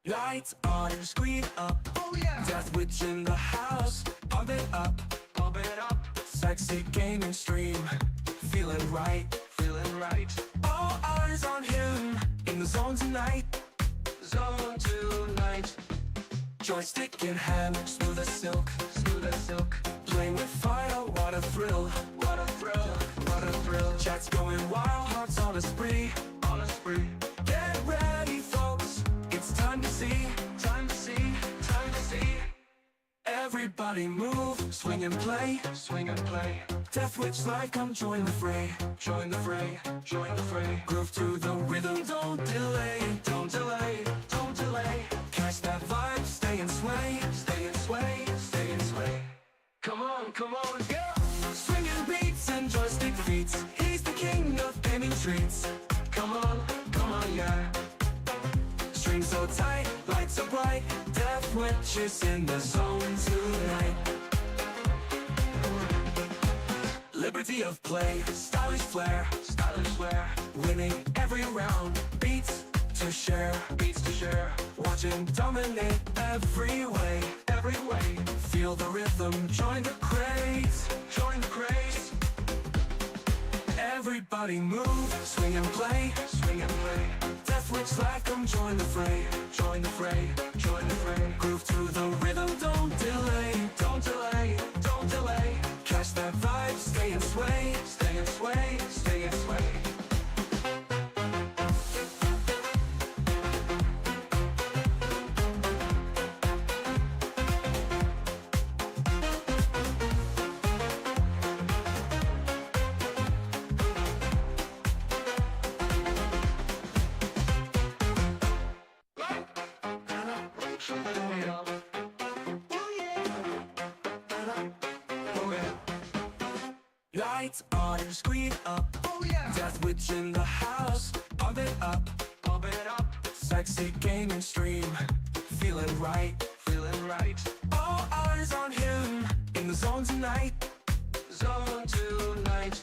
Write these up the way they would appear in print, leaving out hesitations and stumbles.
Lights on, screen up. Oh yeah. Death Witch in the house. Pump it up, pump it up. Sexy gaming stream. Feeling right, feeling right. All eyes on him. In the zone tonight. Zone tonight. Joystick in hand, smooth as silk, smooth as silk. Playing with fire, what a thrill, what a thrill, what a thrill. Chat's going wild, hearts on a spree, on a spree. Get ready, folks. It's time to see, time to see, time to see. Everybody move, swing and play, swing and play. Death Witch like I'm join the fray, join the fray, join the fray. Groove to the rhythm, don't delay, don't delay, don't delay. Catch that vibe, stay and sway, stay and sway, stay and sway. Come on, go! Swinging beats and joystick feats. He's the king of gaming treats. Come on, yeah. Strings so tight, lights so bright. Death Witch is in the zone tonight. Liberty of play, stylish flair, stylish flair. Winning every round, beats to share, beats to share. Watch him dominate every way, every way. Feel the rhythm, join the craze, join the craze. Everybody move, swing and play, swing and play. Death Witch like I'm join the fray, join the fray, join the fray. Groove to the rhythm, don't delay, don't delay, don't delay. Catch that vibe, stay and sway, stay and sway, stay and sway. Lights on, screen up. Oh yeah. Death Witch in the house. Pump it up, pump it up. Sexy gaming stream. Feeling right, feeling right. All eyes on him. In the zone tonight. Zone tonight.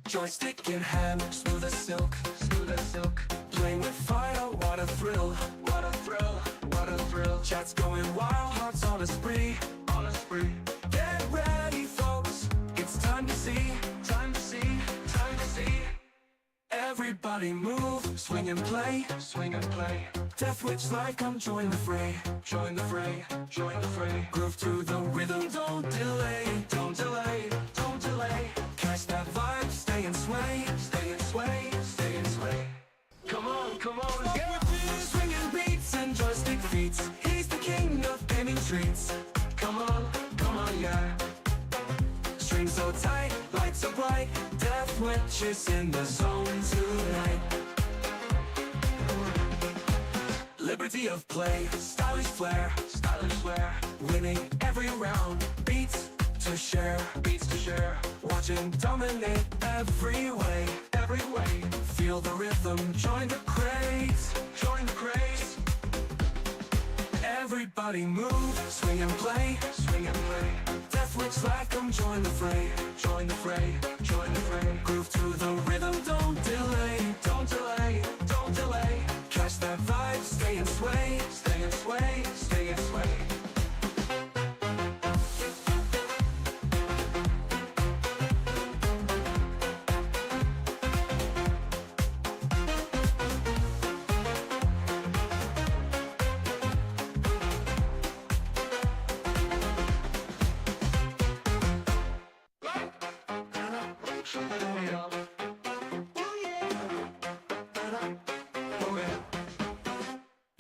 Joystick in hand, smooth as silk, smooth as silk. Playing with fire, what a thrill, what a thrill, what a thrill. Chat's going wild, hearts on a spree, on a spree. Get ready, folks. It's time to see, time to see, time to see. Everybody move, swing and play, swing and play. Death Witch like I'm join the fray, join the fray, join the fray. Groove to the rhythm, don't delay, don't delay, don't delay. Catch that vibe, stay and sway, stay and sway, stay and sway. Come on, go! Swinging beats and joystick feats. He's the king of gaming treats. Come on, yeah. Strings so tight, lights so bright. Death Witch is in the zone tonight. Liberty of play, stylish flair, stylish flair. Winning every round, beats to share, beats to share. Watch him dominate every way, every way. Feel the rhythm, join the craze, join the craze. Everybody move, swing and play, swing and play. Death Witch like I'm join the fray, join the fray, join the fray. Groove to the rhythm, don't delay, don't delay, don't delay. Catch that vibe, stay and sway, stay and sway, stay and sway.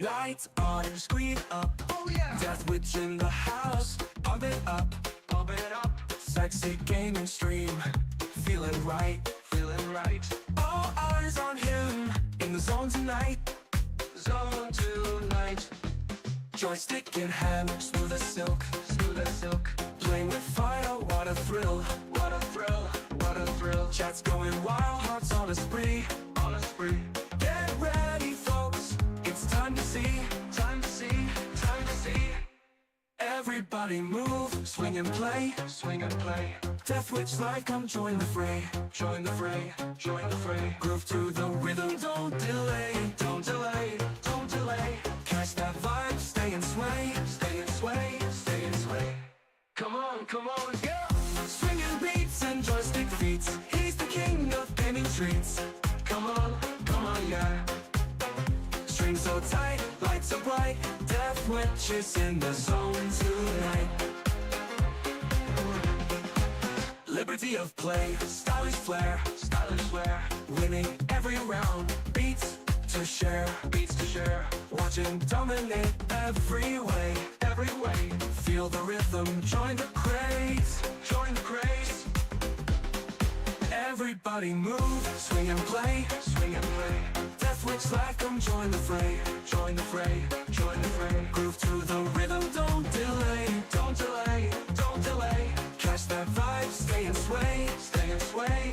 Lights on, screen up. Oh yeah. Death Witch in the house. Pump it up, pump it up. Sexy gaming stream. Feeling right, feeling right. All eyes on him. In the zone tonight. Zone tonight. Joystick in hand, smooth as silk, smooth as silk. Playing with fire, what a thrill, what a thrill, what a thrill. Chat's going wild, hearts on a spree, on a spree. Get ready, folks. It's time to see, time to see, time to see. Everybody move, swing and play, swing and play. Death Witch like come join the fray. Join the fray, join the fray. Groove to the rhythm, don't delay, don't delay, don't delay. Catch that vibe, stay and sway, stay and sway, stay and sway. Come on, go! Swinging beats and joystick feats. He's the king of gaming treats. Come on, yeah. Strings so tight, lights so bright. Death Witch is in the zone tonight. Liberty of play, stylish flair, winning every round. Beats to share, watch him dominate every way. Feel the rhythm, join the craze, Everybody move, swing and play, Death Witch like come join the fray, Groove to the rhythm, don't delay, don't delay. Catch that vibe, stay and sway, stay and sway.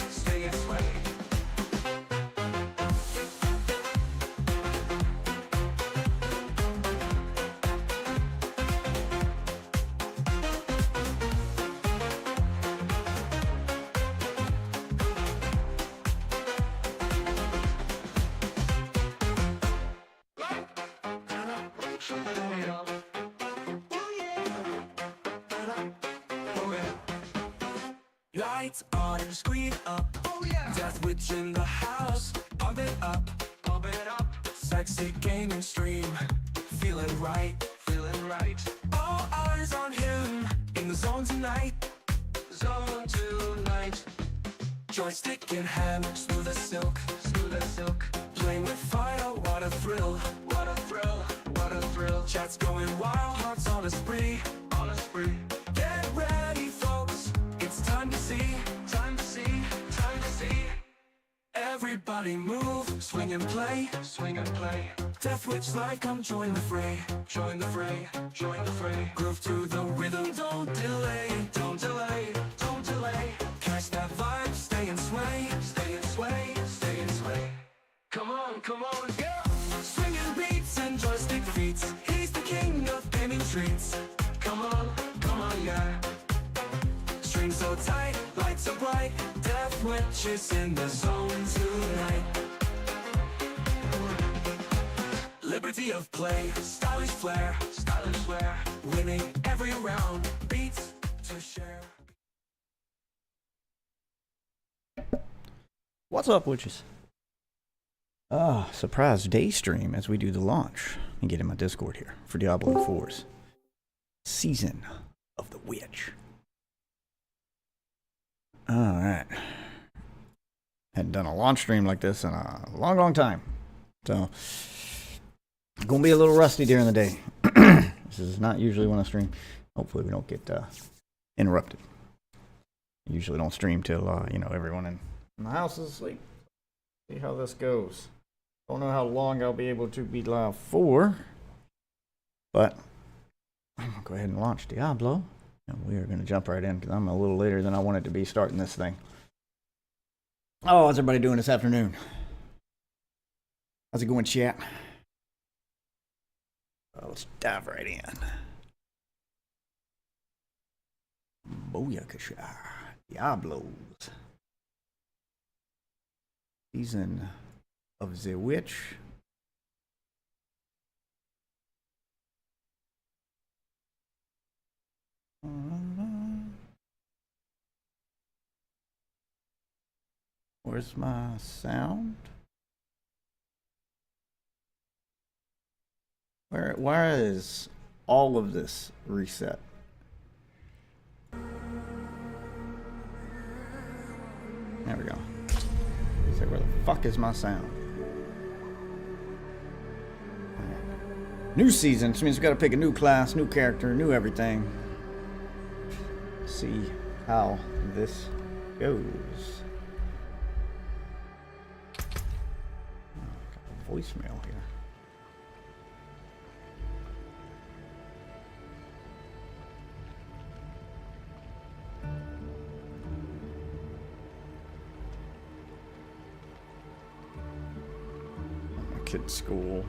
Lights on and screen up. Oh yeah. Death Witch in the house. Pump it up. Sexy gaming stream. Feeling right. All eyes on him. In the zone tonight. Joystick in hand. Smooth as silk. Playing with fire. What a thrill. Chat's going wild. Hearts on a spree. Get ready, folks. It's time to see. Everybody move, swing and play. Death Witch like come join the fray. Groove to the rhythm, don't delay, don't delay. Catch that vibe, stay and sway. Come on, go! Swinging beats and joystick feats. He's the king of gaming treats. Come on, yeah. Strings so tight, lights so bright. Death Witch is in the zone tonight. Liberty of play, stylish flair, winning every round. Beats to share. What's up, witches? Surprise day stream as we do the launch and get in my Discord here for Diablo 4's Season of the Witch. Alright. Hadn't done a launch stream like this in a long time. So, gonna be a little rusty during the day. This is not usually when I stream. Hopefully we don't get interrupted. I usually don't stream till, everyone in the house is asleep. See how this goes. Don't know how long I'll be able to be live for. But, I'm gonna go ahead and launch Diablo. And we are going to jump right in because I'm a little later than I wanted to be starting this thing. Oh, how's everybody doing this afternoon? How's it going, chat? Let's dive right in. Booyakasha. Diablos. Season of the Witch. Where's my sound? Where is all of this reset? There we go. So where the fuck is my sound? New season, which means we gotta pick a new class, new character, new everything. See how this goes. Got a voicemail here. My kid's school.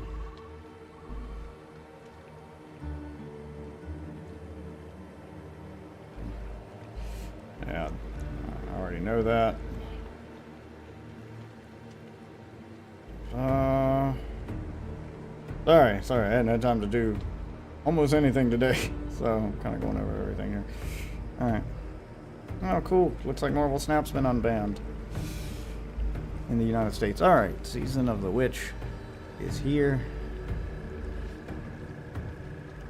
Yeah, I already know that. Sorry, I hadn't had time to do almost anything today, so I'm kind of going over everything here. Alright. Oh, cool. Looks like Marvel Snap's been unbanned in the United States. Alright, Season of the Witch is here.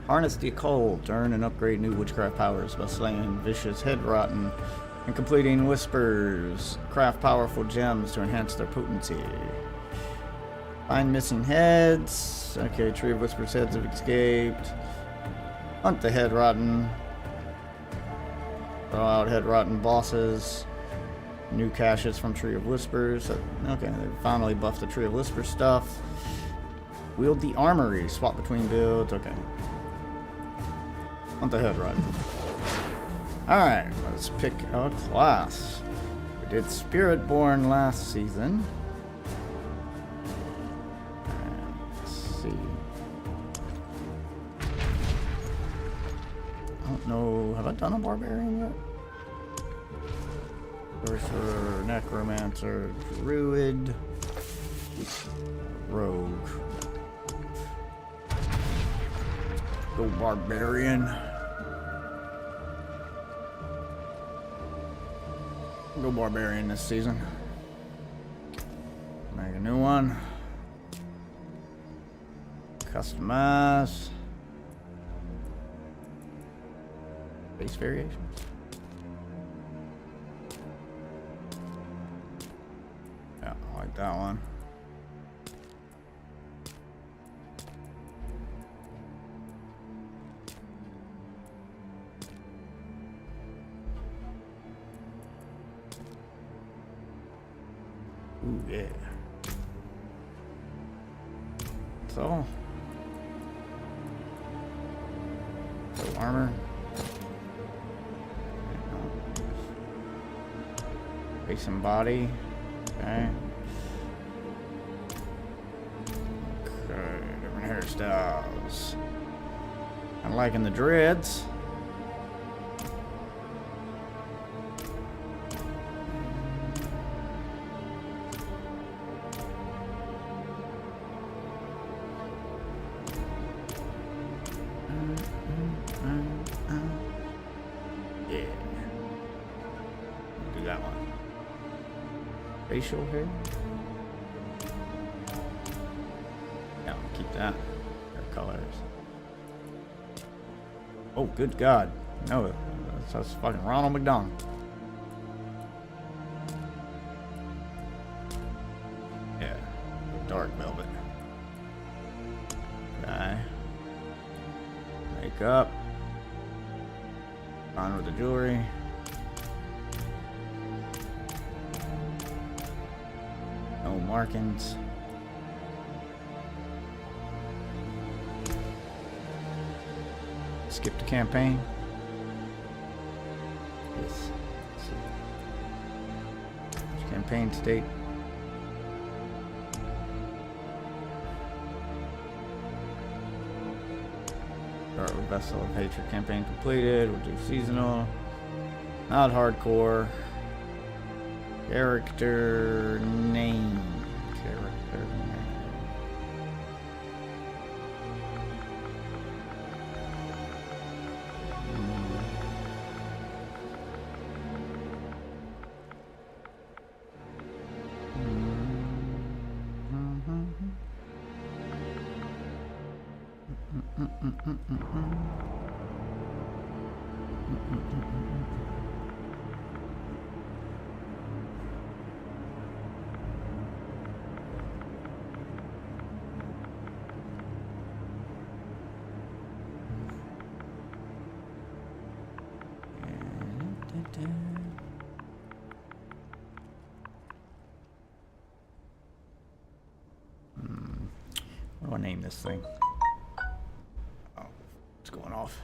Harness the occult. Earn and upgrade new witchcraft powers by slaying vicious head rotten and completing whispers. Craft powerful gems to enhance their potency. Find missing heads. Okay, Tree of Whispers heads have escaped. Hunt the head rotten. Throw out head rotten bosses. New caches from Tree of Whispers. Okay, they finally buffed the Tree of Whispers stuff. Wield the armory. Swap between builds. Okay. Hunt the head rotten. Alright, let's pick a class. We did Spiritborn last season. I don't know. Have I done a barbarian yet? Sorcerer, necromancer, druid, rogue. Go barbarian. Go barbarian this season. Make a new one. Customize. Base variations. Yeah, I like that one. Ooh, yeah. So armor. Face and body. Okay. Okay, different hairstyles. I'm liking the dreads. Yeah. Do that one. Facial hair. Yeah, I'll keep that. Hair colors. Oh, good God. No, that's fucking Ronald McDonald. Yeah. Dark velvet. Okay. Makeup. On with the jewelry. No markings. Skip the campaign. Yes. Campaign state. Start with Vessel of Hatred campaign completed. We'll do seasonal. Not hardcore. Character name. Character name. What do I name this thing? Oh, it's going off.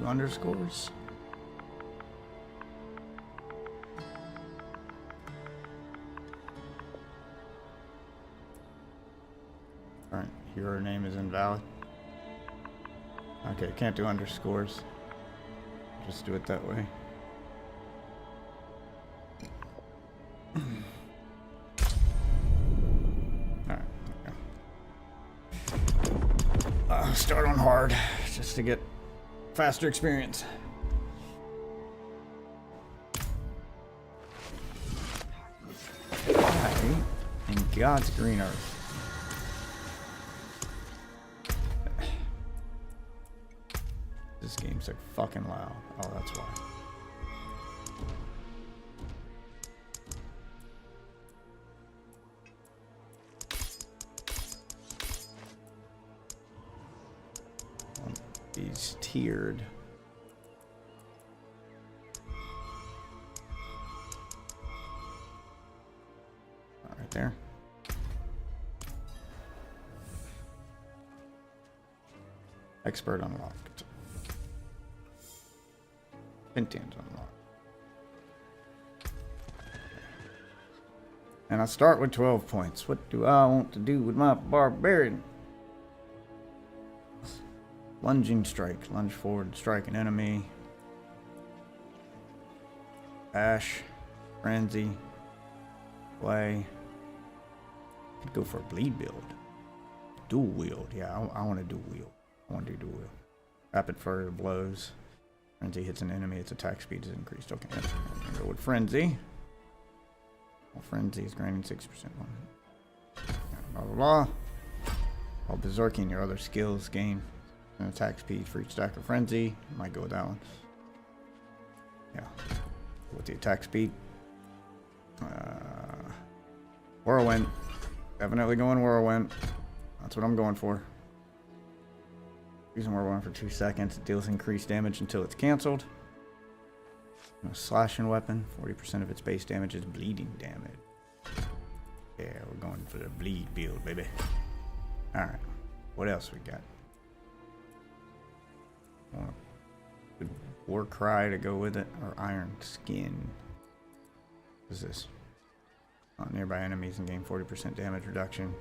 underscores. Alright, hero name is invalid. Okay, can't do underscores. Just do it that way. Alright, start on hard, just to get faster experience. Why in God's green earth? This game's like fucking loud. Oh, that's why. He's tiered. Right there. Expert unlocked. Pentium's unlocked. And I start with 12 points. What do I want to do with my barbarian? Lunging strike. Lunge forward, strike an enemy. Bash. Frenzy. Play. Could go for a bleed build. Dual wield. Yeah, I want to dual wield. I want to do dual wield. Rapid flurry of blows. Frenzy hits an enemy, its attack speed is increased. Okay, I'm gonna go with Frenzy. Well, Frenzy is granting 6% one. Blah blah blah. While berserking, your other skills gain an attack speed for each stack of Frenzy. Might go with that one. Yeah. With the attack speed. Whirlwind. Definitely going Whirlwind. That's what I'm going for. Using Whirlwind for 2 seconds. It deals increased damage until it's cancelled. A slashing weapon. 40% of its base damage is bleeding damage. Yeah, we're going for the bleed build, baby. Alright. What else we got? Good War Cry to go with it. Or Iron Skin. What is this? On nearby enemies and gain 40% damage reduction.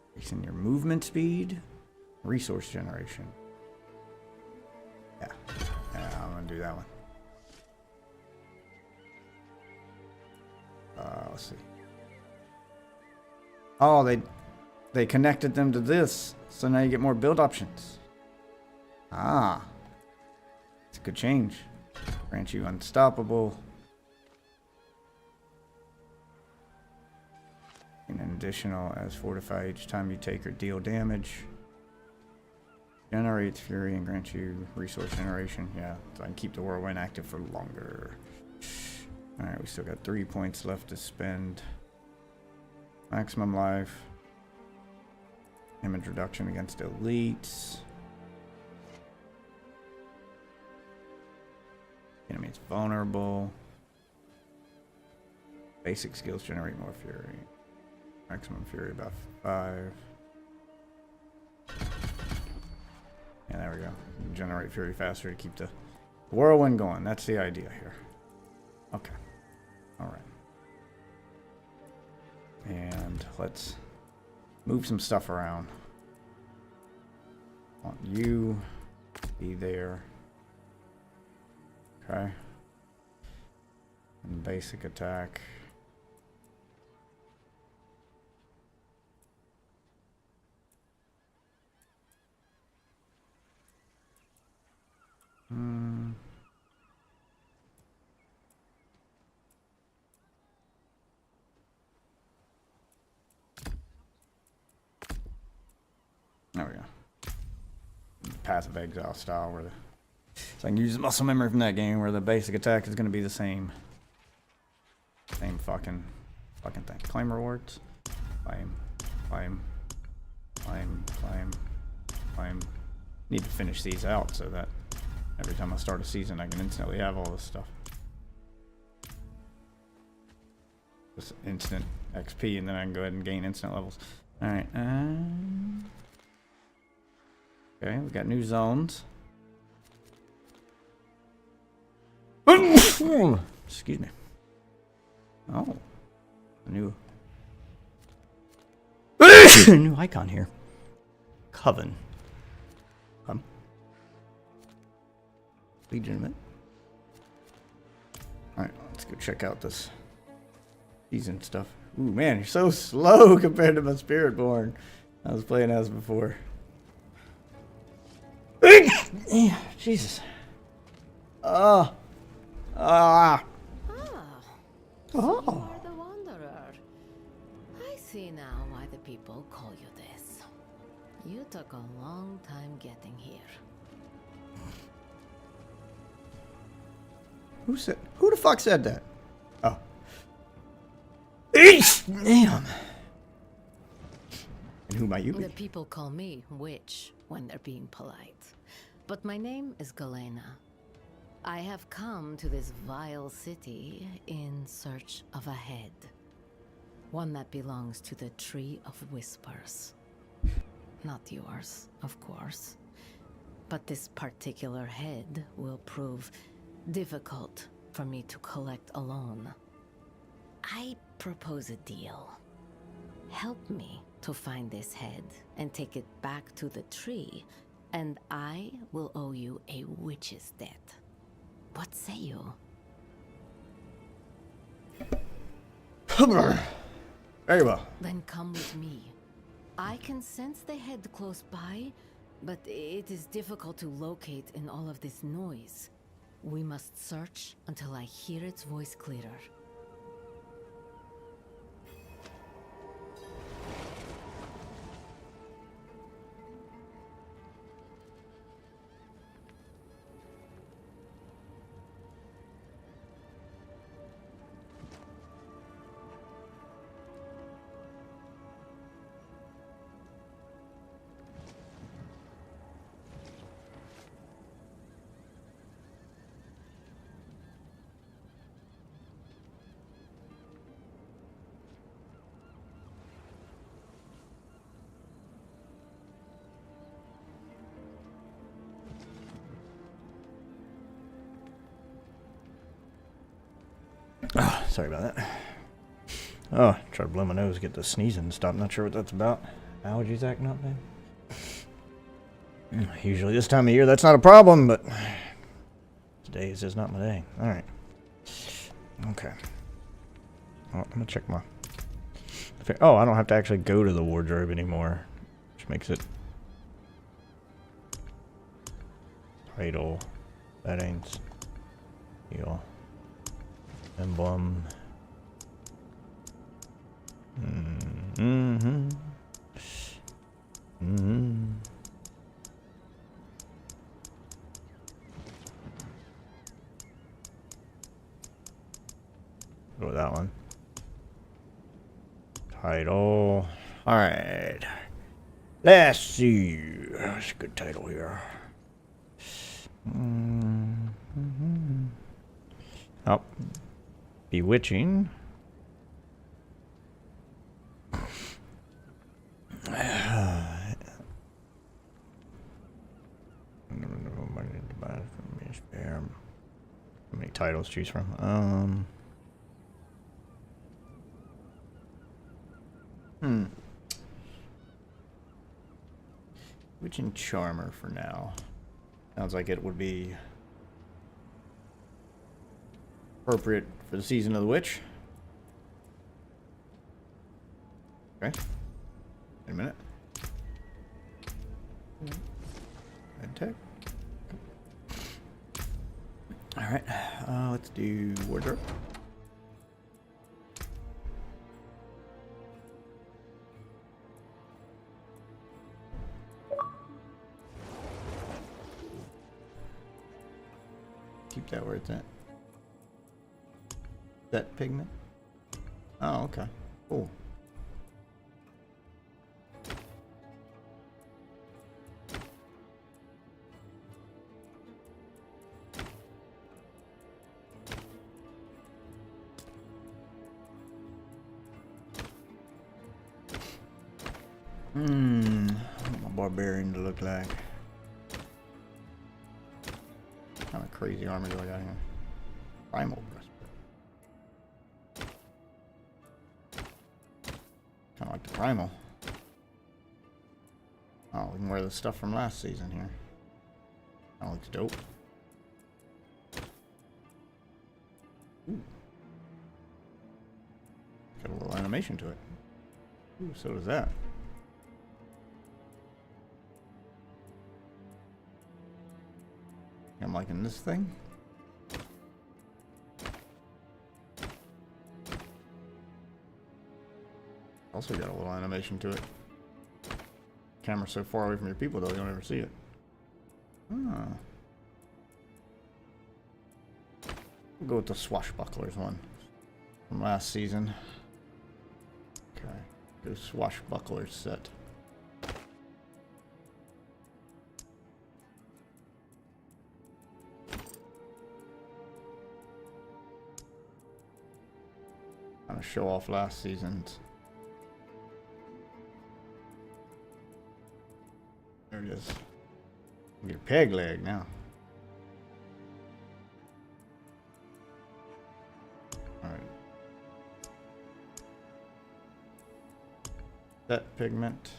Increasing your movement speed. Resource generation. Yeah. Yeah, I'm gonna do that one. Let's see. Oh, they connected them to this, so now you get more build options. Ah. It's a good change. Grant you unstoppable. And an additional as fortify each time you take or deal damage. Generates fury and grants you resource generation. Yeah, so I can keep the whirlwind active for longer. Alright, we still got 3 points left to spend. Maximum life. Damage reduction against elites. Enemy is vulnerable. Basic skills generate more fury. Maximum fury about 5. Yeah, there we go. Generate fury faster to keep the whirlwind going. That's the idea here. Okay. Alright. And let's move some stuff around. Want you to be there. Okay. And basic attack. There we go. Passive exile style where so I can use the muscle memory from that game where the basic attack is going to be the same. Same fucking thing. Claim rewards. Claim. Need to finish these out so that every time I start a season I can instantly have all this stuff. Just instant XP and then I can go ahead and gain instant levels. Alright, okay, we got new zones. Excuse me. Oh, a new new icon here. Coven. Legitimate. All right, let's go check out this season stuff. Ooh, man, you're so slow compared to my Spiritborn I was playing as before. Jesus. Oh. Ah. So you are the Wanderer. I see now why the people call you this. You took a long time getting here. Who the fuck said that? Oh. Damn. And who might you be? The people call me witch when they're being polite. But my name is Galena. I have come to this vile city in search of a head. One that belongs to the Tree of Whispers. Not yours, of course. But this particular head will prove difficult for me to collect alone. I propose a deal. Help me to find this head and take it back to the tree, and I will owe you a witch's debt. What say you? Very well. Then come with me. I can sense the head close by, but it is difficult to locate in all of this noise. We must search until I hear its voice clearer. Oh, sorry about that. Oh, try to blow my nose, get the sneezing to stop. Not sure what that's about. Allergies acting up, man. Usually this time of year that's not a problem, but today is just not my day. Alright. Okay. Oh, I'm gonna check my... Oh, I don't have to actually go to the wardrobe anymore, which makes it... Title. Settings. Heal. Emblem. Mm-hmm. Mm-hmm. Go with that one. Title. Alright. Let's see. That's a good title here. Mm-hmm. Oh. Bewitching. How many titles to choose from? Witching Charmer for now. Sounds like it would be appropriate for the season of the witch. Okay. Wait a minute. Red tech. Alright. Let's do wardrobe. Keep that where it's at. That pigment? Oh, okay. Cool. What my barbarian to look like. What kind of crazy armor do I got here? Primal breastplate. Kind of like the primal. Oh, we can wear the stuff from last season here. That looks dope. Ooh. Got a little animation to it. Ooh, so does that. I'm liking this thing. Also got a little animation to it. Camera's so far away from your people though, you don't ever see it. Ah. We'll go with the swashbucklers one from last season. Okay, go swashbucklers set. Kind of show off last season's. There it is. Get a peg leg now. Alright. That pigment.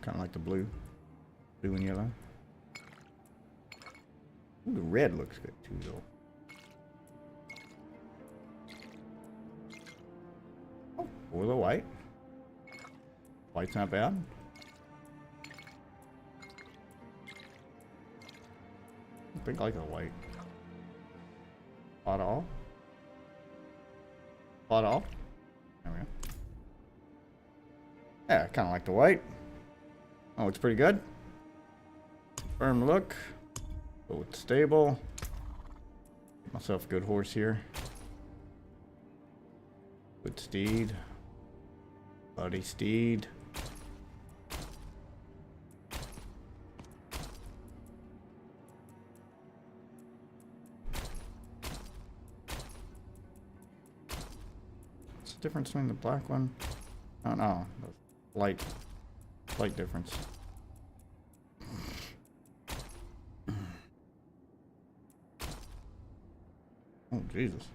Kind of like the blue. Blue and yellow. Ooh, the red looks good too though. Or the white. White's not bad. I think I like the white. Spot all. Spot all. There we go. Yeah, kind of like the white. Oh, it's pretty good. Firm look. Go with stable. Get myself a good horse here. Good steed. Bloody steed. What's the difference between the black one? Oh no, light difference. Oh Jesus.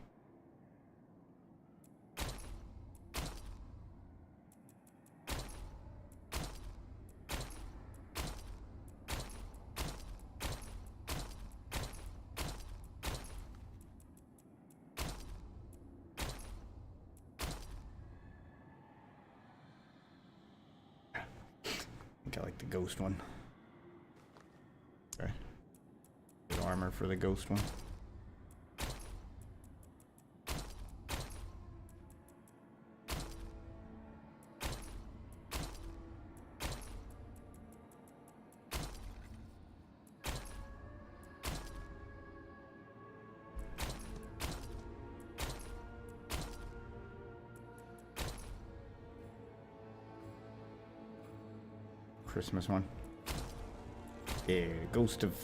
I like the ghost one. Okay. Good armor for the ghost one. Christmas one. Yeah, Ghost of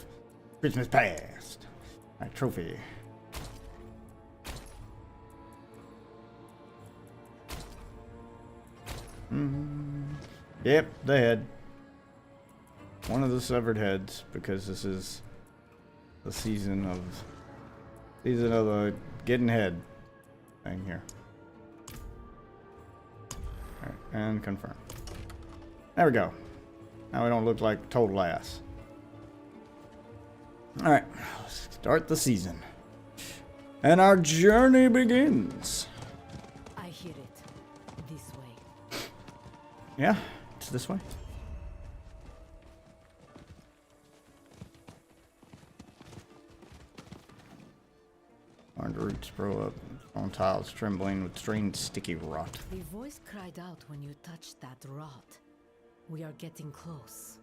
Christmas Past. Alright, trophy. Yep, the head. One of the severed heads, because this is the season of the getting head thing here. Alright, and confirm. There we go. Now we don't look like total ass. Alright, let's start the season. And our journey begins. I hear it. This way. Yeah, it's this way. Orange roots grow up on tiles trembling with strange sticky rot. The voice cried out when you touched that rot. We are getting close.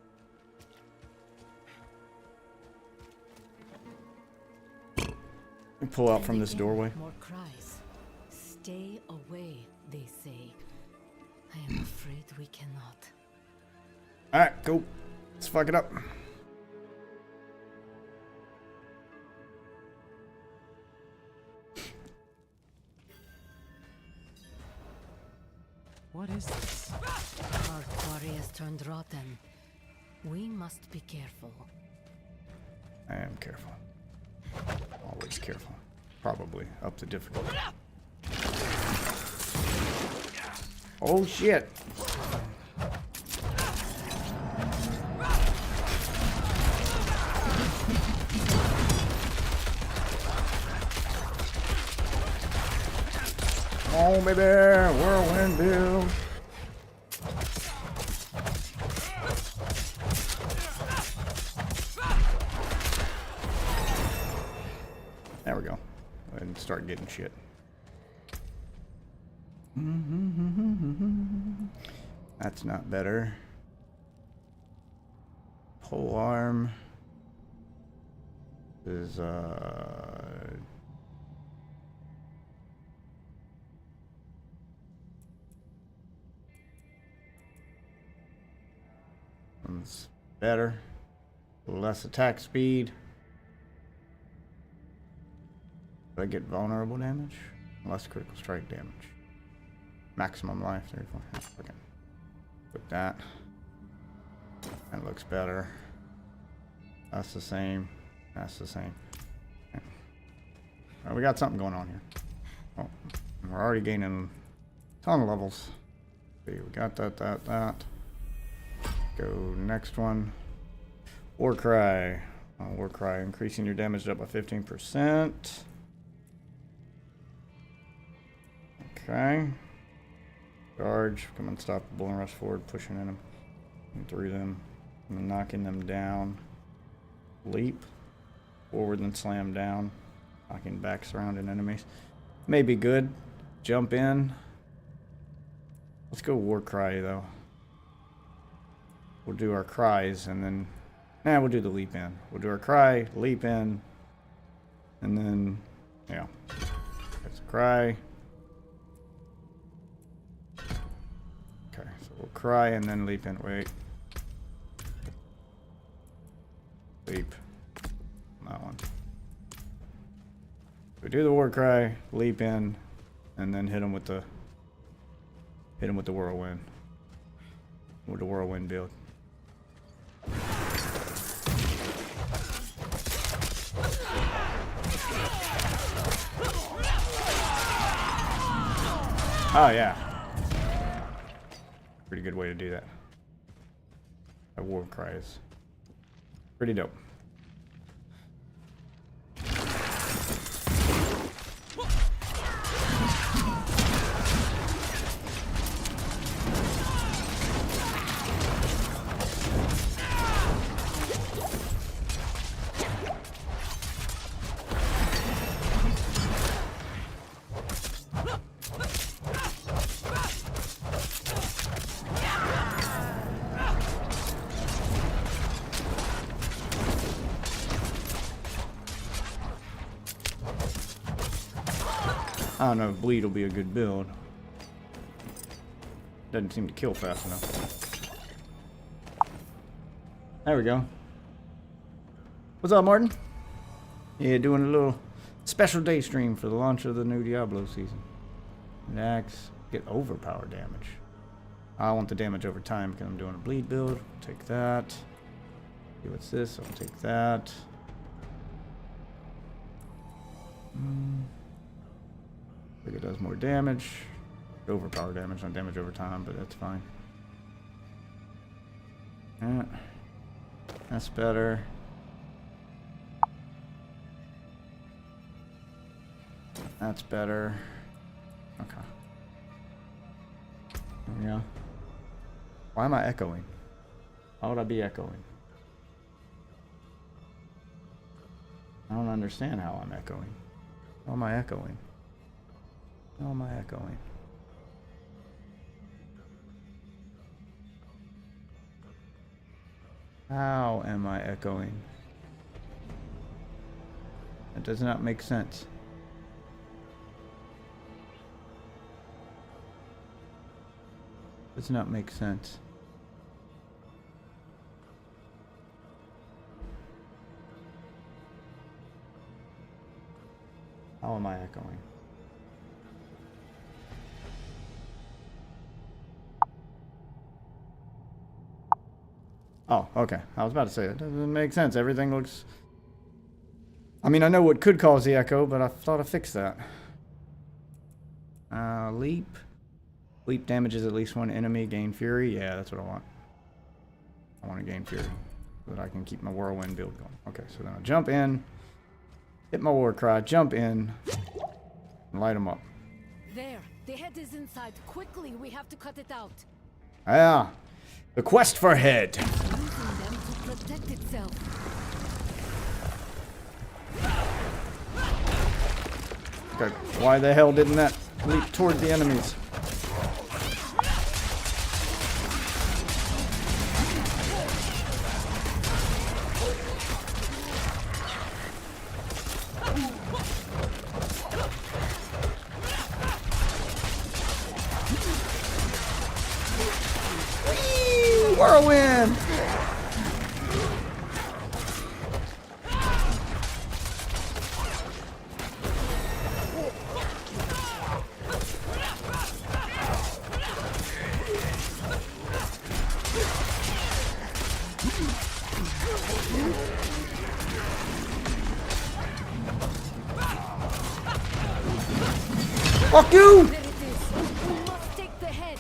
We pull out And from this again, doorway. More cries. Stay away, they say. I am afraid we cannot. Alright, go. Let's fuck it up. What is this? Our quarry has turned rotten. We must be careful. I am careful. Always careful. Probably up the difficulty. Oh shit! Come on, baby! Whirlwind build! There we go. Go ahead and start getting shit. That's not better. Pole arm is one's better. Less attack speed. Do I get vulnerable damage? Less critical strike damage. Maximum life, 34. Okay. Put that. That looks better. That's the same. That's the same. Okay. Well, we got something going on here. Oh, we're already gaining a ton of levels. Okay, we got that. Go next one. War Cry. War Cry, increasing your damage up by 15%. Okay. Charge, become unstoppable and rush forward, pushing in them and through them, and then knocking them down. Leap forward and slam down, knocking back surrounding enemies. May be good. Jump in. Let's go War Cry though. We'll do our cries and then we'll do the leap in. We'll do our cry, leap in, and then yeah. That's a cry. Okay, so we'll cry and then leap in. Wait. Leap. That one. We do the war cry, leap in, and then hit him with the whirlwind. With the whirlwind build. Oh yeah. Pretty good way to do that. That war cry is pretty dope. I don't know if bleed will be a good build. Doesn't seem to kill fast enough. There we go. What's up, Martin? Yeah, doing a little special day stream for the launch of the new Diablo season. Next, get overpower damage. I want the damage over time because I'm doing a bleed build. Take that. See what's this? I'll take that. I think it does more damage. Overpower damage, not damage over time, but that's fine. Yeah. That's better. That's better. Okay. There we go. Why am I echoing? Why would I be echoing? I don't understand how I'm echoing. How am I echoing? How am I echoing? How am I echoing? That does not make sense. Does not make sense. How am I echoing? Oh, okay. I was about to say, it doesn't make sense. Everything looks... I mean, I know what could cause the echo, but I thought I fixed that. Leap. Leap damages at least one enemy. Gain fury. Yeah, that's what I want. I want to gain fury so that I can keep my whirlwind build going. Okay, so then I'll jump in, hit my war cry, jump in, and light them up. There, the head is inside. Quickly, we have to cut it out. Ah, the quest for head. Using them to protect itself. Okay, why the hell didn't that leap toward the enemies? Whee! Whirlwind! Fuck you! There it is. We must take the head.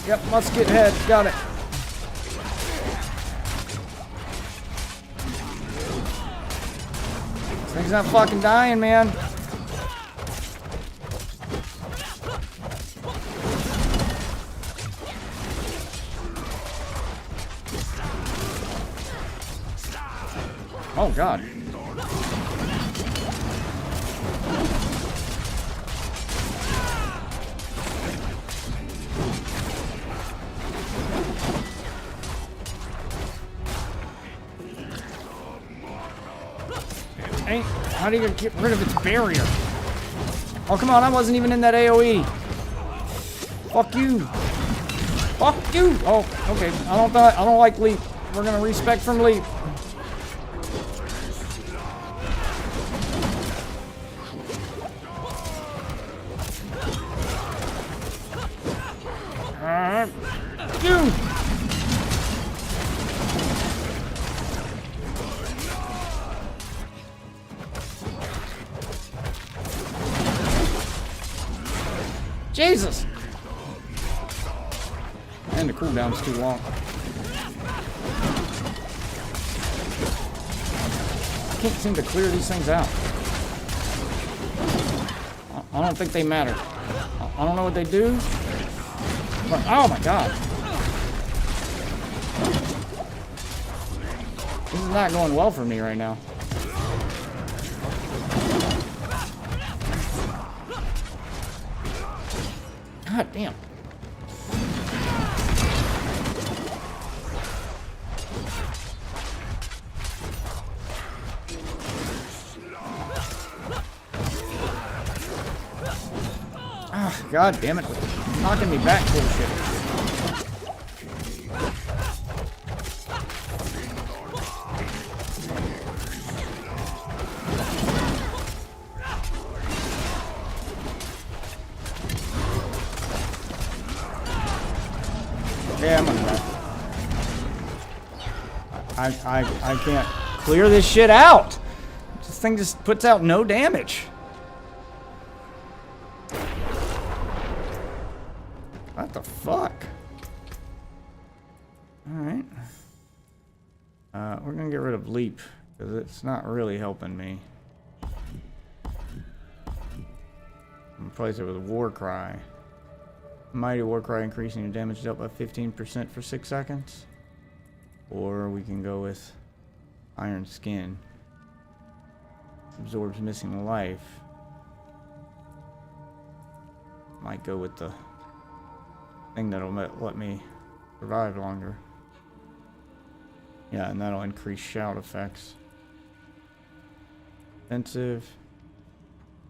Yep, musket head. Got it. This thing's not fucking dying, man. Oh, God. Hey, how do you get rid of its barrier? Oh, come on, I wasn't even in that AoE. Fuck you. Fuck you. Oh, okay. I don't like leap. We're gonna respec from leap. You. Jesus! And the cooldown's too long. I can't seem to clear these things out. I don't think they matter. I don't know what they do. But, oh my God. This is not going well for me right now. God damn. Ah, God damn it. Knocking me back bullshit. Yeah, I'm gonna die. I can't clear this shit out. This thing just puts out no damage. What the fuck? Alright. We're gonna get rid of leap, because it's not really helping me. Replace it with war cry. Mighty war cry, increasing your damage dealt by 15% for 6 seconds. Or we can go with iron skin. Absorbs missing life. Might go with the thing that'll let me survive longer. Yeah, and that'll increase shout effects. Offensive.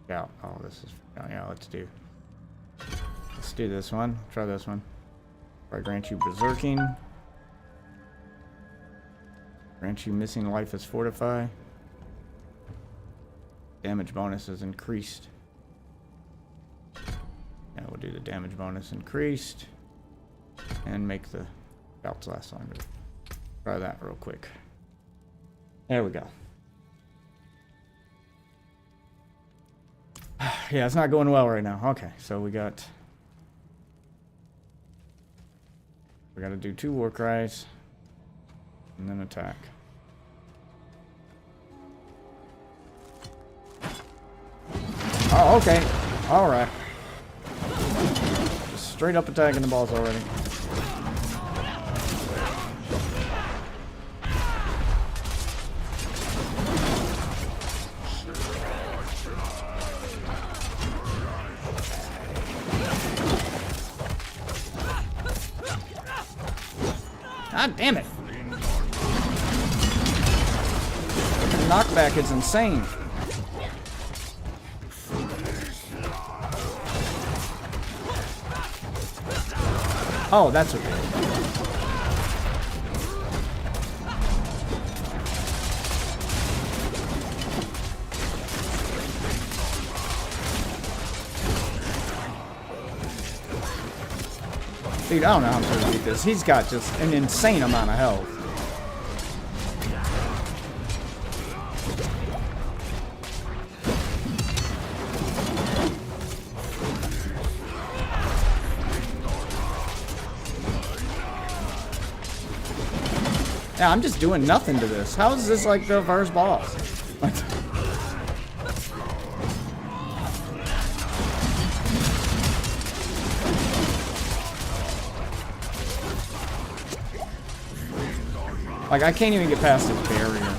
Shout. Oh, this is. Oh, yeah, let's do this one. Try this one. I grant you berserking. Grant you missing life as fortify. Damage bonus is increased. Yeah, we'll do the damage bonus increased. And make the Scouts last time. Try that real quick. There we go. Yeah, it's not going well right now. Okay, so we got to do 2 war cries and then attack. Oh, okay. All right. Just straight up attacking the balls already. God damn it. The knockback is insane. Oh, that's okay. Dude, I don't know how I'm supposed to beat this. He's got just an insane amount of health. Yeah, I'm just doing nothing to this. How is this like the first boss? Like, I can't even get past this barrier.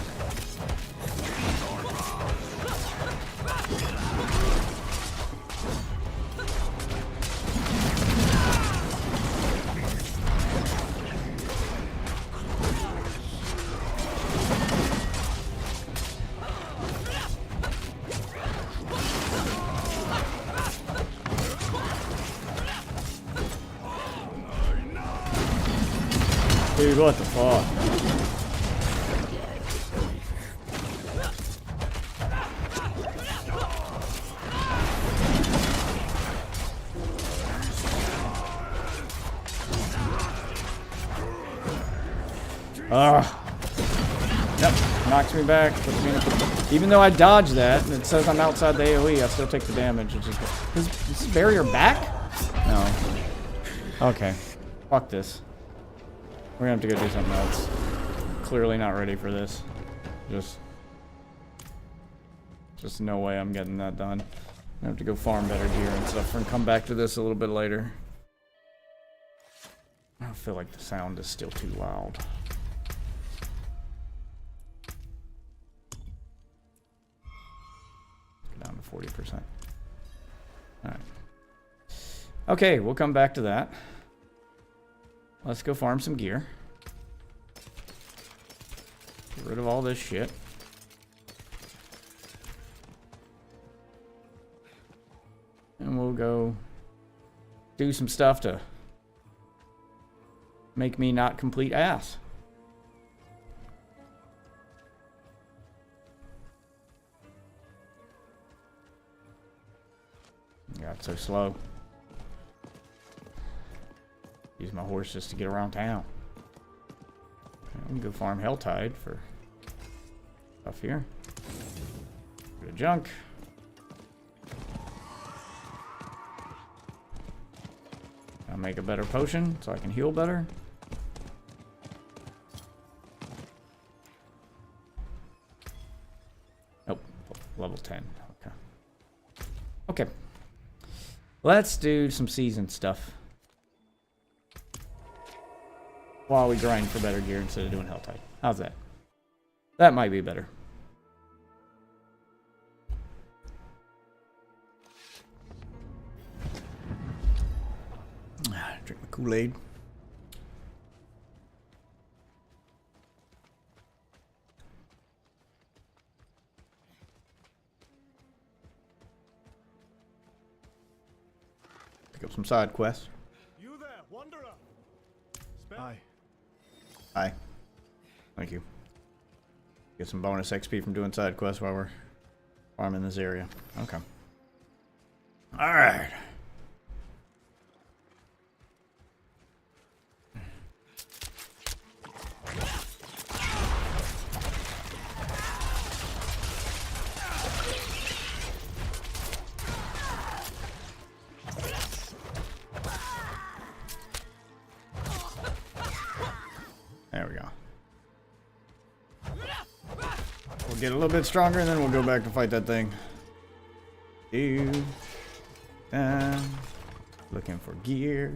Dude, what the fuck? Yep, knocks me back. Puts me in a, even though I dodge that, and it says I'm outside the AoE, I still take the damage. Is this barrier back? No. Okay. Fuck this. We're gonna have to go do something else. Clearly not ready for this. Just no way I'm getting that done. I have to go farm better gear and stuff and come back to this a little bit later. I feel like the sound is still too loud. Down to 40%. Alright. Okay, we'll come back to that. Let's go farm some gear. Get rid of all this shit. And we'll go do some stuff to make me not complete ass. Got so slow. Use my horse just to get around town. I can go farm Helltide for stuff here. Bit of junk. I'll make a better potion so I can heal better. Nope, level 10. Okay. Okay. Let's do some season stuff while we grind for better gear instead of doing Helltide. How's that? That might be better. Drink my Kool-Aid. Pick up some side quests. You there, wanderer? Aye. Hi. Thank you. Get some bonus XP from doing side quests while we're farming this area. Okay. Alright. We'll get a little bit stronger and then we'll go back to fight that thing. Dude. Looking for gear.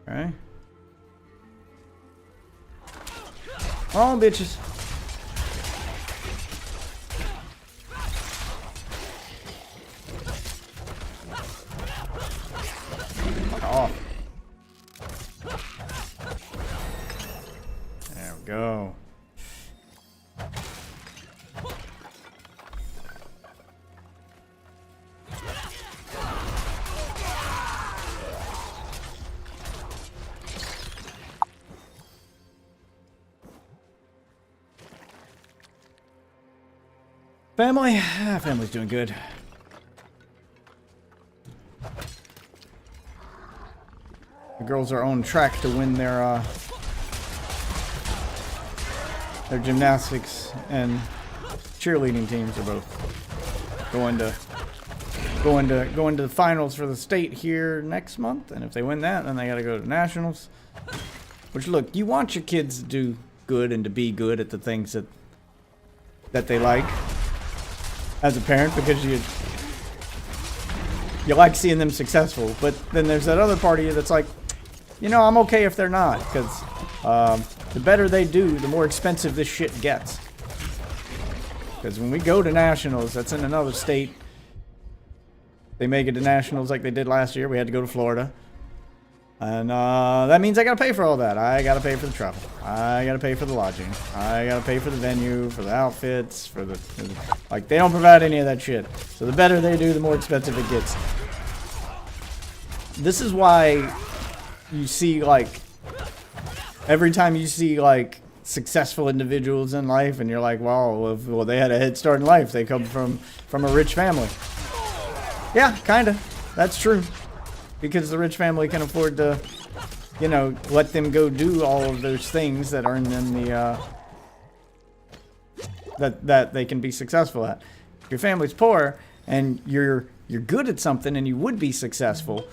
Okay. Oh, bitches. Fuck off. There we go. Family? Family's doing good. The girls are on track to win their gymnastics and cheerleading teams are both going to the finals for the state here next month, and if they win that, then they got to go to nationals. Which, look, you want your kids to do good and to be good at the things that they like as a parent, because you like seeing them successful. But then there's that other part of you that's like, you know, I'm okay if they're not, because the better they do, the more expensive this shit gets. Because when we go to nationals, that's in another state. They make it to nationals like they did last year. We had to go to Florida. And that means I gotta pay for all that. I gotta pay for the travel. I gotta pay for the lodging. I gotta pay for the venue, for the outfits, for the like, they don't provide any of that shit. So the better they do, the more expensive it gets. This is why you see, like, every time you see, like, successful individuals in life, and you're like, well, they had a head start in life. They come from a rich family. Yeah, kinda. That's true. Because the rich family can afford to, you know, let them go do all of those things that earn them the, that they can be successful at. If your family's poor, and you're good at something, and you would be successful,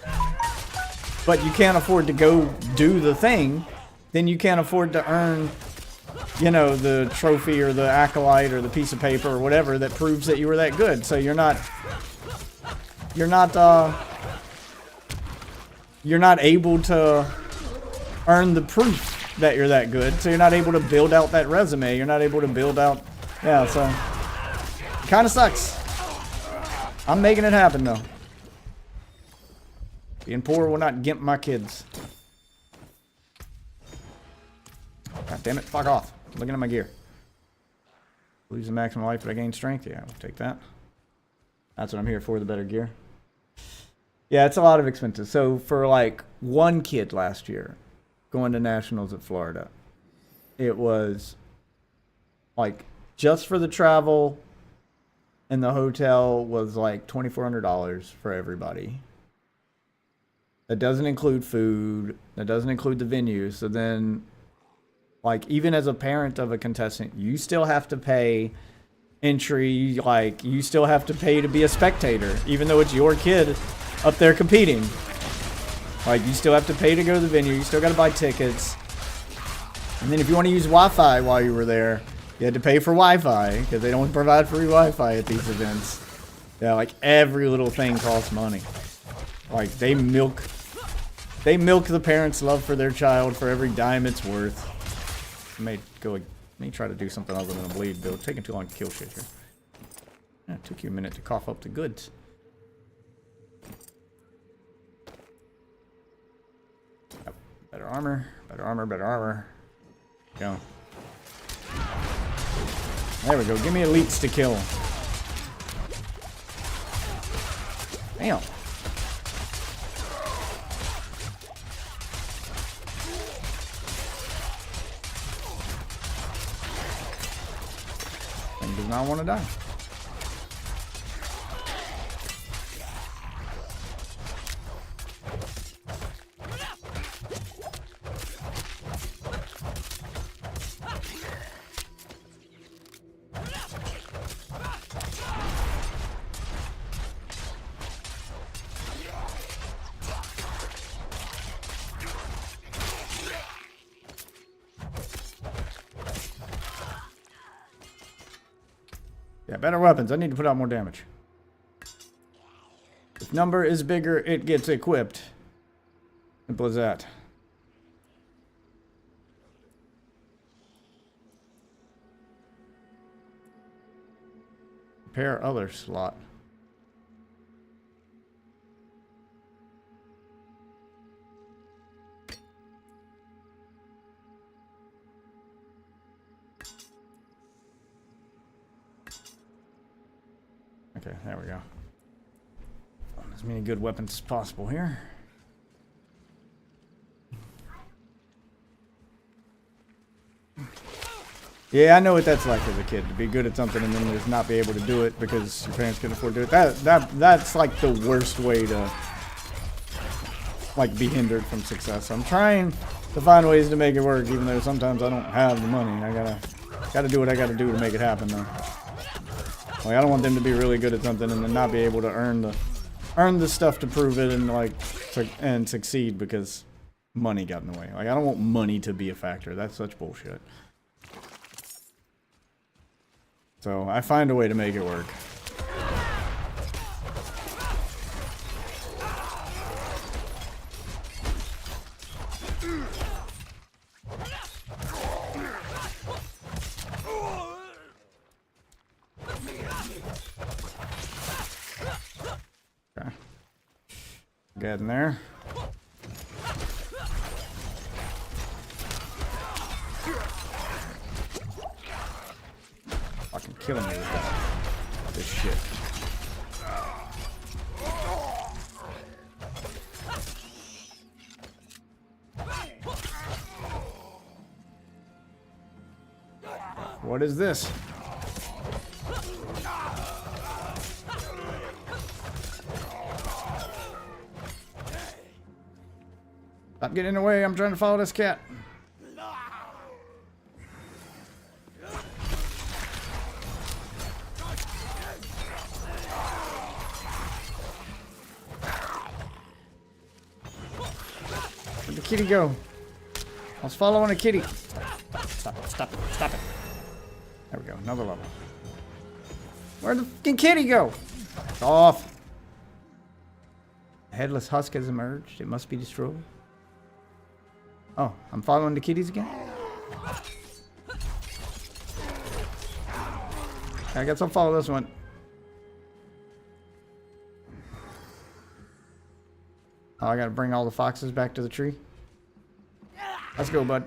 but you can't afford to go do the thing, then you can't afford to earn, you know, the trophy or the acolyte or the piece of paper or whatever that proves that you were that good. So you're not able to earn the proof that you're that good. So you're not able to build out that resume. You're not able to build out, yeah, so it kind of sucks. I'm making it happen though. Being poor will not gimp my kids. God damn it, fuck off. I'm looking at my gear. Lose the maximum life, but I gain strength. Yeah, we'll take that. That's what I'm here for, the better gear. Yeah, it's a lot of expenses. So for like one kid last year going to nationals at Florida, it was like just for the travel and the hotel was like $2,400 for everybody. That doesn't include food. That doesn't include the venue. So then, like, even as a parent of a contestant, you still have to pay entry. Like, you still have to pay to be a spectator, even though it's your kid up there competing. Like, you still have to pay to go to the venue. You still got to buy tickets. And then if you want to use Wi-Fi while you were there, you had to pay for Wi-Fi, because they don't provide free Wi-Fi at these events. Yeah, like, every little thing costs money. Like, they milk the parents' love for their child for every dime it's worth. Let me try to do something other than a bleed build. It's taking too long to kill shit here. Yeah, it took you a minute to cough up the goods. Yep. Better armor, better armor, better armor. Go. There we go. Give me elites to kill. Damn. Thing does not want to die. Yeah, better weapons. I need to put out more damage. If number is bigger, it gets equipped. Simple as that. Repair other slot. Okay, there we go. As many good weapons as possible here. Yeah, I know what that's like as a kid, to be good at something and then just not be able to do it because your parents couldn't afford to do it. That's like the worst way to like be hindered from success. I'm trying to find ways to make it work, even though sometimes I don't have the money. I gotta do what I gotta do to make it happen though. Like, I don't want them to be really good at something and then not be able to earn the stuff to prove it and like and succeed because money got in the way. Like, I don't want money to be a factor. That's such bullshit. So I find a way to make it work. Okay. Get in there. Fucking killing me with this shit. What is this? Stop getting in the way. I'm trying to follow this cat. Where'd the kitty go? I was following a kitty. Stop it, stop it, stop it. There we go, another level. Where'd the fucking kitty go? It's off. A headless husk has emerged. It must be destroyed. Oh, I'm following the kitties again? I guess I'll follow this one. Oh, I gotta bring all the foxes back to the tree. Let's go, bud.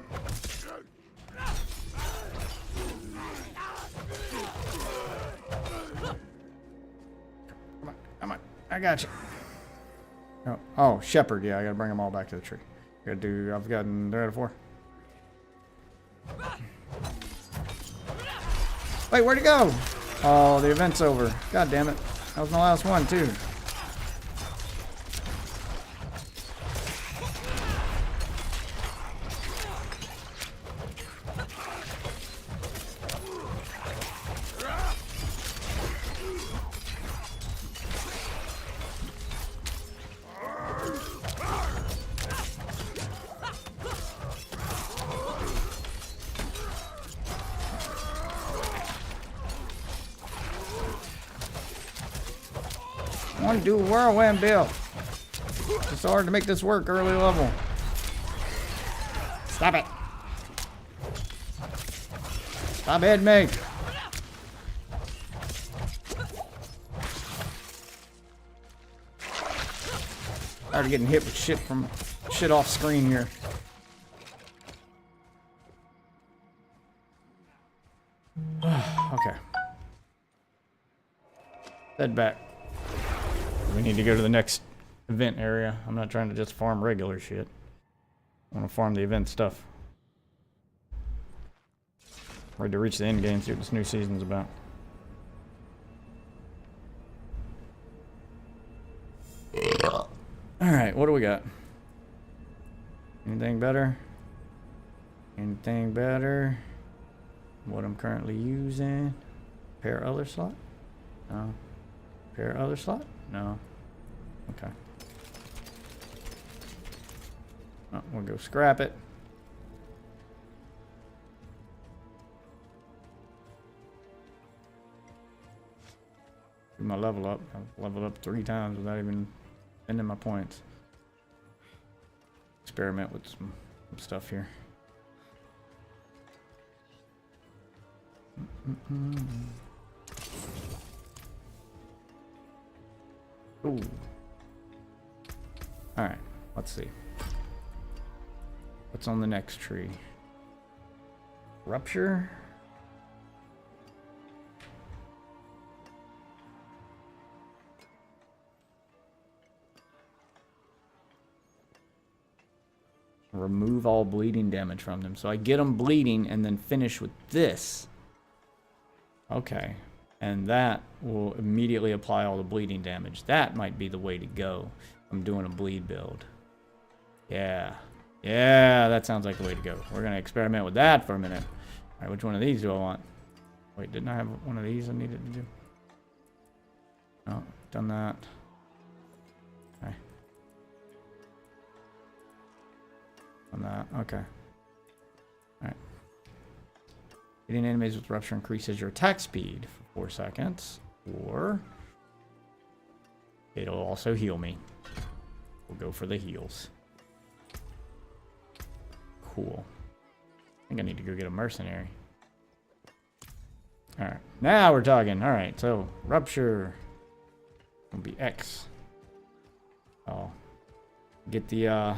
Come on, come on. I got you. Oh, shepherd. Yeah, I gotta bring them all back to the tree. I've gotten 3 out of 4. Wait, where'd it go? Oh, the event's over. God damn it. That was my last one, too. I want to do a whirlwind build. It's hard to make this work early level. Stop it. Stop hitting me. Tired of getting hit with shit off screen here. Okay. Head back. We need to go to the next event area. I'm not trying to just farm regular shit. I want to farm the event stuff. Ready to reach the end game, see what this new season's about. Alright, what do we got? Anything better? Anything better? What I'm currently using? Pair other slot? No. Pair other slot? No. Okay. Oh, we'll go scrap it. do my level up. I've leveled up 3 times without even spending my points. Experiment with some stuff here. Ooh. Alright, let's see. What's on the next tree? Rupture? Remove all bleeding damage from them. So I get them bleeding and then finish with this. Okay. And that will immediately apply all the bleeding damage. That might be the way to go. I'm doing a bleed build. Yeah. Yeah, that sounds like the way to go. We're going to experiment with that for a minute. All right, which one of these do I want? Wait, didn't I have one of these I needed to do? No, done that. Okay. On that, okay. Alright. Hitting enemies with rupture increases your attack speed for 4 seconds. Or it'll also heal me. We'll go for the heals. Cool. I think I need to go get a mercenary. Alright. Now we're talking. Alright, so rupture will be X. I'll get the yeah.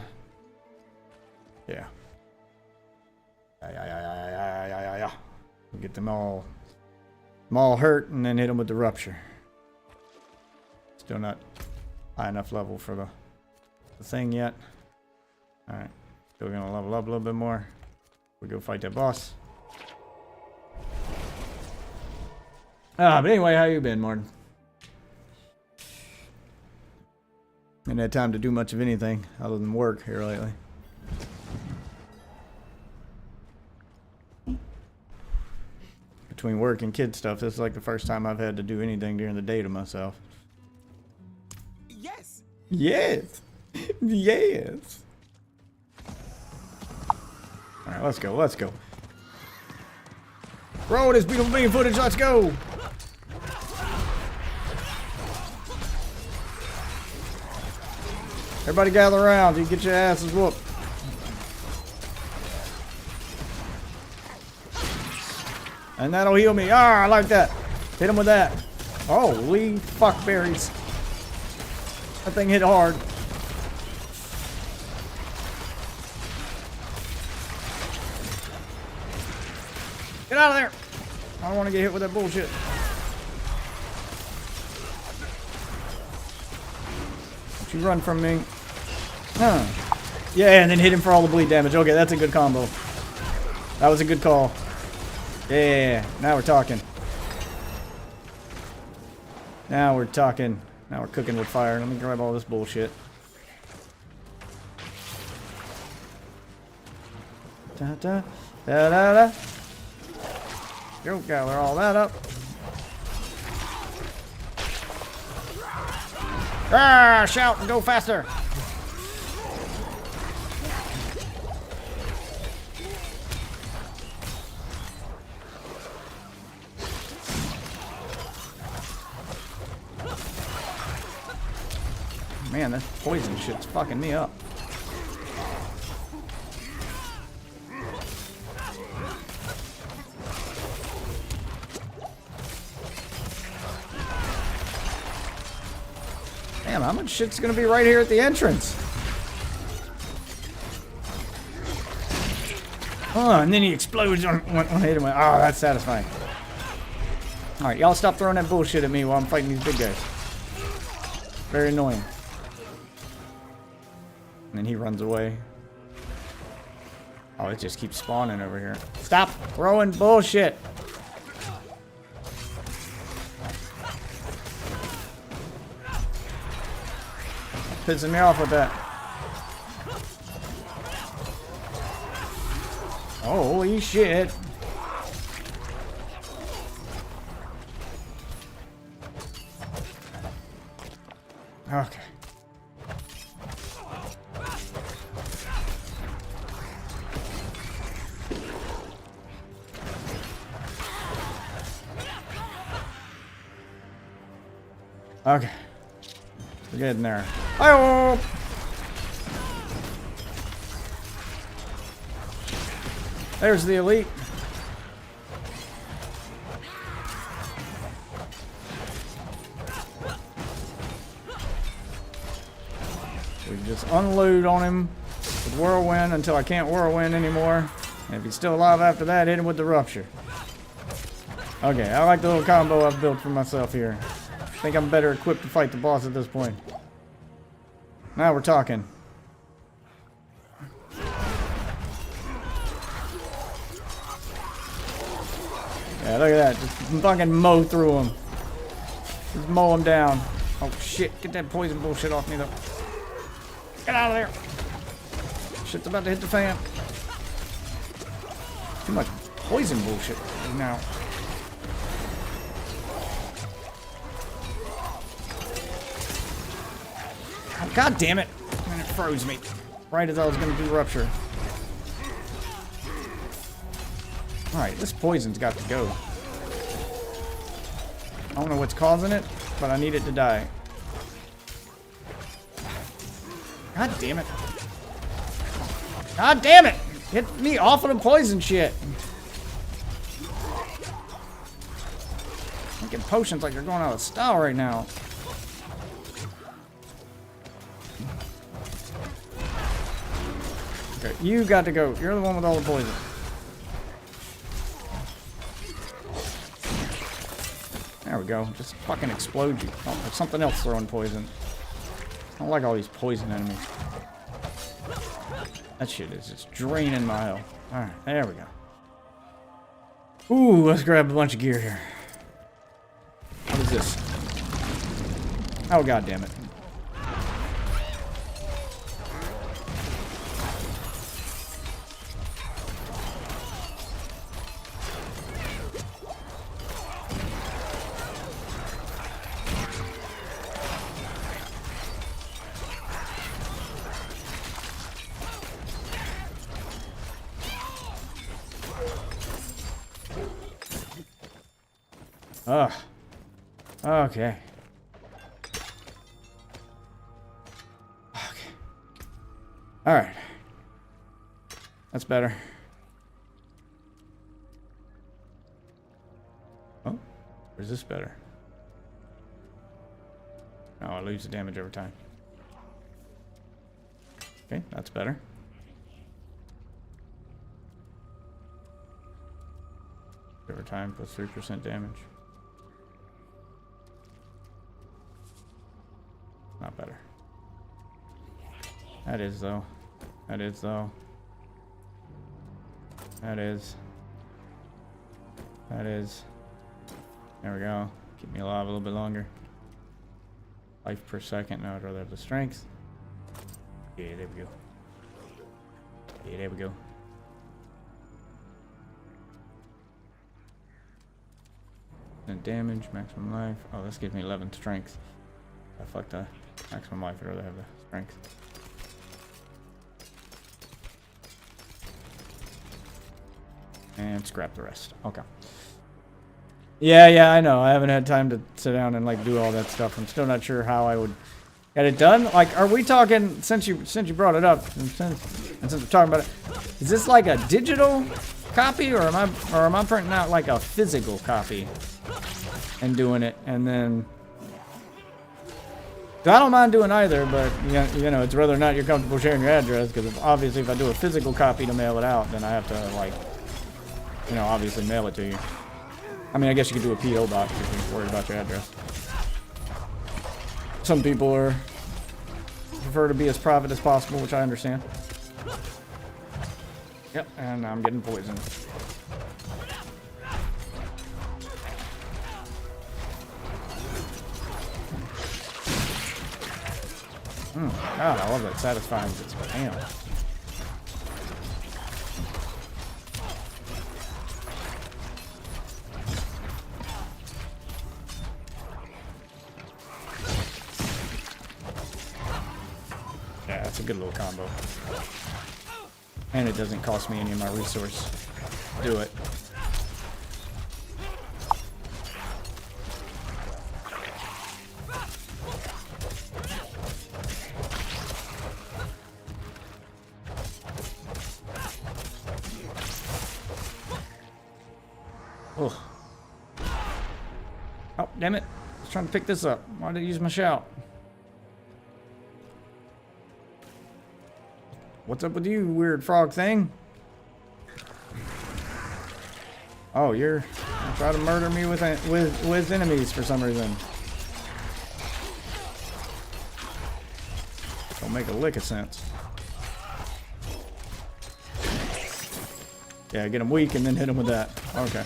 Yeah. We'll get them all hurt and then hit them with the rupture. Still not high enough level for the thing yet. Alright. Still gonna level up a little bit more. We go fight that boss. But anyway, how you been, Martin? Ain't had time to do much of anything other than work here lately. Between work and kid stuff, this is like the first time I've had to do anything during the day to myself. Yes! Yes! Yes! Alright, let's go, let's go. Roll this beautiful beam footage, let's go! Everybody gather around, you get your asses whooped. And that'll heal me. Ah, I like that. Hit him with that. Holy fuck berries. That thing hit hard. Get out of there. I don't want to get hit with that bullshit. Don't you run from me. Huh. Yeah, and then hit him for all the bleed damage. Okay, that's a good combo. That was a good call. Yeah, now we're talking. Now we're talking. Now we're cooking with fire. Let me grab all this bullshit. Da da da da da. Go gather all that up. Ah, shout and go faster. Man, this poison shit's fucking me up. Damn, how much shit's gonna be right here at the entrance? Oh, and then he explodes on hit him. Oh, that's satisfying. Alright, y'all stop throwing that bullshit at me while I'm fighting these big guys. Very annoying. And then he runs away. Oh, it just keeps spawning over here. Stop throwing bullshit. Pissing me off with that. Holy shit. Okay. Okay. We're getting there. Hi-oh! There's the elite. We just unload on him with whirlwind until I can't whirlwind anymore. And if he's still alive after that, hit him with the rupture. Okay, I like the little combo I've built for myself here. I think I'm better equipped to fight the boss at this point. Now we're talking. Yeah, look at that. Just fucking mow through him. Just mow him down. Oh shit, get that poison bullshit off me though. Get out of there. Shit's about to hit the fan. Too much poison bullshit now. Oh, God damn it. And it froze me. Right as I was going to do rupture. Alright, this poison's got to go. I don't know what's causing it, but I need it to die. God damn it. God damn it! Hit me off of the poison shit. Making potions like you're going out of style right now. Okay, you got to go. You're the one with all the poison. There we go. Just fucking explode you. Oh, there's something else throwing poison. I don't like all these poison enemies. That shit is just draining my health. Alright, there we go. Ooh, let's grab a bunch of gear here. What is this? Oh, God damn it. Ugh. Okay. Okay. Alright. That's better. Oh. Or is this better? No, I lose the damage over time. Okay, that's better. Over time plus 3% damage. Not better. That is though. That is though. That is. That is. There we go. Keep me alive a little bit longer. Life per second. Now I'd rather have the strength. Yeah, there we go. Yeah, there we go. And damage, maximum life. Oh, this gives me 11 strength. I fucked the maximum life. I'd rather have the strength. And scrap the rest. Okay. Yeah, I know. I haven't had time to sit down and like do all that stuff. I'm still not sure how I would get it done. Like, are we talking, since you brought it up, and since we're talking about it, is this like a digital copy, or am I printing out like a physical copy and doing it, and then I don't mind doing either, but you know, it's whether or not you're comfortable sharing your address, because obviously if I do a physical copy to mail it out, then I have to, like, you know, obviously mail it to you. I mean, I guess you could do a P.O. box if you're worried about your address. Some people prefer to be as private as possible, which I understand. Yep, and I'm getting poisoned. God, I love that satisfying bits, but damn. Yeah, that's a good little combo. And it doesn't cost me any of my resource to do it. Oh, damn it. I was trying to pick this up. Why did I use my shout? What's up with you, weird frog thing? Oh, you're trying to murder me with enemies for some reason. Don't make a lick of sense. Yeah, get him weak and then hit him with that. Okay.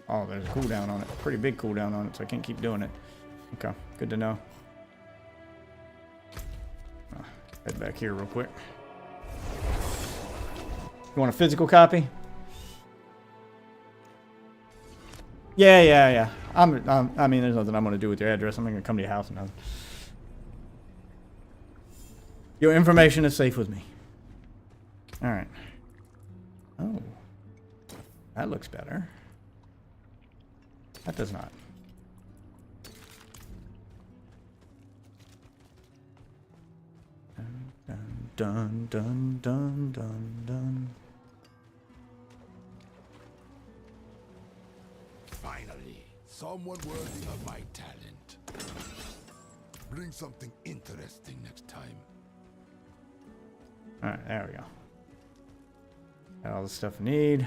Oh, there's a cooldown on it. Pretty big cooldown on it, so I can't keep doing it. Okay, good to know. Head back here real quick. You want a physical copy? Yeah. I mean, there's nothing I'm gonna do with your address. I'm not gonna come to your house and nothing. Your information is safe with me. All right. Oh, that looks better. That does not. Dun, dun, dun, dun, dun. Finally, someone worthy of my talent. Bring something interesting next time. Alright, there we go. Got all the stuff I need.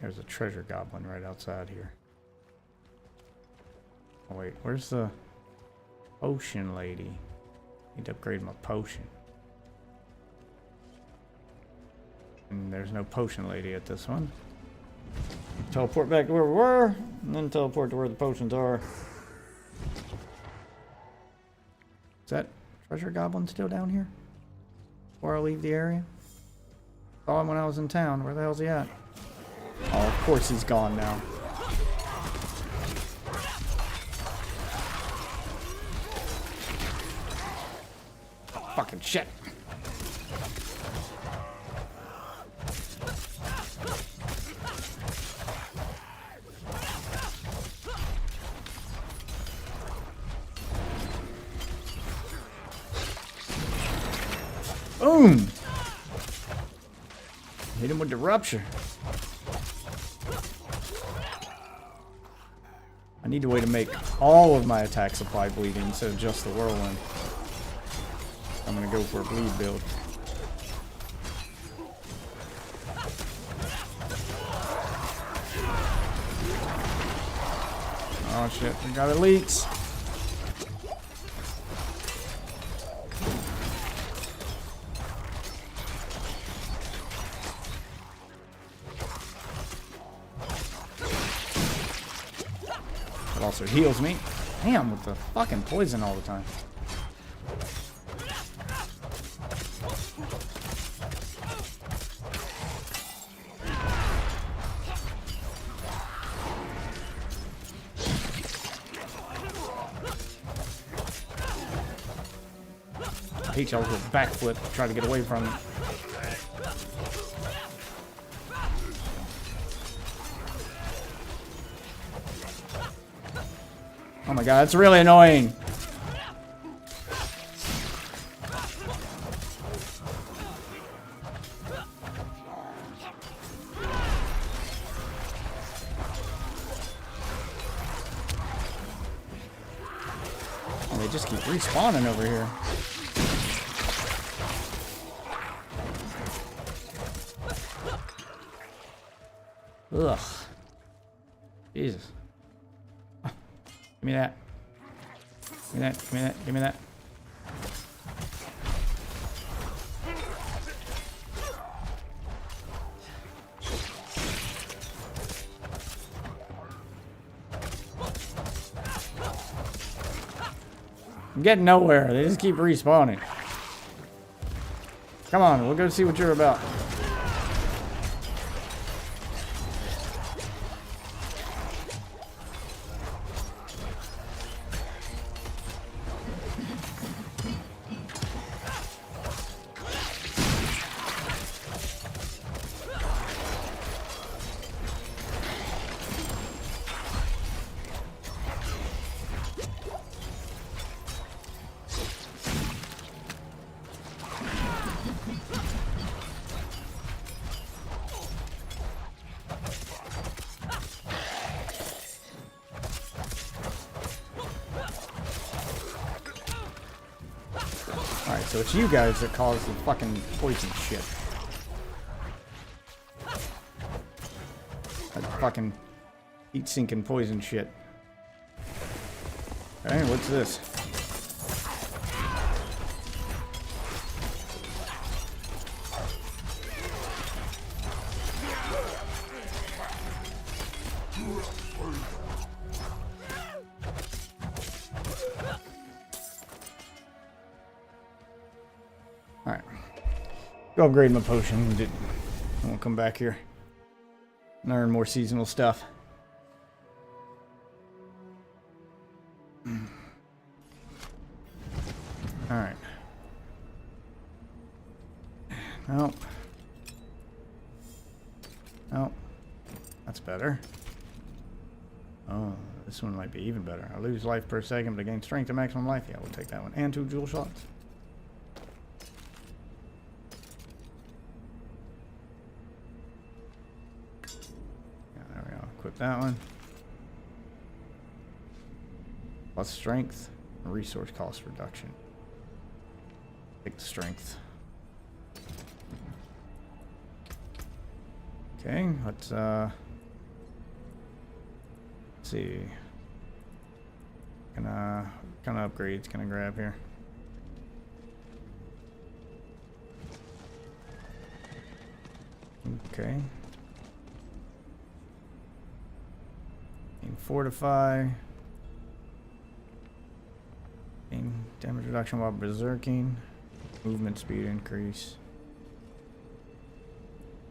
There's a treasure goblin right outside here. Oh wait, where's the potion lady? Need to upgrade my potion. And there's no potion lady at this one. Teleport back to where we were, and then teleport to where the potions are. Is that treasure goblin still down here? Before I leave the area? Saw him when I was in town. Where the hell's he at? Oh, of course he's gone now. Fucking shit. Boom! Hit him with the rupture. I need a way to make all of my attack supply bleeding instead of just the whirlwind. I'm gonna go for a bleed build. Oh shit, we got elites. It also heals me. Damn, with the fucking poison all the time. Peach always with backflip, try to get away from it. Oh my god, it's really annoying. Oh, they just keep respawning over here. Ugh. Jesus. Oh, give me that. Give me that. Give me that. Give me that. I'm getting nowhere. They just keep respawning. Come on, we'll go see what you're about. So it's you guys that cause the fucking poison shit. That fucking heat-sinking poison shit. Okay, what's this? Alright. Go upgrade my potion. I won't come back here and earn more seasonal stuff. Alright. Nope. Nope. That's better. Oh, this one might be even better. I lose life per second, but I gain strength to maximum life. Yeah, we'll take that one. And 2 jewel shots. Yeah, there we go. Equip that one. Plus strength. Resource cost reduction. Take the strength. Okay, let's see. What kind of upgrades can I grab here? Okay. Fortify. Damage reduction while berserking. Movement speed increase.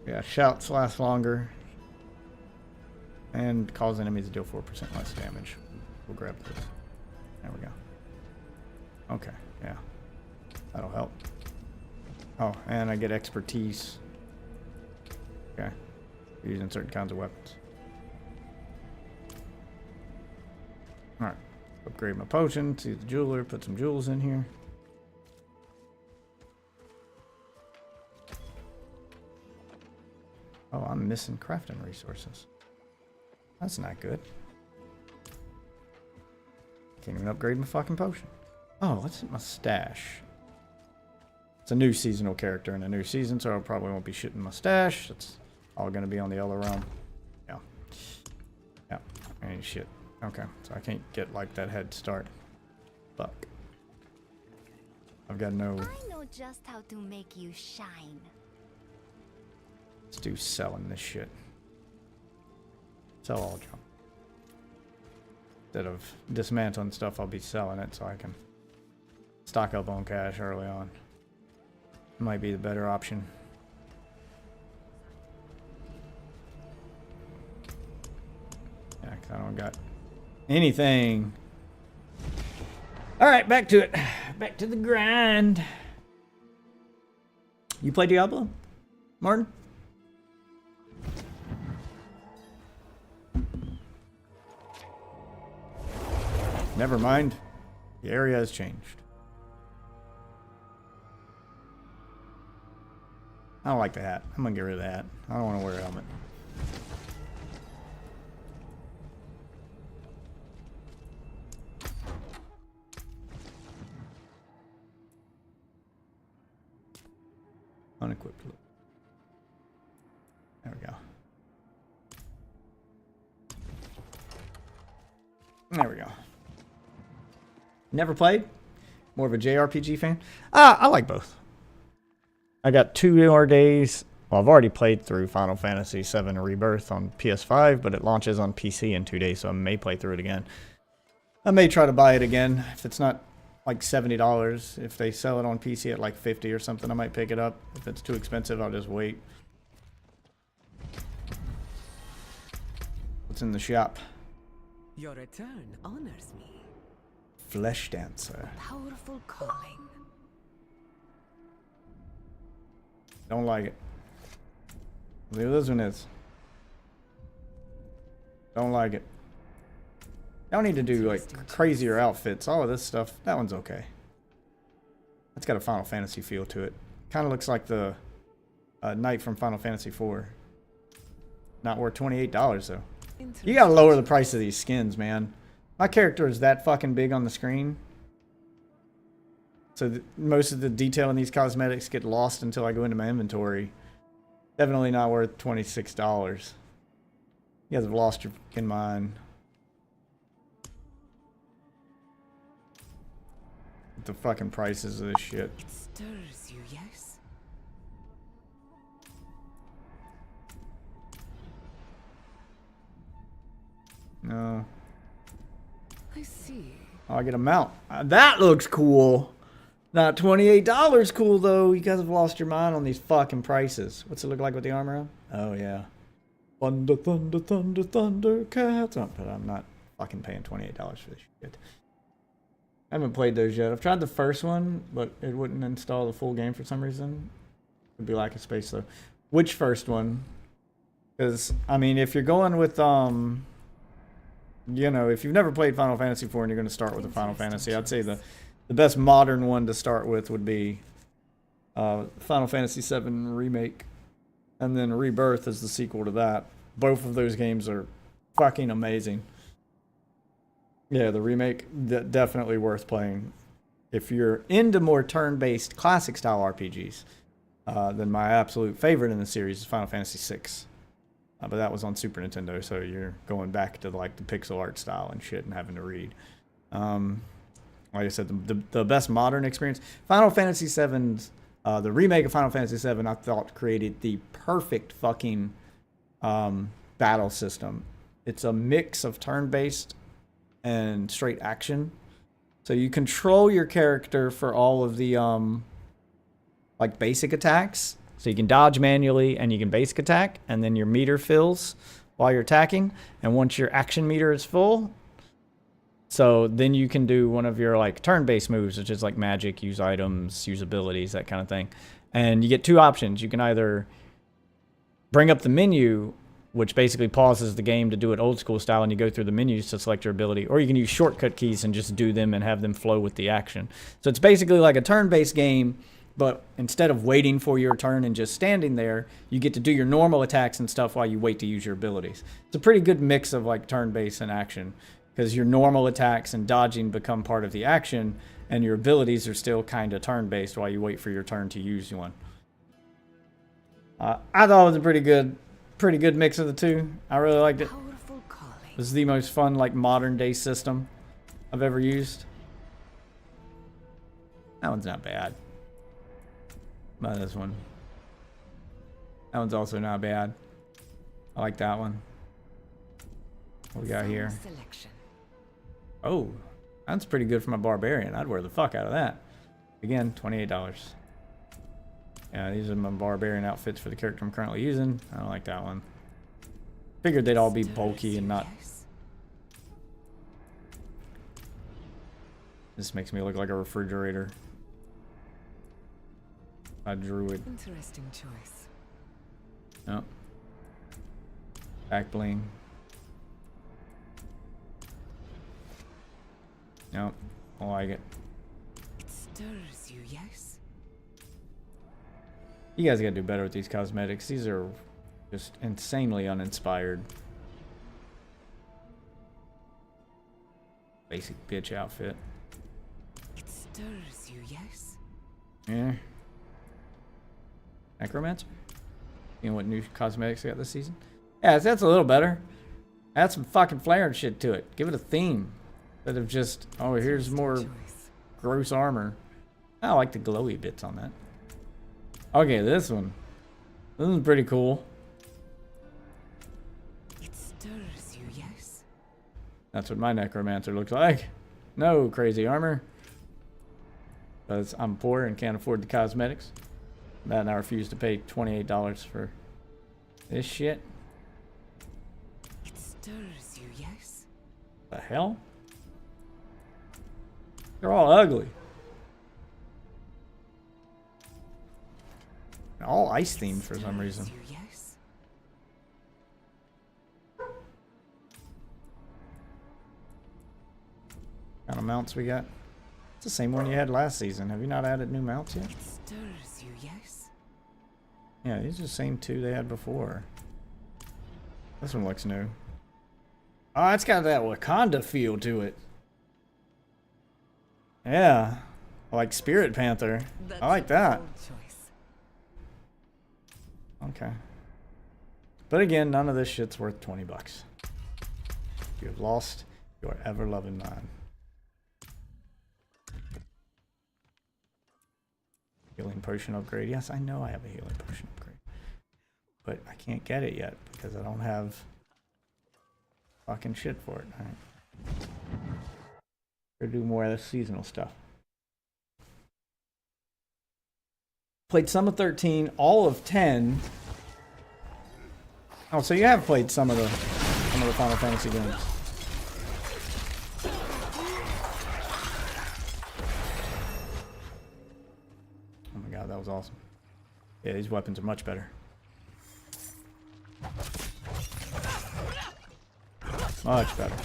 Yeah, shouts last longer. And cause enemies to deal 4% less damage. We'll grab this. There we go. Okay, yeah. That'll help. Oh, and I get expertise. Okay. Using certain kinds of weapons. Alright. Upgrade my potion. See the jeweler. Put some jewels in here. Oh, I'm missing crafting resources. That's not good. Can't even upgrade my fucking potion. Oh, what's in my stash? It's a new seasonal character in a new season, so I probably won't be shooting my stash. It's all going to be on the other realm. Yeah. Yeah. Ain't shit. Okay, so I can't get like that head start. Fuck. I've got no... I know just how to make you shine. Let's do selling this shit. Sell all junk. Instead of dismantling stuff, I'll be selling it so I can stock up on cash early on. Might be the better option. Yeah, 'cause I don't got anything. Alright, back to it. Back to the grind. You play Diablo, Martin? Never mind. The area has changed. I don't like the hat. I'm gonna get rid of the hat. I don't want to wear a helmet. Unequipped. There we go. There we go. Never played? More of a JRPG fan? I like both. I got 2 more days. Well, I've already played through Final Fantasy VII Rebirth on PS5, but it launches on PC in 2 days, so I may play through it again. I may try to buy it again if it's not like $70. If they sell it on PC at like 50 or something, I might pick it up. If it's too expensive, I'll just wait. What's in the shop? Your return honors me. Flesh Dancer. Powerful calling. Don't like it. See what this one is. Don't like it. Y'all need to do like crazier outfits. All of this stuff. That one's okay. That's got a Final Fantasy feel to it. Kind of looks like the knight from Final Fantasy IV. Not worth $28 though. You gotta lower the price of these skins, man. My character is that fucking big on the screen. So most of the detail in these cosmetics get lost until I go into my inventory. Definitely not worth $26. You guys have lost your fucking mind. The fucking prices of this shit. It stirs you, yes? No. I see. Oh, I get a mount. That looks cool. Not $28 cool though. You guys have lost your mind on these fucking prices. What's it look like with the armor on? Oh yeah. Thunder, thunder, thunder, thunder, cats. Oh, but I'm not fucking paying $28 for this shit. I haven't played those yet. I've tried the first one, but it wouldn't install the full game for some reason. It'd be lack of space though. Which first one? Because I mean, if you're going with you know, if you've never played Final Fantasy IV and you're going to start with a Final Fantasy, I'd say the best modern one to start with would be Final Fantasy VII Remake, and then Rebirth is the sequel to that. Both of those games are fucking amazing. Yeah, the remake, definitely worth playing. If you're into more turn-based classic style RPGs, then my absolute favorite in the series is Final Fantasy VI. But that was on Super Nintendo, so you're going back to like the pixel art style and shit and having to read. Like I said, the best modern experience, Final Fantasy VII's, the remake of Final Fantasy VII, I thought created the perfect fucking battle system. It's a mix of turn-based and straight action. So you control your character for all of the like basic attacks. So you can dodge manually and you can basic attack, and then your meter fills while you're attacking. And once your action meter is full, so then you can do one of your like turn-based moves, which is like magic, use items, use abilities, that kind of thing. And you get two options. You can either bring up the menu, which basically pauses the game to do it old school style, and you go through the menus to select your ability, or you can use shortcut keys and just do them and have them flow with the action. So it's basically like a turn-based game, but instead of waiting for your turn and just standing there, you get to do your normal attacks and stuff while you wait to use your abilities. It's a pretty good mix of like turn-based and action, because your normal attacks and dodging become part of the action, and your abilities are still kind of turn-based while you wait for your turn to use one. I thought it was a pretty good mix of the two. I really liked it. Powerful calling. It was the most fun like modern day system I've ever used. That one's not bad. About this one. That one's also not bad. I like that one. What we got here? Selection. Oh, that's pretty good for my barbarian. I'd wear the fuck out of that. Again, $28. Yeah, these are my barbarian outfits for the character I'm currently using. I don't like that one. Figured they'd all be bulky and not... Yes. This makes me look like a refrigerator. A druid. Interesting choice. No. Back bling. No. I like it. It stirs you, yes? You guys gotta do better with these cosmetics. These are just insanely uninspired. Basic bitch outfit. It stirs you, yes? Yeah. Necromancer? You know what new cosmetics they got this season? Yeah, that's a little better. Add some fucking flair and shit to it. Give it a theme. Instead of just, oh, here's more Choice. gross armor. I like the glowy bits on that. Okay, this one. This is pretty cool. It stirs you, yes? That's what my necromancer looks like. No crazy armor. Because I'm poor and can't afford the cosmetics. That and I refuse to pay $28 for this shit. It stirs you, yes? The hell? They're all ugly. All ice themed for some reason. Stirs you, yes? Kind of mounts we got? It's the same one you had last season. Have you not added new mounts yet? It stirs you, yes? Yeah, these are the same two they had before. This one looks new. Oh, it's got that Wakanda feel to it. Yeah. I like Spirit Panther. That's I like a that. bold choice. Okay. But again, none of this shit's worth 20 bucks. You have lost your ever-loving mind. Healing potion upgrade. Yes, I know I have a healing potion upgrade. But I can't get it yet because I don't have fucking shit for it. Alright. Gotta do more of this seasonal stuff. Played some of 13, all of 10. Oh, so you have played some of the Final Fantasy games. Oh my god, that was awesome. Yeah, these weapons are much better. Much better.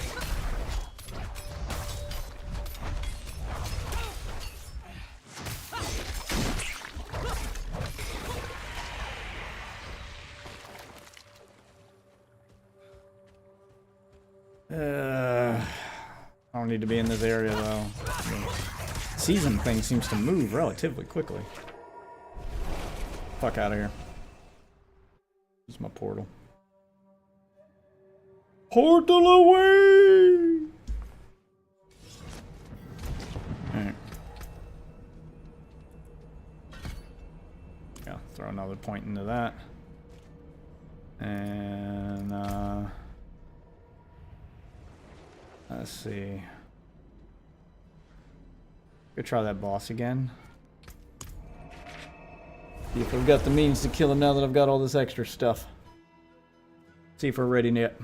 I don't need to be in this area though. Season thing seems to move relatively quickly. Fuck out of here. This is my portal. Portal away! Alright. Yeah, throw another point into that. And let's see. Go try that boss again. See if we've got the means to kill him now that I've got all this extra stuff. See if we're ready yet.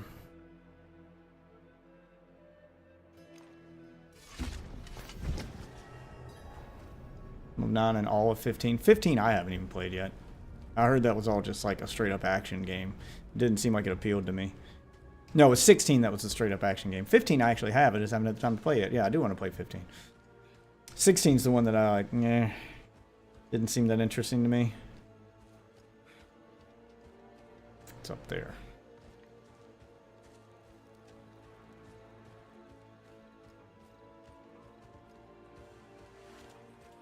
Moving on in all of 15. 15 I haven't even played yet. I heard that was all just like a straight up action game. It didn't seem like it appealed to me. No, it was 16 that was a straight up action game. 15 I actually have. I just haven't had time to play it. Yeah, I do want to play 15. 16 is the one that I like. Nah, didn't seem that interesting to me. It's up there.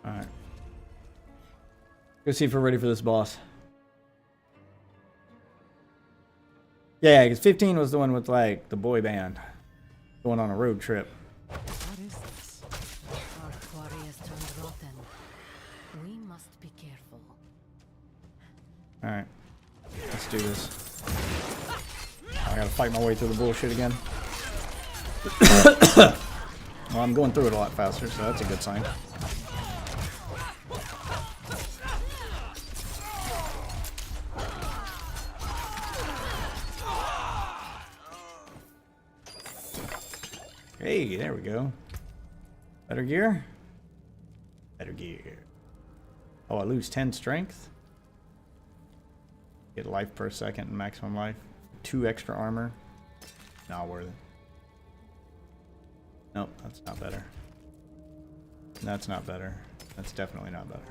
Alright. Go see if we're ready for this boss. Yeah, because 15 was the one with, like, the boy band. Going on a road trip. What is this? Our quarry has turned rotten. We must be careful. Alright. Let's do this. I gotta fight my way through the bullshit again. Well, I'm going through it a lot faster, so that's a good sign. Hey, there we go. Better gear? Better gear. Oh, I lose 10 strength? Get life per second and maximum life. 2 extra armor. Not worth it. Nope, that's not better. That's not better. That's definitely not better.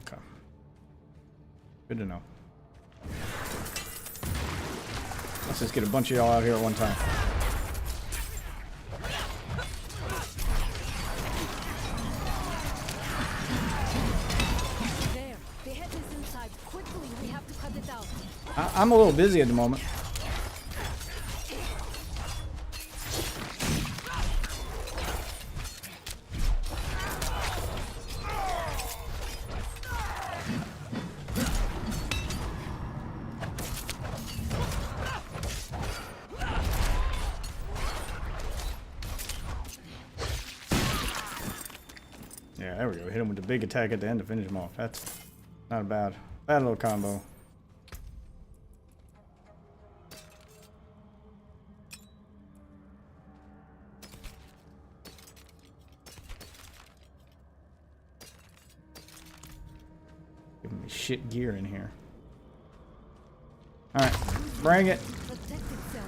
Okay. Good to know. Let's just get a bunch of y'all out here at one time. There, the head is inside. Quickly, we have to cut it out. I'm a little busy at the moment. Yeah, there we go. Hit him with the big attack at the end to finish him off. That's not a bad little combo. Giving me shit gear in here. Alright, bring it. Protect itself.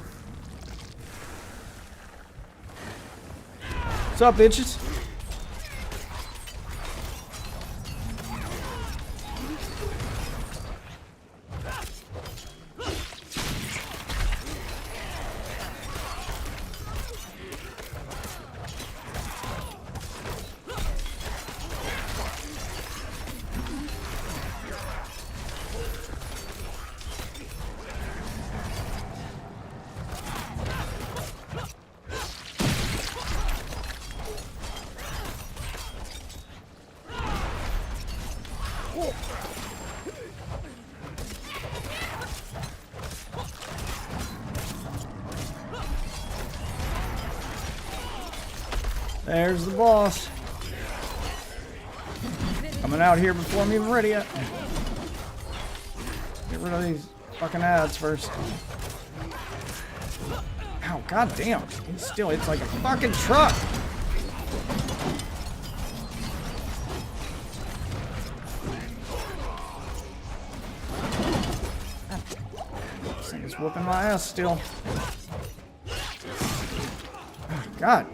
What's up, bitches? There's the boss. Coming out here before I'm even ready yet. Get rid of these fucking ads first. Ow, goddamn. It's like a fucking truck. This thing is whooping my ass still. Oh, God.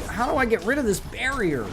How do I get rid of this barrier?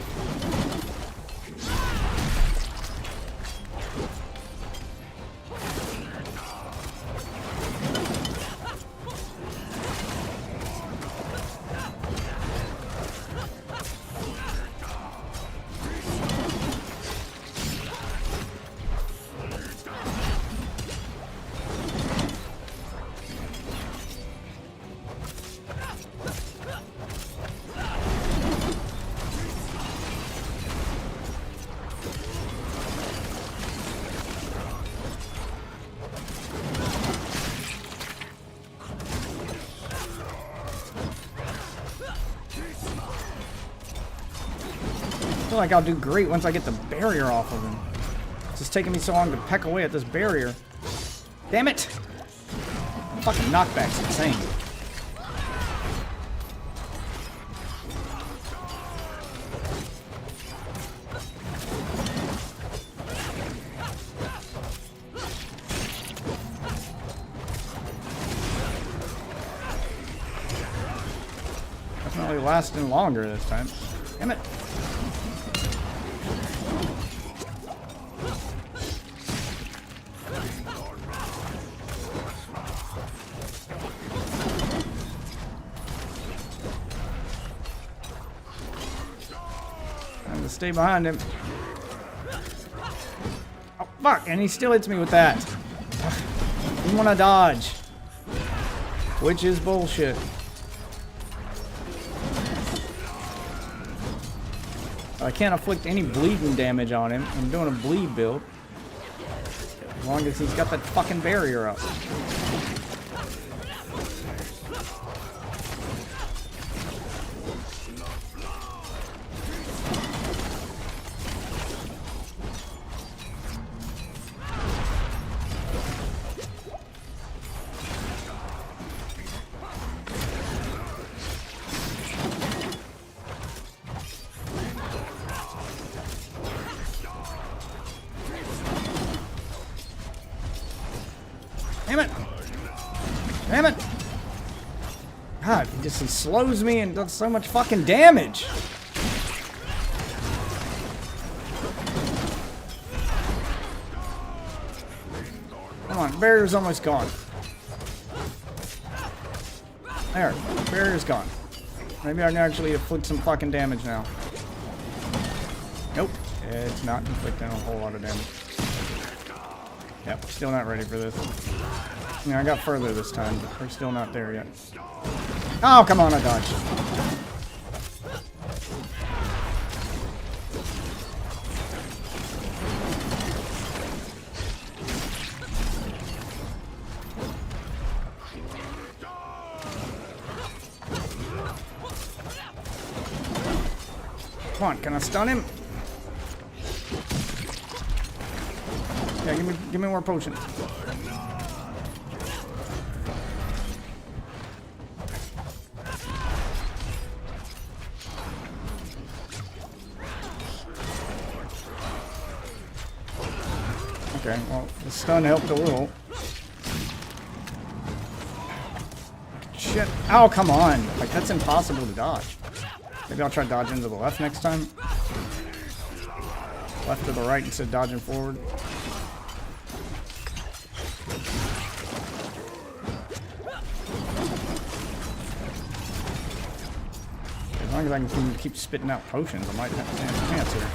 I feel like I'll do great once I get the barrier off of him. It's just taking me so long to peck away at this barrier. Damn it! Fucking knockback's insane. Definitely lasting longer this time. Damn it! Stay behind him. Oh, fuck. And he still hits me with that. You want to dodge. Which is bullshit. I can't inflict any bleeding damage on him. I'm doing a bleed build. As long as he's got that fucking barrier up. Damn it! Damn it! God, he slows me and does so much fucking damage. Come on, barrier's almost gone. There, barrier's gone. Maybe I can actually inflict some fucking damage now. Nope, it's not inflicting a whole lot of damage. Yep, still not ready for this. Yeah, I got further this time, but we're still not there yet. Oh, come on, I dodged. Come on, can I stun him? Yeah, give me more potions. Okay, well, the stun helped a little. Shit. Oh, come on. Like, that's impossible to dodge. Maybe I'll try dodging to the left next time. Left to the right instead of dodging forward. As long as I can keep spitting out potions, I might have a chance here.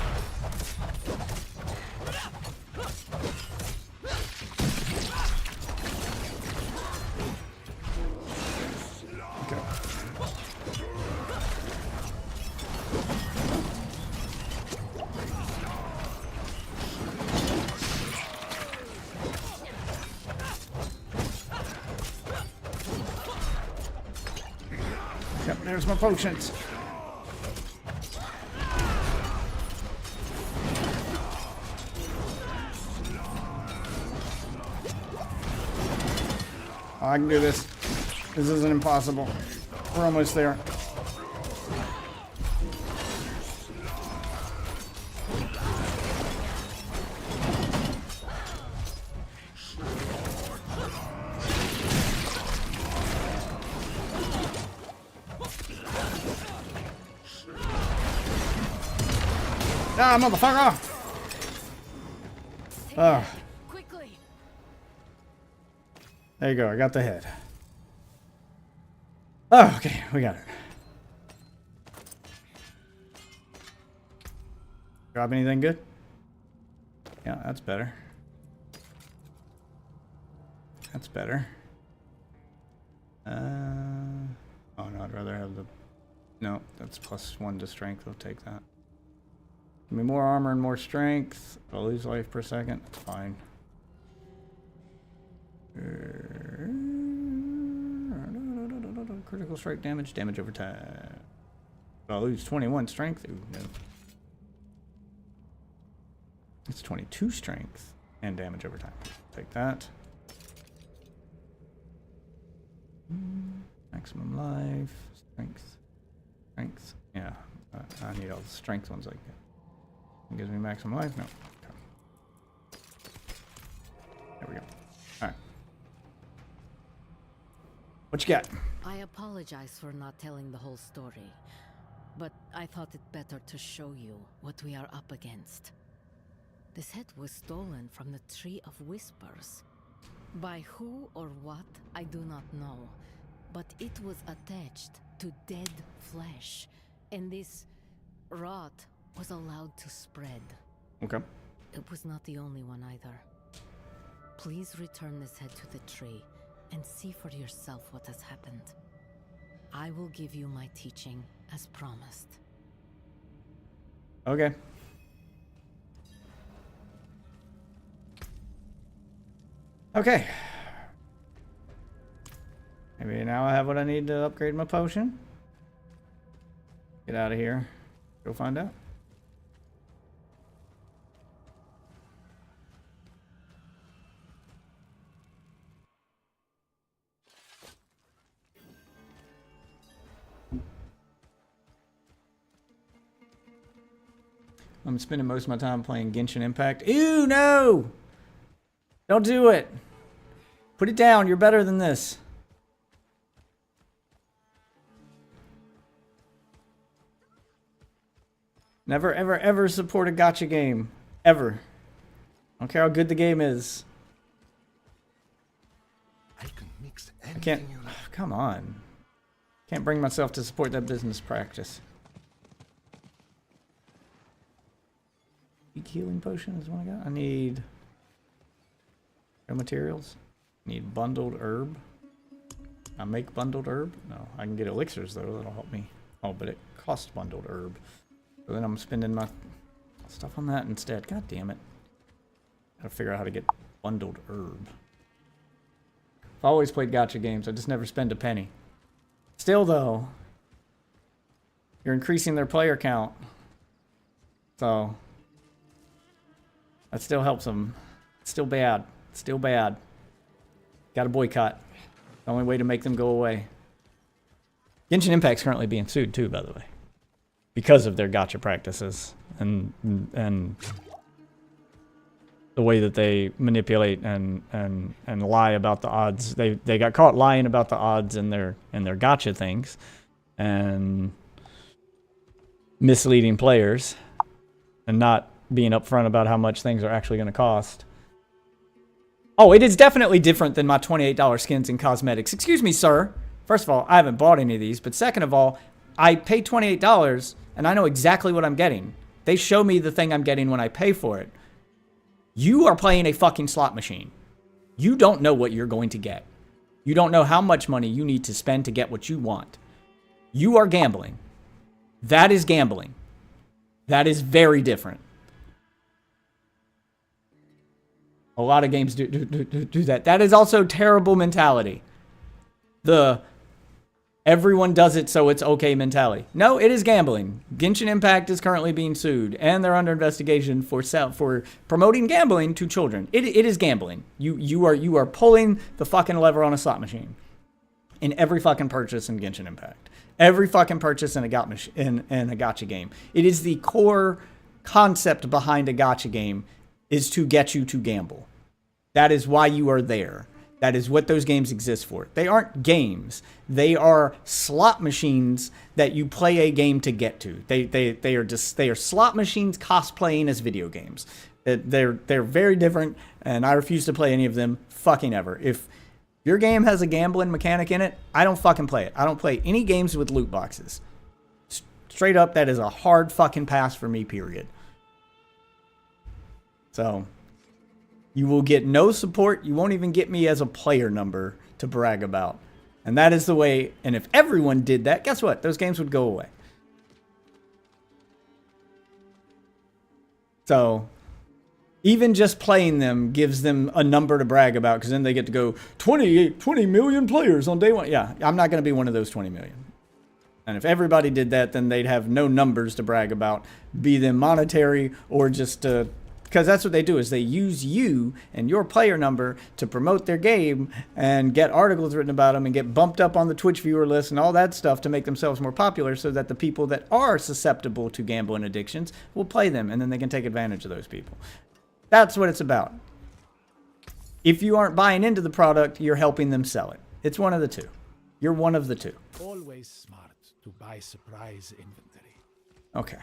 Yep, there's my potions. Oh, I can do this. This isn't impossible. We're almost there. Ah, motherfucker! Oh, Quickly! there you go. I got the head. Oh, okay. We got it. Drop anything good? Yeah, that's better. That's better. Oh no, I'd rather have the... No, that's +1 to strength. I'll take that. Give me more armor and more strength. I'll lose life per second. That's fine. Critical strike damage. Damage over time. I'll lose 21 strength. Ooh, no. It's 22 strength and damage over time. Take that. Maximum life. Strength. Strength. Yeah. I need all the strength ones like that. It gives me maximum life? No. Okay. There we go. Alright. What you got? I apologize for not telling the whole story, but I thought it better to show you what we are up against. This head was stolen from the Tree of Whispers. By who or what, I do not know, but it was attached to dead flesh, and this rot was allowed to spread. Okay. It was not the only one either. Please return this head to the tree and see for yourself what has happened. I will give you my teaching as promised. Okay. Okay. Maybe now I have what I need to upgrade my potion. Get out of here. Go find out. I'm spending most of my time playing Genshin Impact. Ew, no! Don't do it! Put it down, you're better than this. Never, ever, ever support a gacha game. Ever. I don't care how good the game is. I can mix I anything can't... you like. Come on. Can't bring myself to support that business practice. Weak healing potion is what I got. I need... no materials. Need bundled herb. I make bundled herb? No, I can get elixirs though. That'll help me. Oh, but it costs bundled herb. So then I'm spending my stuff on that instead. God damn it. Gotta figure out how to get bundled herb. I've always played gacha games. I just never spend a penny. Still though, you're increasing their player count. So that still helps them. It's still bad. It's still bad. Gotta boycott. The only way to make them go away. Genshin Impact's currently being sued too, by the way. Because of their gacha practices and the way that they manipulate and lie about the odds. They got caught lying about the odds in their gacha things and misleading players and not being upfront about how much things are actually going to cost. Oh, it is definitely different than my $28 skins and cosmetics. Excuse me, sir. First of all, I haven't bought any of these, but second of all, I pay $28 and I know exactly what I'm getting. They show me the thing I'm getting when I pay for it. You are playing a fucking slot machine. You don't know what you're going to get. You don't know how much money you need to spend to get what you want. You are gambling. That is gambling. That is very different. A lot of games do that. That is also terrible mentality. The everyone does it so it's okay mentality. No, it is gambling. Genshin Impact is currently being sued, and they're under investigation for promoting gambling to children. It is gambling. You are pulling the fucking lever on a slot machine in every fucking purchase in Genshin Impact. Every fucking purchase in a gacha game. It is the core concept behind a gacha game is to get you to gamble. That is why you are there. That is what those games exist for. They aren't games. They are slot machines that you play a game to get to. They are slot machines cosplaying as video games. They're very different, and I refuse to play any of them fucking ever. If your game has a gambling mechanic in it, I don't fucking play it. I don't play any games with loot boxes. Straight up, that is a hard fucking pass for me, period. So, you will get no support. You won't even get me as a player number to brag about. And that is the way, and if everyone did that, guess what? Those games would go away. So, even just playing them gives them a number to brag about, because then they get to go 20 million players on day one. Yeah, I'm not going to be one of those 20 million. And if everybody did that, then they'd have no numbers to brag about, be them monetary or just because that's what they do, is they use you and your player number to promote their game and get articles written about them and get bumped up on the Twitch viewer list and all that stuff to make themselves more popular, so that the people that are susceptible to gambling addictions will play them, and then they can take advantage of those people. That's what it's about. If you aren't buying into the product, you're helping them sell it. It's one of the two. You're one of the two. Always smart to buy surprise inventory. Okay.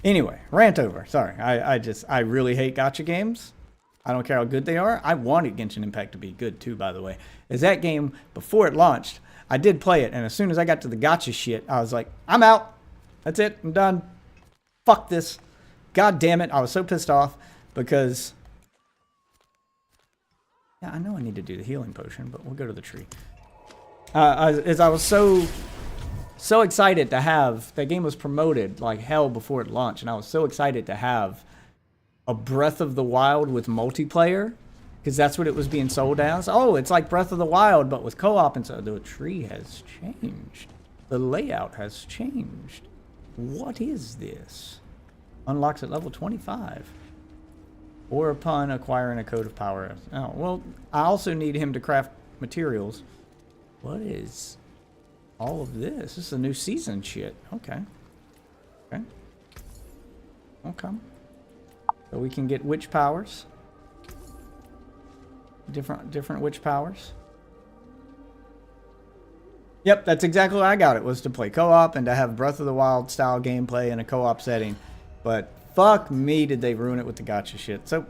Anyway, rant over. Sorry. I really hate gacha games. I don't care how good they are. I wanted Genshin Impact to be good too, by the way. As that game, before it launched, I did play it, and as soon as I got to the gacha shit, I was like, I'm out. That's it. I'm done. Fuck this. God damn it. I was so pissed off because... Yeah, I know I need to do the healing potion, but we'll go to the tree. As I was so excited to have, that game was promoted like hell before it launched, and I was so excited to have a Breath of the Wild with multiplayer, because that's what it was being sold as. Oh, it's like Breath of the Wild, but with co-op, and so the tree has changed. The layout has changed. What is this? Unlocks at level 25. Or upon acquiring a code of power. Oh, well, I also need him to craft materials. What is all of this? This is a new season shit. Okay. Okay. Okay. So we can get witch powers. Different witch powers. Yep, that's exactly what I got. It was to play co-op and to have Breath of the Wild style gameplay in a co-op setting. But fuck me, did they ruin it with the gacha shit. So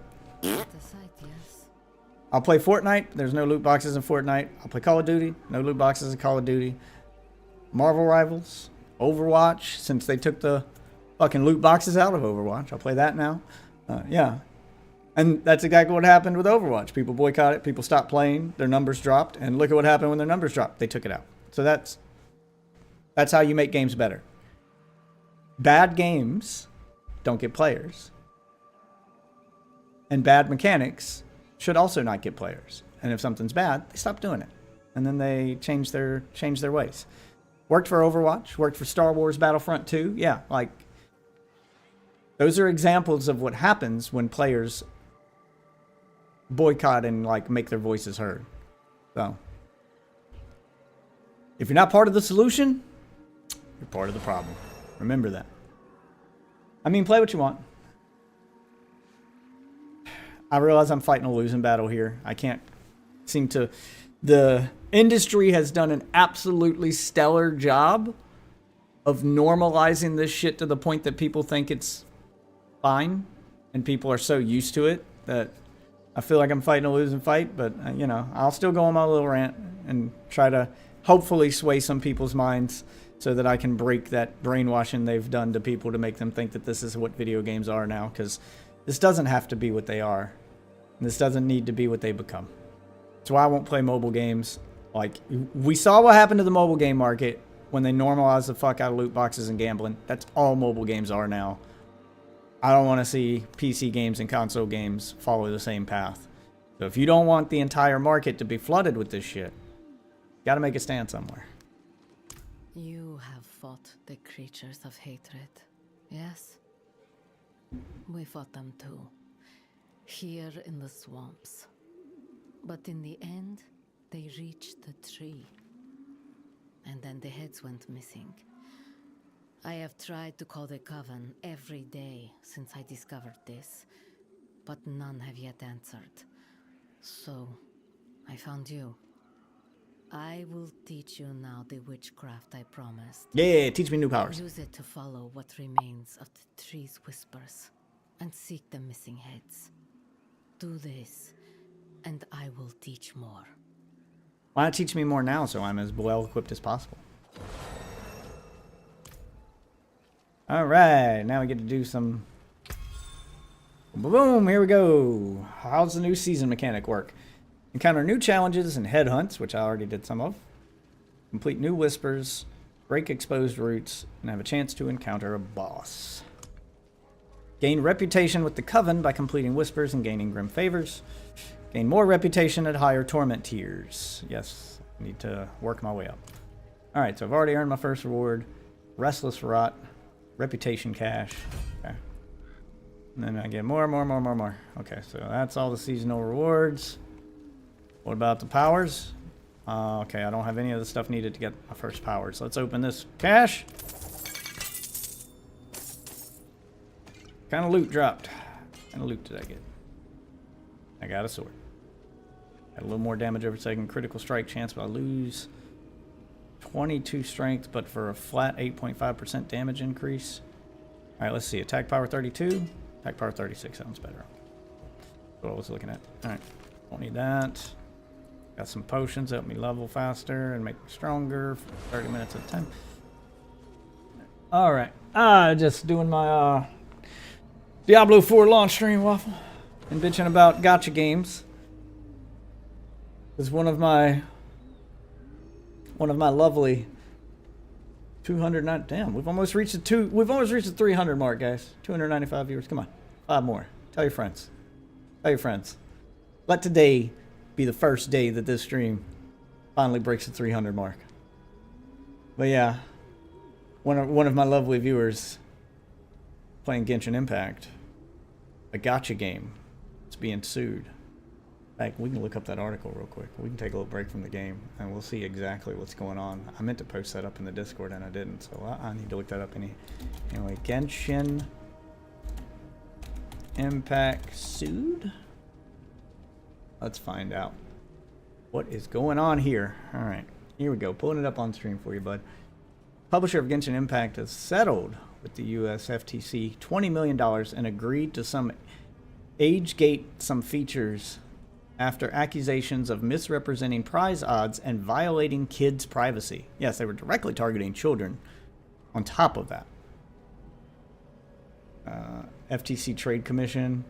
I'll play Fortnite. There's no loot boxes in Fortnite. I'll play Call of Duty. No loot boxes in Call of Duty. Marvel Rivals. Overwatch. Since they took the fucking loot boxes out of Overwatch. I'll play that now. Yeah. And that's exactly what happened with Overwatch. People boycotted it. People stopped playing. Their numbers dropped. And look at what happened when their numbers dropped. They took it out. So that's how you make games better. Bad games don't get players. And bad mechanics should also not get players. And if something's bad, they stop doing it. And then they change their ways. Worked for Overwatch, worked for Star Wars Battlefront 2. Yeah, like those are examples of what happens when players boycott and like make their voices heard. So if you're not part of the solution, you're part of the problem. Remember that. I mean, play what you want. I realize I'm fighting a losing battle here. I can't seem to... The industry has done an absolutely stellar job of normalizing this shit to the point that people think it's fine. And people are so used to it that I feel like I'm fighting a losing fight. But, you know, I'll still go on my little rant and try to hopefully sway some people's minds so that I can break that brainwashing they've done to people to make them think that this is what video games are now. Because this doesn't have to be what they are. And this doesn't need to be what they become. That's why I won't play mobile games. Like, we saw what happened to the mobile game market when they normalized the fuck out of loot boxes and gambling. That's all mobile games are now. I don't want to see PC games and console games follow the same path. So if you don't want the entire market to be flooded with this shit, you got to make a stand somewhere. You have fought the creatures of hatred, yes? We fought them too, here in the swamps. But in the end, they reached the tree. And then the heads went missing. I have tried to call the Coven every day since I discovered this, but none have yet answered. So, I found you. I will teach you now the witchcraft I promised. Yeah, teach me new powers. Use it to follow what remains of the tree's whispers and seek the missing heads. Do this, and I will teach more. Why not teach me more now so I'm as well equipped as possible? Alright, now we get to do some... Boom, here we go. How's the new season mechanic work? Encounter new challenges and headhunts, which I already did some of. Complete new whispers, break exposed routes, and have a chance to encounter a boss. Gain reputation with the Coven by completing whispers and gaining grim favors. Gain more reputation at higher torment tiers. Yes, I need to work my way up. Alright, so I've already earned my first reward. Restless Rot. Reputation cash. Okay. And then I get more. Okay, so that's all the seasonal rewards. What about the powers? Okay, I don't have any of the stuff needed to get my first powers. Let's open this cache. What kind of loot dropped? What kind of loot did I get? I got a sword. Got a little more damage every second. Critical strike chance, but I lose 22 strength, but for a flat 8.5% damage increase. Alright, let's see. Attack power 32. Attack power 36 sounds better. That's what I was looking at. Alright, don't need that. Got some potions that help me level faster and make me stronger for 30 minutes at a time. Alright, just doing my Diablo 4 launch stream, Waffle. And bitching about gacha games. Is one of my lovely 209. Damn, we've almost reached the 300 mark, guys. 295 viewers. Come on, 5 more. Tell your friends. Tell your friends. Let today be the first day that this stream finally breaks the 300 mark. But yeah, one of my lovely viewers playing Genshin Impact, a gacha game, is being sued. Like, we can look up that article real quick. We can take a little break from the game, and we'll see exactly what's going on. I meant to post that up in the Discord, and I didn't, so I need to look that up anyway. Genshin Impact sued? Let's find out what is going on here. All right, here we go. Pulling it up on stream for you, bud. Publisher of Genshin Impact has settled with the US FTC $20 million and agreed to some age gate some features after accusations of misrepresenting prize odds and violating kids' privacy. Yes, they were directly targeting children on top of that. FTC Trade Commission,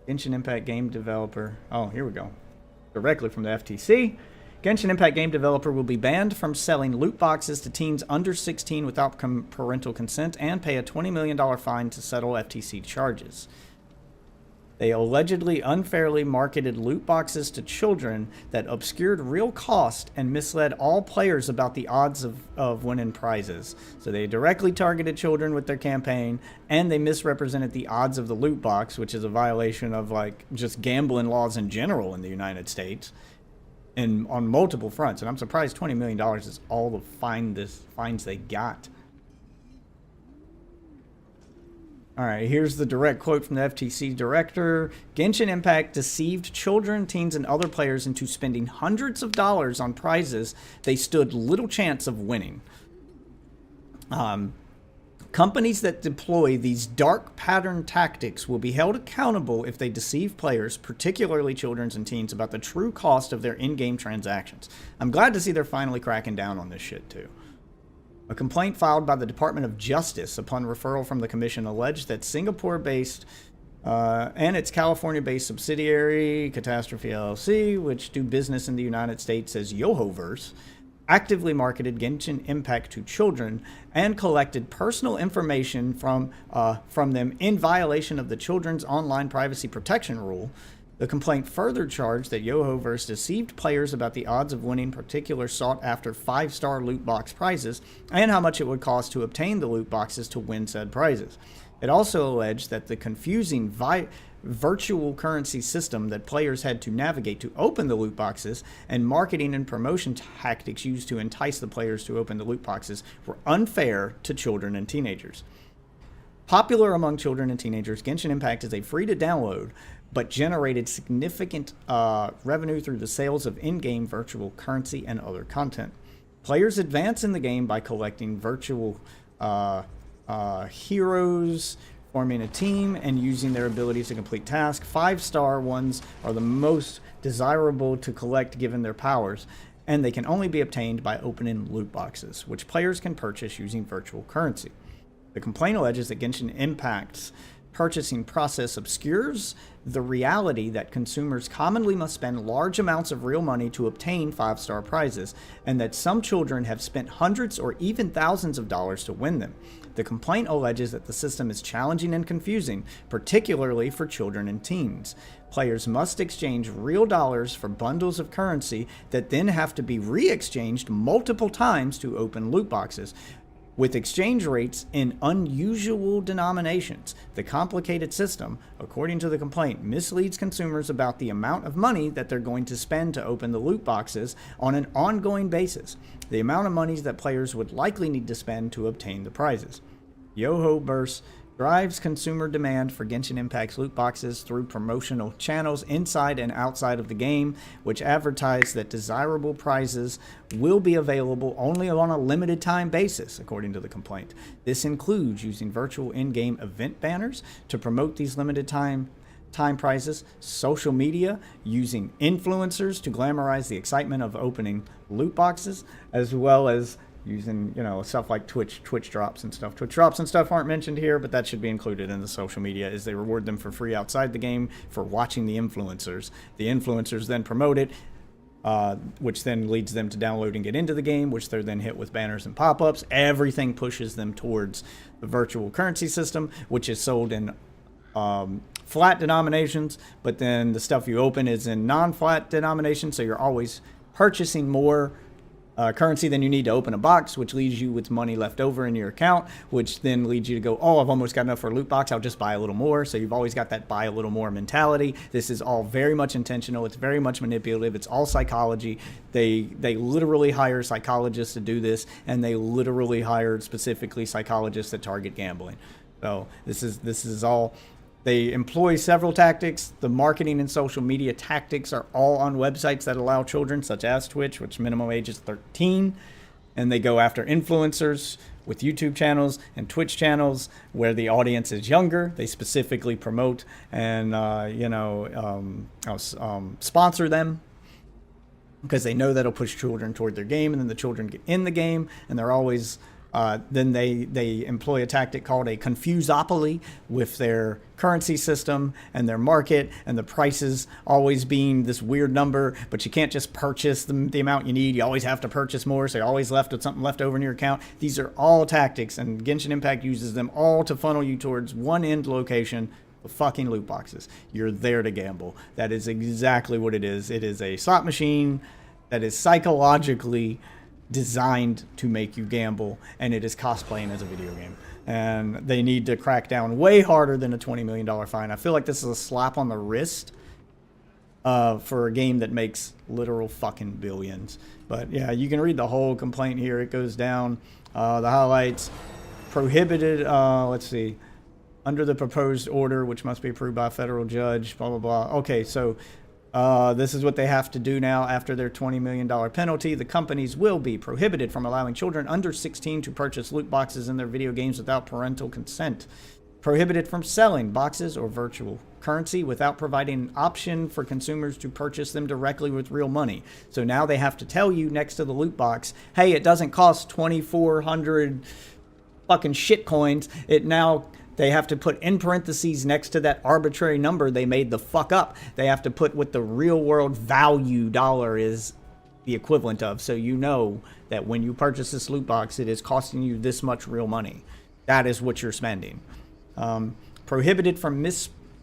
Genshin Impact game developer. Oh, here we go. Directly from the FTC. Genshin Impact game developer will be banned from selling loot boxes to teens under 16 without parental consent and pay a $20 million fine to settle FTC charges. They allegedly unfairly marketed loot boxes to children that obscured real cost and misled all players about the odds of winning prizes. So they directly targeted children with their campaign, and they misrepresented the odds of the loot box, which is a violation of like just gambling laws in general in the United States, and on multiple fronts. And I'm surprised $20 million is all the fines they got. All right, here's the direct quote from the FTC director. Genshin Impact deceived children, teens, and other players into spending hundreds of dollars on prizes they stood little chance of winning. Companies that deploy these dark pattern tactics will be held accountable if they deceive players, particularly children and teens, about the true cost of their in-game transactions. I'm glad to see they're finally cracking down on this shit, too. A complaint filed by the Department of Justice upon referral from the commission alleged that Singapore-based and its California-based subsidiary, Catastrophe LLC, which do business in the United States as Yohoverse, actively marketed Genshin Impact to children and collected personal information from them in violation of the Children's Online Privacy Protection Rule. The complaint further charged that Yohoverse deceived players about the odds of winning particular sought-after 5-star loot box prizes and how much it would cost to obtain the loot boxes to win said prizes. It also alleged that the confusing virtual currency system that players had to navigate to open the loot boxes and marketing and promotion tactics used to entice the players to open the loot boxes were unfair to children and teenagers. Popular among children and teenagers, Genshin Impact is a free-to-download, but generated significant revenue through the sales of in-game virtual currency and other content. Players advance in the game by collecting virtual heroes, forming a team, and using their abilities to complete tasks. 5-star ones are the most desirable to collect given their powers, and they can only be obtained by opening loot boxes, which players can purchase using virtual currency. The complaint alleges that Genshin Impact's purchasing process obscures the reality that consumers commonly must spend large amounts of real money to obtain 5-star prizes, and that some children have spent hundreds or even thousands of dollars to win them. The complaint alleges that the system is challenging and confusing, particularly for children and teens. Players must exchange real dollars for bundles of currency that then have to be re-exchanged multiple times to open loot boxes, with exchange rates in unusual denominations. The complicated system, according to the complaint, misleads consumers about the amount of money that they're going to spend to open the loot boxes on an ongoing basis, the amount of monies that players would likely need to spend to obtain the prizes. Yohoverse drives consumer demand for Genshin Impact's loot boxes through promotional channels inside and outside of the game, which advertise that desirable prizes will be available only on a limited time basis, according to the complaint. This includes using virtual in-game event banners to promote these limited time prizes, social media, using influencers to glamorize the excitement of opening loot boxes, as well as using, stuff like Twitch drops and stuff. Twitch drops and stuff aren't mentioned here, but that should be included in the social media, as they reward them for free outside the game for watching the influencers. The influencers then promote it, which then leads them to download and get into the game, which they're then hit with banners and pop-ups. Everything pushes them towards the virtual currency system, which is sold in flat denominations, but then the stuff you open is in non-flat denominations, so you're always purchasing more currency than you need to open a box, which leaves you with money left over in your account, which then leads you to go, oh, I've almost got enough for a loot box, I'll just buy a little more. So you've always got that buy a little more mentality. This is all very much intentional. It's very much manipulative. It's all psychology. They literally hire psychologists to do this, and they literally hired specifically psychologists that target gambling. So this is all. They employ several tactics. The marketing and social media tactics are all on websites that allow children, such as Twitch, which minimum age is 13. And they go after influencers with YouTube channels and Twitch channels where the audience is younger. They specifically promote and, sponsor them, because they know that'll push children toward their game, and then the children get in the game, and they're always... then they employ a tactic called a confusopoly with their currency system and their market, and the prices always being this weird number, but you can't just purchase the amount you need. You always have to purchase more, so you're always left with something left over in your account. These are all tactics, and Genshin Impact uses them all to funnel you towards one end location, the fucking loot boxes. You're there to gamble. That is exactly what it is. It is a slot machine that is psychologically designed to make you gamble, and it is cosplaying as a video game, and they need to crack down way harder than a $20 million fine. I feel like this is a slap on the wrist for a game that makes literal fucking billions. But yeah, you can read the whole complaint here. It goes down the highlights. Prohibited, let's see, under the proposed order, which must be approved by a federal judge, blah blah blah. Okay, so this is what they have to do now after their $20 million penalty. The companies will be prohibited from allowing children under 16 to purchase loot boxes in their video games without parental consent. Prohibited from selling boxes or virtual currency without providing an option for consumers to purchase them directly with real money. So now they have to tell you next to the loot box, hey, it doesn't cost 2,400 fucking shit coins. They have to put in parentheses next to that arbitrary number they made the fuck up. They have to put what the real world value dollar is the equivalent of. So you know that when you purchase this loot box, it is costing you this much real money. That is what you're spending. Prohibited from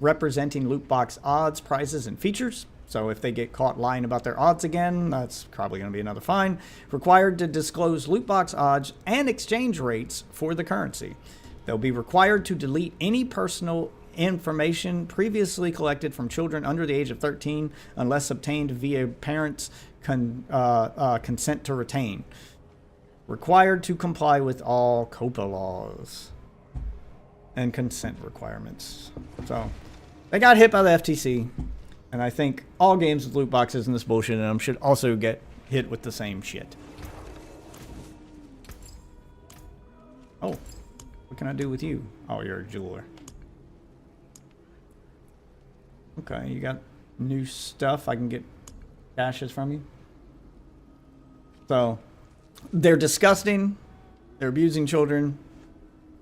representing loot box odds, prizes, and features. So if they get caught lying about their odds again, that's probably going to be another fine. Required to disclose loot box odds and exchange rates for the currency. They'll be required to delete any personal information previously collected from children under the age of 13 unless obtained via parents' consent to retain. Required to comply with all COPA laws and consent requirements. So they got hit by the FTC. And I think all games with loot boxes and this bullshit in them should also get hit with the same shit. Oh, what can I do with you? Oh, you're a jeweler. Okay, you got new stuff. I can get dashes from you. So, they're disgusting. They're abusing children.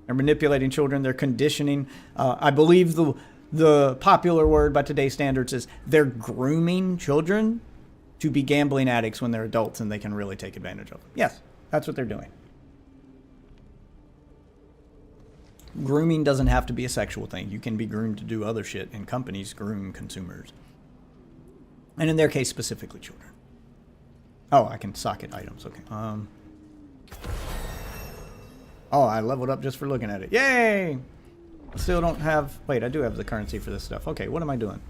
They're manipulating children. They're conditioning. I believe the popular word by today's standards is they're grooming children to be gambling addicts when they're adults and they can really take advantage of them. Yes, that's what they're doing. Grooming doesn't have to be a sexual thing. You can be groomed to do other shit, and companies groom consumers. And in their case, specifically children. Oh, I can socket items. Okay. Oh, I leveled up just for looking at it. Yay! Still don't have... Wait, I do have the currency for this stuff. Okay, what am I doing?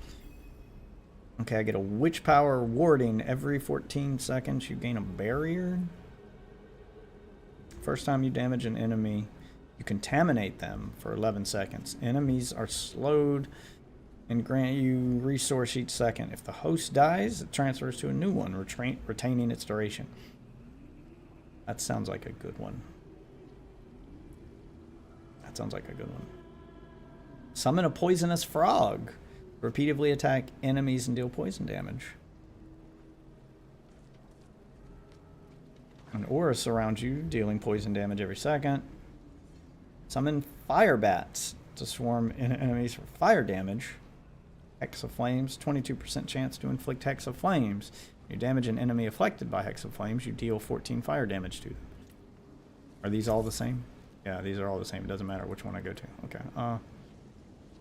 Okay, I get a witch power warding every 14 seconds. You gain a barrier. First time you damage an enemy, you contaminate them for 11 seconds. Enemies are slowed and grant you resource each second. If the host dies, it transfers to a new one, retaining its duration. That sounds like a good one. That sounds like a good one. Summon a poisonous frog. Repeatedly attack enemies and deal poison damage. An aura surrounds you, dealing poison damage every second. Summon fire bats to swarm enemies for fire damage. Hex of Flames, 22% chance to inflict Hex of Flames. You damage an enemy afflicted by Hex of Flames, you deal 14 fire damage to them. Are these all the same? Yeah, these are all the same. It doesn't matter which one I go to. Okay.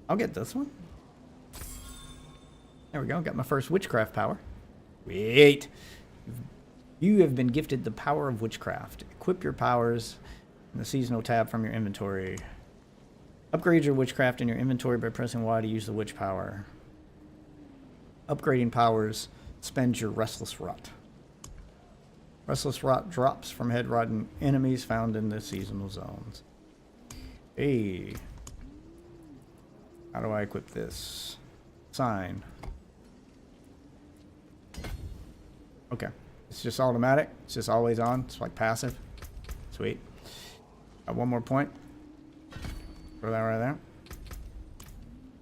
I'll get this one. There we go. Got my first witchcraft power. Wait. You have been gifted the power of witchcraft. Equip your powers in the seasonal tab from your inventory. Upgrade your witchcraft in your inventory by pressing Y to use the witch power. Upgrading powers spends your Restless Rot. Restless Rot drops from head-rotten enemies found in the seasonal zones. Hey. How do I equip this? Sign. Okay. It's just automatic. It's just always on. It's like passive. Sweet. Got one more point. Throw that right there.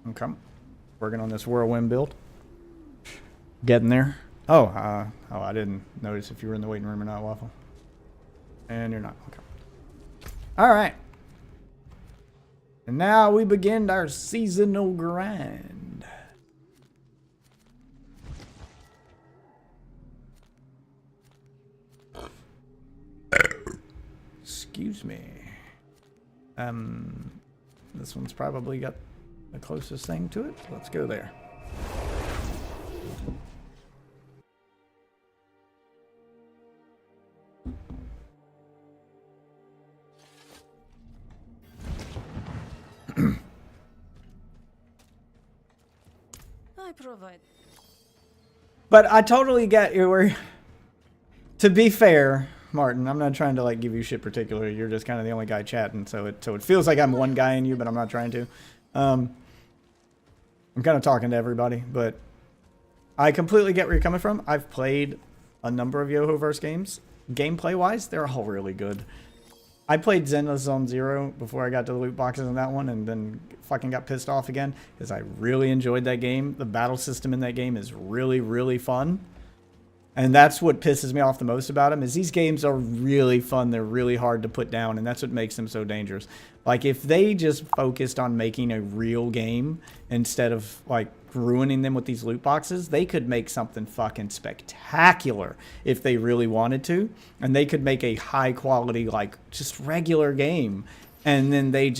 Okay. Working on this whirlwind build. Getting there. Oh, I didn't notice if you were in the waiting room or not, Waffle. And you're not. Okay. All right. And now we begin our seasonal grind. Excuse me. This one's probably got the closest thing to it. Let's go there. I provide. But I totally get you where... To be fair, Martin, I'm not trying to like give you shit particularly. You're just kind of the only guy chatting, so it feels like I'm one guy in you, but I'm not trying to. I'm kind of talking to everybody, but I completely get where you're coming from. I've played a number of Yohoverse games. Gameplay-wise, they're all really good. I played Zenless Zone Zero before I got to the loot boxes in that one, and then fucking got pissed off again because I really enjoyed that game. The battle system in that game is really, really fun. And that's what pisses me off the most about them, is these games are really fun. They're really hard to put down, and that's what makes them so dangerous. Like, if they just focused on making a real game instead of, like, ruining them with these loot boxes, they could make something fucking spectacular if they really wanted to. And they could make a high-quality, like, just regular game. And then they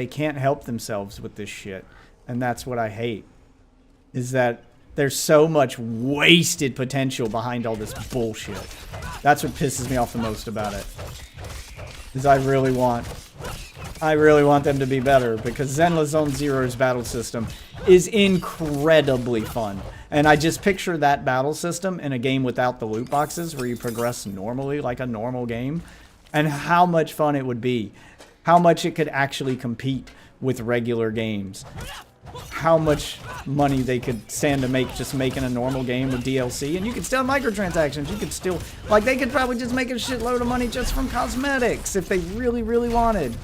can't help themselves with this shit. And that's what I hate. Is that there's so much wasted potential behind all this bullshit. That's what pisses me off the most about it. Is I really want them to be better, because Zenless Zone Zero's battle system is incredibly fun. And I just picture that battle system in a game without the loot boxes, where you progress normally like a normal game, and how much fun it would be. How much it could actually compete with regular games. How much money they could stand to make just making a normal game with DLC. And you could still have microtransactions. You could still, like, they could probably just make a shitload of money just from cosmetics if they really, really wanted.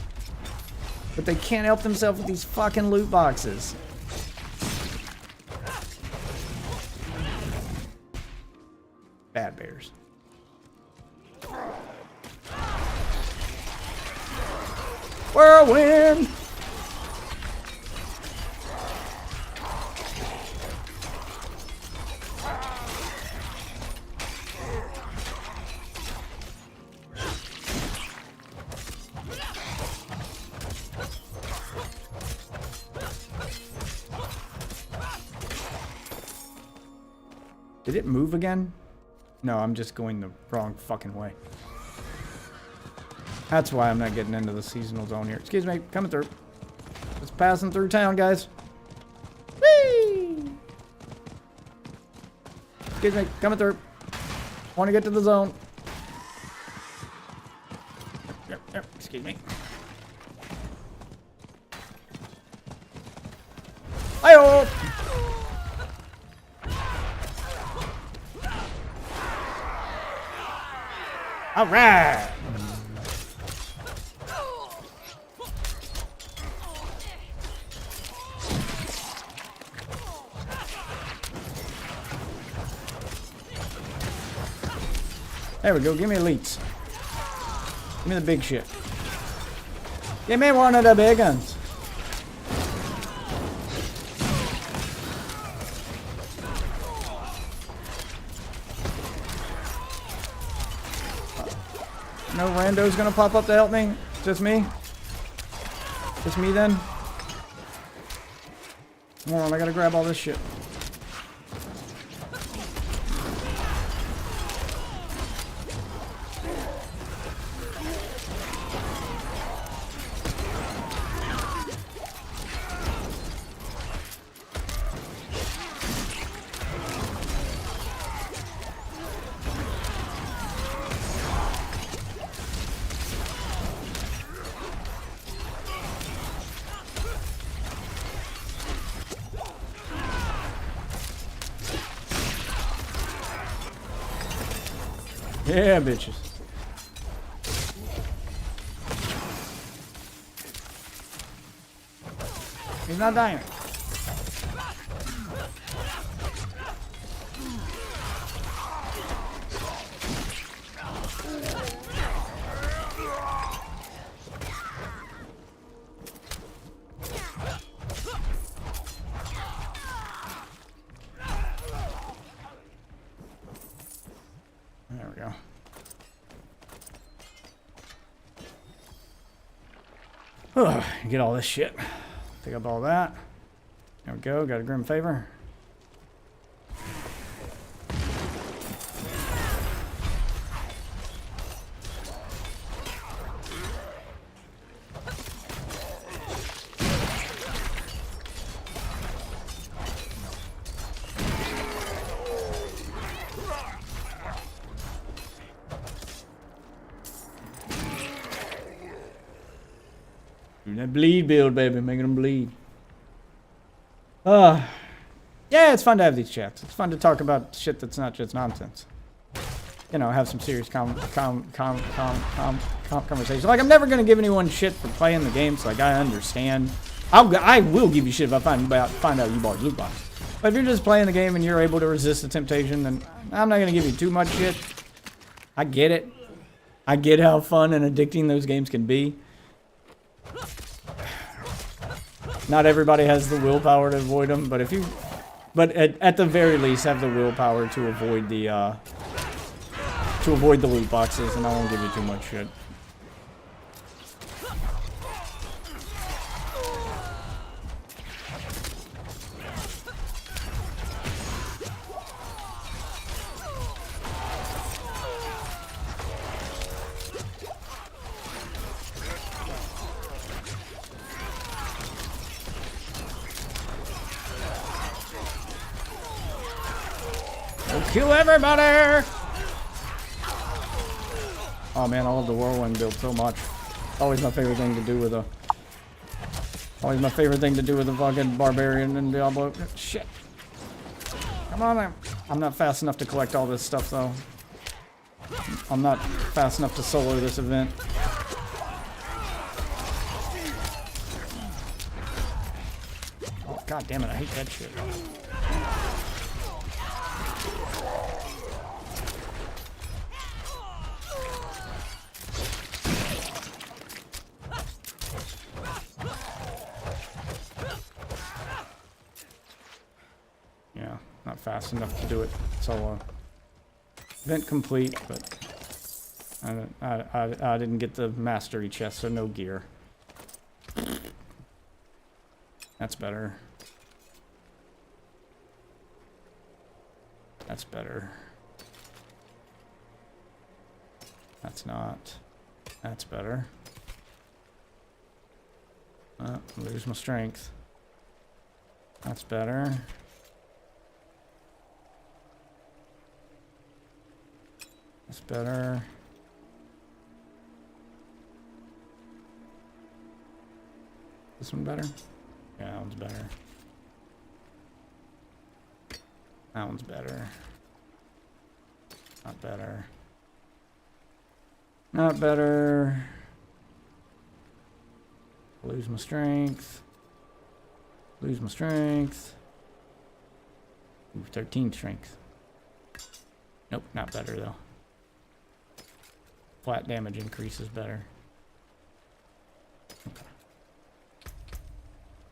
But they can't help themselves with these fucking loot boxes. Bad bears. Whirlwind! Did it move again? No, I'm just going the wrong fucking way. That's why I'm not getting into the seasonal zone here. Excuse me, coming through. Just passing through town, guys. Whee! Excuse me, coming through. Want to get to the zone. Yep, excuse me. Hi-oh! All right. There we go. Give me elites. Give me the big shit. Give me one of the big guns. No rando's gonna pop up to help me? Just me? Just me then? Come on, I gotta grab all this shit. Yeah, bitches. He's not dying. There we go. Get all this shit. Pick up all that. There we go. Got a Grim Favor. Doing that bleed build, baby, making them bleed. Yeah, it's fun to have these chats. It's fun to talk about shit that's not just nonsense. You know, have some serious conversation. Like, I'm never gonna give anyone shit for playing the games. Like, I understand. I will give you shit if I find out you bought loot box. But if you're just playing the game and you're able to resist the temptation, then I'm not gonna give you too much shit. I get it. I get how fun and addicting those games can be. Not everybody has the willpower to avoid them, but if you, at the very least, have the willpower to avoid the loot boxes, and I won't give you too much shit. Kill everybody! Oh man, I love the whirlwind build so much. Always my favorite thing to do with a... Always my favorite thing to do with a fucking barbarian in Diablo. Shit. Come on there. I'm not fast enough to collect all this stuff though. I'm not fast enough to solo this event. Oh god damn it, I hate that shit. Yeah, not fast enough to do it solo. Event complete, but I didn't get the mastery chest, so no gear. That's better. That's better. That's not. That's better. Lose my strength. That's better. That's better. This one better? Yeah, that one's better. That one's better. Not better. Not better. Lose my strength. Lose my strength. Ooh, 13 strength. Nope, not better though. Flat damage increase is better. Okay.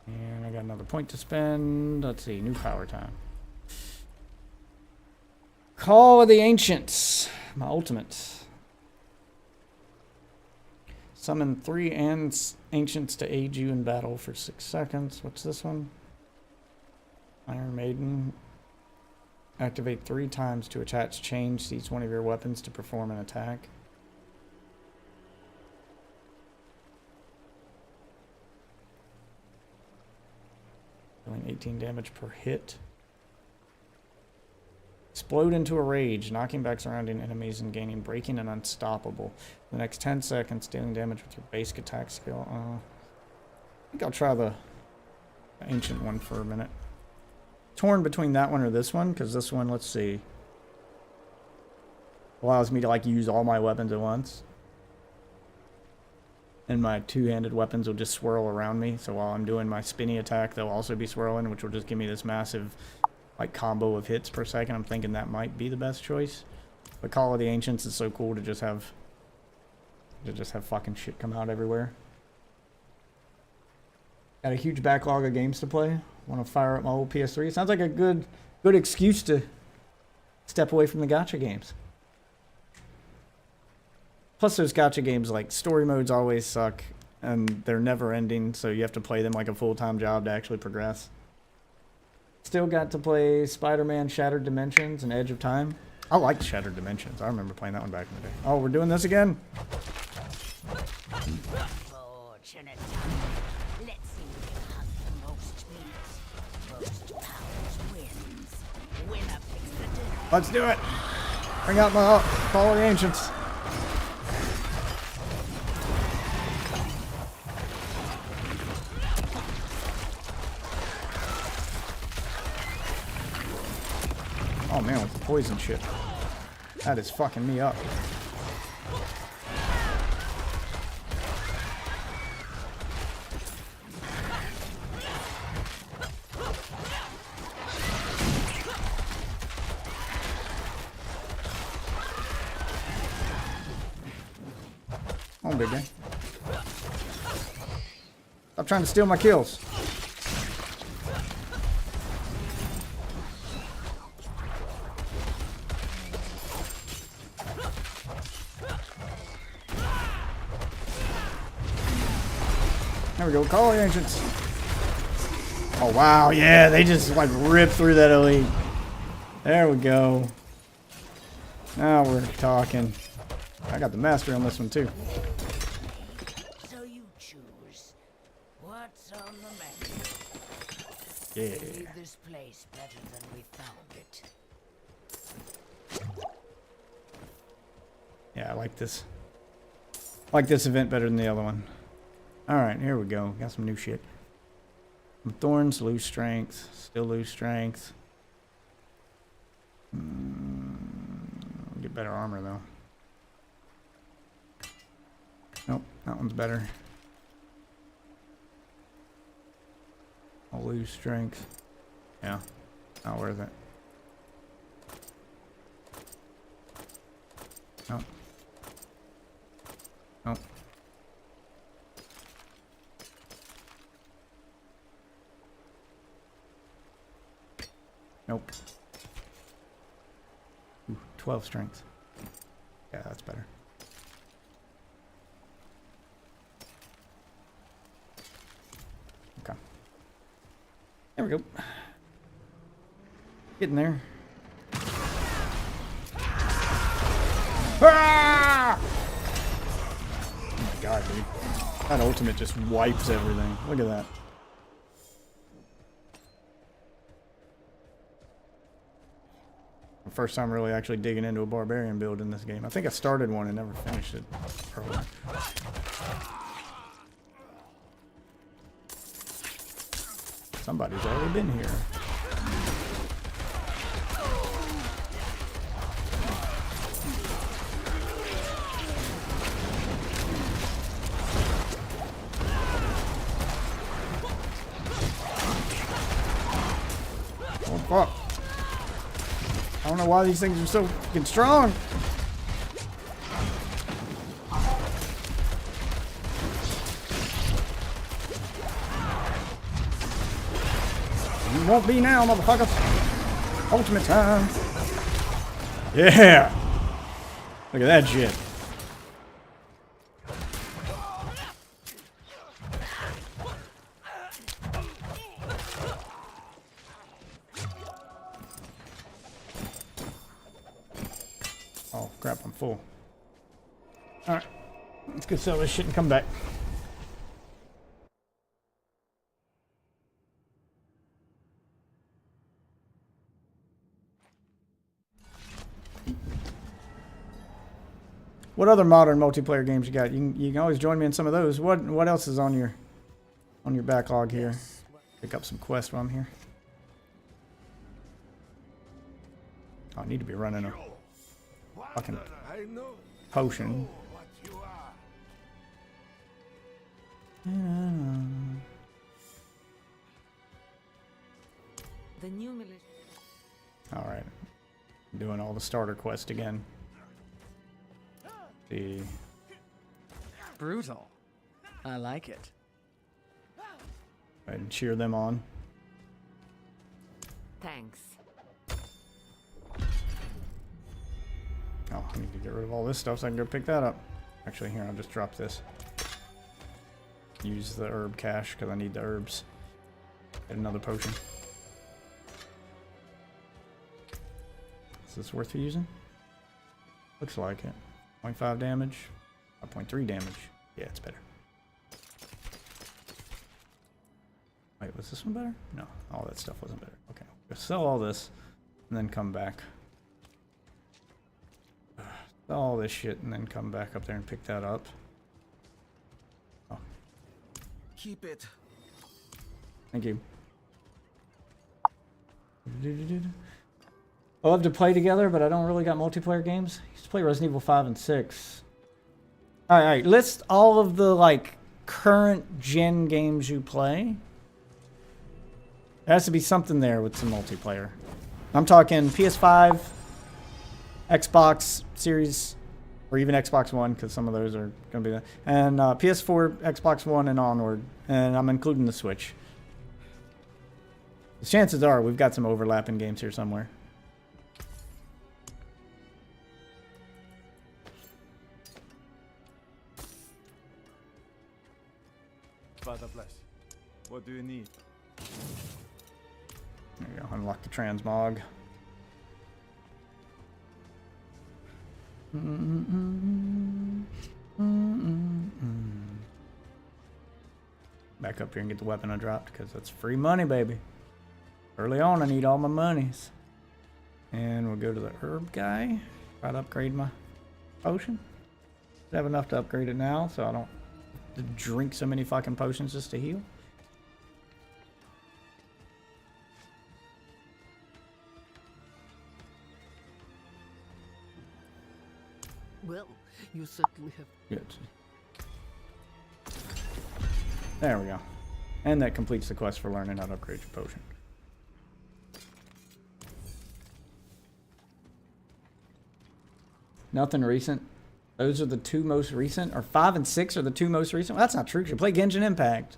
And I got another point to spend. Let's see, new power time. Call of the Ancients. My ultimate. Summon 3 Ancients to aid you in battle for 6 seconds. What's this one? Iron Maiden. Activate 3 times to attach chains to each one of your weapons to perform an attack. Dealing 18 damage per hit. Explode into a rage, knocking back surrounding enemies and gaining breaking and unstoppable. For the next 10 seconds, dealing damage with your basic attack skill. I think I'll try the ancient one for a minute. Torn between that one or this one, because this one, let's see, allows me to like use all my weapons at once. And my two-handed weapons will just swirl around me. So while I'm doing my spinny attack, they'll also be swirling, which will just give me this massive like combo of hits per second. I'm thinking that might be the best choice. But Call of the Ancients is so cool to just have fucking shit come out everywhere. Got a huge backlog of games to play. Want to fire up my old PS3. Sounds like a good excuse to step away from the gacha games. Plus those gacha games, like story modes always suck and they're never ending, so you have to play them like a full-time job to actually progress. Still got to play Spider-Man Shattered Dimensions and Edge of Time. I liked Shattered Dimensions. I remember playing that one back in the day. Oh, we're doing this again? Fortunate time. Let's see who can hunt the most meat. Most powers wins. Winner picks the dinner. Let's do it. Bring out my Call of the Ancients. Oh man, with the poison shit. That is fucking me up. Oh, big guy. Stop trying to steal my kills. There we go, Call of the Ancients. Oh wow, yeah, they just like ripped through that elite. There we go. Now we're talking. I got the mastery on this one too. So you choose. What's on the menu? Yeah. Leave this place better than we found it. Yeah, I like this. I like this event better than the other one. Alright, here we go. Got some new shit. Some thorns, lose strength. Still lose strength. Get better armor though. Nope, that one's better. I'll lose strength. Yeah, not worth it. Nope. Nope. Nope. Ooh, 12 strength. Yeah, that's better. Okay. There we go. Getting there. Ah! Oh my god, dude. That ultimate just wipes everything. Look at that. First time really actually digging into a barbarian build in this game. I think I started one and never finished it. Somebody's already been here. Oh fuck. I don't know why these things are so fucking strong. You won't be now, motherfucker. Ultimate time. Yeah. Look at that shit. Oh, crap, I'm full. Alright. Let's go sell this shit and come back. What other modern multiplayer games you got? You can always join me in some of those. What else is on your backlog here? Pick up some quests while I'm here. Oh, I need to be running a fucking potion. The new militia. All right, doing all the starter quest again. See, Brutal. I like it. and cheer them on. Thanks. Oh, I need to get rid of all this stuff so I can go pick that up. Actually, here, I'll just drop this. Use the herb cache because I need the herbs. Get another potion. Is this worth using? Looks like it. 0.5 damage. 5.3 damage. Yeah, it's better. Wait, was this one better? No, all that stuff wasn't better. Okay, go sell all this and then come back. Sell all this shit and then come back up there and pick that up. Oh, Keep it. thank you. I love to play together, but I don't really got multiplayer games. I used to play Resident Evil 5 and 6. Alright, list all of the, like, current gen games you play. There has to be something there with some multiplayer. I'm talking PS5, Xbox Series, or even Xbox One, because some of those are going to be that. And PS4, Xbox One, and onward. And I'm including the Switch. The chances are we've got some overlapping games here somewhere. Father bless. What do you need? There you go. Unlock the transmog. Back up here and get the weapon I dropped because that's free money, baby. Early on, I need all my monies. And we'll go to the herb guy. Try to upgrade my potion. I have enough to upgrade it now, so I don't have to drink so many fucking potions just to heal. Well, you certainly have. Good. There we go. And that completes the quest for learning how to upgrade your potion. Nothing recent. Those are the two most recent, or 5 and 6 are the two most recent. Well, that's not true. You play Genshin Impact.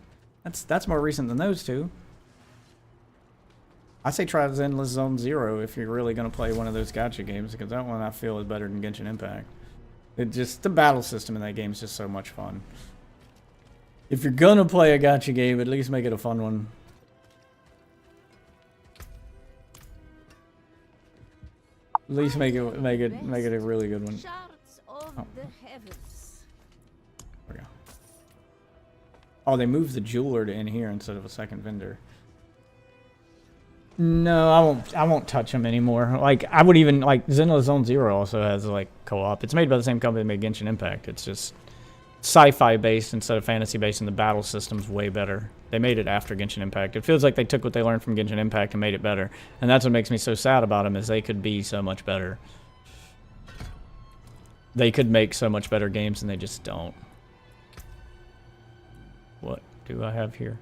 That's more recent than those two. I say try Zenless Zone Zero if you're really gonna play one of those gacha games, because that one I feel is better than Genshin Impact. The battle system in that game is just so much fun. If you're gonna play a gacha game, at least make it a fun one. At least make it a really good one. Shards of Oh. the heavens. There we go. Oh, they moved the jeweler to in here instead of a second vendor. No, I won't touch them anymore. Like, I would even, like, Zenless Zone Zero also has, like, co-op. It's made by the same company that made Genshin Impact. It's just sci-fi based instead of fantasy based, and the battle system's way better. They made it after Genshin Impact. It feels like they took what they learned from Genshin Impact and made it better. And that's what makes me so sad about them, is they could be so much better. They could make so much better games, and they just don't. What do I have here?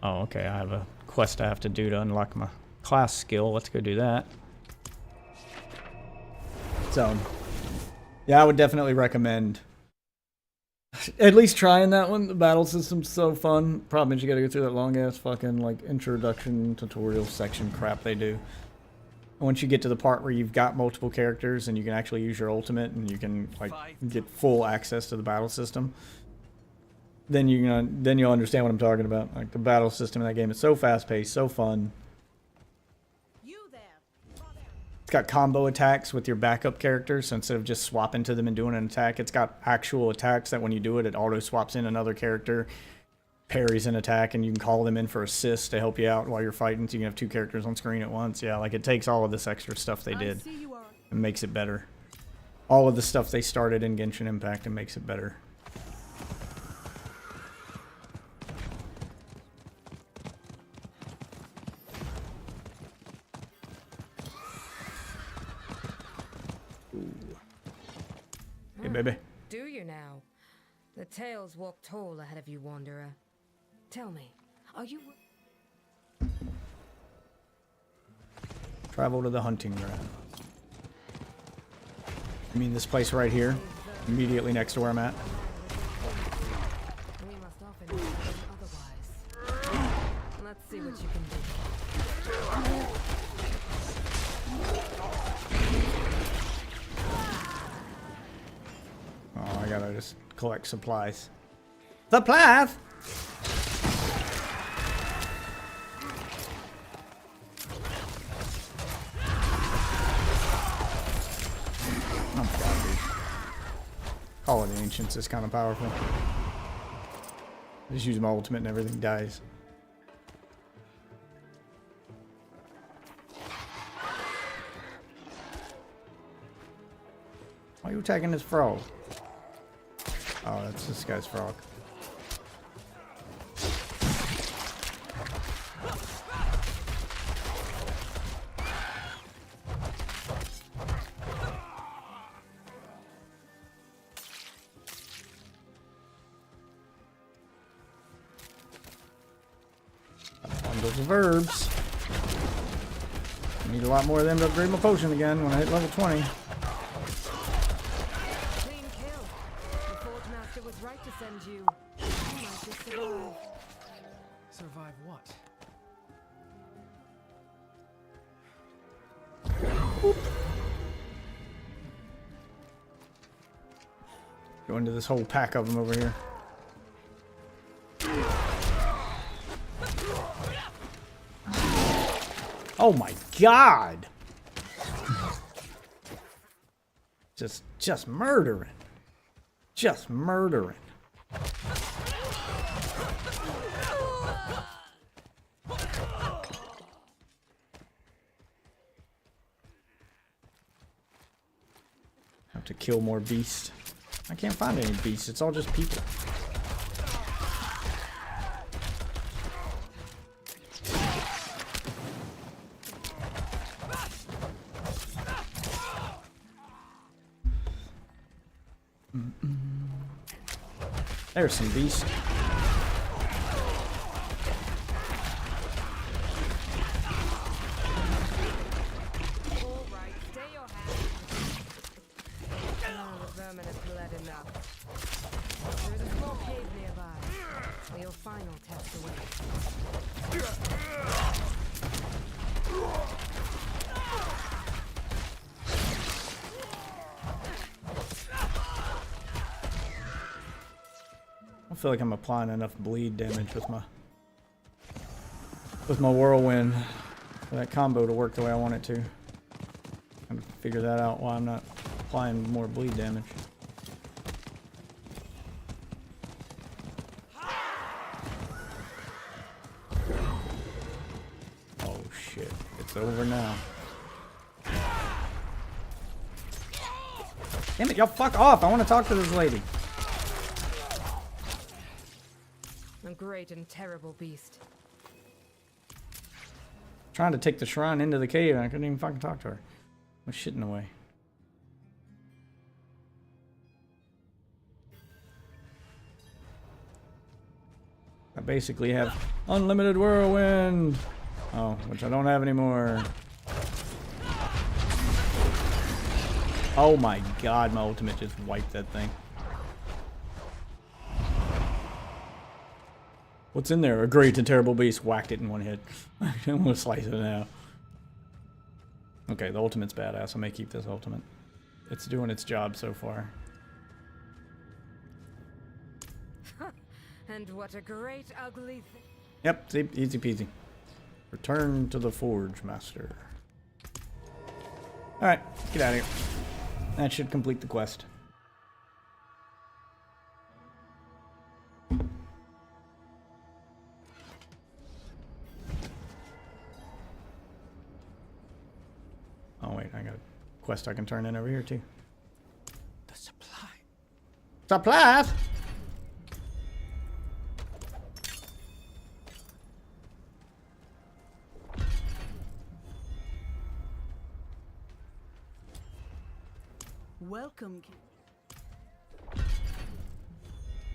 Oh, okay, I have a quest I have to do to unlock my class skill. Let's go do that. So, yeah, I would definitely recommend at least trying that one. The battle system's so fun. Problem is you gotta go through that long ass fucking like introduction tutorial section crap they do. Once you get to the part where you've got multiple characters and you can actually use your ultimate and you can like get full access to the battle system, then you'll understand what I'm talking about. Like, the battle system in that game is so fast paced, so fun. It's got combo attacks with your backup characters, so instead of just swapping to them and doing an attack, it's got actual attacks that when you do it, it auto swaps in another character, parries an attack, and you can call them in for assists to help you out while you're fighting, so you can have two characters on screen at once. Yeah, like, it takes all of this extra stuff they did and makes it better. All of the stuff they started in Genshin Impact and makes it better. Hey, baby. Do you now? The tales walk tall ahead of you, wanderer. Tell me, are you... Travel to the hunting ground. You mean this place right here? Immediately next to where I'm at? We must often do otherwise. Let's see what you can do. Oh, I gotta just collect supplies. Supplies! Oh my god, dude. Call of the Ancients is kind of powerful. I just use my ultimate and everything dies. Why are you attacking this frog? Oh, that's this guy's frog. Bundles of herbs. Need a lot more of them to upgrade my potion again when I hit level 20. Clean kill. The Forge Master was right to send you. You might just survive. Survive what? Go into this whole pack of them over here. Oh my god! Just murdering. Just murdering. have to kill more beasts. I can't find any beasts. It's all just people. There's some beasts. Alright, stay your hand. Oh, the vermin have bled enough. There is a small cave nearby, where your final test awaits. I feel like I'm applying enough bleed damage with my whirlwind for that combo to work the way I want it to. I'm gonna figure that out why I'm not applying more bleed damage. Oh shit, it's over now. Damn it, y'all fuck off! I want to talk to this lady. A great and terrible beast. Trying to take the shrine into the cave and I couldn't even fucking talk to her. I was shit in the way. I basically have unlimited whirlwind. Oh, which I don't have anymore. Oh my god, my ultimate just wiped that thing. What's in there? A great and terrible beast. Whacked it in one hit. I'm gonna slice it now. Okay, the ultimate's badass. I may keep this ultimate. It's doing its job so far. And what a great ugly thing. Yep, see, easy peasy. Return to the Forge Master. Alright, get out of here. That should complete the quest. Oh wait, I got a quest I can turn in over here too. The supply. Supplies! Welcome.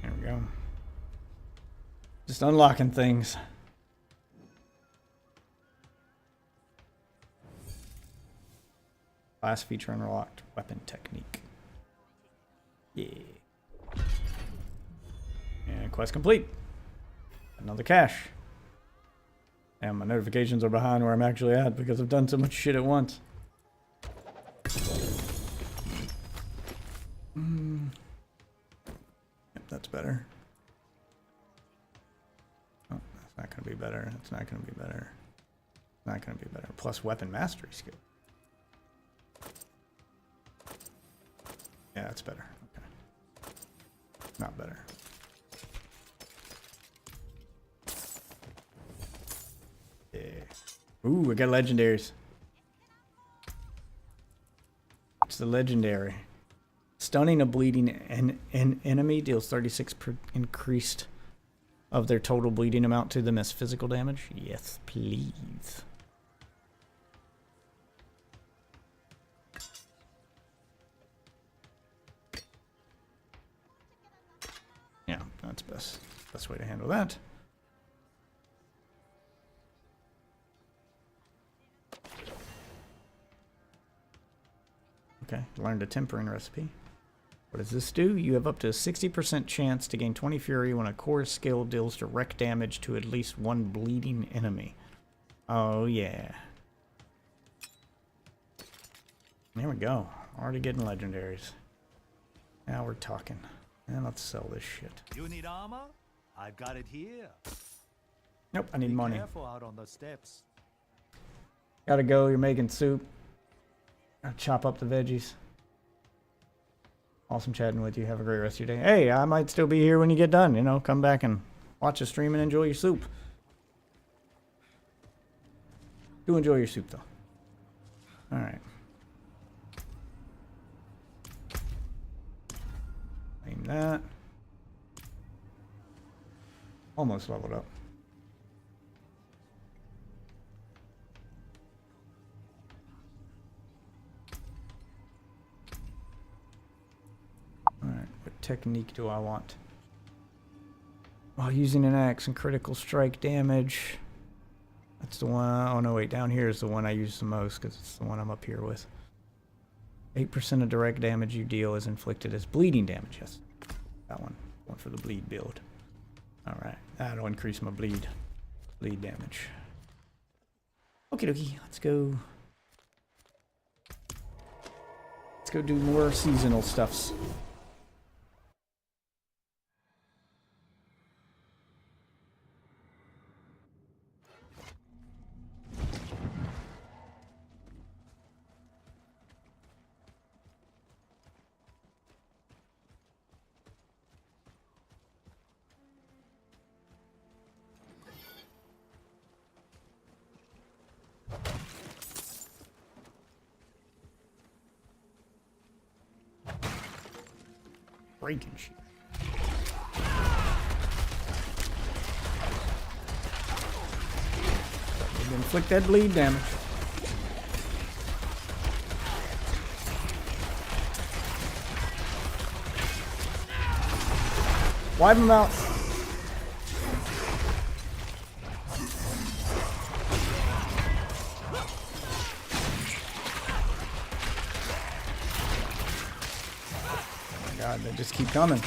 There we go. Just unlocking things. Last feature unlocked. Weapon technique. Yeah. And quest complete. Another cache. And my notifications are behind where I'm actually at because I've done so much shit at once. Yep, that's better. Oh, that's not gonna be better. That's not gonna be better. Not gonna be better. Plus weapon mastery skill. Yeah, that's better. Okay. Not better. Yeah. Ooh, we got legendaries. It's the legendary. Stunning a bleeding an enemy deals 36% increased of their total bleeding amount to them as physical damage. Yes, please. Yeah, that's best way to handle that. Okay, learned a tempering recipe. What does this do? You have up to a 60% chance to gain 20 fury when a core skill deals direct damage to at least one bleeding enemy. Oh yeah. There we go. Already getting legendaries. Now we're talking. And let's sell this shit. You need armor? I've got it here. Nope, I need money. Careful out on the steps. Gotta go, you're making soup. Gotta chop up the veggies. Awesome chatting with you. Have a great rest of your day. Hey, I might still be here when you get done. You know, come back and watch the stream and enjoy your soup. Do enjoy your soup, though. Alright. that. Almost leveled up. Alright, what technique do I want? While using an axe and critical strike damage. That's the one. Oh no, wait, down here is the one I use the most because it's the one I'm up here with. 8% of direct damage you deal is inflicted as bleeding damage. Yes, that one. One for the bleed build. Alright, that'll increase my bleed damage. Okie dokie, let's go. Let's go do more seasonal stuffs. Breaking shit. Inflict that bleed damage. Wipe him out. God, they just keep coming.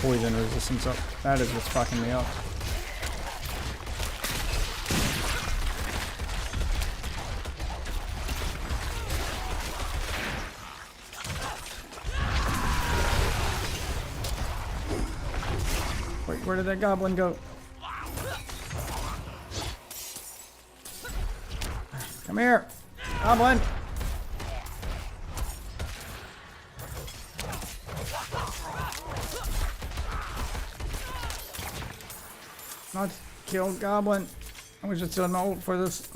Poison resistance up. That is what's fucking me up. Wait, where did that goblin go? Come here, goblin. Not kill goblin. I was just an ult for this.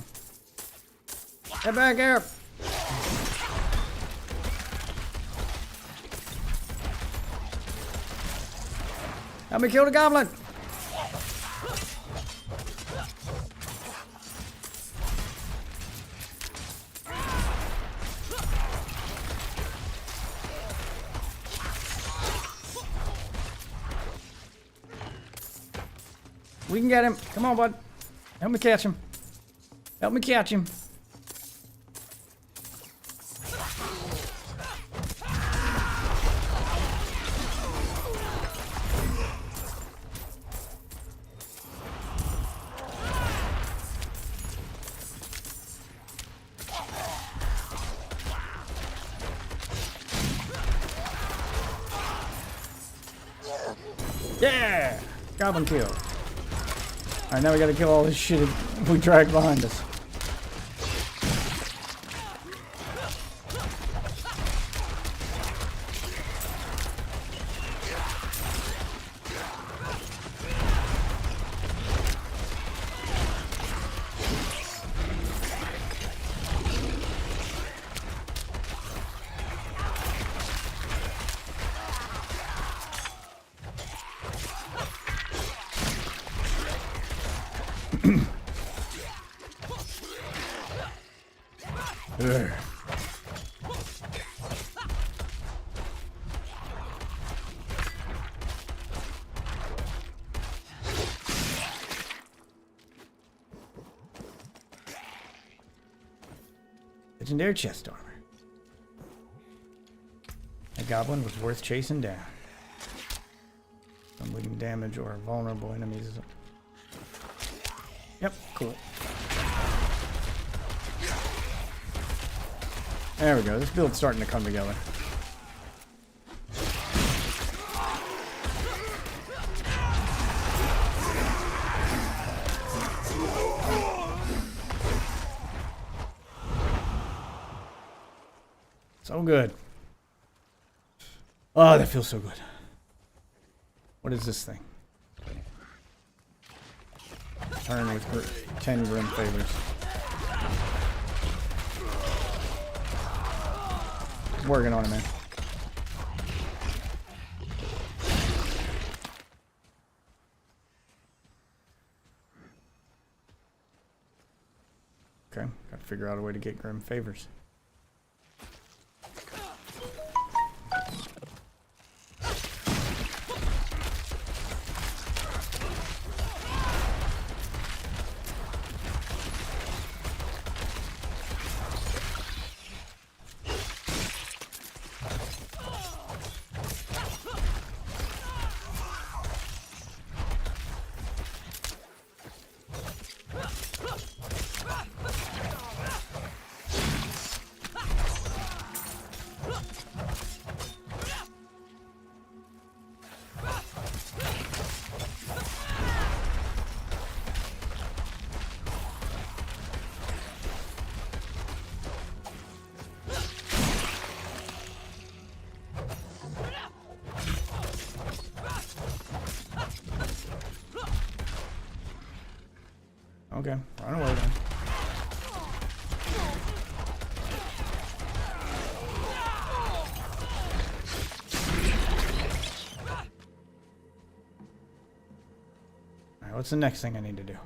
Get back here. Help me kill the goblin. We can get him. Come on, bud. Help me catch him. Help me catch him. Yeah! Goblin kill. Alright, now we gotta kill all this shit if we drag behind us. There. Legendary chest armor. That goblin was worth chasing down. Unleading damage or vulnerable enemies. Yep, cool. There we go. This build's starting to come together. So good. Oh, that feels so good. What is this thing? Turn with 10 grim favors. Working on it, man. Okay, gotta figure out a way to get grim favors. Okay, run away then. Alright, what's the next thing I need to do?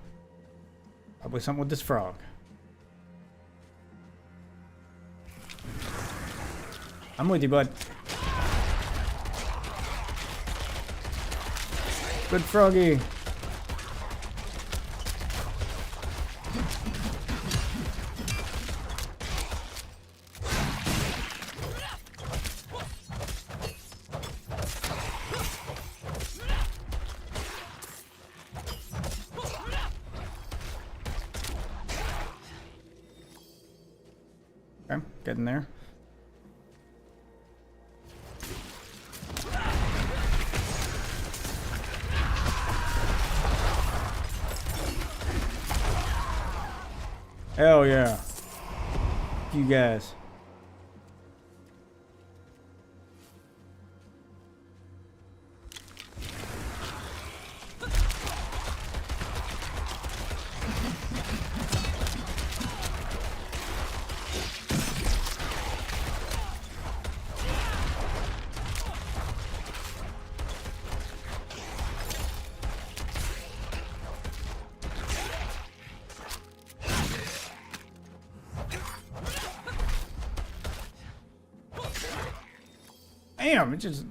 Probably something with this frog. I'm with you, bud. Good froggy. Okay, getting there. Hell yeah. You guys. Damn, it just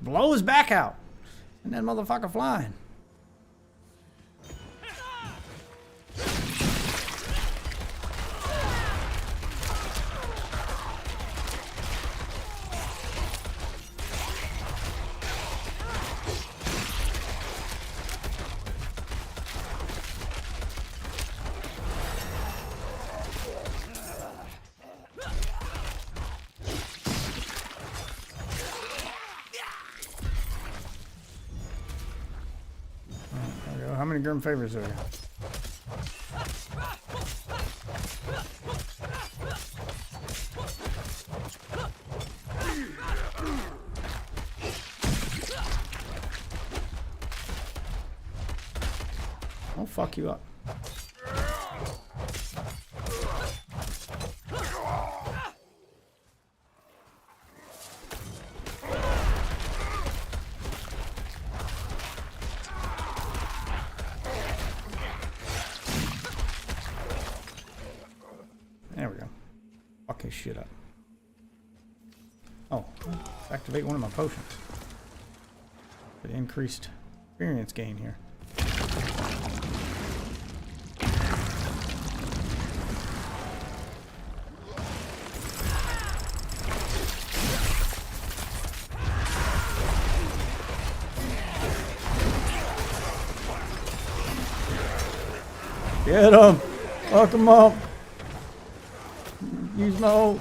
blow his back out. And that motherfucker flying. How many grim favors are there? I'll fuck you up. There we go. Fuck his shit up. Oh, activate one of my potions. For the increased experience gain here. Get him! Fuck him up! Use my ult.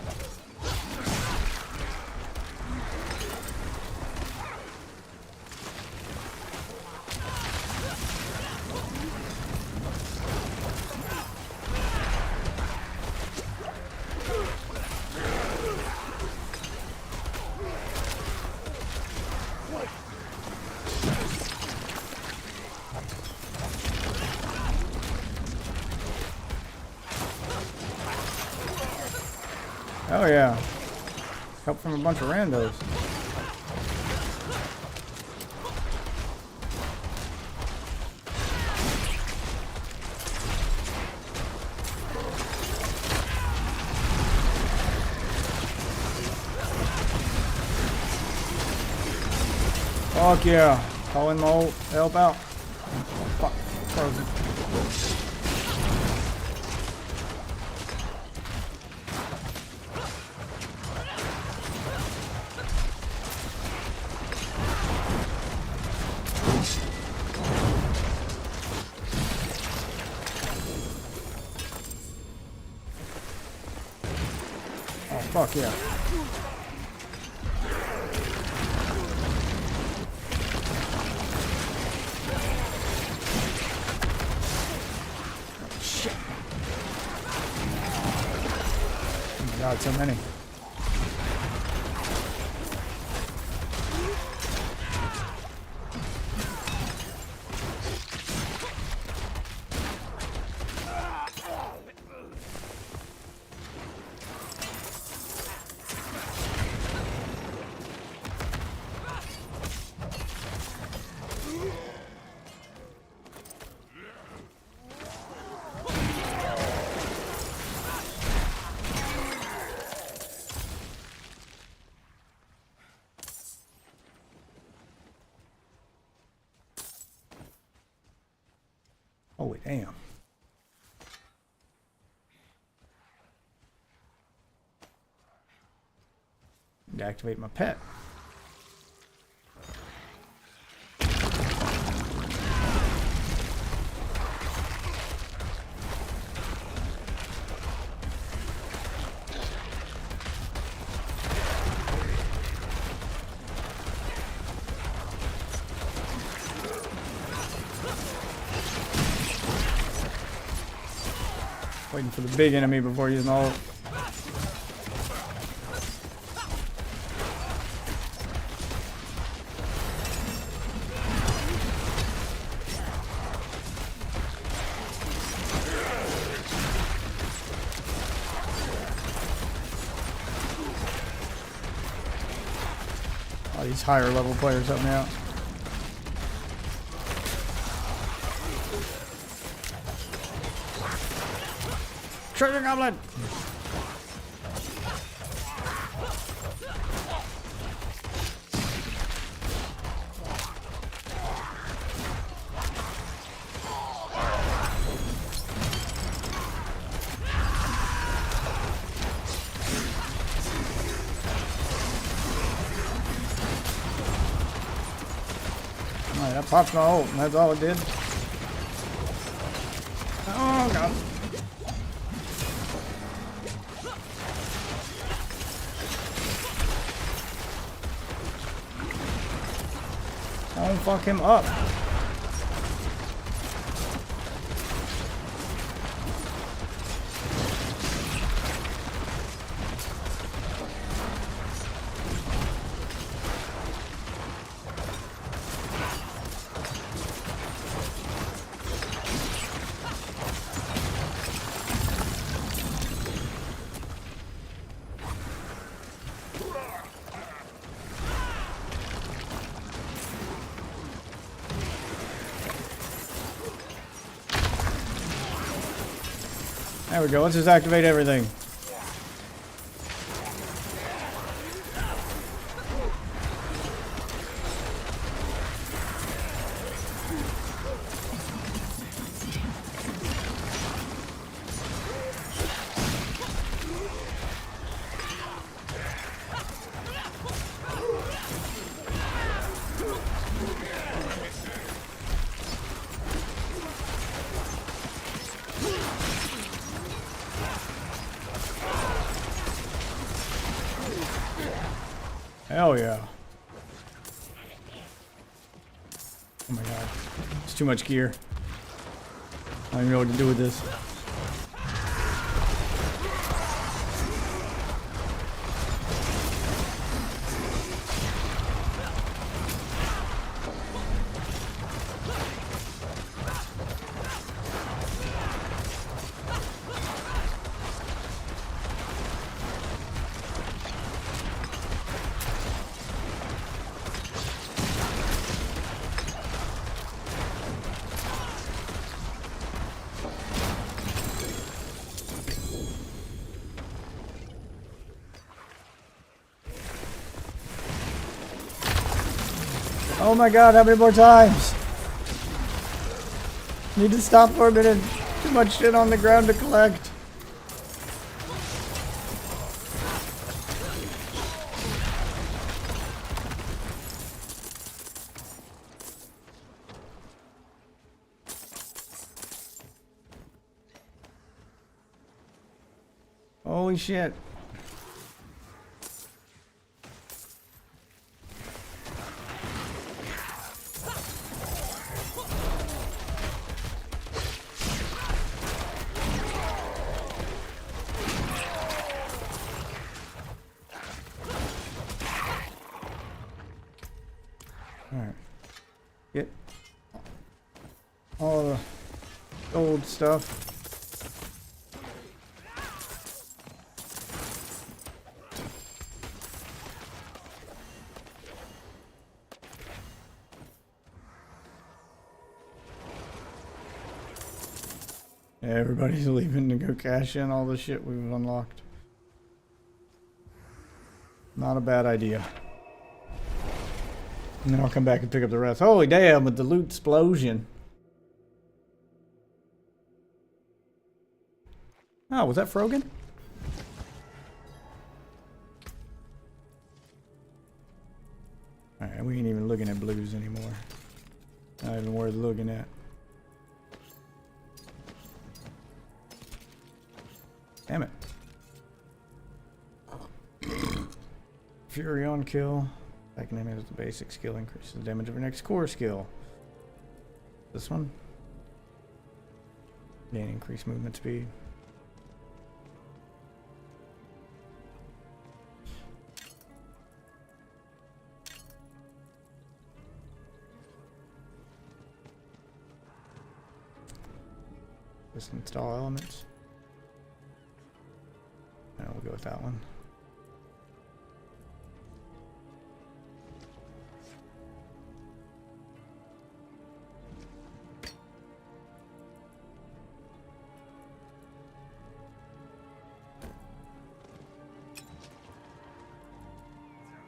Oh yeah. Help from a bunch of randos. Fuck yeah. Calling my ult. Help out. Fuck. Frozen. Oh, fuck yeah. Shit. Oh my god, so many. Holy damn. Need to activate my pet. Waiting for the big enemy before using all. Oh, these higher level players help me out. Treasure goblin! Alright, that pops my ult, and that's all it did. Oh god. Don't fuck him up. There we go. Let's just activate everything. Hell yeah. Oh my god. It's too much gear. I don't even know what to do with this. Oh my god, how many more times? Need to stop for a minute. Too much shit on the ground to collect. Holy shit. Alright. Get all the old stuff. Everybody's leaving to go cash in all the shit we've unlocked. Not a bad idea. And then I'll come back and pick up the rest. Holy damn, with the loot explosion. Oh, was that Frogan? Alright, we ain't even looking at blues anymore. Not even worth looking at. Damn it. Fury on kill. Second enemy is the basic skill, increases the damage of your next core skill. This one. Gain increased movement speed. Just install elements. And we'll go with that one.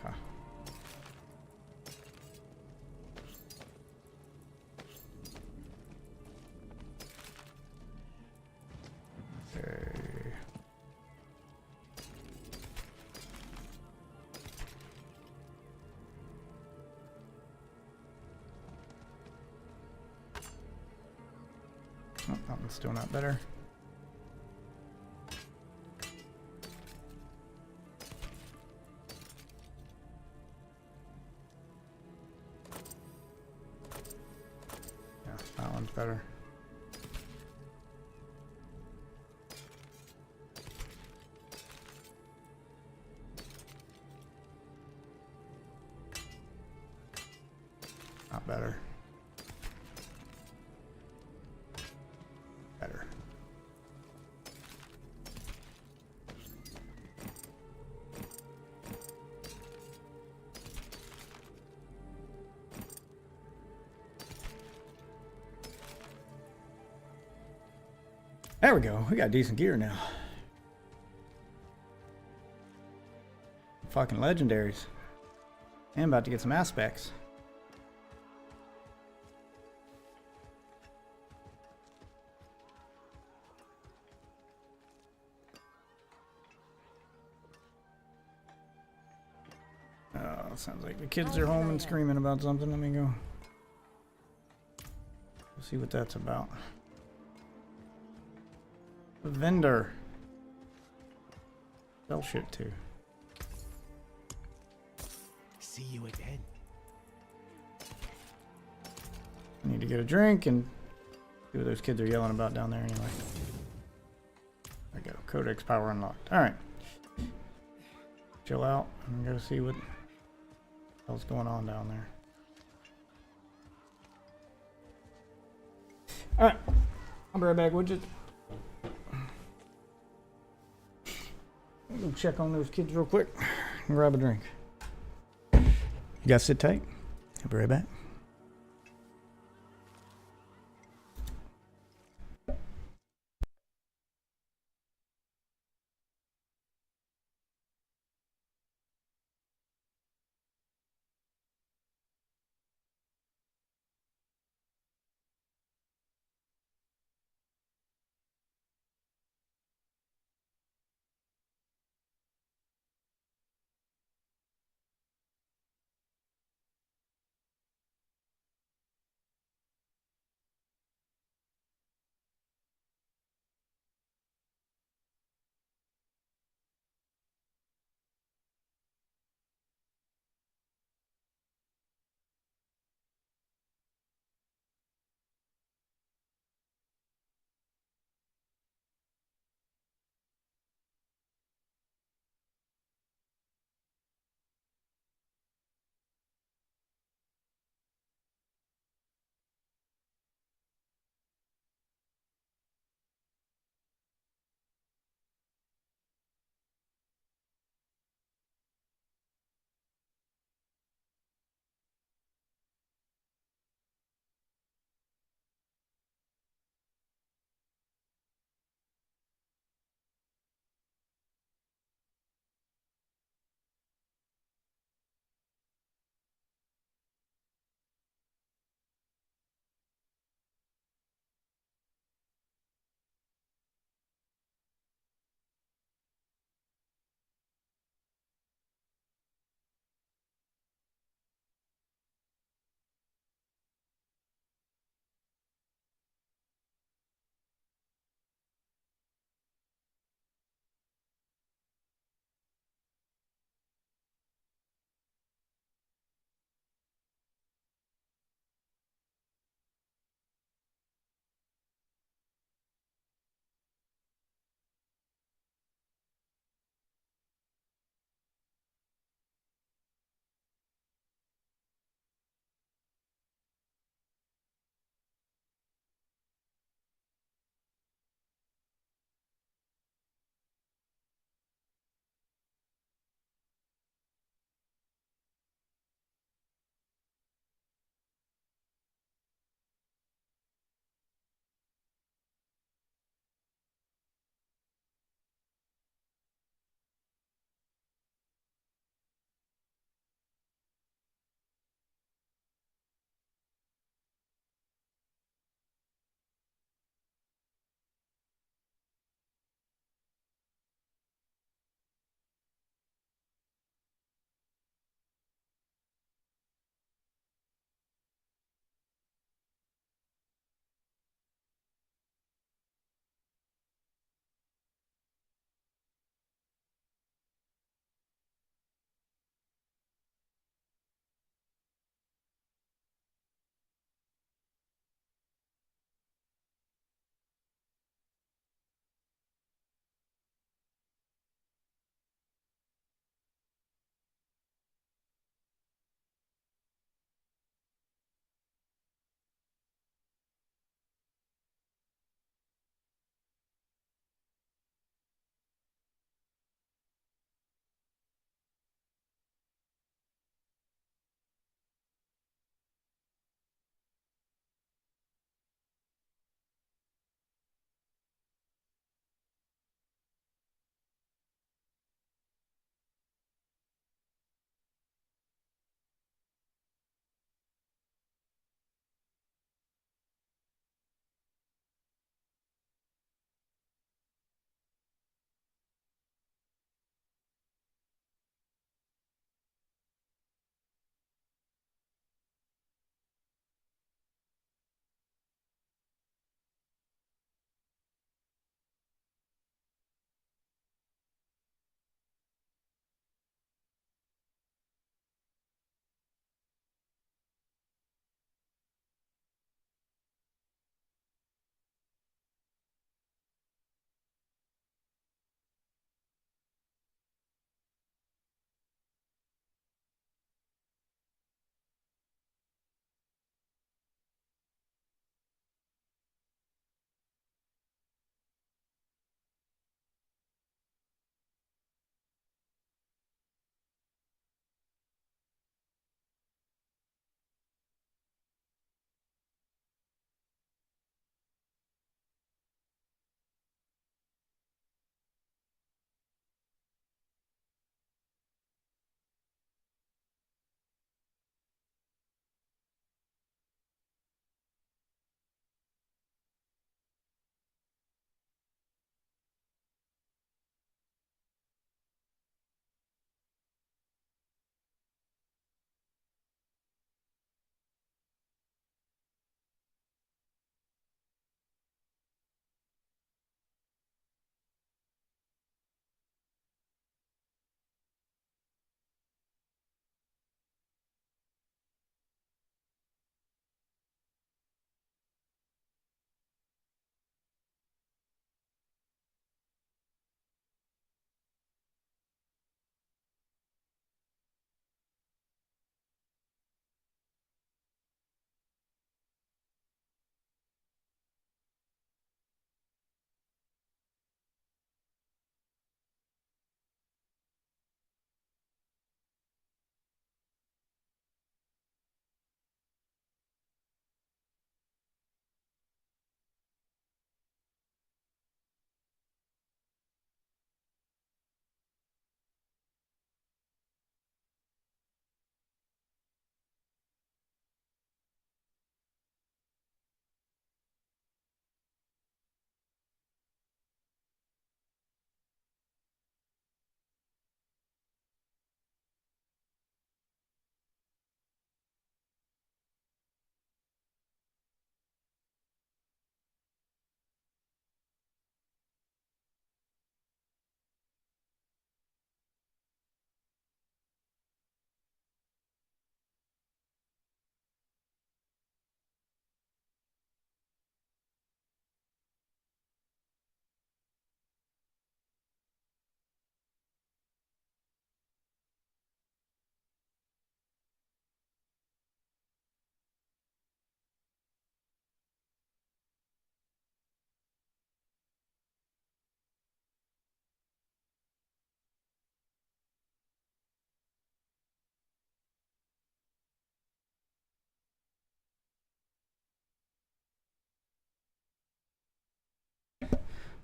Okay. Oh, that one's still not better. Yeah, that one's better. Not better. Better. There we go. We got decent gear now. Fucking legendaries. And about to get some aspects. Oh, sounds like the kids are home and screaming about something. Let me go. We'll see what that's about. The vendor. Sell shit too. See you again. I need to get a drink and see what those kids are yelling about down there anyway. There we go. Codex power unlocked. Alright. Chill out and go see what else going on down there. Alright. I'll be right back, would you? Go check on those kids real quick and grab a drink. You guys sit tight. I'll be right back.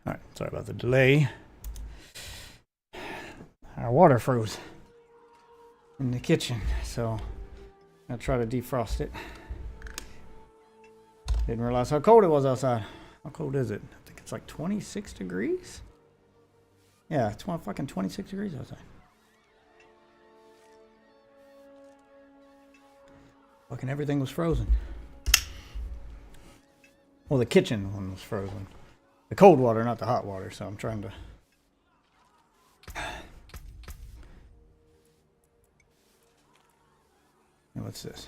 Alright, sorry about the delay. Our water froze in the kitchen, so I'll try to defrost it. Didn't realize how cold it was outside. How cold is it? I think it's like 26 degrees? Yeah, it's fucking 26 degrees outside. Fucking everything was frozen. Well, the kitchen one was frozen. The cold water, not the hot water, so I'm trying to... And what's this?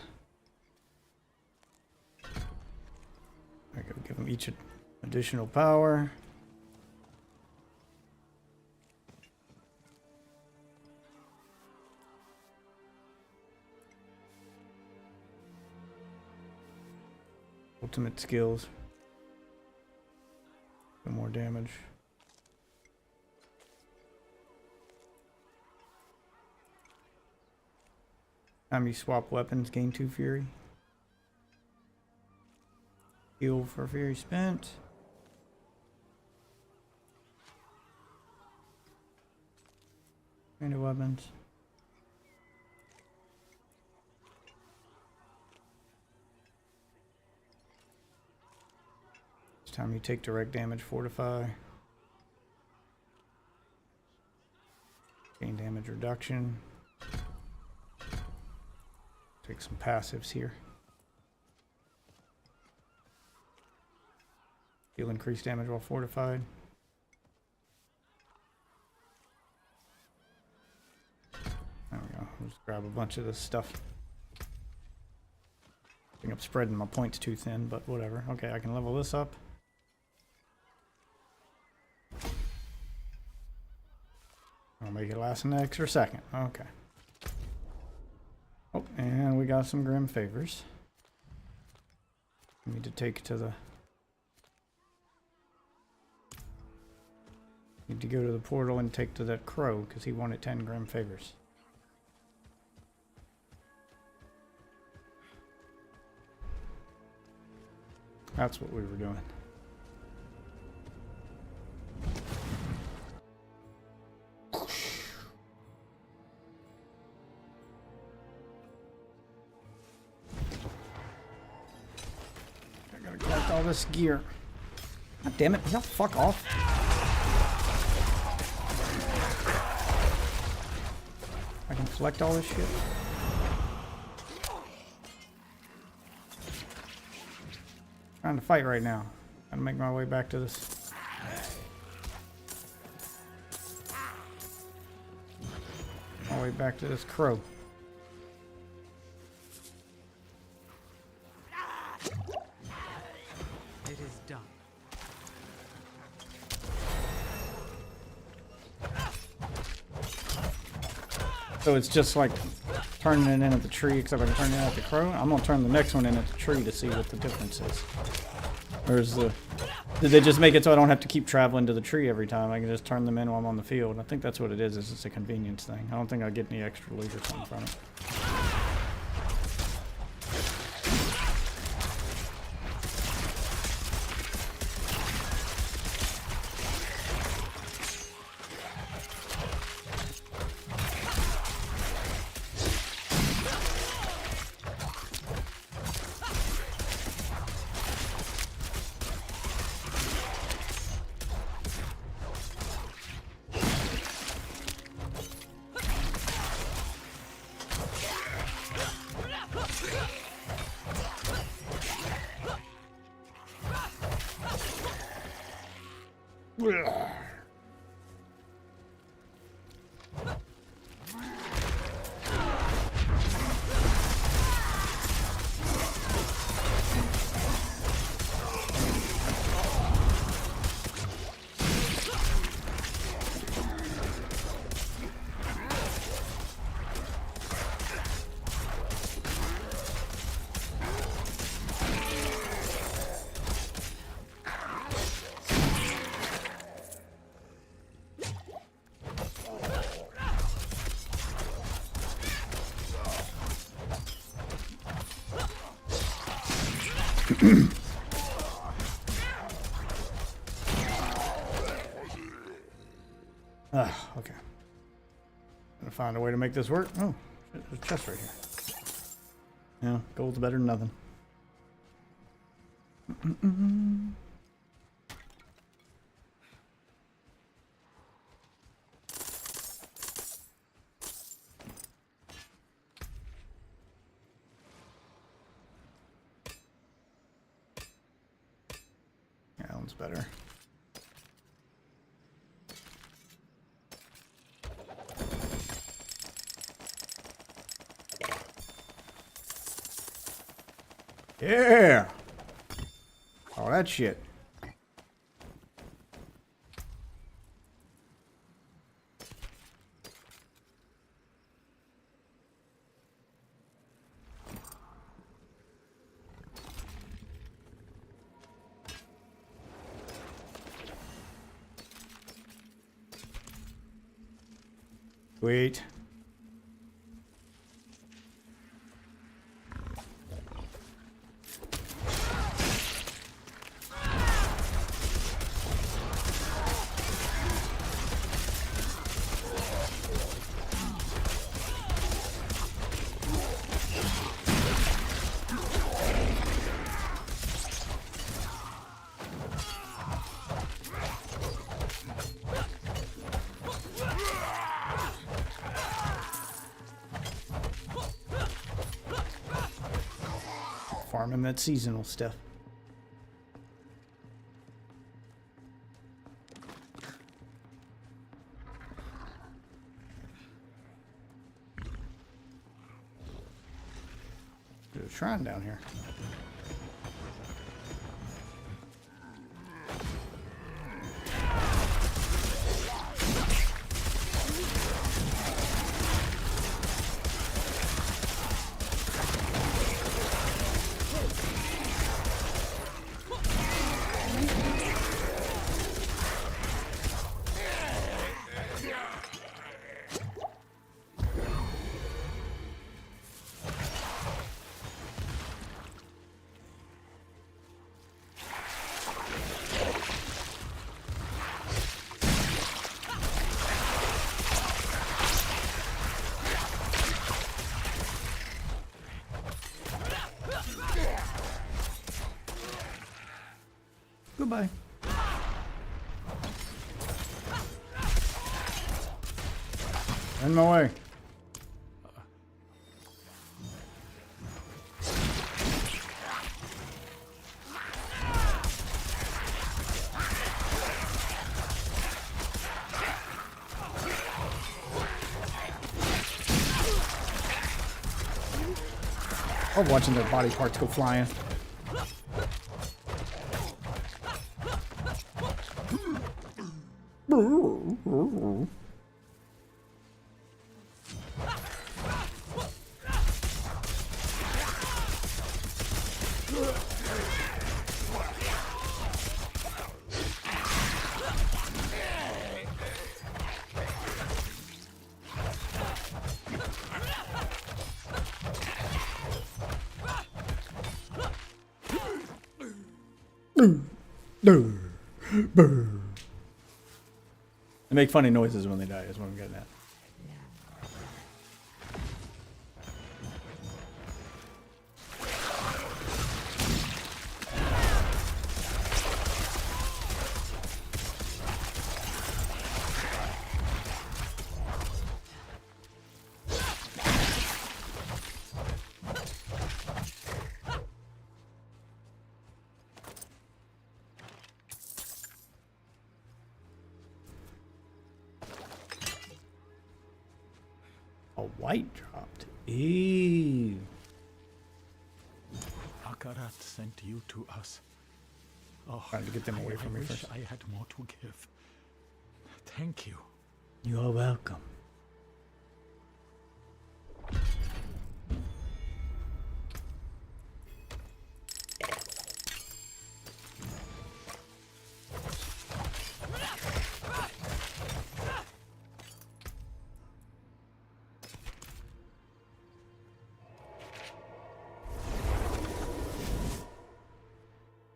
I gotta give them each additional power. Ultimate skills. No more damage. Time you swap weapons, gain 2 fury. Heal for fury spent. Into weapons. Each time you take direct damage, fortify. Gain damage reduction. Take some passives here. Deal increased damage while fortified. There we go. I'll just grab a bunch of this stuff. I think I'm spreading my points too thin, but whatever. Okay, I can level this up. I'll make it last an extra second. Okay. Oh, and we got some Grim Favors. We need to take to the... Need to go to the portal and take to that crow, because he wanted 10 Grim Favors. That's what we were doing. I gotta collect all this gear. God damn it, y'all fuck off. I can collect all this shit. Trying to fight right now. Gotta make my way back to this. My way back to this crow. It is done. So it's just like turning it in at the tree, except I can turn it in at the crow. I'm gonna turn the next one in at the tree to see what the difference is. Or is the... Did they just make it so I don't have to keep traveling to the tree every time? I can just turn them in while I'm on the field. I think that's what it is. It's just a convenience thing. I don't think I get any extra loot or something from it. find a way to make this work. Oh, shit, there's a chest right here. Yeah, gold's better than nothing. Yeah, that one's better. Yeah. All that shit. Sweet. Farming that seasonal stuff. There's a shrine down here. Goodbye. In my way. I'm watching their body parts go flying. They make funny noises when they die, is what I'm getting at. A white dropped. Ew. Akarat sent you to us. Oh, Trying to get them away from me wish first. I had more to give. Thank you. You are welcome.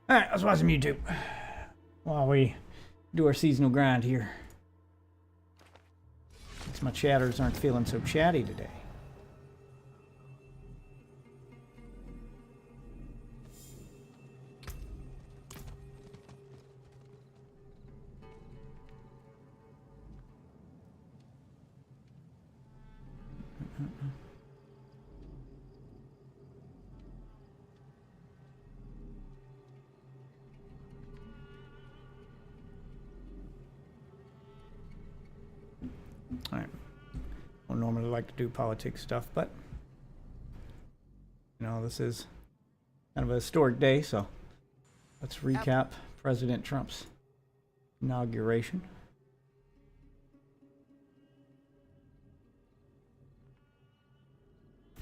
Alright, let's watch some YouTube while we do our seasonal grind here. It's my chatters aren't feeling so chatty today. All right. I don't normally like to do politics stuff, but you know, this is kind of a historic day, so let's recap President Trump's inauguration.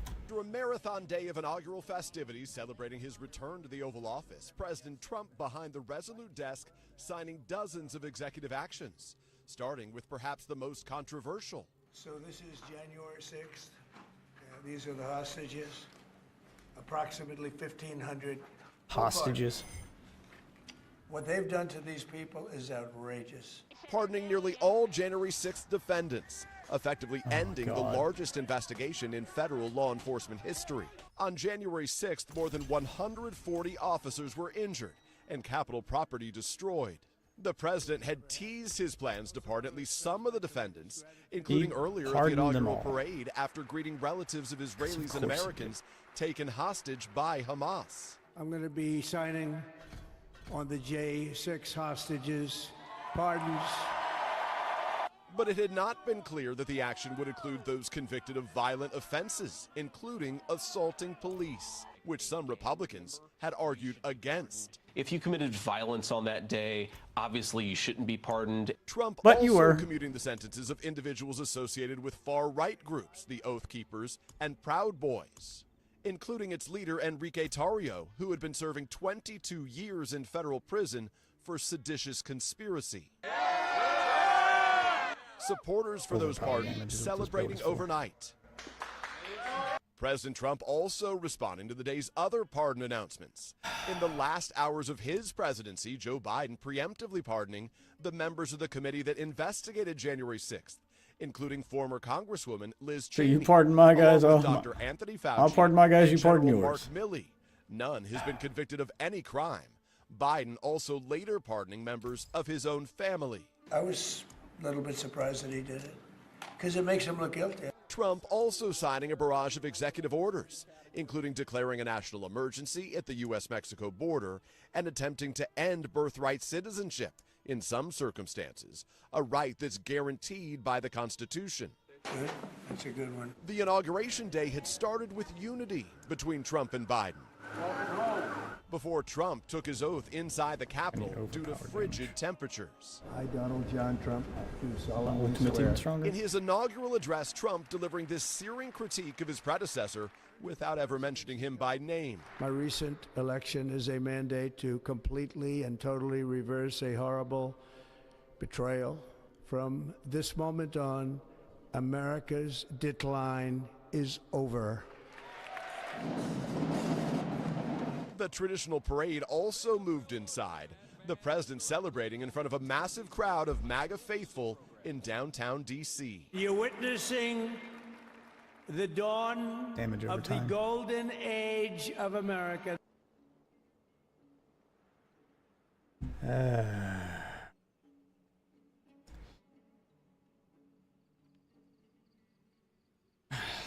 After a marathon day of inaugural festivities celebrating his return to the Oval Office, President Trump behind the resolute desk signing dozens of executive actions, starting with perhaps the most controversial. So this is January 6th. These are the hostages. Approximately 1,500 hostages. What they've done to these people is outrageous. Pardoning nearly all January 6th defendants, effectively ending the largest investigation in federal law enforcement history. On January 6th, more than 140 officers were injured and Capitol property destroyed. The president had teased his plans to pardon at least some of the defendants, including earlier at the inaugural parade after greeting relatives of Israelis and Americans taken hostage by Hamas. I'm going to be signing on the J6 hostages pardons. But it had not been clear that the action would include those convicted of violent offenses, including assaulting police, which some Republicans had argued against. If you committed violence on that day, obviously you shouldn't be pardoned. Trump but also you were commuting the sentences of individuals associated with far-right groups, the Oath Keepers and Proud Boys, including its leader Enrique Tarrio, who had been serving 22 years in federal prison for seditious conspiracy. Supporters for those pardons celebrating overnight. President Trump also responding to the day's other pardon announcements. In the last hours of his presidency, Joe Biden preemptively pardoning the members of the committee that investigated January 6th, including former Congresswoman Liz Cheney. So you pardon my guys, Dr. Anthony Fauci, I'll pardon my guys, you pardon yours. Mark Milley. None has been convicted of any crime. Biden also later pardoning members of his own family. I was a little bit surprised that he did it, because it makes him look guilty. Trump also signing a barrage of executive orders, including declaring a national emergency at the U.S.-Mexico border and attempting to end birthright citizenship in some circumstances, a right that's guaranteed by the Constitution. Good. That's a good one. The inauguration day had started with unity between Trump and Biden, before Trump took his oath inside the Capitol due to frigid temperatures. I, Donald John Trump, do solemnly swear. In his inaugural address, Trump delivering this searing critique of his predecessor without ever mentioning him by name. My recent election is a mandate to completely and totally reverse a horrible betrayal. From this moment on, America's decline is over. The traditional parade also moved inside, the president celebrating in front of a massive crowd of MAGA faithful in downtown D.C. You're witnessing the dawn of the golden age of America.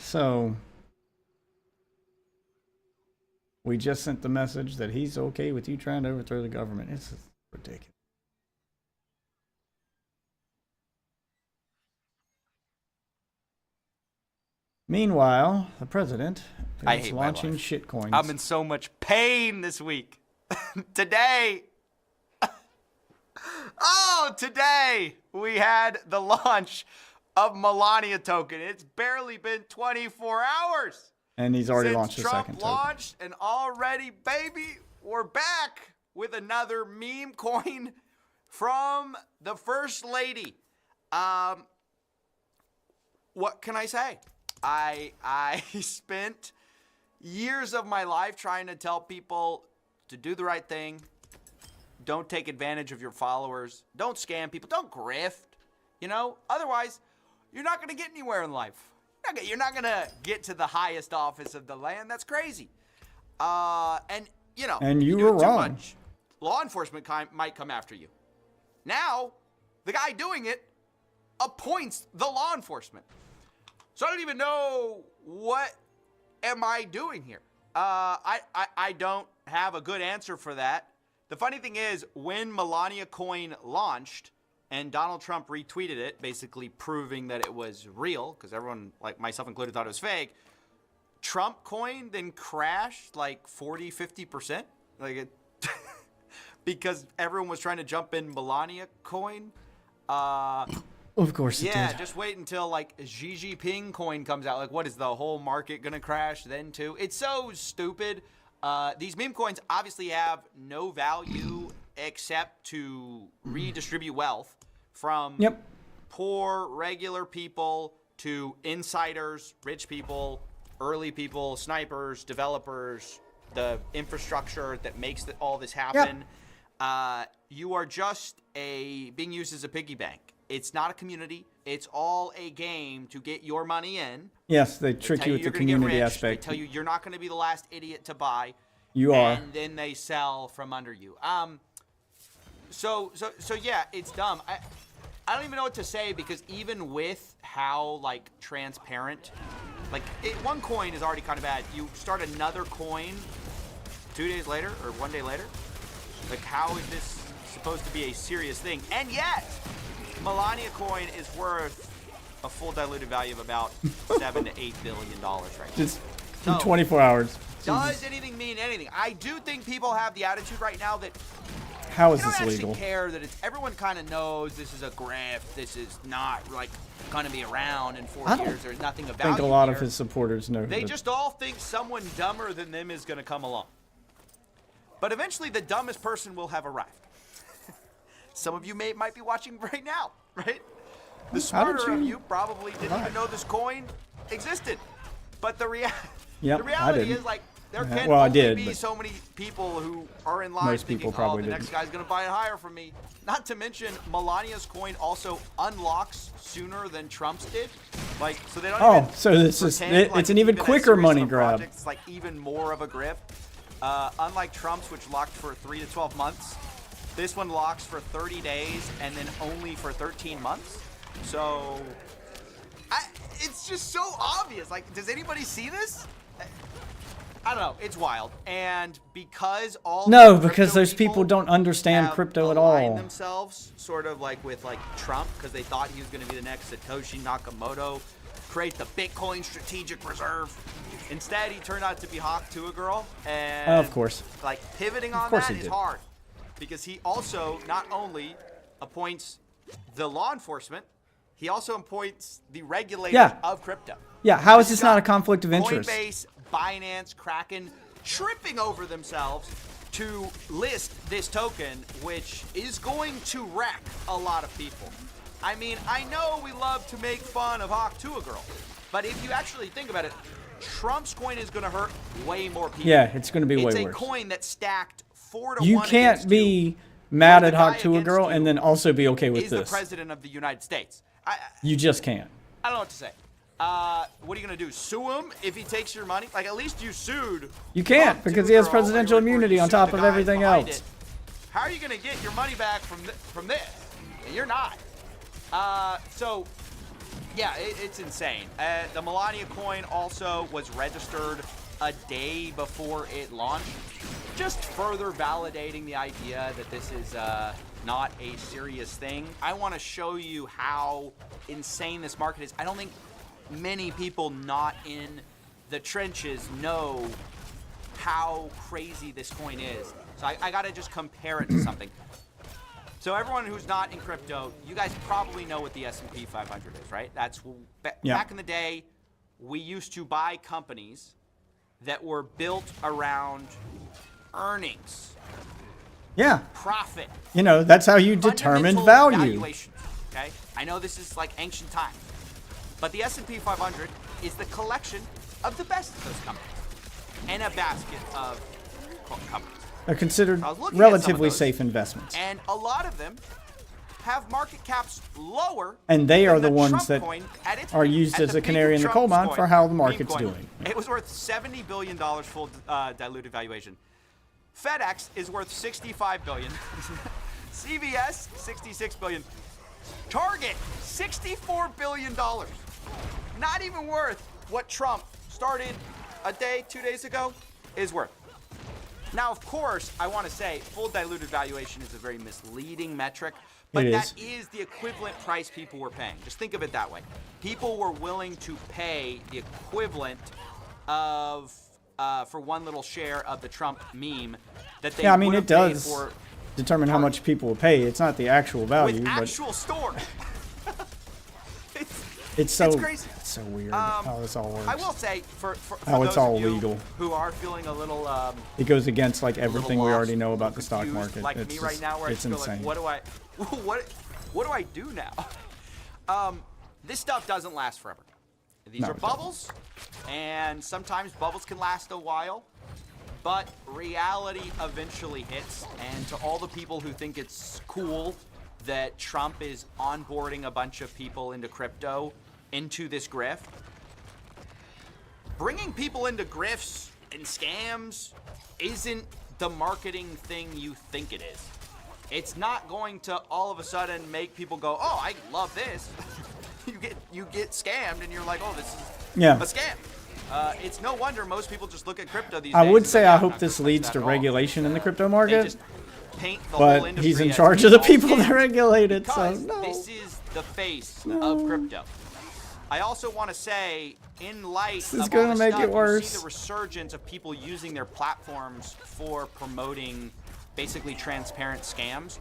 So we just sent the message that he's okay with you trying to overthrow the government. It's ridiculous. Meanwhile, the president is launching shitcoins. I'm in so much pain this week. Today we had the launch of Melania token. It's barely been 24 hours. And he's already launched a Since second Trump token. launched, and already, baby, we're back with another meme coin from the First Lady. What can I say? I spent years of my life trying to tell people to do the right thing. Don't take advantage of your followers. Don't scam people. Don't grift. You know, otherwise, you're not going to get anywhere in life. You're not going to get to the highest office of the land. That's crazy. And, you know, And you do were it too wrong. much, law enforcement might come after you. Now, the guy doing it appoints the law enforcement. So I don't even know what am I doing here. I don't have a good answer for that. The funny thing is, when Melania Coin launched and Donald Trump retweeted it, basically proving that it was real, because everyone, like myself included, thought it was fake, Trump Coin then crashed like 40, 50%. Like it because everyone was trying to jump in Melania Coin. Of course it Yeah, did. just wait until like Xi Jinping coin comes out. Like, what is the whole market gonna crash then too? It's so stupid. These meme coins obviously have no value except to redistribute wealth from poor regular people to insiders, rich people, early people, snipers, developers, the infrastructure that makes all this happen. You are just being used as a piggy bank. It's not a community. It's all a game to get your money in. Yes, they trick you with the community They aspect. tell you you're not going to be the last idiot to buy. You are. And then they sell from under you. So yeah, it's dumb. I don't even know what to say, because even with how like transparent, like one coin is already kind of bad. You start another coin 2 days later or 1 day later. Like, how is this supposed to be a serious thing? And yet, Melania Coin is worth a full diluted value of about $7 to $8 billion right now. Just in 24 hours. Does anything mean anything? I do think people have the attitude right now that How is they don't this actually legal? care that it's. Everyone kind of knows this is a grift. This is not like going to be around in 4 years. There's nothing I about think a it lot here. of his supporters know. They that- just all think someone dumber than them is going to come along. But eventually, the dumbest person will have arrived. Some of you might be watching right now, right? The smarter of you probably didn't even know this coin existed. But the Yep, I reality didn't. is, like, there can Well, I only did, be but- so many people who are in line Most thinking, people probably the next didn't. guy's going to buy it higher from me. Not to mention, Melania's coin also unlocks sooner than Trump's did. Like, so they don't even so this is pretend like it's an even as quicker serious money of a grab. project. It's like even more of a grift. Unlike Trump's, which locked for 3 to 12 months, this one locks for 30 days and then only for 13 months. So, it's just so obvious. Like, does anybody see this? I don't know. It's wild. And because all No, the because crypto those people don't understand have crypto at aligned all. themselves sort of like with like Trump, because they thought he was going to be the next Satoshi Nakamoto, create the Bitcoin strategic reserve. Instead, he turned out to be Hawk Tuah Girl, and Of course. like pivoting on course that he is did. hard, because he also not only appoints the law enforcement, he also appoints the regulators Yeah. of crypto. Yeah, how is He's this not a got conflict of interest? Coinbase, Binance, Kraken tripping over themselves to list this token, which is going to wreck a lot of people. I mean, I know we love to make fun of Hawk Tuah Girl, but if you actually think about it, Trump's coin is going to hurt way more people. Yeah, it's going to be way It's worse. a coin that stacked 4 to You 1 can't against be mad When at the Hawk guy Tuah Girl against and then also be okay with is the this. president of the United States. You just can't. I don't know what to say. What are you going to do? Sue him if he takes your money? Like, at least you sued. You can't, Hawk because Tuah he has Girl, presidential or you immunity on sued top the of guys everything behind else. it. How are you going to get your money back from this? And you're not. So, yeah, it's insane. The Melania coin also was registered a day before it launched, just further validating the idea that this is not a serious thing. I want to show you how insane this market is. I don't think many people not in the trenches know how crazy this coin is. So I got to just compare it to something. So everyone who's not in crypto, you guys probably know what the S&P 500 is, right? That's back in the day, we used to buy companies that were built around earnings, Yeah. profit. You know, that's how you determine fundamental value. valuations, okay? I know this is like ancient times, but the S&P 500 is the collection of the best of those companies and a basket of companies. They're considered I was looking at some of relatively those, safe investments. And a lot of them have market caps lower. And they are than the ones Trump that coin at its are peak, used at as the a peak canary of in the Trump's coal mine coin, for how the meme market's coin. doing. It was worth $70 billion full diluted valuation. FedEx is worth $65 billion. CVS, $66 billion. Target, $64 billion. Not even worth what Trump started a day, 2 days ago, is worth. Now, of course, I want to say full diluted valuation is a very misleading metric, but that is the equivalent price people were paying. Just think of it that way. People were willing to pay the equivalent of, for one little share of the Trump meme that they Yeah, I mean, would it have paid does for determine how much people will pay. It's not the actual value, with but actual stores. it's so crazy. It's so weird how this all works. I will say, for how those it's all of you legal. who are feeling a little It goes against like everything we lost, already know about the stock confused, market. like It's me right just- now, where I it's just go insane. like, what do I do now? This stuff doesn't last forever. These No, are it doesn't. bubbles, and sometimes bubbles can last a while, but reality eventually hits. And to all the people who think it's cool that Trump is onboarding a bunch of people into crypto, into this grift, bringing people into grifts and scams isn't the marketing thing you think it is. It's not going to all of a sudden make people go, oh, I love this. you get scammed and you're like, oh, this is Yeah. a scam. It's no wonder most people just look at crypto these days. I would and say go, I "Yeah, I'm hope not this gonna touch leads that to at all." regulation in the crypto They market, just paint the whole but industry he's in as charge being of the all people scam that regulate it, so because no. this is the face of crypto. I also want to say, in light This is of all gonna this make stuff, it you worse. see the resurgence of people using their platforms for promoting basically transparent scams.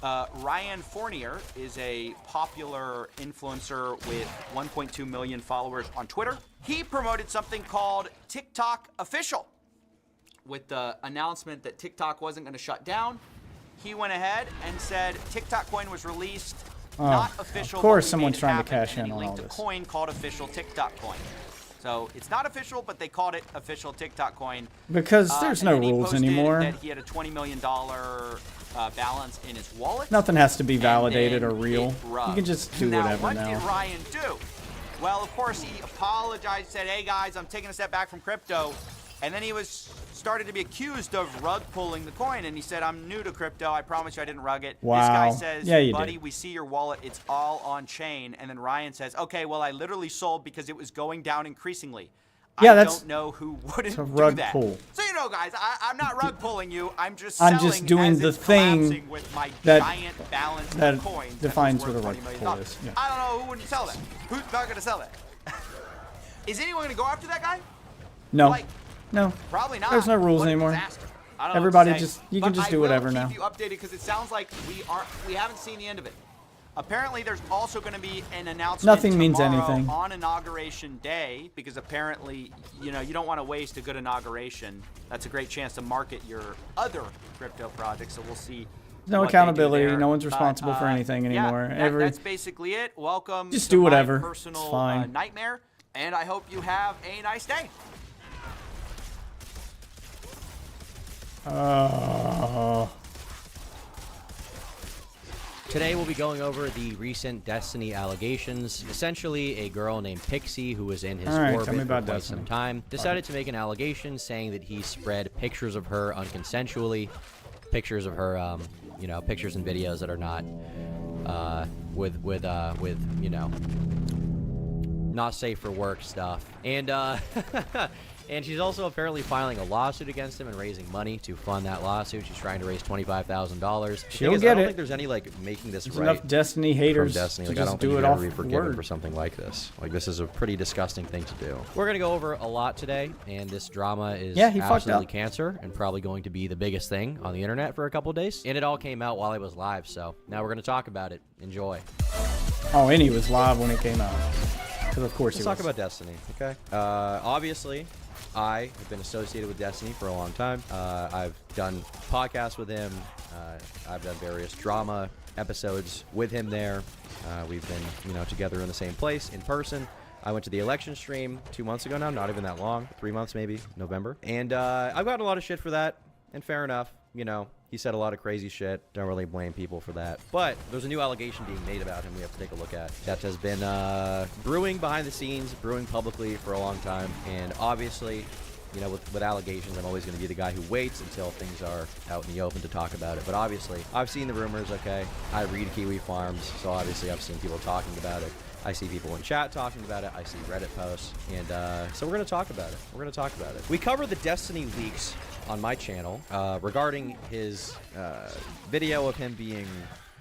Ryan Fournier is a popular influencer with 1.2 million followers on Twitter. He promoted something called TikTok Official. With the announcement that TikTok wasn't going to shut down, he went ahead and said TikTok coin was released, not official. Of course, but we someone's made it trying to happen, cash and in he on linked all a this. coin called official TikTok coin. So it's not official, but they called it official TikTok coin. Because there's and no then he rules posted anymore. That he had a $20 million balance in his wallet. Nothing has to be and validated then or real. it rubbed. You can just do now, whatever what now. did Ryan do? Well, of course, he apologized, said, hey, guys, I'm taking a step back from crypto. And then he was started to be accused of rug pulling the coin. And he said, I'm new to crypto. I promise you I didn't rug it. Wow. This guy says, Yeah, you buddy, did. we see your wallet. It's all on chain. And then Ryan says, okay, well, I literally sold because it was going down increasingly. Yeah, I that's- don't know who wouldn't it's a do rug that. pull. So, you know, guys, I'm not rug pulling you. I'm just I'm selling just doing as the it's thing collapsing with my that- giant balance that of coins defines that was what a worth rug $20 pull million. is, yeah. I don't know who wouldn't sell that. Who's not going to sell that? Is anyone going to go after that guy? No. Like, No. probably not. There's no rules What a anymore. disaster. I don't know Everybody what to say. you can But just do whatever now. I will keep you updated because it sounds like we haven't seen the end of it. Apparently, there's also going to be an announcement Nothing means tomorrow anything. on Inauguration Day because apparently, you know, you don't want to waste a good inauguration. That's a great chance to market your other crypto projects. So we'll see. No what they do accountability. there. No one's But, responsible for anything anymore. Yeah, Every that's basically it. Welcome. Just to do whatever. My It's personal fine. nightmare, and I hope you have a nice day. Today we'll be going over the recent Destiny allegations. Essentially, a girl named Pixie, who was in his All right, tell orbit me for about quite Destiny. some time, decided to make an allegation saying that he spread pictures of her unconsensually, pictures of her, you know, pictures and videos that are not, with you know, not safe for work stuff. And and she's also apparently filing a lawsuit against him and raising money to fund that lawsuit. She's trying to raise $25,000. She'll I get don't it. think there's any like making this There's right enough Destiny haters from Destiny. to Like, I just don't do think it you're off gonna be forgiven word. for something like this. Like, this is a pretty disgusting thing to do. We're gonna go over a lot today, and this drama is Yeah, he fucked absolutely up. cancer and probably going to be the biggest thing on the internet for a couple of days. And it all came out while I was live, so now we're gonna talk about it. Enjoy. Oh, and he was live when it came out. Because of course Let's he talk was. about Destiny, okay? Obviously, I have been associated with Destiny for a long time. I've done podcasts with him. I've done various drama episodes with him there. We've been, you know, together in the same place in person. I went to the election stream 2 months ago now, not even that long, 3 months maybe, November. And I've gotten a lot of shit for that, and fair enough. You know, He said a lot of crazy shit. Don't really blame people for that. But there's a new allegation being made about him we have to take a look at that has been brewing behind the scenes, brewing publicly for a long time. And obviously, you know, with allegations, I'm always going to be the guy who waits until things are out in the open to talk about it. But obviously, I've seen the rumors, okay? I read Kiwi Farms, so obviously I've seen people talking about it. I see people in chat talking about it. I see Reddit posts. And so we're going to talk about it. We're going to talk about it. We covered the Destiny leaks on my channel regarding his video of him being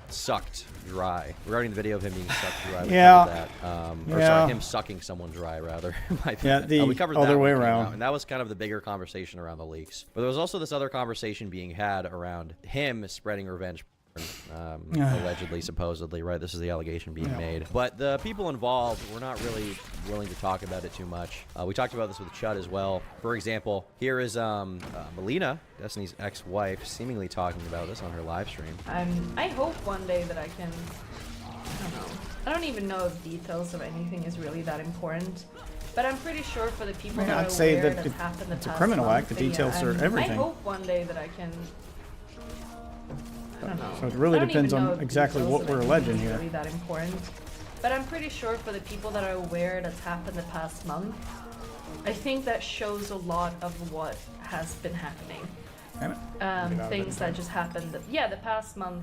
sucked dry. Regarding the video of him being sucked dry. We covered that. Or sorry, him sucking someone dry, rather. The we covered other that way when it came around. out, and that was kind of the bigger conversation around the leaks. But there was also this other conversation being had around him spreading revenge allegedly, supposedly, right? This is the allegation being made. But the people involved were not really willing to talk about it too much. We talked about this with Chud as well. For example, here is Melina, Destiny's ex-wife, seemingly talking about this on her live stream. I hope one day that I can, I don't know. I don't even know if details of anything is really that important. But I'm pretty sure for the people that I'd are say aware that that's happened the it's a past criminal month, act. The then details are everything. I hope one day that I can. I don't know. So it really I don't depends even know on if exactly details what of we're anything alleging is here. Really that important. But I'm pretty sure for the people that are aware that's happened the past month, I think that shows a lot of what has been happening. Things that just happened. The past month,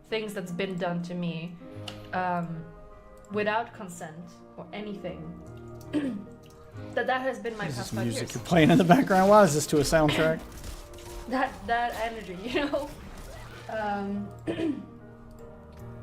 things that's been done to me, without consent or anything. that has been my past 5 Music years. you're playing in the background. Why is this to a soundtrack? That energy, you know.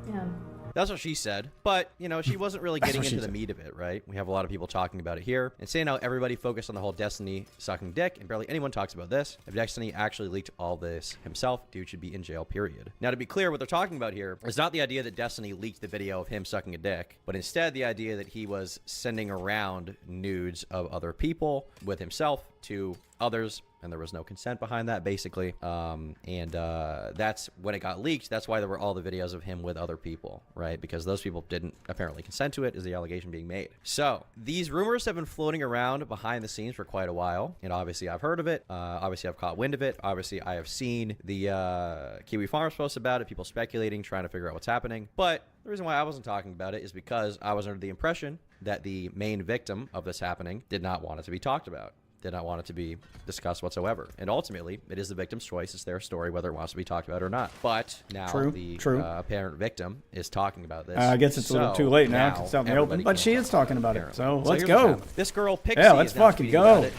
Yeah. That's what she said. But, you know, she wasn't really getting into the meat of it, right? We have a lot of people talking about it here and saying how everybody focused on the whole Destiny sucking dick and barely anyone talks about this. If Destiny actually leaked all this himself, dude should be in jail, period. Now, to be clear, what they're talking about here is not the idea that Destiny leaked the video of him sucking a dick, but instead the idea that he was sending around nudes of other people with himself to others, and there was no consent behind that, basically. That's when it got leaked. That's why there were all the videos of him with other people, right? Because those people didn't apparently consent to it, is the allegation being made. So these rumors have been floating around behind the scenes for quite a while, and obviously I've heard of it. Obviously I've caught wind of it. Obviously I have seen the Kiwi Farms posts about it, people speculating, trying to figure out what's happening. But the reason why I wasn't talking about it is because I was under the impression that the main victim of this happening did not want it to be talked about. Did not want it to be discussed whatsoever. And ultimately, it is the victim's choice. It's their story, whether it wants to be talked about or not. But now the apparent victim is talking about this. I guess it's a little too late now. It's out in the open. But she is talking about it. So let's go. This girl, Pixie, yeah, let's is now fucking tweeting go. about it.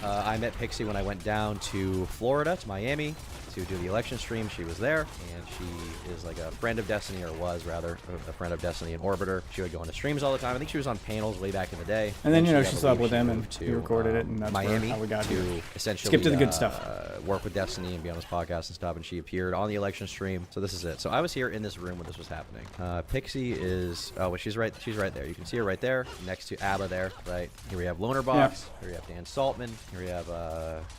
I met Pixie when I went down to Florida, to Miami, to do the election stream. She was there, and she is like a friend of Destiny, or was rather a friend of Destiny and Orbiter. She would go into streams all the time. I think she was on panels way back in the day. And then, you know, got she to slept leave. with him, She and moved to he recorded it, and that's Miami how we got to here. essentially Skip to the good stuff. Work with Destiny and be on this podcast and stuff. And she appeared on the election stream. So this is it. So I was here in this room when this was happening. Pixie is well, she's right there. You can see her right there next to Abba there, right? Here we have Loner Box. Here we have Dan Saltman. Here we have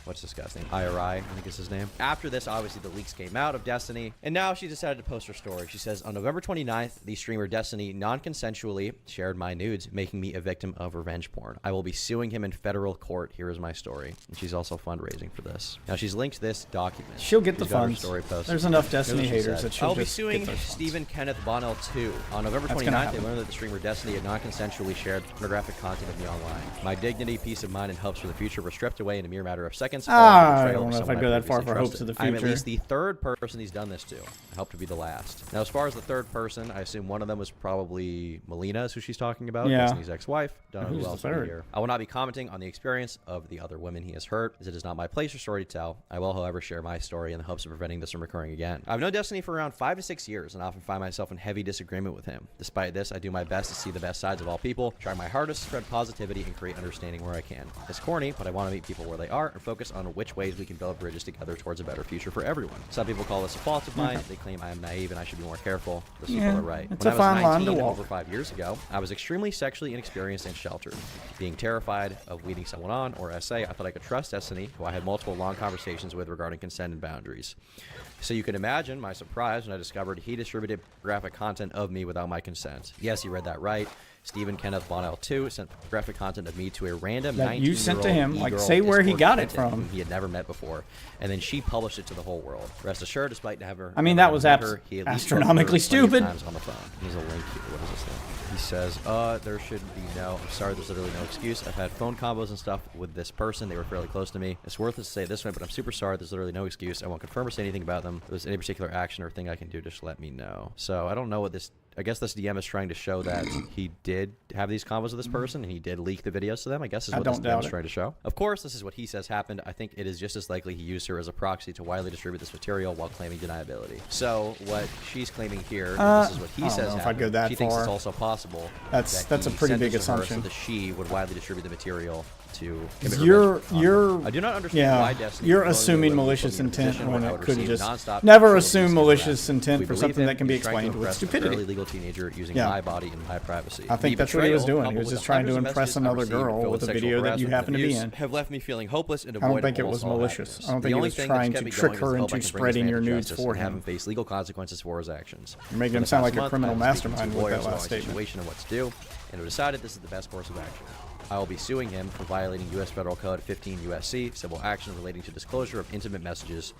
what's this guy's name? IRI, I think is his name. After this, obviously the leaks came out of Destiny, and now she decided to post her story. She says, on November 29th, the streamer Destiny non-consensually shared my nudes, making me a victim of revenge porn. I will be suing him in federal court. Here is my story. And she's also fundraising for this. Now she's linked this document. She'll get the She's got her funds. story posted. There's enough Here's what Destiny she haters said. that she'll I'll be just get suing those funds. Stephen Kenneth Bonnell too. On November That's 29th, they learned that the streamer Destiny had non-consensually shared pornographic content of me online. My dignity, peace of mind, and hopes for the future were stripped away in a mere matter of seconds. I don't know if I'd go that far for hopes of the I'm at future. least the third person he's done this to. I hope to be the last. Now, as far as the third person, I assume one of them was probably Melina, is who she's talking about. Yeah. Destiny's ex-wife. Don't know Who's who the else would be third? here. I will not be commenting on the experience of the other women he has hurt, as it is not my place or story to tell. I will, however, share my story in the hopes of preventing this from occurring again. I've known Destiny for around 5 to 6 years and often find myself in heavy disagreement with him. Despite this, I do my best to see the best sides of all people, try my hardest to spread positivity and create understanding where I can. It's corny, but I want to meet people where they are and focus on which ways we can build bridges together towards a better future for everyone. Some people call this a fault of mine. They claim I am naive and I should be more careful. Those people are right. It's When a I fine was line to 19, walk. over 5 years ago, I was extremely sexually inexperienced and sheltered. Being terrified of leading someone on, or SA, I thought I could trust Destiny, who I had multiple long conversations with regarding consent and boundaries. So you can imagine my surprise when I discovered he distributed graphic content of me without my consent. Yes, you read that right. Stephen Kenneth Bonnell 2 sent graphic content of me to a random That 19-year-old you sent to him, like, e-girl say where he Discord got it Clinton from. whom he had never met before, and then she published it to the whole world. Rest assured, despite never I mean, never that was met her, he at least spoke to her astronomically plenty of stupid. times on the phone. There's a link here. What is this thing? He says, there should be no, I'm sorry, there's literally no excuse. I've had phone combos and stuff with this person. They were fairly close to me. It's worthless to say it this way, but I'm super sorry. There's literally no excuse. I won't confirm or say anything about them. If there's any particular action or thing I can do, just let me know. So I don't know what this, I guess this DM is trying to show that he did have these combos with this person and he did leak the videos to them, I guess is what this DM is trying to show. Of course, this is what he says happened. I think it is just as likely he used her as a proxy to widely distribute this material while claiming deniability. So what she's claiming here, and this is what he I don't says know if happened. I'd go that She thinks it's far. also possible That's a he pretty sent big this to her assumption. so that she would widely distribute the material to commit You're revenge on her. I do not understand why yeah, Destiny you're would willingly assuming put me in a malicious intent position when where I it would could receive just nonstop never sexual assume abuse and malicious harassment. intent We for believe something him. that can He be was trying to explained with impress a stupidity. fairly legal teenager using Yeah. my body and my privacy. I think The that's what he was betrayal, doing. He was coupled just with trying to hundreds of impress messages I another received girl filled with a sexual video that you harassment happen to and be abuse, in. have left me feeling hopeless and I don't devoid think of it was almost all malicious. happiness. I don't The think he only was thing trying that's to kept me trick going is her the hope into I can bring this spreading man your to nudes justice for and have him. him face legal consequences for his actions. You're making For him the sound past like a month, criminal I've been speaking to mastermind with lawyers that about last my statement. situation and what to do, and have decided this is the best course of action. I will be suing him for violating U.S. Federal Code 15 U.S.C. civil action relating to disclosure of intimate messages.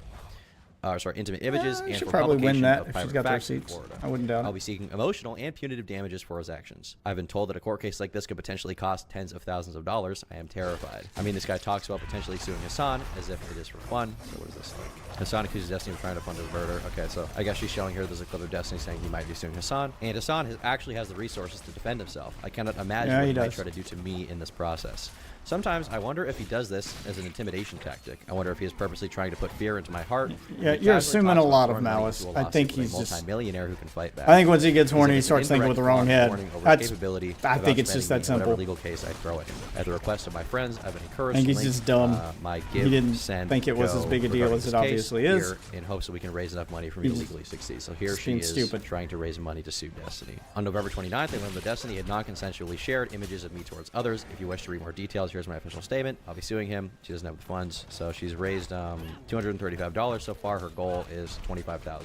Intimate images and should for probably win publication that of if private she's got the facts in receipts. Florida. I wouldn't doubt it. I'll be seeking emotional and punitive damages for his actions. I've been told that a court case like this could potentially cost tens of thousands of dollars. I am terrified. I mean, this guy talks about potentially suing Hassan as if it is for fun. So what is this like? Hassan accuses Destiny of trying to fund his murder. Okay, so I guess she's showing here there's a clip of Destiny saying he might be suing Hassan. And Hassan actually has the resources to defend himself. I cannot imagine what he might try to do to me in this process. Sometimes I wonder if he does this as an intimidation tactic. I wonder if he is purposely trying to put fear into my heart. Yeah, you're assuming a lot of malice. I think he's just multi-millionaire who can fight back. I think once he gets horny, he starts thinking with the wrong head. That's, I think it's just that Whatever simple. legal case I throw at him. At the request of my friends, I've been encouraged. I think to he's link, just dumb. My He give, didn't send, think it was go as big a deal regarding as it this case obviously is. here in hopes that we can raise enough money for me to He's legally succeed. So here just she being is stupid. trying to raise money to sue Destiny. On November 29th, I learned that Destiny had non-consensually shared images of me towards others. If you wish to read more details, here's my official statement. I'll be suing him. She doesn't have the funds, so she's raised $235 so far. Her goal is $25,000.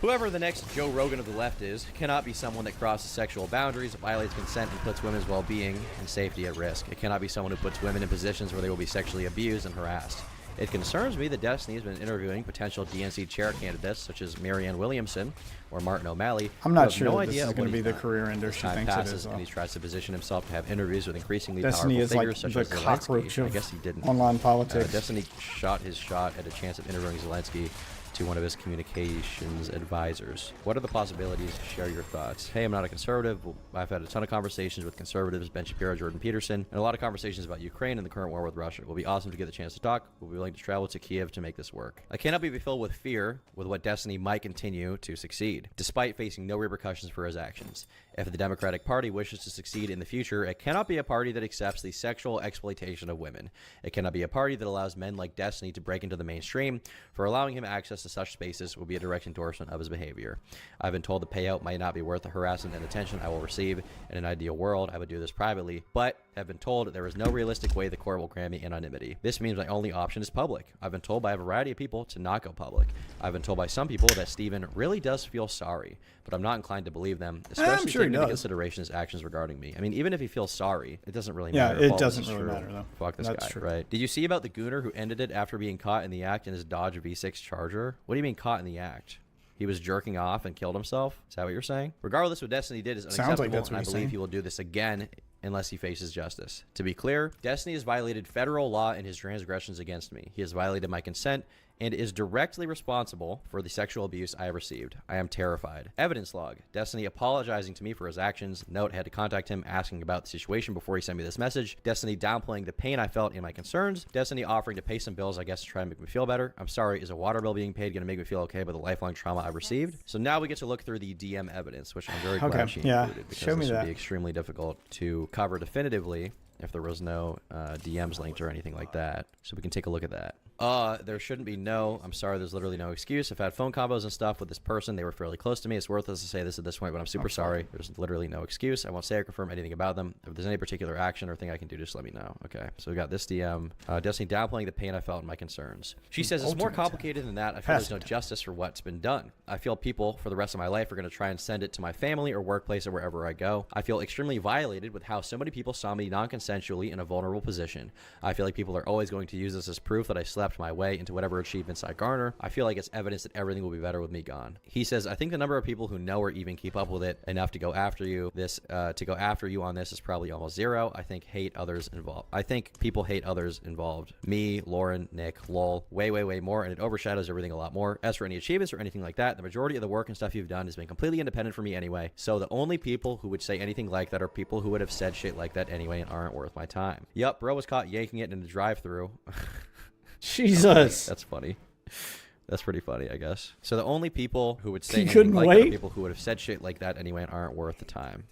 Whoever the next Joe Rogan of the left is cannot be someone that crosses sexual boundaries, violates consent, and puts women's well-being and safety at risk. It cannot be someone who puts women in positions where they will be sexually abused and harassed. It concerns me that Destiny has been interviewing potential DNC chair candidates such as Marianne Williamson or Martin O'Malley. I'm who not have sure no that this idea is of going what to be he's the done. career ender As she time thinks it passes is. and he tries to position himself to have interviews with increasingly Destiny powerful is like figures such the as Zelensky. cockroach I of guess he didn't. online politics. Destiny shot his shot at a chance of interviewing Zelensky to one of his communications advisors. What are the possibilities? Share your thoughts. Hey, I'm not a conservative. I've had a ton of conversations with conservatives, Ben Shapiro, Jordan Peterson, and a lot of conversations about Ukraine and the current war with Russia. It will be awesome to get the chance to talk. We'll be willing to travel to Kiev to make this work. I cannot be filled with fear with what Destiny might continue to succeed, despite facing no repercussions for his actions. If the Democratic Party wishes to succeed in the future, it cannot be a party that accepts the sexual exploitation of women. It cannot be a party that allows men like Destiny to break into the mainstream. For allowing him access to such spaces will be a direct endorsement of his behavior. I've been told the payout might not be worth the harassment and attention I will receive. In an ideal world, I would do this privately, but I've been told there is no realistic way the court will grant me anonymity. This means my only option is public. I've been told by a variety of people to not go public. I've been told by some people that Steven really does feel sorry, but I'm not inclined to believe them, especially taking into consideration his actions regarding me. I mean, even if he feels sorry, it doesn't really matter. Yeah, it doesn't really matter, though. Fuck this That's guy, true. right? Did you see about the gooner who ended it after being caught in the act in his Dodge V6 Charger? What do you mean caught in the act? He was jerking off and killed himself? Is that what you're saying? Regardless, what Destiny did is unacceptable, Sounds like that's what and I he's believe saying. he will do this again unless he faces justice. To be clear, Destiny has violated federal law in his transgressions against me. He has violated my consent and is directly responsible for the sexual abuse I have received. I am terrified. Evidence log. Destiny apologizing to me for his actions. Note, had to contact him asking about the situation before he sent me this message. Destiny downplaying the pain I felt in my concerns. Destiny offering to pay some bills, I guess, to try and make me feel better. I'm sorry, is a water bill being paid going to make me feel okay about the lifelong trauma I've received? So now we get to look through the DM evidence, which I'm very glad she included, because Show me this would that. be extremely difficult to cover definitively if there was no DMs linked or anything like that. So we can take a look at that. There shouldn't be no, I'm sorry, there's literally no excuse. I've had phone combos and stuff with this person. They were fairly close to me. It's worthless to say this at this point, but I'm super sorry. There's literally no excuse. I won't say or confirm anything about them. If there's any particular action or thing I can do, just let me know. Okay, so we got this DM. Destiny downplaying the pain I felt and my concerns. She says it's more complicated than that. I feel there's no justice for what's been done. I feel people for the rest of my life are going to try and send it to my family or workplace or wherever I go. I feel extremely violated with how so many people saw me non-consensually in a vulnerable position. I feel like people are always going to use this as proof that I slept my way into whatever achievements I garner. I feel like it's evidence that everything will be better with me gone. He says, I think the number of people who know or even keep up with it enough to go after you on this is probably almost zero. I think people hate others involved. Me, Lauren, Nick, lol, way more, and it overshadows everything a lot more. As for any achievements or anything like that, the majority of the work and stuff you've done has been completely independent from me anyway. So the only people who would say anything like that are people who would have said shit like that anyway and aren't worth my time. Yup, bro was caught yanking it in the drive-thru. Jesus. That's funny. That's pretty funny, I guess. So the only people who would say anything like that are people who would have said shit like that anyway and aren't worth the time.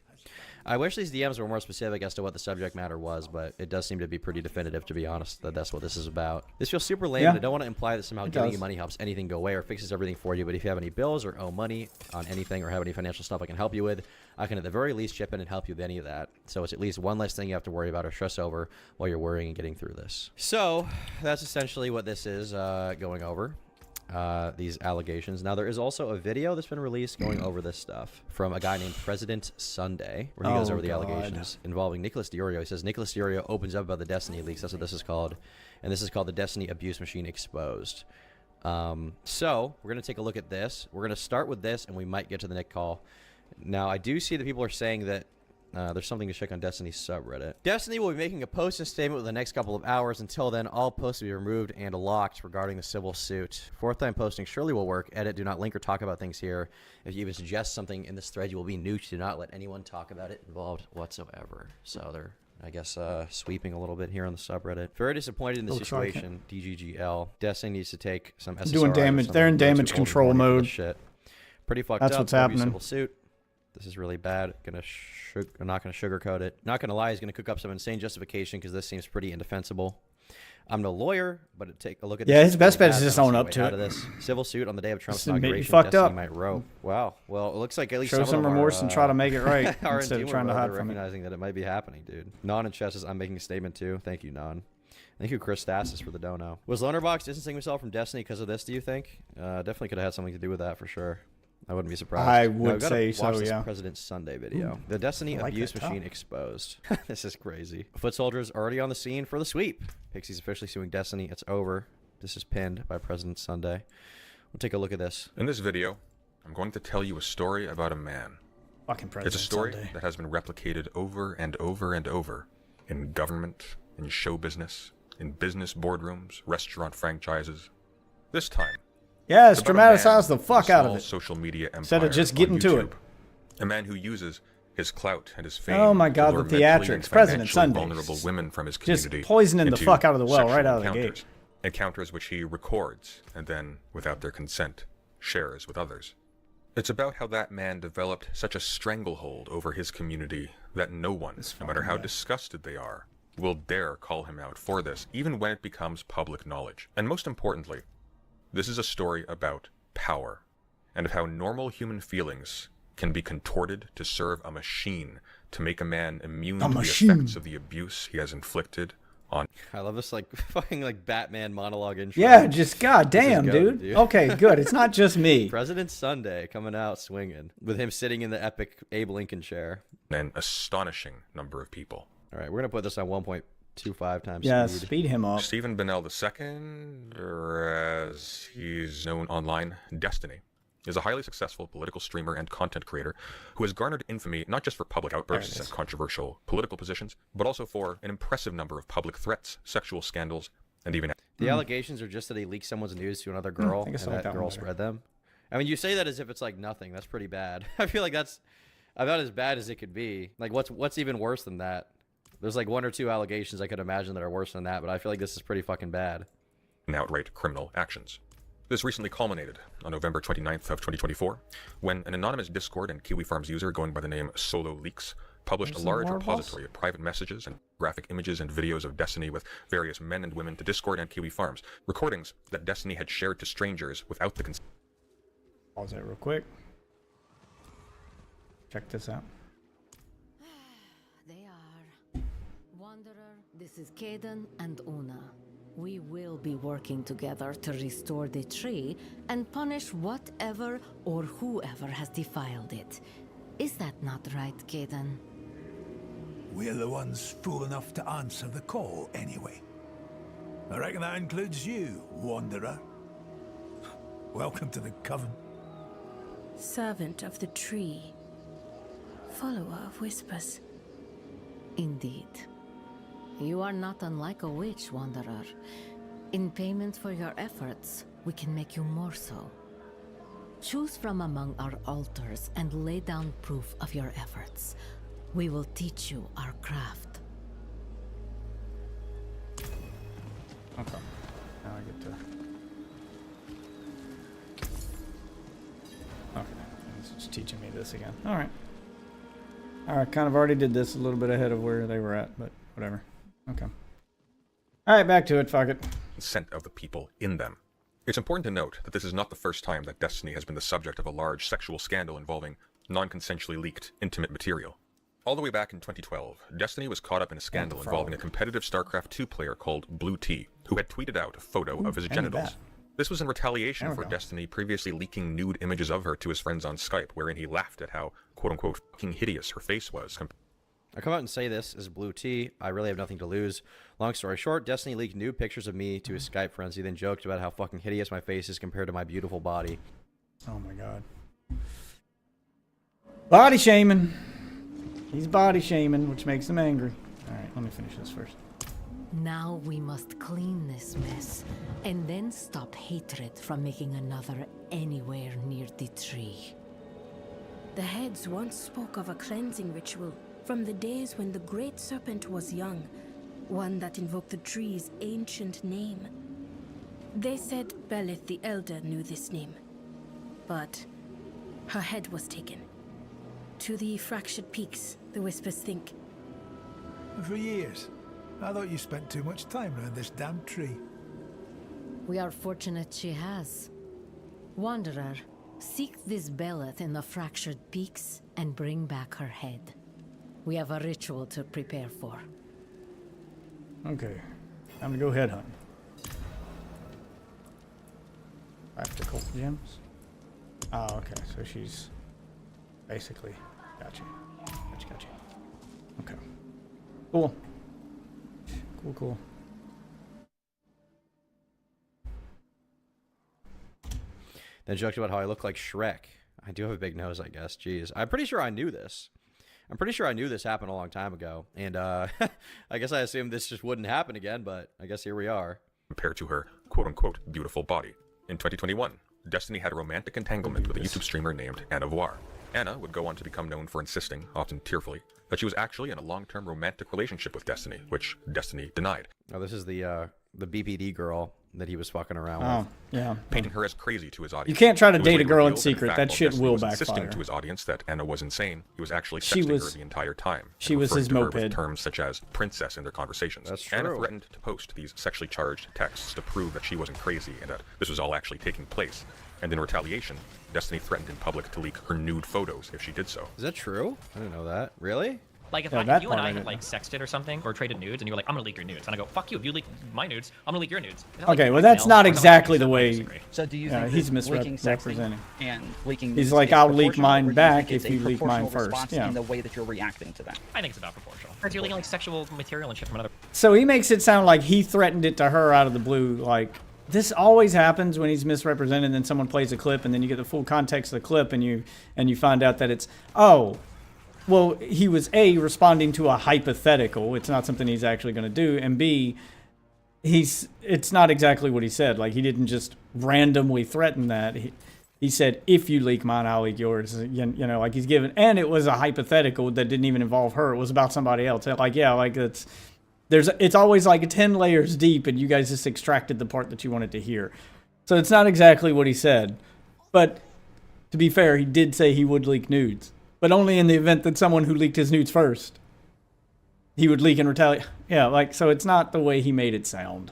I wish these DMs were more specific as to what the subject matter was, but it does seem to be pretty definitive, to be honest, that that's what this is about. This feels super lame, and I don't want to imply that somehow giving you money helps anything go away or fixes everything for you, but if you have any bills or owe money on anything or have any financial stuff I can help you with, I can at the very least chip in and help you with any of that. So it's at least one less thing you have to worry about or stress over while you're worrying and getting through this. So that's essentially what this is going over. These allegations. Now there is also a video that's been released going over this stuff from a guy named President Sunday, where he goes over the allegations involving Nicholas Diorio. He says Nicholas Diorio opens up about the Destiny leaks. That's what this is called, and this is called the Destiny Abuse Machine Exposed. So we're gonna take a look at this. We're gonna start with this, and we might get to the Nick call. Now I do see that people are saying that there's something to check on Destiny's subreddit. Destiny will be making a post and statement within the next couple of hours. Until then, all posts will be removed and locked regarding the civil suit. Fourth time posting surely will work. Edit, do not link or talk about things here. If you even suggest something in this thread, you will be nuked. Do not let anyone talk about it involved whatsoever. So they're, I guess, sweeping a little bit here on the subreddit. Very disappointed in the situation. DGGL. Destiny needs to take some SSRI. Doing damage. They're in damage control mode. Shit. Pretty fucked up. That's what's happening. Civil suit. This is really bad. I'm not gonna sugarcoat it. Not gonna lie, he's gonna cook up some insane justification because this seems pretty indefensible. I'm no lawyer, but take a look at this. Yeah, his best bet is just own up to it. This civil suit on the day of Trump's inauguration. Fucked up. Might row. Wow. Well, it looks like at least show some remorse and try to make it right instead of trying to hide from it. Recognizing that it might be happening, dude. Non and Chess says I'm making a statement too. Thank you, Non. Thank you, Chris Stasis, for the dono. Was Lonerbox distancing himself from Destiny because of this? Do you think? Definitely could have had something to do with that for sure. I wouldn't be surprised. I would say so, watch this yeah. President Sunday video. The Destiny Abuse Machine Exposed. This is crazy. Foot soldiers already on the scene for the sweep. Pixie's officially suing Destiny. It's over. This is pinned by President Sunday. We'll take a look at this. In this video, I'm going to tell you a story about a man. Fucking President It's a story Sunday. that has been replicated over and over and over in government, in show business, in business boardrooms, restaurant franchises. This time, yes, dramatize the fuck out of it. Social media empire Instead of just getting to it. A man who uses his clout and his fame. Oh my God, to lure the mentally and theatrics. President financially Sunday. Vulnerable women from his Just community. poisoning the into fuck out of the well right sexual out of the gate. encounters. Encounters which he records and then, without their consent, shares with others. It's about how that man developed such a stranglehold over his community that no one, no matter how disgusted they are, will dare call him out for this, even when it becomes public knowledge. And most importantly, this is a story about power, and of how normal human feelings can be contorted to serve a machine to make a man immune to the effects of the abuse he has inflicted on. I love this fucking Batman monologue intro. Yeah, just goddamn, dude. Okay, good. It's not just me. President Sunday coming out swinging with him sitting in the epic Abe Lincoln chair. An astonishing number of people. All right, we're gonna put this on 1.25 times yeah, speed. Speed him up. Stephen Bennell II, or as he's known online, Destiny, is a highly successful political streamer and content creator who has garnered infamy not just for public outbursts and controversial political positions, but also for an impressive number of public threats, sexual scandals, and even... The allegations are just that he leaked someone's news to another girl, and that girl spread them. I mean, you say that as if it's like nothing. That's pretty bad. I feel like that's about as bad as it could be. Like, what's even worse than that? There's like one or two allegations I could imagine that are worse than that, but I feel like this is pretty fucking bad. And outright criminal actions. This recently culminated on November 29th of 2024, when an anonymous Discord and Kiwi Farms user going by the name Solo Leaks published a large repository of private messages and graphic images and videos of Destiny with various men and women to Discord and Kiwi Farms, recordings that Destiny had shared to strangers without the consent. Pause it real quick. Check this out. They are. Wanderer, this is Caden and Una. We will be working together to restore the tree and punish whatever or whoever has defiled it. Is that not right, Caden? We're the ones fool enough to answer the call, anyway. I reckon that includes you, Wanderer. Welcome to the Coven. Servant of the tree. Follower of whispers. Indeed. You are not unlike a witch, Wanderer. In payment for your efforts, we can make you more so. Choose from among our altars and lay down proof of your efforts. We will teach you our craft. Okay. Now I get to... Okay. It's just teaching me this again. Alright. Alright, kind of already did this a little bit ahead of where they were at, but whatever. Okay. Alright, back to it. Fuck it. Consent of the people in them. It's important to note that this is not the first time that Destiny has been the subject of a large sexual scandal involving non-consensually leaked intimate material. All the way back in 2012, Destiny was caught up in a scandal involving a competitive StarCraft 2 player called Blue T, who had tweeted out a photo of his genitals. This was in retaliation for Destiny previously leaking nude images of her to his friends on Skype, wherein he laughed at how, quote-unquote, fucking hideous her face was. I come out and say this is Blue T. I really have nothing to lose. Long story short, Destiny leaked nude pictures of me to his Skype friends. He then joked about how fucking hideous my face is compared to my beautiful body. Oh my god. Body shaming. He's body shaming, which makes him angry. Alright, let me finish this first. Now we must clean this mess, and then stop hatred from making another anywhere near the tree. The heads once spoke of a cleansing ritual from the days when the great serpent was young, one that invoked the tree's ancient name. They said Belith the Elder knew this name, but her head was taken. To the fractured peaks, the whispers think. For years, I thought you spent too much time around this damn tree. We are fortunate she has. Wanderer, seek this Belith in the fractured peaks and bring back her head. We have a ritual to prepare for. Okay. Time to go headhunt. Practical gems? Oh, okay. So she's basically... Gotcha. Gotcha. Okay. Cool. Cool. Then joked about how I look like Shrek. I do have a big nose, I guess. Jeez. I'm pretty sure I knew this. I'm pretty sure I knew this happened a long time ago. And I guess I assumed this just wouldn't happen again, but I guess here we are. Compared to her quote-unquote beautiful body. In 2021, Destiny had a romantic entanglement with a YouTube streamer named Anna Voir. Anna would go on to become known for insisting, often tearfully, that she was actually in a long-term romantic relationship with Destiny, which Destiny denied. Oh, this is the BPD girl that he was fucking around with. Yeah. Painting her as crazy to his audience. You can't try to It was date a later girl in revealed secret. fact, That while shit Destiny will was insisting backfire. to his audience that Anna was insane. He was actually She texting was- her the entire time. she and was referring his to her moped. with terms such as princess in their conversations. That's Anna true. threatened to post these sexually charged texts to prove that she wasn't crazy and that this was all actually taking place. And in retaliation, Destiny threatened in public to leak her nude photos if she did so. Is that true? I didn't know that. Really? Like if, Yeah, if that you and part I I had didn't like sexted or something or traded nudes and you were like, I'm gonna leak your nudes, and I go, fuck you, if you leak my nudes, I'm gonna leak your nudes. Is that, like, Okay, well like that's male? not Or exactly the I way... disagree. So do you Yeah, think he's that leaking sexting misrepresenting. and leaking He's nudes like, is I'll leak proportional, or mine do you back think it's if a you leak mine proportional first. response Yeah. in the way that you're reacting to that? I think it's about proportional. Because you're leaking like sexual material and shit from another. So he makes it sound like he threatened it to her out of the blue. Like, this always happens when he's misrepresented, and then someone plays a clip, and then you get the full context of the clip, and you find out that it's, oh, well, he was A, responding to a hypothetical. It's not something he's actually going to do. And B, it's not exactly what he said. Like, he didn't just randomly threaten that. He said, if you leak mine, I'll leak yours. You know, like he's given, and it was a hypothetical that didn't even involve her. It was about somebody else. Like, yeah, like it's always like 10 layers deep, and you guys just extracted the part that you wanted to hear. So it's not exactly what he said. But to be fair, he did say he would leak nudes. But only in the event that someone who leaked his nudes first he would leak and retaliate. Yeah, like, so it's not the way he made it sound.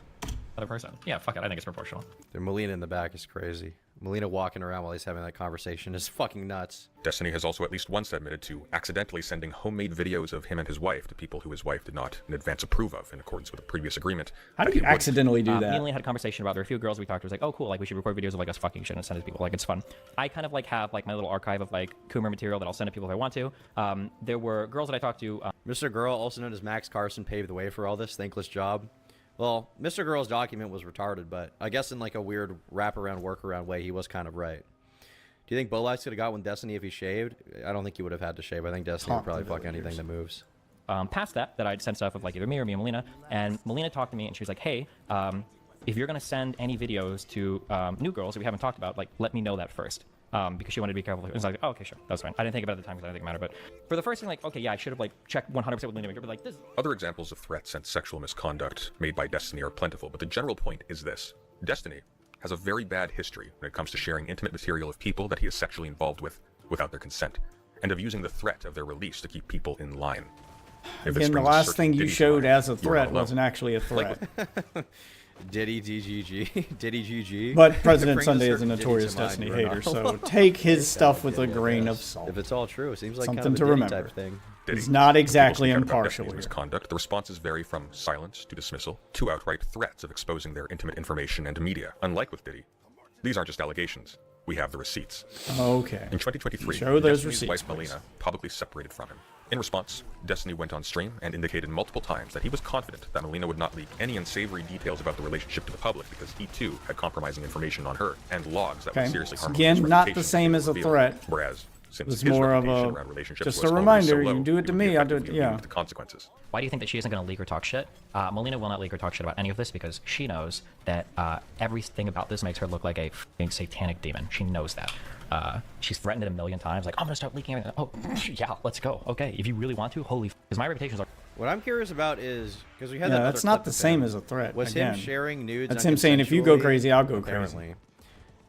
Other person. Yeah, fuck it. I think it's proportional. Dude, Melina in the back is crazy. Melina walking around while he's having that conversation is fucking nuts. Destiny has also at least once admitted to accidentally sending homemade videos of him and his wife to people who his wife did not in advance approve of in accordance with a previous agreement. How do you accidentally do that? Me and Melina had a conversation about, there were a few girls we talked to, was like, oh cool, like we should record videos of like us fucking shit and send it to people, like it's fun. I kind of like have like my little archive of like Coomer material that I'll send to people if I want to. There were girls that I talked to. Mr. Girl, also known as Max Carson, paved the way for all this thankless job. Well, Mr. Girl's document was retarded, but I guess in like a weird wraparound, workaround way, he was kind of right. Do you think Bolites could have got one Destiny if he shaved? I don't think he would have had to shave. I think Destiny would probably fuck anything that moves. Past that I'd send stuff of like either me or Melina, and Melina talked to me and she was like, hey, if you're going to send any videos to new girls that we haven't talked about, like let me know that first. Because she wanted to be careful. It was like, oh, okay, sure, that's fine. I didn't think about it at the time because I didn't think it mattered. But for the first thing, like, okay, yeah, I should have like checked 100% with Melina, but like this. Other examples of threats and sexual misconduct made by Destiny are plentiful, but the general point is this. Destiny has a very bad history when it comes to sharing intimate material of people that he is sexually involved with without their consent, and of using the threat of their release to keep people in line. Again, the last thing you showed as a threat wasn't actually a threat. Diddy DGG. Diddy GG. But President Sunday is a notorious Destiny hater, so take his stuff with a grain of salt. If it's all true, it seems like something kind of a to Diddy remember. type thing. He's not exactly impartial here. Misconduct, the responses vary from silence to dismissal to outright threats of exposing their intimate information and media. Unlike with Diddy, these aren't just allegations. We have the receipts. Okay. In 2023, show those Destiny's receipts, wife please. Melina publicly separated from him. In response, Destiny went on stream and indicated multiple times that he was confident that Melina would not leak any unsavory details about the relationship to the public because he too had compromising information on her and logs that would seriously harm Again, his not the reputation same as a revealed. thret. Whereas, since It's his more of reputation a around relationships just was a already reminder. so You low, can do it to he would be me. I'll do it. effectively Yeah. immune to the consequences. Why do you think that she isn't going to leak or talk shit? Melina will not leak or talk shit about any of this because she knows that everything about this makes her look like a f***ing satanic demon. She knows that. She's threatened it a million times, like, I'm going to start leaking everything. Oh, yeah, let's go. Okay, if you really want to, holy f***, because my reputation's are... What I'm curious about is, because we had Yeah, that that's other not clip the of same him. as a threat, Was again. him sharing nudes That's him saying, if you go unconsensually, crazy, I'll go apparently. crazy.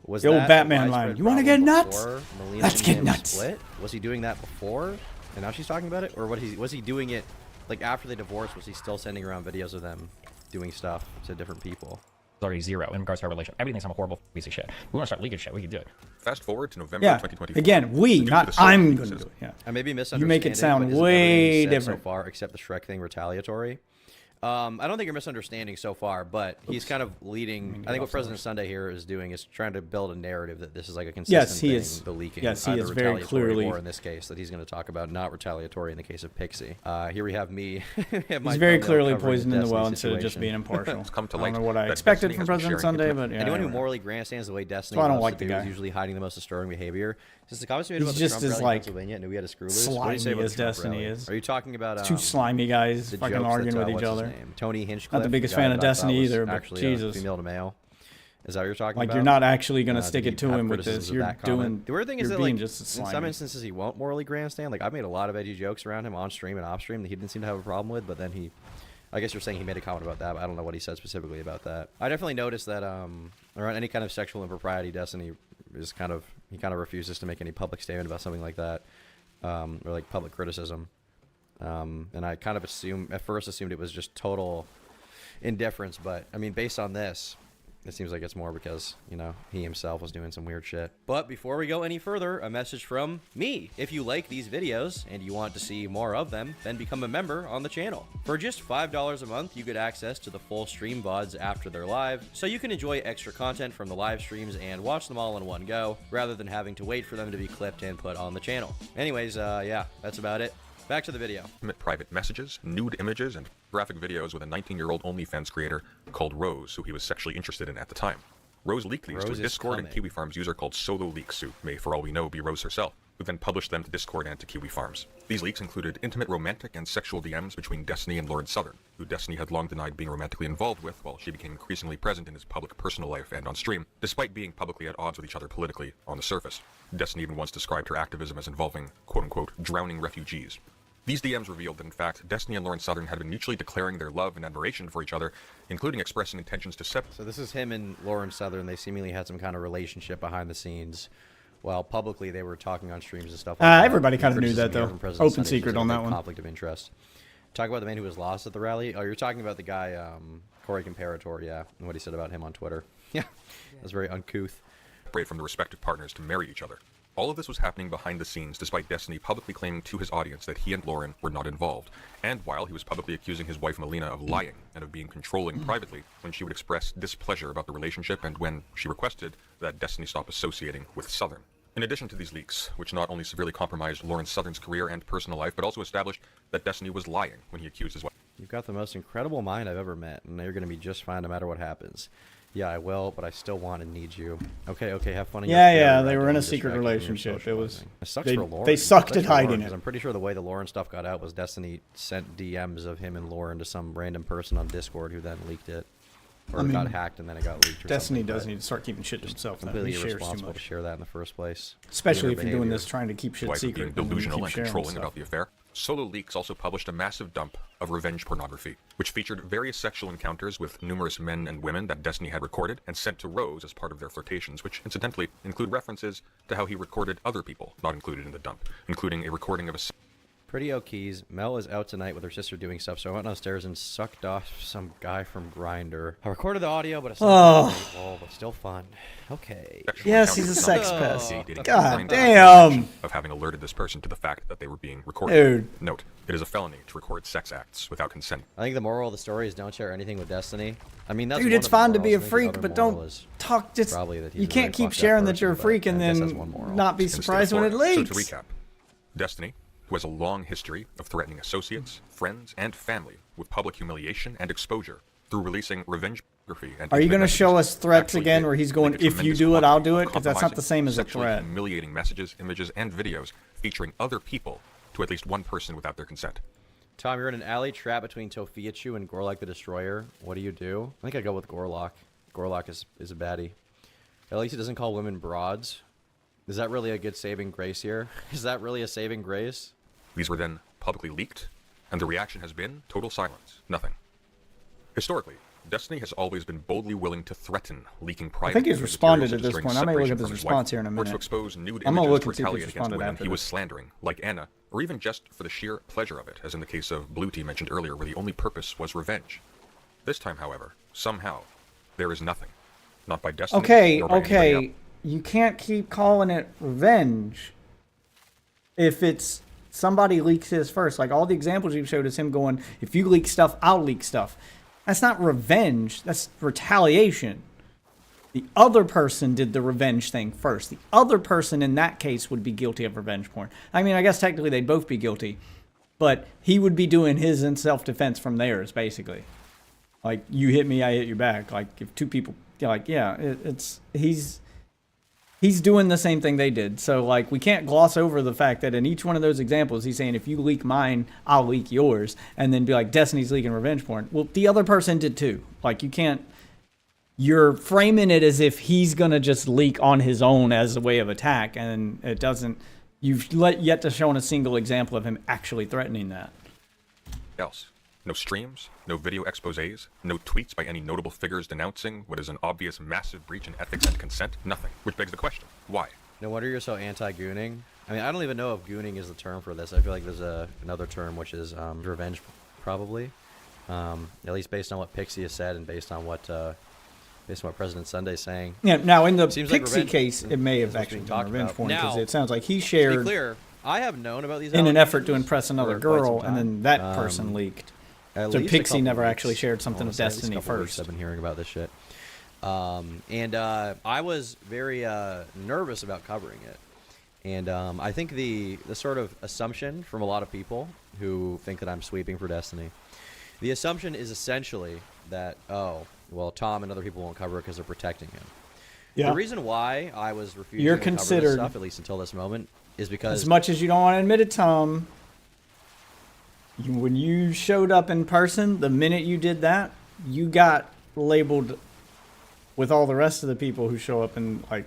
Was The old that a Batman line, widespread "You wanna get problem nuts? before Melina Let's and get him nuts." Split? Was he doing that before, and now she's talking about it? Or was he doing it, like, after they divorced, was he still sending around videos of them doing stuff to different people? already zero in regards to our relationship. Everybody thinks I'm a horrible piece of shit. We want to start leaking shit, we can do it. Fast forward to November Yeah. 2024. Again, we, not I'm going to do it. Yeah. I may be misunderstanding. You make it sound but is way everything he said different. so far, except the Shrek thing retaliatory. I don't think you're misunderstanding so far, but he's kind of leading. I think what President Sunday here is doing is trying to build a narrative that this is like a consistent Yes, he thing, is. the leaking. Yes, he either is very retaliatory clearly- or in this case that he's going to talk about, not retaliatory in the case of Pixie. Here we have me. He's very clearly poisoned in the well instead of just being impartial. It's come to I light don't know what I that expected Destiny from has been President sharing Sunday, intimate- but yeah. Anyone who whatever. morally grandstands the way Destiny So I don't loves like to the do guy. is usually hiding the most disturbing behavior. Since the comments we made He's about just the as, Trump rally in like, Pennsylvania, knew we had a screw loose. What do you say slimy about as the Trump Destiny rally? is. Are you talking about Two slimy guys the fucking jokes arguing that, with each what's his other. name? Tony Hinchcliffe, Not the biggest guy fan that of I thought Destiny was either, but actually Jesus. female to male. Is that what you're talking Like, about? you're not actually going to stick do it you to have him with criticisms this. of You're that comment? doing. The weird thing is you're that, being like, just in slimy. some instances he won't morally grandstand. Like, I've made a lot of edgy jokes around him on stream and off stream that he didn't seem to have a problem with, but then he, I guess you're saying he made a comment about that, but I don't know what he said specifically about that. I definitely noticed that around any kind of sexual impropriety, Destiny is kind of refuses to make any public statement about something like that, or like public criticism. And I kind of at first assumed it was just total indifference, but I mean, based on this, it seems like it's more because, you know, he himself was doing some weird shit. But before we go any further, a message from me. If you like these videos and you want to see more of them, then become a member on the channel. For just $5 a month, you get access to the full stream VODs after they're live, so you can enjoy extra content from the live streams and watch them all in one go, rather than having to wait for them to be clipped and put on the channel. Anyways, yeah, that's about it. Back to the video. Private messages, nude images, and graphic videos with a 19-year-old OnlyFans creator called Rose, who he was sexually interested in at the time. Rose leaked these Rose to a is Discord and coming. Kiwi Farms user called Solo Leaks, who may, for all we know, be Rose herself, who then published them to Discord and to Kiwi Farms. These leaks included intimate romantic and sexual DMs between Destiny and Lawrence Southern, who Destiny had long denied being romantically involved with, while she became increasingly present in his public personal life and on stream, despite being publicly at odds with each other politically on the surface. Destiny even once described her activism as involving, quote-unquote, drowning refugees. These DMs revealed that, in fact, Destiny and Lawrence Southern had been mutually declaring their love and admiration for each other, including expressing intentions to separate. So this is him and Lawrence Southern. They seemingly had some kind of relationship behind the scenes, while publicly they were talking on streams and stuff like that. Everybody kind of knew Criticism that, here though. from President Open Sunday secret is a on big that one. Conflict of interest. Talk about the man who was lost at the rally. Oh, you're talking about the guy, Corey Comparator, yeah, and what he said about him on Twitter. Yeah, that's very uncouth. Separate from the respective partners to marry each other. All of this was happening behind the scenes, despite Destiny publicly claiming to his audience that he and Lauren were not involved, and while he was publicly accusing his wife Melina of lying and of being controlling privately when she would express displeasure about the relationship and when she requested that Destiny stop associating with Southern. In addition to these leaks, which not only severely compromised Lawrence Southern's career and personal life, but also established that Destiny was lying when he accused his wife. You've got the most incredible mind I've ever met, and you're going to be just fine no matter what happens. Yeah, I will, but I still want and need you. Okay, have fun. Yeah, they were in a secret relationship. It was. It sucks for Lauren. They sucked at hiding it. I'm pretty sure the way the Lauren stuff got out was Destiny sent DMs of him and Lauren to some random person on Discord who then leaked it. Or it got hacked and then it got leaked. Destiny does need to start keeping shit to himself. Completely irresponsible to share that in the first place. Especially if you're doing this trying to keep shit secret. Being delusional and controlling about the affair. Solo Leaks also published a massive dump of revenge pornography, which featured various sexual encounters with numerous men and women that Destiny had recorded and sent to Rose as part of their flirtations, which incidentally include references to how he recorded other people not included in the dump, including a recording of a... Pretty Okies, Mel is out tonight with her sister doing stuff, so I went downstairs and sucked off some guy from Grindr. I recorded the audio, but it's not but still fun. Okay. Yes, he's a sex pest. God damn! Of having alerted this person to the fact that they were being recorded. Dude. Note, it is a felony to record sex acts without consent. I think the moral of the story is don't share anything with Destiny. I mean, that's dude, it's fine to be a freak, but don't talk. Just you can't keep sharing that you're a freak and then not be surprised when it leaks. So to recap, Destiny, who has a long history of threatening associates, friends, and family with public humiliation and exposure through releasing revenge pornography and... Are you going to show us threats again where he's going, if you do it, I'll do it? Because that's not the same as a threat. Humiliating messages, images, and videos featuring other people to at least one person without their consent. Tom, you're in an alley trap between Tofiachu and Gorlok the Destroyer. What do you do? I think I go with Gorlok. Gorlok is a baddie. At least he doesn't call women broads. Is that really a good saving grace here? Is that really a saving grace? These were then publicly leaked, and the reaction has been total silence. Nothing. Historically, Destiny has always been boldly willing to threaten leaking private... I think he's responded at this point. I may look at this response here in a minute. Or to expose nude I'm images look to and see if retaliate he's against responded women after he was this. slandering, like Anna, or even just for the sheer pleasure of it, as in the case of Blue Tea mentioned earlier, where the only purpose was revenge. This time, however, somehow, there is nothing. Not by Destiny, nor by anybody else. You can't keep calling it revenge if it's somebody leaks his first. Like all the examples you've showed is him going, if you leak stuff, I'll leak stuff. That's not revenge. That's retaliation. The other person did the revenge thing first. The other person in that case would be guilty of revenge porn. I mean, I guess technically they'd both be guilty, but he would be doing his in self-defense from theirs, basically. Like, you hit me, I hit you back. Like, if two people, like, yeah, he's doing the same thing they did. So, like, we can't gloss over the fact that in each one of those examples, he's saying, if you leak mine, I'll leak yours. And then be like, Destiny's leaking revenge porn. Well, the other person did too. Like, you can't... You're framing it as if he's going to just leak on his own as a way of attack. And it doesn't... You've yet to show a single example of him actually threatening that. Else. No streams, no video exposés, no tweets by any notable figures denouncing what is an obvious massive breach in ethics and consent, nothing. Which begs the question, why? No wonder you're so anti-gooning. I mean, I don't even know if gooning is the term for this. I feel like there's another term, which is revenge, probably. At least based on what Pixie has said and based on what President Sunday's saying. Yeah, now in the Seems Pixie like case, it may have actually been revenge porn because it sounds like he shared... To be clear, I have known about these in an effort to impress another girl, and then that person leaked. So Pixie never actually shared something with Destiny first. I've been hearing about this shit. And I was very nervous about covering it. And I think the sort of assumption from a lot of people who think that I'm sweeping for Destiny, the assumption is essentially that, oh, well, Tom and other people won't cover it because they're protecting him. Yeah. The reason why I was refusing to cover this stuff, at least until this moment, is because... As much as you don't want to admit it, Tom... When you showed up in person, the minute you did that, you got labeled with all the rest of the people who show up in like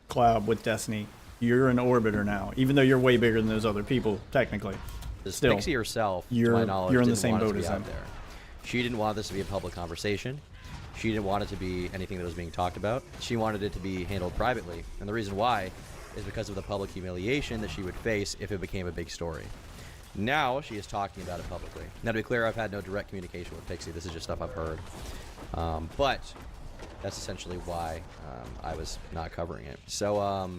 Cloud with Destiny. You're an Orbiter now, even though you're way bigger than those other people, technically. Still, Pixie herself, to my knowledge, you're in the didn't same want it boat to be as out them. there. She didn't want this to be a public conversation. She didn't want it to be anything that was being talked about. She wanted it to be handled privately. And the reason why is because of the public humiliation that she would face if it became a big story. Now she is talking about it publicly. Now, to be clear, I've had no direct communication with Pixie. This is just stuff I've heard. But that's essentially why I was not covering it. So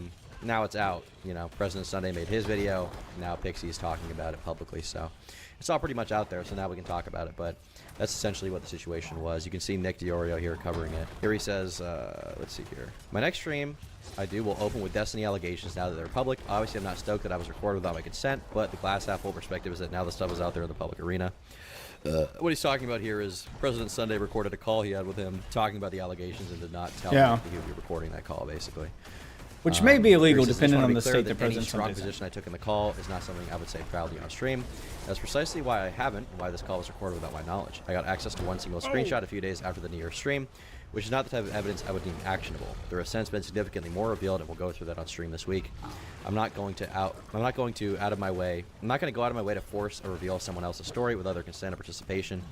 now it's out. You know, President Sunday made his video. Now Pixie's talking about it publicly. So it's all pretty much out there. So now we can talk about it. But that's essentially what the situation was. You can see Nick Diorio here covering it. Here he says, let's see here. My next stream will open with Destiny allegations now that they're public. Obviously, I'm not stoked that I was recorded without my consent, but the glass half full perspective is that now the stuff is out there in the public arena. What he's talking about here is President Sunday recorded a call he had with him talking about the allegations and did not tell him that he would be recording that call, basically. Which may be illegal Here's depending I just on wanna the be clear state the that any President strong Sunday's in. position I took in the call is not something I would say proudly on stream. That's precisely why I haven't, and why this call was recorded without my knowledge. I got access to one single screenshot a few days after the New Year's stream, which is not the type of evidence I would deem actionable. There has since been significantly more revealed, and we'll go through that on stream this week. I'm not going to go out of my way to force or reveal someone else's story without their consent or participation.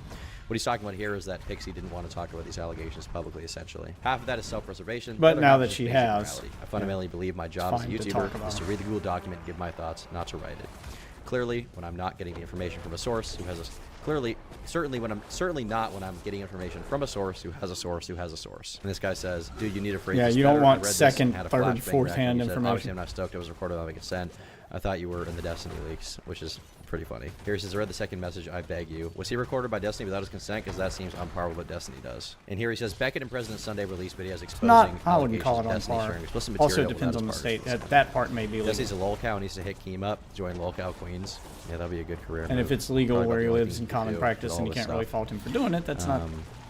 What he's talking about here is that Pixie didn't want to talk about these allegations publicly, essentially. Half of that is self-preservation. But the other now half that is she basic has, morality. I fundamentally believe my job as a fine to YouTuber talk about is to read the Google document and give my thoughts, not to write it. Clearly, when I'm not getting the information from a source who has a certainly not when I'm getting information from a source who has a source who has a source. And this guy says, dude, you need to phrase this you don't better. want I read this second, and had a third, flashbang fourth back, hand and he said, information. obviously, I'm not stoked I was recorded without my consent. I thought you were in the Destiny leaks, which is pretty funny. Here he says, I read the second message, I beg you. Was he recorded by Destiny without his consent? Because that seems on par with what Destiny does. And here he says, Beckett and President Sunday released videos exposing I wouldn't call it on Destiny par. sharing explicit Also material depends without on the his state. partner's That part may be illegal. Destiny's a lolcow, needs to hit Keem up, join lolcow queens. Yeah, that'd be a good career. And if it's legal Probably where he about the only lives thing in he could common do practice with and all you this can't really stuff. fault him for doing it, that's not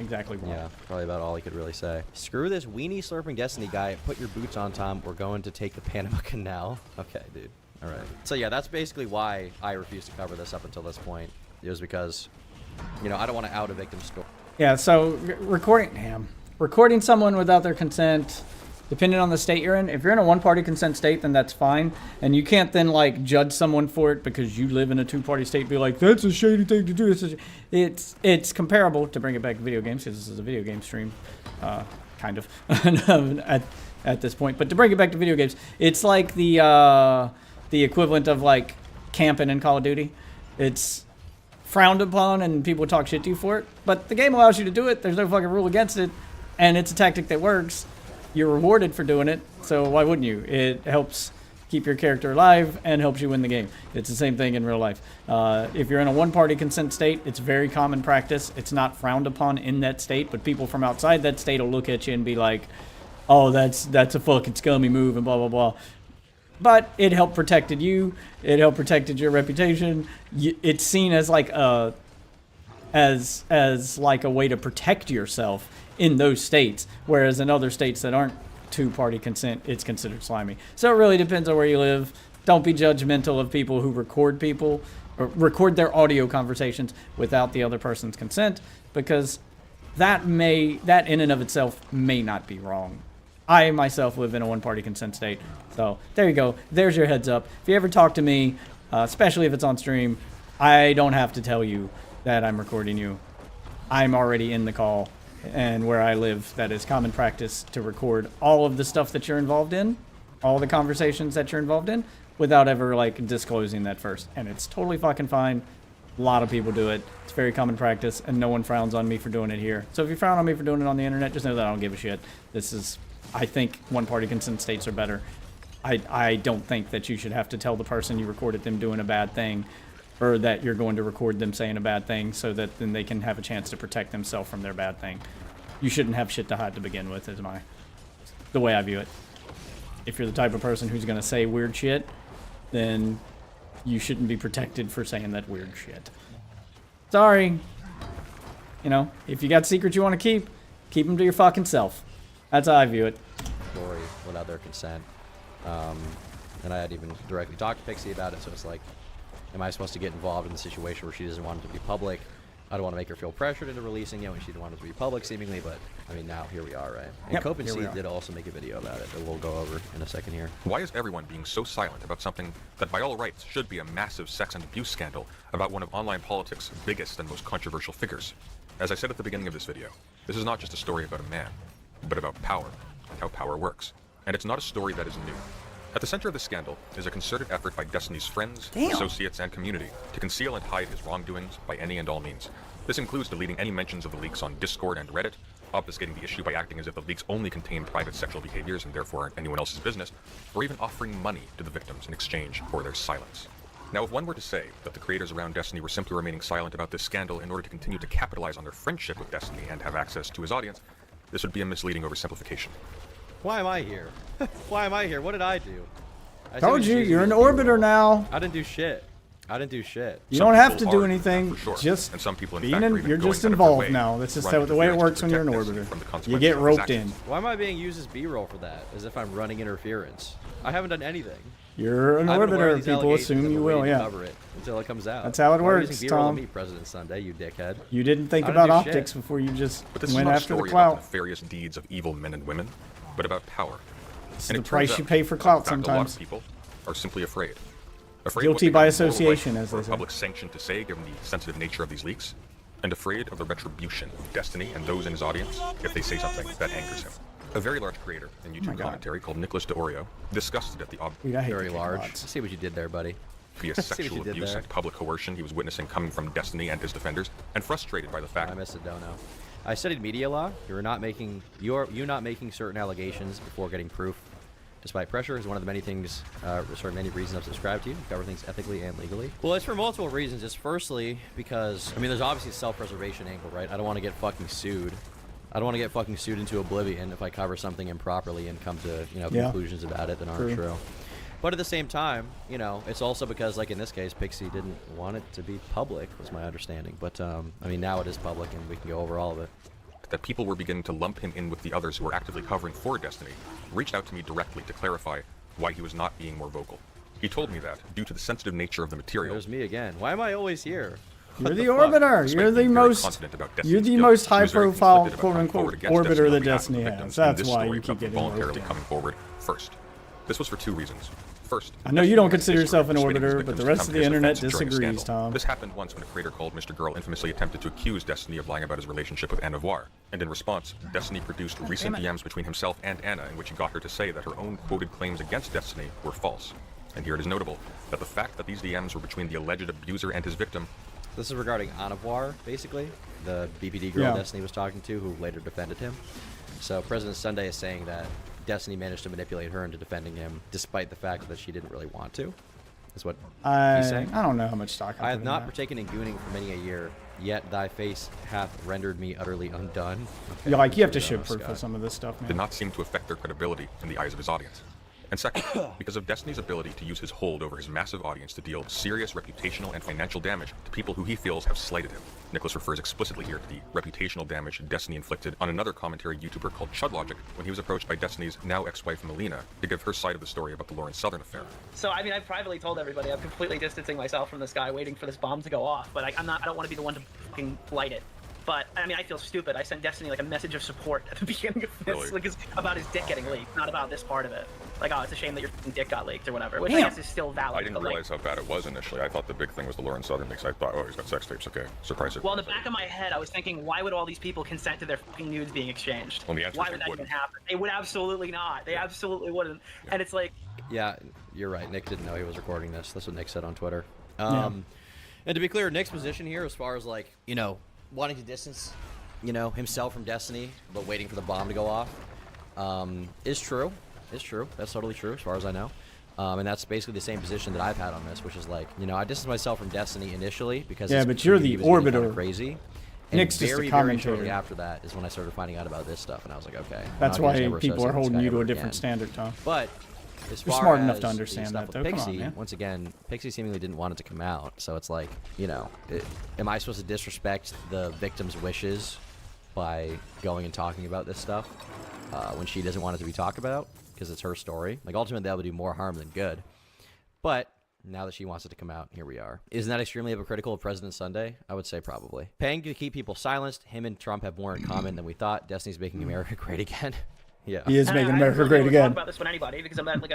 exactly wrong. Yeah, probably about all he could really say. Screw this weenie slurping Destiny guy. Put your boots on, Tom. We're going to take the Panama Canal. Okay, dude. All right. So yeah, that's basically why I refused to cover this up until this point. It was because, you know, I don't want to out a victim's story. Yeah, so recording someone without their consent, depending on the state you're in, if you're in a one-party consent state, then that's fine. And you can't then, like, judge someone for it because you live in a two-party state, be like, that's a shady thing to do. It's comparable, to bring it back to video games, because this is a video game stream, kind of, at this point. But to bring it back to video games, it's like the equivalent of, like, camping in Call of Duty. It's frowned upon and people talk shit to you for it, but the game allows you to do it. There's no fucking rule against it, and it's a tactic that works. You're rewarded for doing it, so why wouldn't you? It helps keep your character alive and helps you win the game. It's the same thing in real life. If you're in a one-party consent state, it's very common practice. It's not frowned upon in that state, but people from outside that state will look at you and be like, oh, that's a fucking scummy move and blah, blah, blah. But it helped protected you. It helped protected your reputation. It's seen as like a way to protect yourself in those states, whereas in other states that aren't two-party consent, it's considered slimy. So it really depends on where you live. Don't be judgmental of people who record people or record their audio conversations without the other person's consent, because that in and of itself may not be wrong. I myself live in a one-party consent state. So there you go. There's your heads up. If you ever talk to me, especially if it's on stream, I don't have to tell you that I'm recording you. I'm already in the call. And where I live, that is common practice to record all of the stuff that you're involved in, all the conversations that you're involved in, without ever, like, disclosing that first. And it's totally fucking fine. A lot of people do it. It's very common practice, and no one frowns on me for doing it here. So if you frown on me for doing it on the internet, just know that I don't give a shit. I think one-party consent states are better. I don't think that you should have to tell the person you recorded them doing a bad thing, or that you're going to record them saying a bad thing, so that then they can have a chance to protect themselves from their bad thing. You shouldn't have shit to hide to begin with, is the way I view it. If you're the type of person who's going to say weird shit, then you shouldn't be protected for saying that weird shit. Sorry. You know, if you got secrets you want to keep them to your fucking self. That's how I view it. Story without their consent. And I had even directly talked to Pixie about it, so it's like, am I supposed to get involved in the situation where she doesn't want it to be public? I don't want to make her feel pressured into releasing it when she didn't want it to be public, seemingly, but, I mean, now here we are, right? And Yep, Cope and here we Seed are. did also make a video about it that we'll go over in a second here. Why is everyone being so silent about something that by all rights should be a massive sex and abuse scandal about one of online politics' biggest and most controversial figures? As I said at the beginning of this video, this is not just a story about a man, but about power, and how power works. And it's not a story that is new. At the center of the scandal is a concerted effort by Destiny's friends, Damn. associates, and community to conceal and hide his wrongdoings by any and all means. This includes deleting any mentions of the leaks on Discord and Reddit, obfuscating the issue by acting as if the leaks only contain private sexual behaviors and therefore aren't anyone else's business, or even offering money to the victims in exchange for their silence. Now, if one were to say that the creators around Destiny were simply remaining silent about this scandal in order to continue to capitalize on their friendship with Destiny and have access to his audience, this would be a misleading oversimplification. Why am I here? Why am I here? What did I do? I Told you, you're an orbiter now. I didn't do shit. I didn't do shit. You don't have to do anything. For sure. Just and some people, in being fact, are in, even you're going just out of their involved way now. That's just run the way it interference works to when you're an protect Destiny orbiter. from the You consequences get of his roped in. actions. Why am I being used as B-roll for that? As if I'm running interference. I haven't done anything. You're an I've been aware of orbiter. these People allegations assume and you been will, waiting to yeah. cover it until it comes out. That's how it Why are you works, using B-roll Tom. on me, President Sunday, you dickhead. You didn't think I didn't about do shit. optics before you just But this is went not a after the story about the clout. nefarious deeds of evil men and women, but about power. This is And the it turns price out you pay for that, clout in fact, a lot sometimes. of people are simply afraid. Afraid Guilty of what by they got moral association, right as or they say. public sanction to say, given the sensitive nature of these leaks, and afraid of the retribution of Destiny and those in his audience if they say something that angers him. A very large creator in YouTube God. commentary called Nicholas DeOrio disgusted at the Dude, I hate Very the large. clots. See what you did there, buddy. obvious See what sexual you did abuse there. and public coercion he was witnessing coming from Destiny and his defenders, and frustrated by the fact I missed it, don't know. I studied media law. You not making certain allegations before getting proof, despite pressure, is one of the many things, many reasons I've subscribed to. You cover things ethically and legally. Well, it's for multiple reasons. It's firstly because, I mean, there's obviously a self-preservation angle, right? I don't want to get fucking sued. I don't want to get fucking sued into oblivion if I cover something improperly and come to, conclusions about it that aren't true. But at the same time, it's also because, like in this case, Pixie didn't want it to be public, was my understanding. But, I mean, now it is public and we can go over all of it. that people were beginning to lump him in with the others who were actively covering for Destiny, reached out to me directly to clarify why he was not being more vocal. He told me that, due to the sensitive nature of the material... There's me again. Why am I always here? You're the orbiter. You're the most high-profile, quote-unquote, orbiter that Destiny has. That's why you keep getting voluntarily roped coming forward first. This was for two reasons. First, I know you don't consider yourself an orbiter, but the rest of the internet disagrees, Tom. This happened once when a creator called Mr. Girl infamously attempted to accuse Destiny of lying about his relationship with Anna Voir. And in response, Destiny produced recent DMs between himself and Anna in which he got her to say that her own quoted claims against Destiny were false. And here it is notable that the fact that these DMs were between the alleged abuser and his victim... This is regarding Anna Voir, basically, the BPD girl Destiny was talking to, who later defended him. So President Sunday is saying that Destiny managed to manipulate her into defending him, despite the fact that she didn't really want to. Is what he's saying. I don't know how much stock I have not partaken in gooning for many a year, yet thy face hath rendered me utterly undone. Okay, Yeah, like you have to ship proof for some of this stuff, man. Did not seem to affect their credibility in the eyes of his audience. And second, because of Destiny's ability to use his hold over his massive audience to deal serious reputational and financial damage to people who he feels have slighted him. Nicholas refers explicitly here to the reputational damage Destiny inflicted on another commentary YouTuber called Chudlogic when he was approached by Destiny's now ex-wife Melina to give her side of the story about the Lawrence Southern affair. So, I mean, I've privately told everybody I'm completely distancing myself from this guy, waiting for this bomb to go off, but I don't want to be the one to fucking light it. But, I mean, I feel stupid. I sent Destiny, like, a message of support at the beginning of this, Really? like, it's about his dick getting leaked, not about this part of it. Like, oh, it's a shame that your fucking dick got leaked or whatever, which I guess is still valid. I didn't but, like, realize how bad it was initially. I thought the big thing was the Lawrence Southern because I thought, oh, he's got sex tapes, okay. Surprise. well, in the back of my head, I was thinking, why would all these people consent to their fucking nudes being exchanged? Well, the answer why is would they that wouldn't. even happen? They would absolutely not. They absolutely wouldn't. And it's like... Yeah, you're right. Nick didn't know he was recording this. That's what Nick said on Twitter. Yeah. And to be clear, Nick's position here, as far as, like, wanting to distance, himself from Destiny, but waiting for the bomb to go off, is true. It's true. That's totally true, as far as I know. And that's basically the same position that I've had on this, which is like, I distanced myself from Destiny initially because but you're the community was getting orbiter. kinda crazy. And Nick's just a very commentator. shortly after that is when I started finding out about this stuff, and I was like, okay. That's I'm not gonna why ever people are associate with this holding guy you to ever a different again. standard, Tom. But as You're far smart enough as to the understand stuff that, with though. Come on, Pixie, man. once again, Pixie seemingly didn't want it to come out, so it's like, am I supposed to disrespect the victim's wishes by going and talking about this stuff when she doesn't want it to be talked about because it's her story? Like, ultimately, that would do more harm than good. But now that she wants it to come out, here we are. Isn't that extremely hypocritical of President Sunday? I would say probably. Paying to keep people silenced, him and Trump have more in common than we thought. Destiny's making America great again. Yeah. He is making I America really great don't again. talk about this with anybody because I'm not like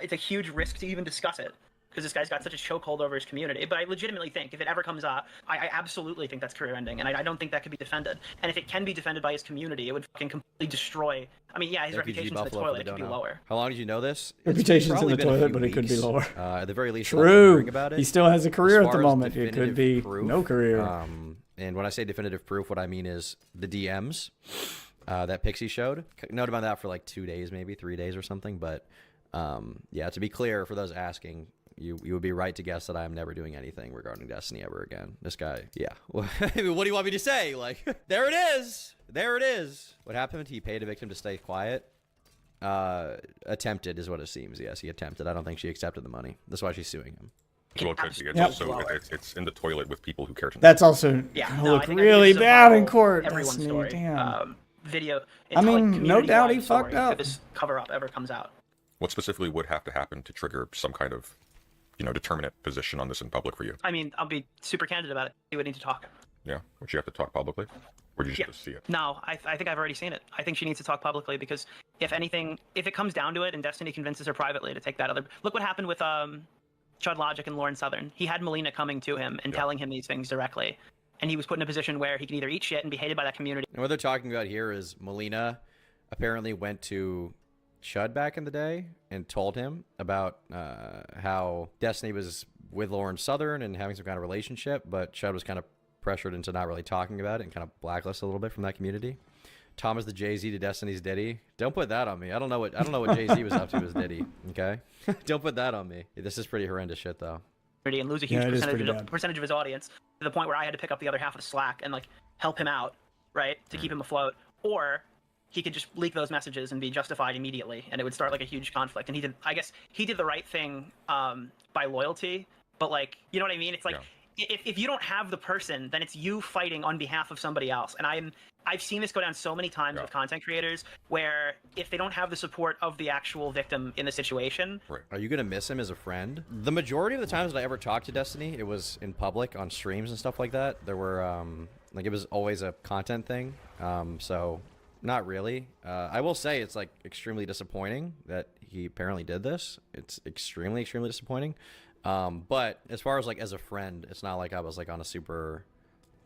it's a huge risk to even discuss it. because this guy's got such a chokehold over his community. But I legitimately think if it ever comes up, I absolutely think that's career ending, and I don't think that could be defended. And if it can be defended by his community, it would fucking completely destroy. I mean, yeah, his reputation's in the toilet. It could be lower. How long did you know this? Reputation's in the toilet, but it could be lower. At the very least, true. About it. He still has a career at the As moment. It could be no career. And when I say definitive proof, what I mean is the DMs that Pixie showed. Known about that for like 2 days, maybe 3 days or something. But yeah, to be clear, for those asking, you would be right to guess that I am never doing anything regarding Destiny ever again. This guy, yeah. What do you want me to say? Like, there it is. There it is. What happened? He paid a victim to stay quiet. Attempted is what it seems. Yes, he attempted. I don't think she accepted the money. That's why she's suing him. Well, it's also it's in the toilet with people who care to know. That's also gonna look really bad in court. Everyone's story. Damn. Video. I mean, no doubt he fucked up. If this cover up ever comes out. What specifically would have to happen to trigger some kind of, determinate position on this in public for you? I mean, I'll be super candid about it. You would need to talk. Yeah. Would you have to talk publicly? Or did you just see it? No, I think I've already seen it. I think she needs to talk publicly because if anything, if it comes down to it and Destiny convinces her privately to take that other... Look what happened with Chud Logic and Lauren Southern. He had Melina coming to him and telling him these things directly. And he was put in a position where he can either eat shit and be hated by that community. And what they're talking about here is Melina apparently went to Chud back in the day and told him about how Destiny was with Lauren Southern and having some kind of relationship, but Chud was kind of pressured into not really talking about it and kind of blacklisted a little bit from that community. Tom is the Jay-Z to Destiny's Diddy. Don't put that on me. I don't know what Jay-Z was up to as Diddy. Okay, don't put that on me. This is pretty horrendous shit though. And lose a huge percentage of his audience to the point where I had to pick up the other half of the slack and like help him out, right, to keep him afloat. Or he could just leak those messages and be justified immediately, and it would start like a huge conflict. And I guess he did the right thing by loyalty, but like, you know what I mean? It's like if you don't have the person, then it's you fighting on behalf of somebody else. And I've seen this go down so many times with content creators where if they don't have the support of the actual victim in the situation. Are you going to miss him as a friend? The majority of the times that I ever talked to Destiny, it was in public on streams and stuff like that. There were, like, it was always a content thing. So not really. I will say it's like extremely disappointing that he apparently did this. It's extremely, extremely disappointing. But as far as like as a friend, it's not like I was like on a super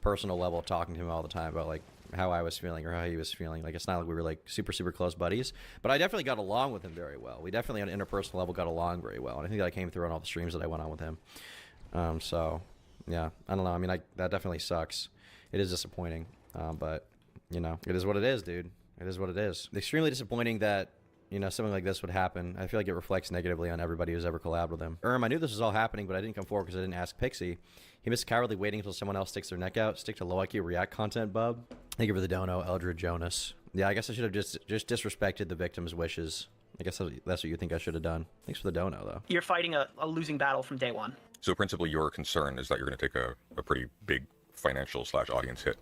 personal level talking to him all the time about like how I was feeling or how he was feeling. Like, it's not like we were like super, super close buddies, but I definitely got along with him very well. We definitely on an interpersonal level got along very well. And I think that came through on all the streams that I went on with him. So yeah, I don't know. I mean, that definitely sucks. It is disappointing. But it is what it is, dude. It is what it is. Extremely disappointing that, something like this would happen. I feel like it reflects negatively on everybody who's ever collabed with him. I knew this was all happening, but I didn't come forward because I didn't ask Pixie. He missed cowardly waiting until someone else sticks their neck out. Stick to low IQ React content, bub. Thank you for the dono, Eldred Jonas. Yeah, I guess I should have just disrespected the victim's wishes. I guess that's what you think I should have done. Thanks for the dono, though. You're fighting a losing battle from day one. So principally, your concern is that you're going to take a pretty big financial / audience hit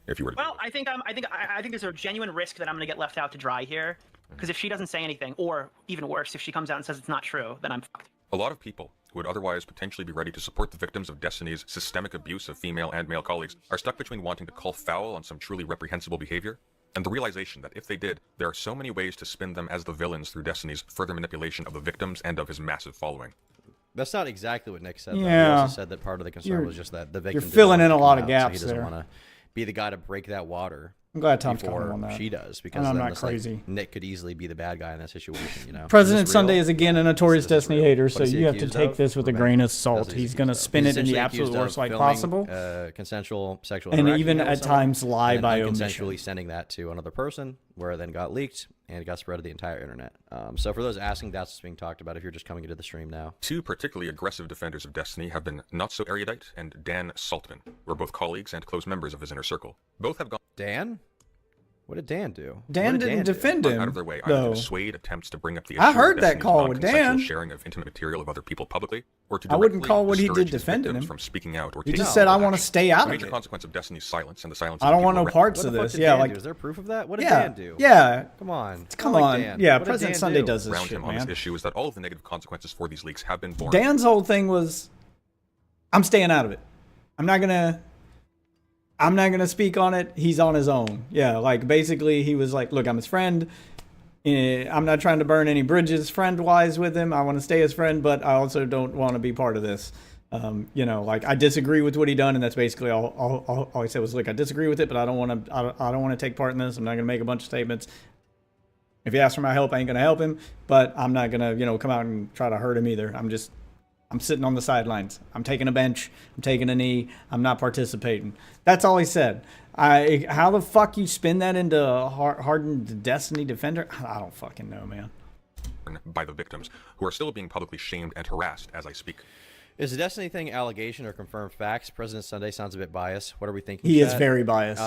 if you were to. Well, I think there's a genuine risk that I'm going to get left out to dry here. Because if she doesn't say anything, or even worse, if she comes out and says it's not true, then I'm fucked. A lot of people who would otherwise potentially be ready to support the victims of Destiny's systemic abuse of female and male colleagues are stuck between wanting to call foul on some truly reprehensible behavior and the realization that if they did, there are so many ways to spin them as the villains through Destiny's further manipulation of the victims and of his massive following. That's not exactly what Nick said. Yeah. Though. He also said that part of the concern was just that the victim. You're filling in a lot of gaps so he doesn't want to be the guy to break that water. I'm glad Tom's calling on that. She does, because I'm then not crazy. Like, Nick could easily be the bad guy in that situation, President Sunday is again a notorious Destiny hater, so you have to take this with a grain of salt. He's going to spin it in the absolute worst light possible. Consensual sexual and even at times lie by omission. Consensually sending that to another person, where it then got leaked and it got spread to the entire internet. So for those asking, that's what's being talked about if you're just coming into the stream now. Two particularly aggressive defenders of Destiny have been Not So Erudite and Dan Saltman, who are both colleagues and close members of his inner circle. Both have gone... Dan? What did Dan do? Dan didn't defend him, out of their way either to dissuade attempts to bring up the issue I heard of that call with Dan. sharing of intimate material of other people publicly, or to I wouldn't call what he discourage did his defending victims him. from speaking out or He taking just said, "I want to action. stay out The of major it." consequence of Destiny's silence and the silence. I of don't want no people parts What of the fuck this. did Yeah, Dan like do? Is there proof of that? What did yeah, Dan do? yeah. Come on. Come I like on. Dan. Yeah, What did President Dan Sunday do? does this around shit, him on man. this issue is that all of the negative consequences for these leaks have been borne. Dan's whole thing was, I'm staying out of it. I'm not gonna speak on it. He's on his own. Yeah, like basically he was like, look, I'm his friend. I'm not trying to burn any bridges friend-wise with him. I want to stay his friend, but I also don't want to be part of this. You know, like I disagree with what he done, and that's basically all I said was, like, I disagree with it, but I don't want to. I don't want to take part in this. I'm not going to make a bunch of statements. If he asks for my help, I ain't going to help him, but I'm not going to, you know, come out and try to hurt him either. I'm sitting on the sidelines. I'm taking a bench. I'm taking a knee. I'm not participating. That's all he said. How the fuck you spin that into hardened Destiny Defender? I don't fucking know, man. By the victims, who are still being publicly shamed and harassed as I speak. Is the Destiny thing allegation or confirmed facts? President Sunday sounds a bit biased. What are we thinking? He is very biased.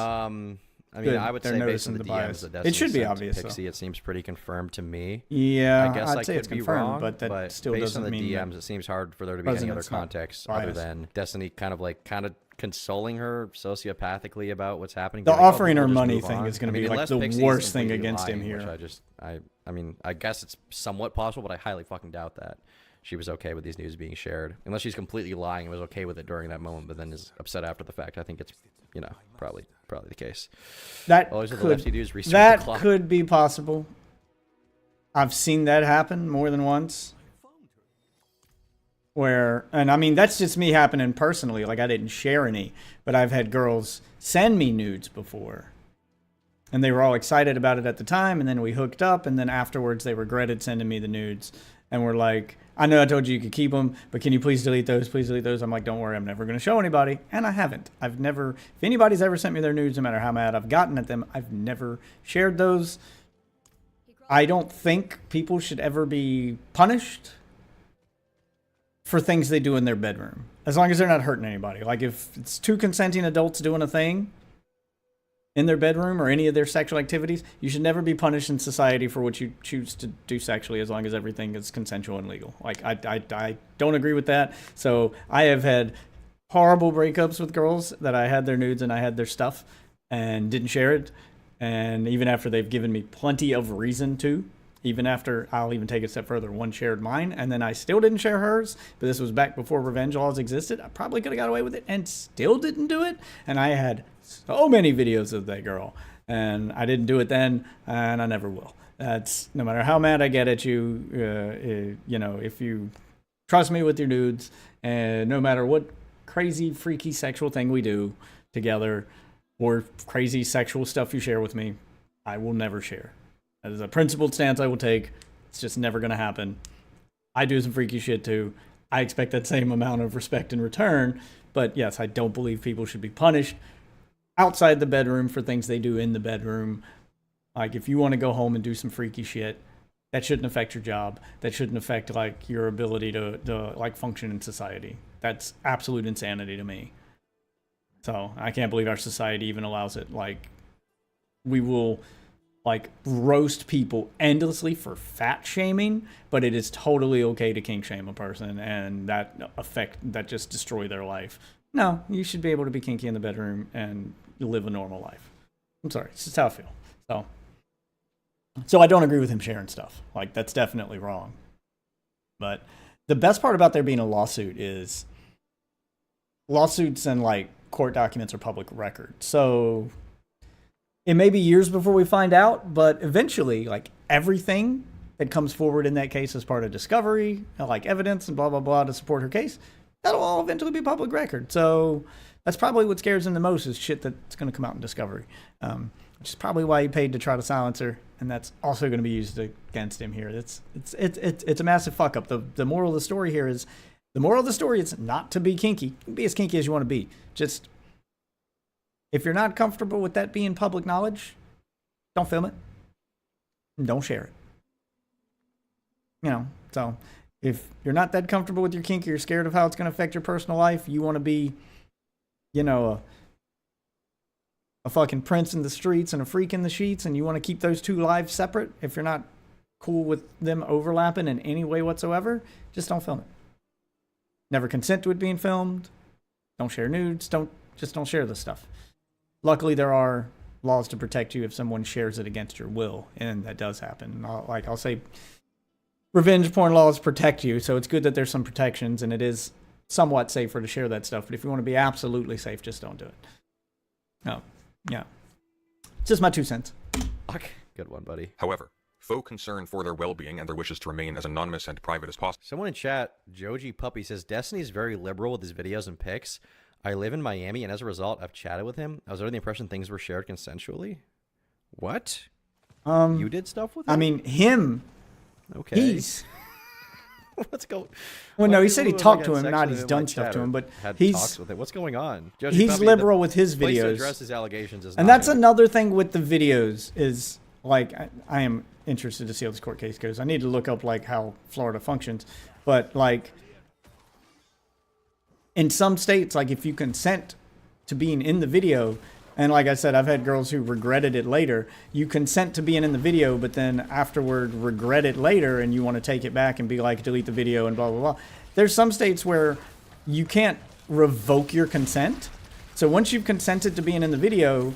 I mean, I would say based on the DMs that Destiny it should be sent to obvious. Pixie, it seems pretty confirmed to me. Yeah, I guess I'd I say could it's be confirmed, wrong, but that still based doesn't on the mean DMs, it seems hard for there to be any other context other than Destiny kind of consoling her sociopathically about what's happening. The Like, offering we'll her just money move thing on. is going to I mean, be like unless the Pixie's worst thing completely against him lying, here. which I mean, I guess it's somewhat possible, but I highly fucking doubt that she was okay with these news being shared, unless she's completely lying and was okay with it during that moment, but then is upset after the fact. I think it's, you know, probably the case. That could be possible. I've seen that happen more than once. And I mean, that's just me happening personally. Like, I didn't share any, but I've had girls send me nudes before. And they were all excited about it at the time, and then we hooked up, and then afterwards they regretted sending me the nudes. And we're like, I know I told you could keep them, but can you please delete those? Please delete those. I'm like, don't worry, I'm never going to show anybody. And I haven't. I've never, if anybody's ever sent me their nudes, no matter how mad I've gotten at them, I've never shared those. I don't think people should ever be punished for things they do in their bedroom, as long as they're not hurting anybody. Like, if it's two consenting adults doing a thing in their bedroom or any of their sexual activities, you should never be punished in society for what you choose to do sexually, as long as everything is consensual and legal. Like, I don't agree with that. So I have had horrible breakups with girls that I had their nudes and I had their stuff and didn't share it. And even after they've given me plenty of reason to, even after, I'll even take it a step further, one shared mine, and then I still didn't share hers, but this was back before revenge laws existed. I probably could have got away with it and still didn't do it. And I had so many videos of that girl, and I didn't do it then, and I never will. That's, no matter how mad I get at you, you know, if you trust me with your nudes, and no matter what crazy, freaky sexual thing we do together, or crazy sexual stuff you share with me, I will never share. That is a principled stance I will take. It's just never going to happen. I do some freaky shit too. I expect that same amount of respect in return. But yes, I don't believe people should be punished outside the bedroom for things they do in the bedroom. Like, if you want to go home and do some freaky shit, that shouldn't affect your job. That shouldn't affect, like, your ability to like function in society. That's absolute insanity to me. So I can't believe our society even allows it. Like, we will, like, roast people endlessly for fat shaming, but it is totally okay to kink shame a person, and that just destroy their life. No, you should be able to be kinky in the bedroom and live a normal life. I'm sorry, it's just how I feel. So I don't agree with him sharing stuff. Like, that's definitely wrong. But the best part about there being a lawsuit is lawsuits and, like, court documents are public record. So it may be years before we find out, but eventually, like, everything that comes forward in that case as part of discovery, like evidence and blah, blah, blah to support her case, that'll all eventually be public record. So that's probably what scares him the most, is shit that's going to come out in discovery, which is probably why he paid to try to silence her. And that's also going to be used against him here. It's a massive fuck up. The moral of the story here is, the moral of the story is not to be kinky. You can be as kinky as you want to be. Just, if you're not comfortable with that being public knowledge, don't film it. And don't share it. You know, so if you're not that comfortable with your kink, you're scared of how it's going to affect your personal life, you want to be, you know, a fucking prince in the streets and a freak in the sheets, and you want to keep those two lives separate, if you're not cool with them overlapping in any way whatsoever, just don't film it. Never consent to it being filmed. Don't share nudes. Just don't share this stuff. Luckily, there are laws to protect you if someone shares it against your will, and that does happen. I'll say revenge porn laws protect you, so it's good that there's some protections, and it is somewhat safer to share that stuff. But if you want to be absolutely safe, just don't do it. No, yeah. It's just my 2 cents. Okay. Good one, buddy. However, faux concern for their well-being and their wishes to remain as anonymous and private as possible. Someone in chat, Joji Puppy, says Destiny is very liberal with his videos and pics. I live in Miami, and as a result, I've chatted with him. I was under the impression things were shared consensually. What? You did stuff with him? I mean, him. Okay. He's. What's going? Well, no, he said he Who talked have I to had him, sex not with he's him, done like stuff chat to or him, but had he's talks with him. What's going on? Joji he's Puppy, liberal the with his place to videos. address his allegations is And not that's him. another thing with the videos is like I am interested to see how this court case goes. I need to look up like how Florida functions, but like in some states, like if you consent to being in the video, and like I said, I've had girls who regretted it later. You consent to being in the video, but then afterward regret it later, and you want to take it back and be like, delete the video and blah blah blah. There's some states where you can't revoke your consent. So once you've consented to being in the video,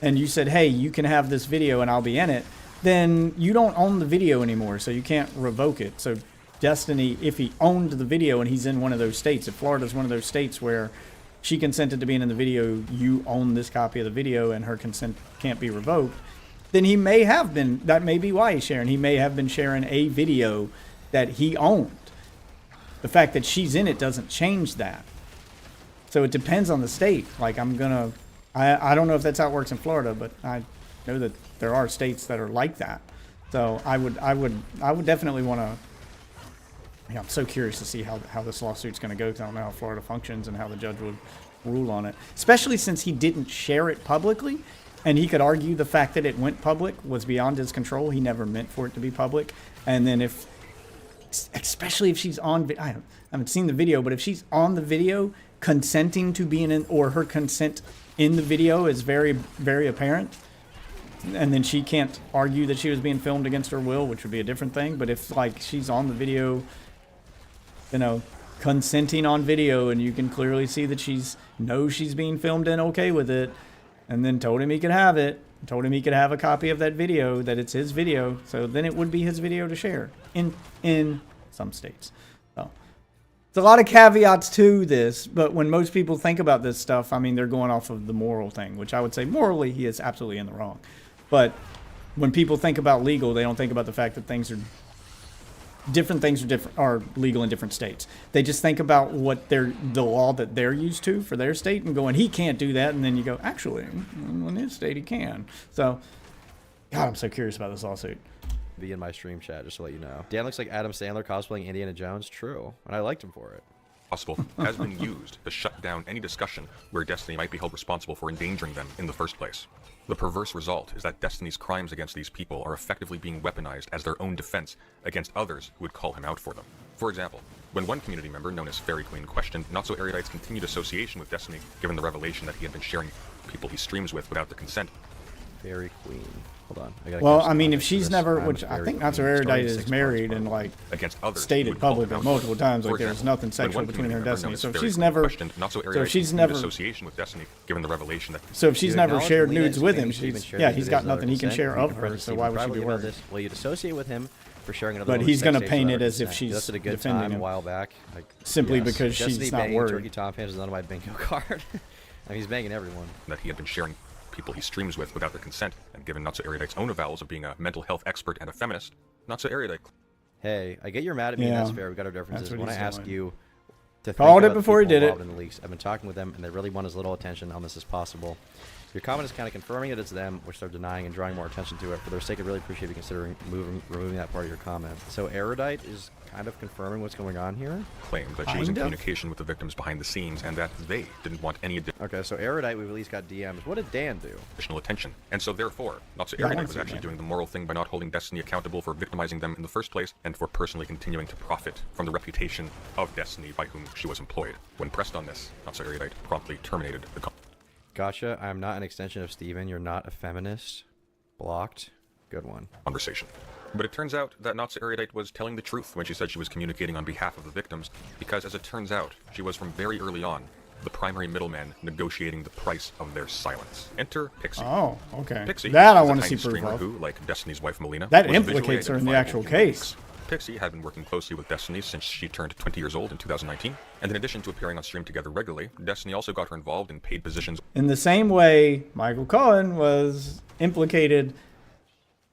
and you said, hey, you can have this video and I'll be in it, then you don't own the video anymore, so you can't revoke it. So Destiny, if he owned the video and he's in one of those states, if Florida's one of those states where she consented to being in the video, you own this copy of the video and her consent can't be revoked, then he may have been, that may be why he's sharing. He may have been sharing a video that he owned. The fact that she's in it doesn't change that. So it depends on the state. Like I don't know if that's how it works in Florida, but I know that there are states that are like that. So I would definitely want to. I'm so curious to see how this lawsuit's going to go. 'Cause I don't know how Florida functions and how the judge would rule on it. Especially since he didn't share it publicly, and he could argue the fact that it went public was beyond his control. He never meant for it to be public. And then especially if she's on, I haven't seen the video, but if she's on the video consenting to being in, or her consent in the video is very, very apparent, and then she can't argue that she was being filmed against her will, which would be a different thing. But if like she's on the video, consenting on video, and you can clearly see that knows she's being filmed and okay with it, and then told him he could have it, told him he could have a copy of that video, that it's his video, so then it would be his video to share in some states. So there's a lot of caveats to this, but when most people think about this stuff, I mean, they're going off of the moral thing, which I would say morally he is absolutely in the wrong. But when people think about legal, they don't think about the fact that different things are legal in different states. They just think about what the law that they're used to for their state and going, he can't do that. And then you go, actually, in his state he can. So, God, I'm so curious about this lawsuit. Be in my stream chat, just to let you know. Dan looks like Adam Sandler cosplaying Indiana Jones. True. And I liked him for it. Possible has been used to shut down any discussion where Destiny might be held responsible for endangering them in the first place. The perverse result is that Destiny's crimes against these people are effectively being weaponized as their own defense against others who would call him out for them. For example, when one community member known as Fairy Queen questioned Not-So-Erudite's continued association with Destiny given the revelation that he had been sharing people he streams with without their consent. Fairy Queen. Hold on. Well, I mean, if she's never, which I think Not-So-Erudite is married and like stated publicly multiple times, like there's nothing sexual between her and Destiny. So if she's never, association with Destiny, given the revelation that. So if she's never shared nudes with him, he's got nothing he can share of her. So why would she be worried? Well, you'd associate with him for sharing another. But he's gonna paint it as if she's that's a good defending time him a while back. Like, simply yes, because Destiny she's not banging worried. Turkey Tom Fans is not on my bingo card. I mean, he's banging everyone. That he had been sharing people he streams with without their consent, and given Not-So-Erudite's own avowals of being a mental health expert and a feminist, Not-So-Erudite. Hey, I get you're mad at me, and that's fair. We've got our differences. When I ask you to called think it before he did it. In the leaks, I've been talking with them, and they really want as little attention on this as possible. Your comment is kind of confirming that it's them, which they're denying and drawing more attention to it. For their sake, I really appreciate you considering removing that part of your comment. So Erudite is kind of confirming what's going on here? Claimed that she was in communication with the victims behind the scenes and that they didn't want any Okay, so Erudite, we've at least got DMs. What did Dan do? Additional attention. And so therefore, Not-So-Erudite was actually doing the moral thing by not holding Destiny accountable for victimizing them in the first place and for personally continuing to profit from the reputation of Destiny by whom she was employed. When pressed on this, Not-So-Erudite promptly terminated the Gotcha. I'm not an extension of Steven. You're not a feminist. Blocked. Good one. Conversation. But it turns out that Not-So-Erudite was telling the truth when she said she was communicating on behalf of the victims, because as it turns out, she was from very early on the primary middleman negotiating the price of their silence. Enter Pixie. Oh, okay. Pixie that I is want a to see tiny proof streamer of. who, like Destiny's wife Melina, that was implicates her in the actual case. Pixie had been working closely with Destiny since she turned 20 years old in 2019, and in addition to appearing on stream together regularly, Destiny also got her involved in paid positions. In the same way, Michael Cohen was implicated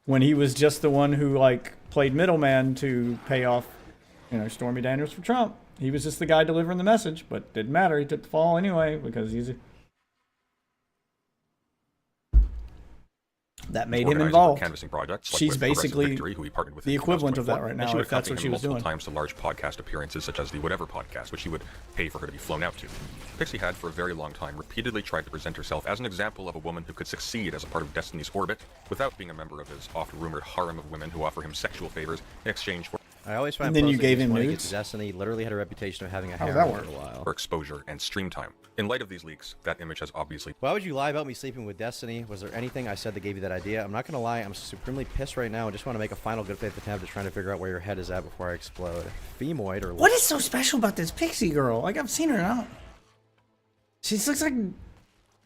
when he was just the one who like played middleman to pay off, you know, Stormy Daniels for Trump. He was just the guy delivering the message, but didn't matter. He took the fall anyway because he's that made him involved. Canvassing projects like She's with Progressive basically Victory, who he partnered with the in equivalent of that 2024, right and now, she would if that's what accompany she him was doing. multiple times to large podcast appearances such as the Whatever podcast, which he would pay for her to be flown out to. Pixie had, for a very long time, repeatedly tried to present herself as an example of a woman who could succeed as a part of Destiny's orbit without being a member of his oft-rumored harem of women who offer him sexual favors in exchange for... I always find And then posts you that gave use him money to nudes? get to Destiny literally had a reputation of having a How does harem that for a while. for exposure and stream time. In light of these leaks, that image has obviously... Why would you lie about me sleeping with Destiny? Was there anything I said that gave you that idea? I'm not going to lie, I'm supremely pissed right now and just want to make a final good faith attempt at trying to figure out where your head is at before I explode. Femoid or... What is so special about this Pixie girl? Like, I've seen her now. She looks like an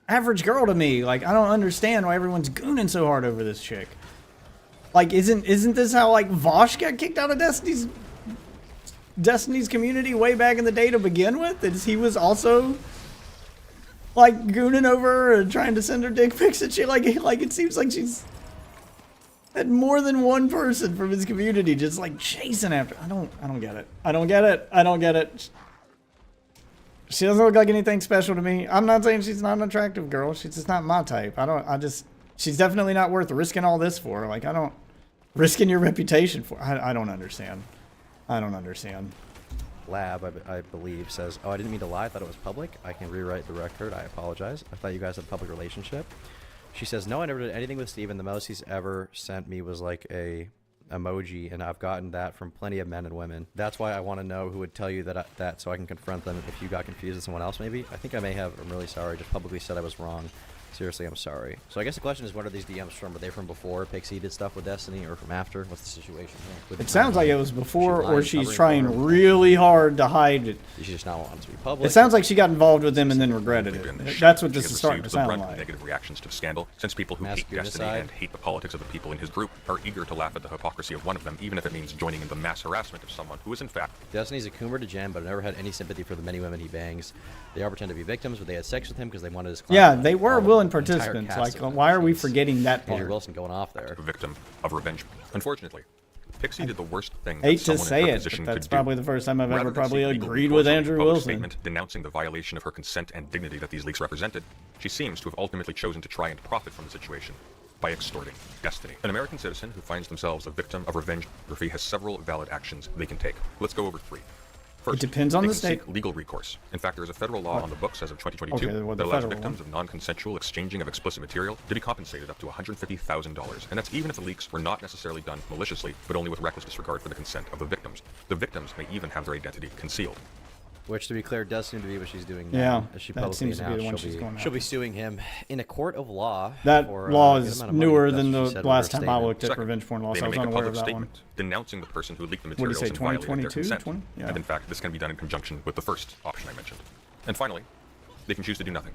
average girl to me. Like, I don't understand why everyone's gooning so hard over this chick. Like, isn't this how, like, Vosh got kicked out of Destiny's community way back in the day to begin with? Is he was also, like, gooning over her and trying to send her dick pics and shit? Like, it seems like she's had more than one person from his community just, like, chasing after. I don't get it. I don't get it. I don't get it. She doesn't look like anything special to me. I'm not saying she's not an attractive girl. She's just not my type. She's definitely not worth risking all this for. Like, risking your reputation for. I don't understand. I don't understand. Lab, I believe, says, oh, I didn't mean to lie. I thought it was public. I can rewrite the record. I apologize. I thought you guys had a public relationship. She says, no, I never did anything with Steven. The most he's ever sent me was like a emoji, and I've gotten that from plenty of men and women. That's why I want to know who would tell you that so I can confront them if you got confused with someone else, maybe. I think I may have. I'm really sorry. Just publicly said I was wrong. Seriously, I'm sorry. So I guess the question is, what are these DMs from? Are they from before Pixie did stuff with Destiny, or from after? What's the situation here? It sounds like it was before, or she's trying really hard to hide it. She just not want it to be public. It sounds like she got involved with him and then regretted it. That's what this is starting to sound like. Negative reactions to the scandal, since people who hate Destiny and hate the politics of the people in his group are eager to laugh at the hypocrisy of one of them, even if it means joining in the mass harassment of someone who is in fact... Destiny's a coomer to Jen, but I've never had any sympathy for the many women he bangs. They all pretend to be victims, but they had sex with him because they wanted his... Yeah, they were willing participants. Like, why are we forgetting that part? Andrew Wilson going off there. A victim of revenge. Unfortunately, Pixie did the worst thing hate that someone to say in her it, position but that's could do. probably the first time I've Rather ever than probably seek legal agreed recourse with or Andrew public Wilson. statement denouncing the violation of her consent and dignity that these leaks represented, she seems to have ultimately chosen to try and profit from the situation by extorting Destiny. An American citizen who finds themselves a victim of revenge pornography has several valid actions they can take. Let's go over 3. First, it depends on they the can state. Seek legal recourse. In fact, there is a federal law on the books as of 2022 Okay, well, the that allows federal victims of non-consensual exchanging of explicit material to be compensated up to $150,000. And that's even if the leaks were not necessarily done maliciously, but only with reckless disregard for the consent of the victims. The victims may even have their identity concealed. Which, to be clear, does seem to be what she's doing Yeah, now. As she that publicly seems to be the announced, one she's going she'll be suing him in a court of law. That for, law a good is amount of money. newer That's than what she the said in last her time I statement. looked at Second, revenge porn law, they so I may was make a unaware of public that one. statement denouncing the person who leaked the What did he materials say, and violated their 2022, consent. 20? Yeah. And in fact, this can be done in conjunction with the first option I mentioned. And finally, they can choose to do nothing.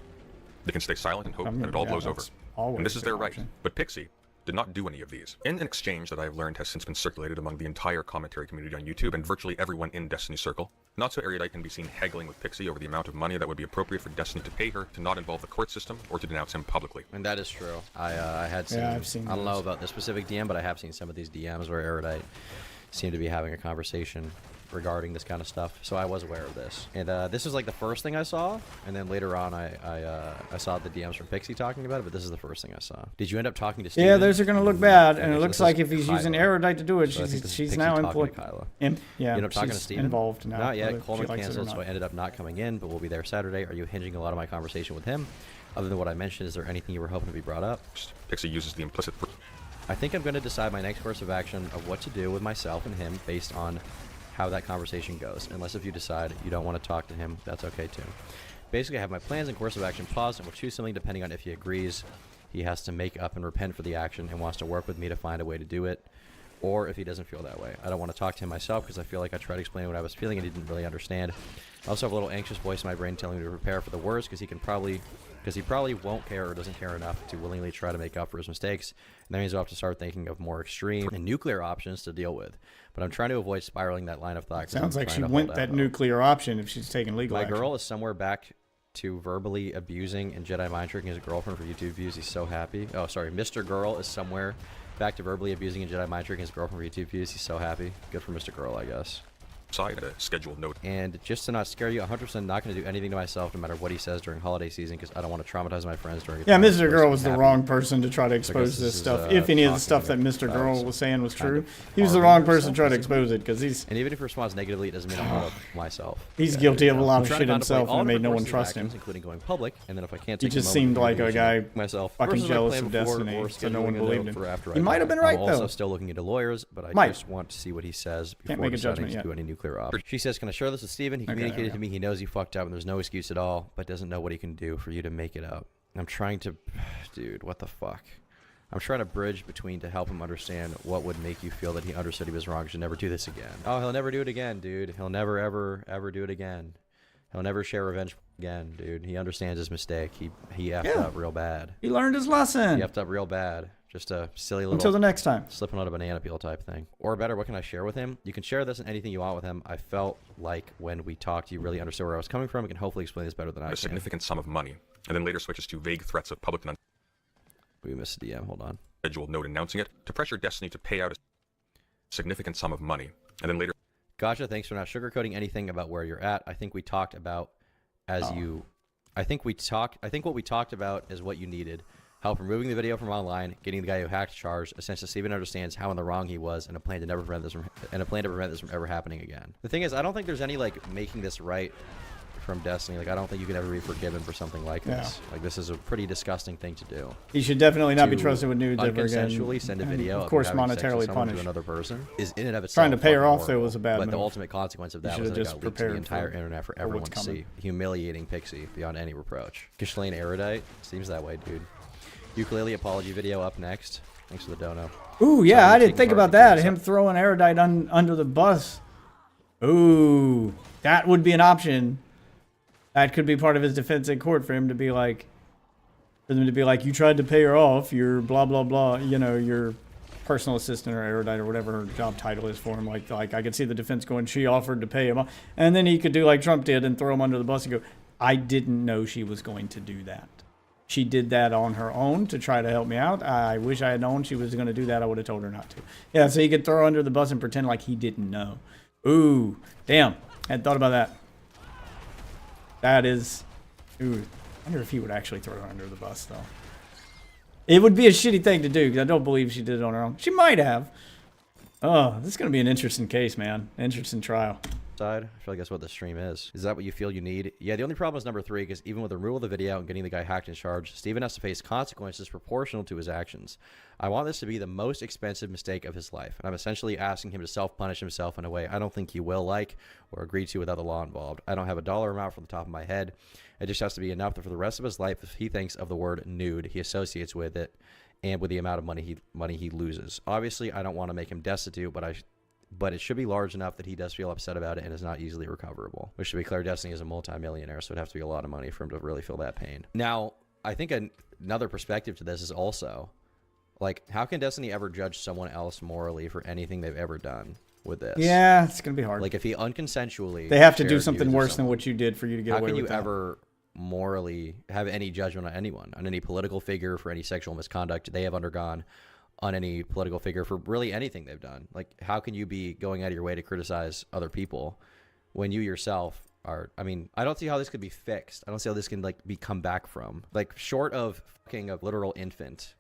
They can stay silent and hope that it all blows over. And this is their right. But Pixie did not do any of these. In an exchange that I have learned has since been circulated among the entire commentary community on YouTube and virtually everyone in Destiny's circle, Not So Erudite can be seen haggling with Pixie over the amount of money that would be appropriate for Destiny to pay her to not involve the court system or to denounce him publicly. And that is true. I had seen, I've seen I don't know those. about this specific DM, but I have seen some of these DMs where Erudite seemed to be having a conversation regarding this kind of stuff, so I was aware of this. And this was like the first thing I saw, and then later on I saw the DMs from Pixie talking about it, but this is the first thing I saw. Did you end up talking to Steven? Yeah, those are going to look bad, and Okay, it so looks this like is if he's using Kyla. Erudite to do it, So I think this is she's Pixie now talking to Kyla. yeah, You end up talking to she's Steven? involved now. Not yet. whether she Coleman likes it or canceled, so not. I ended up not coming in, but we'll be there Saturday. Are you hinging a lot of my conversation with him? Other than what I mentioned, is there anything you were hoping to be brought up? Pixie uses the implicit... I think I'm going to decide my next course of action of what to do with myself and him based on how that conversation goes. Unless if you decide you don't want to talk to him, that's okay too. Basically, I have my plans and course of action paused, and we'll choose something depending on if he agrees he has to make up and repent for the action and wants to work with me to find a way to do it, or if he doesn't feel that way. I don't want to talk to him myself because I feel like I tried to explain what I was feeling and he didn't really understand. I also have a little anxious voice in my brain telling me to prepare for the worst because he probably won't care or doesn't care enough to willingly try to make up for his mistakes. And that means I'll have to start thinking of more extreme and nuclear options to deal with. But I'm trying to avoid spiraling that line of thought. Sounds like she went that nuclear option if she's taking legal action. My girl is somewhere back to verbally abusing and Jedi mind tricking his girlfriend for YouTube views. He's so happy. Oh, sorry. Mr. Girl is somewhere Back to verbally abusing a Jedi mind tricking his girlfriend for YouTube views. He's so happy. Good for Mr. Girl, I guess. Side a scheduled note. And just to not scare you, 100% not going to do anything to myself no matter what he says during holiday season because I don't want to traumatize my friends during. Yeah, Mr. Girl was the wrong person to try to expose this stuff. If any of the stuff that Mr. Girl was saying was true, he was the wrong person to try to expose it because he's. And even if he responds negatively, it doesn't mean I'm hard up myself. He's guilty of a lot of shit himself, and it made no one trust him. Including going public, and then if I can't. He just seemed like a guy fucking jealous of Destiny, so no one believed him. He might have been right though. I'm also still looking into lawyers, but I just want to see what he says before deciding to do any nuclear op. She says, "Can I share this with Steven? He communicated to me. He knows he fucked up, and there's no excuse at all, but doesn't know what he can do for you to make it up." I'm trying to, dude, what the fuck? I'm trying to bridge between to help him understand what would make you feel that he understood he was wrong. Should never do this again. Oh, he'll never do it again, dude. He'll never ever do it again. He'll never share revenge again, dude. He understands his mistake. He effed up real bad. He learned his lesson. He effed up real bad. Just a silly little. Until the next time. Slipping on a banana peel type thing. Or better, what can I share with him? You can share this and anything you want with him. I felt like when we talked, you really understood where I was coming from. You can hopefully explain this better than I can. A significant sum of money, and then later switches to vague threats of public denunciation. We missed a DM. Hold on. Scheduled note announcing it to pressure Destiny to pay out a significant sum of money, and then later. Gotcha. Thanks for not sugarcoating anything about where you're at. I think we talked about I think what we talked about is what you needed. Help removing the video from online, getting the guy who hacked charged. Essentially, Steven understands how in the wrong he was, and a plan to prevent this from ever happening again. The thing is, I don't think there's any like making this right from Destiny. Like, I don't think you can ever be forgiven for something like this. Like, this is a pretty disgusting thing to do. He should definitely not be trusted with nudes ever again. Unconsensually send a video of course, monetarily punished. To another person is in and of itself trying to pay her off though was a bad move. But the ultimate consequence of that was that it got leaked to the entire internet for everyone to see. Humiliating Pixie beyond any reproach. Kishlane Erudite seems that way, dude. Ukulele apology video up next. Thanks for the dono. Ooh, yeah, I didn't think about that. Him throwing Erudite under the bus. Ooh, that would be an option. That could be part of his defense in court for him to be like, you tried to pay her off. You're blah blah blah. You know, your personal assistant or Erudite or whatever her job title is for him. Like I could see the defense going, she offered to pay him off, and then he could do like Trump did and throw him under the bus and go, I didn't know she was going to do that. She did that on her own to try to help me out. I wish I had known she was going to do that. I would have told her not to. Yeah, so he could throw her under the bus and pretend like he didn't know. Ooh, damn. Hadn't thought about that. That is... Ooh, I wonder if he would actually throw her under the bus, though. It would be a shitty thing to do, because I don't believe she did it on her own. She might have. Oh, this is going to be an interesting case, man. Interesting trial. Side. I feel like that's what the stream is. Is that what you feel you need? Yeah, the only problem is number 3, because even with the removal of the video and getting the guy hacked and charged, Steven has to face consequences proportional to his actions. I want this to be the most expensive mistake of his life, and I'm essentially asking him to self-punish himself in a way I don't think he will like or agree to without the law involved. I don't have a dollar amount from the top of my head. It just has to be enough that for the rest of his life, if he thinks of the word nude, he associates with it and with the amount of money he loses. Obviously, I don't want to make him destitute, but it should be large enough that he does feel upset about it and is not easily recoverable. Which, to be clear, Destiny is a multi-millionaire, so it'd have to be a lot of money for him to really feel that pain. Now, I think another perspective to this is also, like, how can Destiny ever judge someone else morally for anything they've ever done with this? Yeah, it's going to be hard. Like, if he unconsensually... They have to do something worse than what you did for you to get away with that. How can you ever morally have any judgment on anyone, on any political figure for any sexual misconduct they have undergone, on any political figure for really anything they've done? Like, how can you be going out of your way to criticize other people when you yourself are... I mean, I don't see how this could be fixed. I don't see how this can, like, be come back from. Like, short of fucking a literal infant,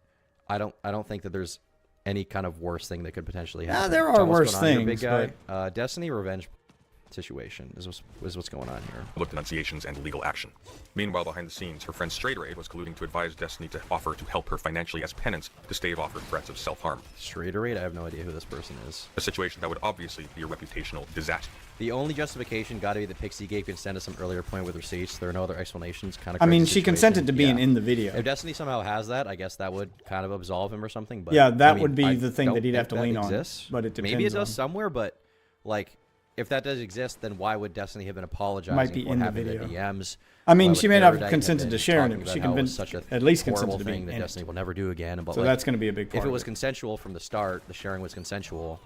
I don't think that there's any kind of worse thing that could potentially happen. There are worse things, big guy. Destiny revenge situation is what's going on here. Public denunciations and legal action. Meanwhile, behind the scenes, her friend Straighterade was colluding to advise Destiny to offer to help her financially as penance to stave off her threats of self-harm. Straighterade? I have no idea who this person is. A situation that would obviously be a reputational disaster. The only justification got to be that Pixie gave consent at some earlier point with receipts. There are no other explanations. Kind of. I mean, she consented to being in the video. If Destiny somehow has that, I guess that would kind of absolve him or something. But yeah, that would be the thing that he'd have to lean on. But it depends. Maybe it does somewhere, but like, if that does exist, then why would Destiny have been apologizing for having the DMs? I mean, she may not have consented to sharing it. She at least consented to being that Destiny will never do again. But so that's going to be a big part. If it was consensual from the start, the sharing was consensual,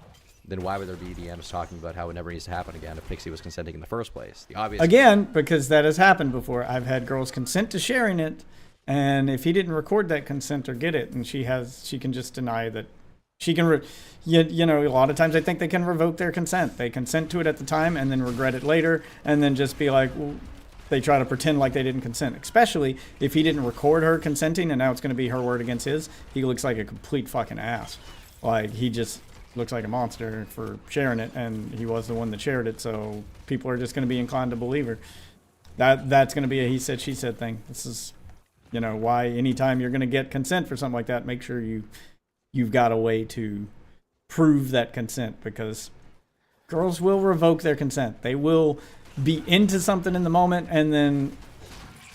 then why would there be DMs talking about how it never needs to happen again if Pixie was consenting in the first place? The obvious again, because that has happened before. I've had girls consent to sharing it, and if he didn't record that consent or get it, and she can just deny that She can, you know, a lot of times I think they can revoke their consent. They consent to it at the time and then regret it later, and then just be like, well, they try to pretend like they didn't consent. Especially if he didn't record her consenting, and now it's going to be her word against his. He looks like a complete fucking ass. Like, he just looks like a monster for sharing it, and he was the one that shared it, so people are just going to be inclined to believe her. That's going to be a he said, she said thing. This is, you know, why anytime you're going to get consent for something like that, make sure you've got a way to prove that consent, because girls will revoke their consent. They will be into something in the moment and then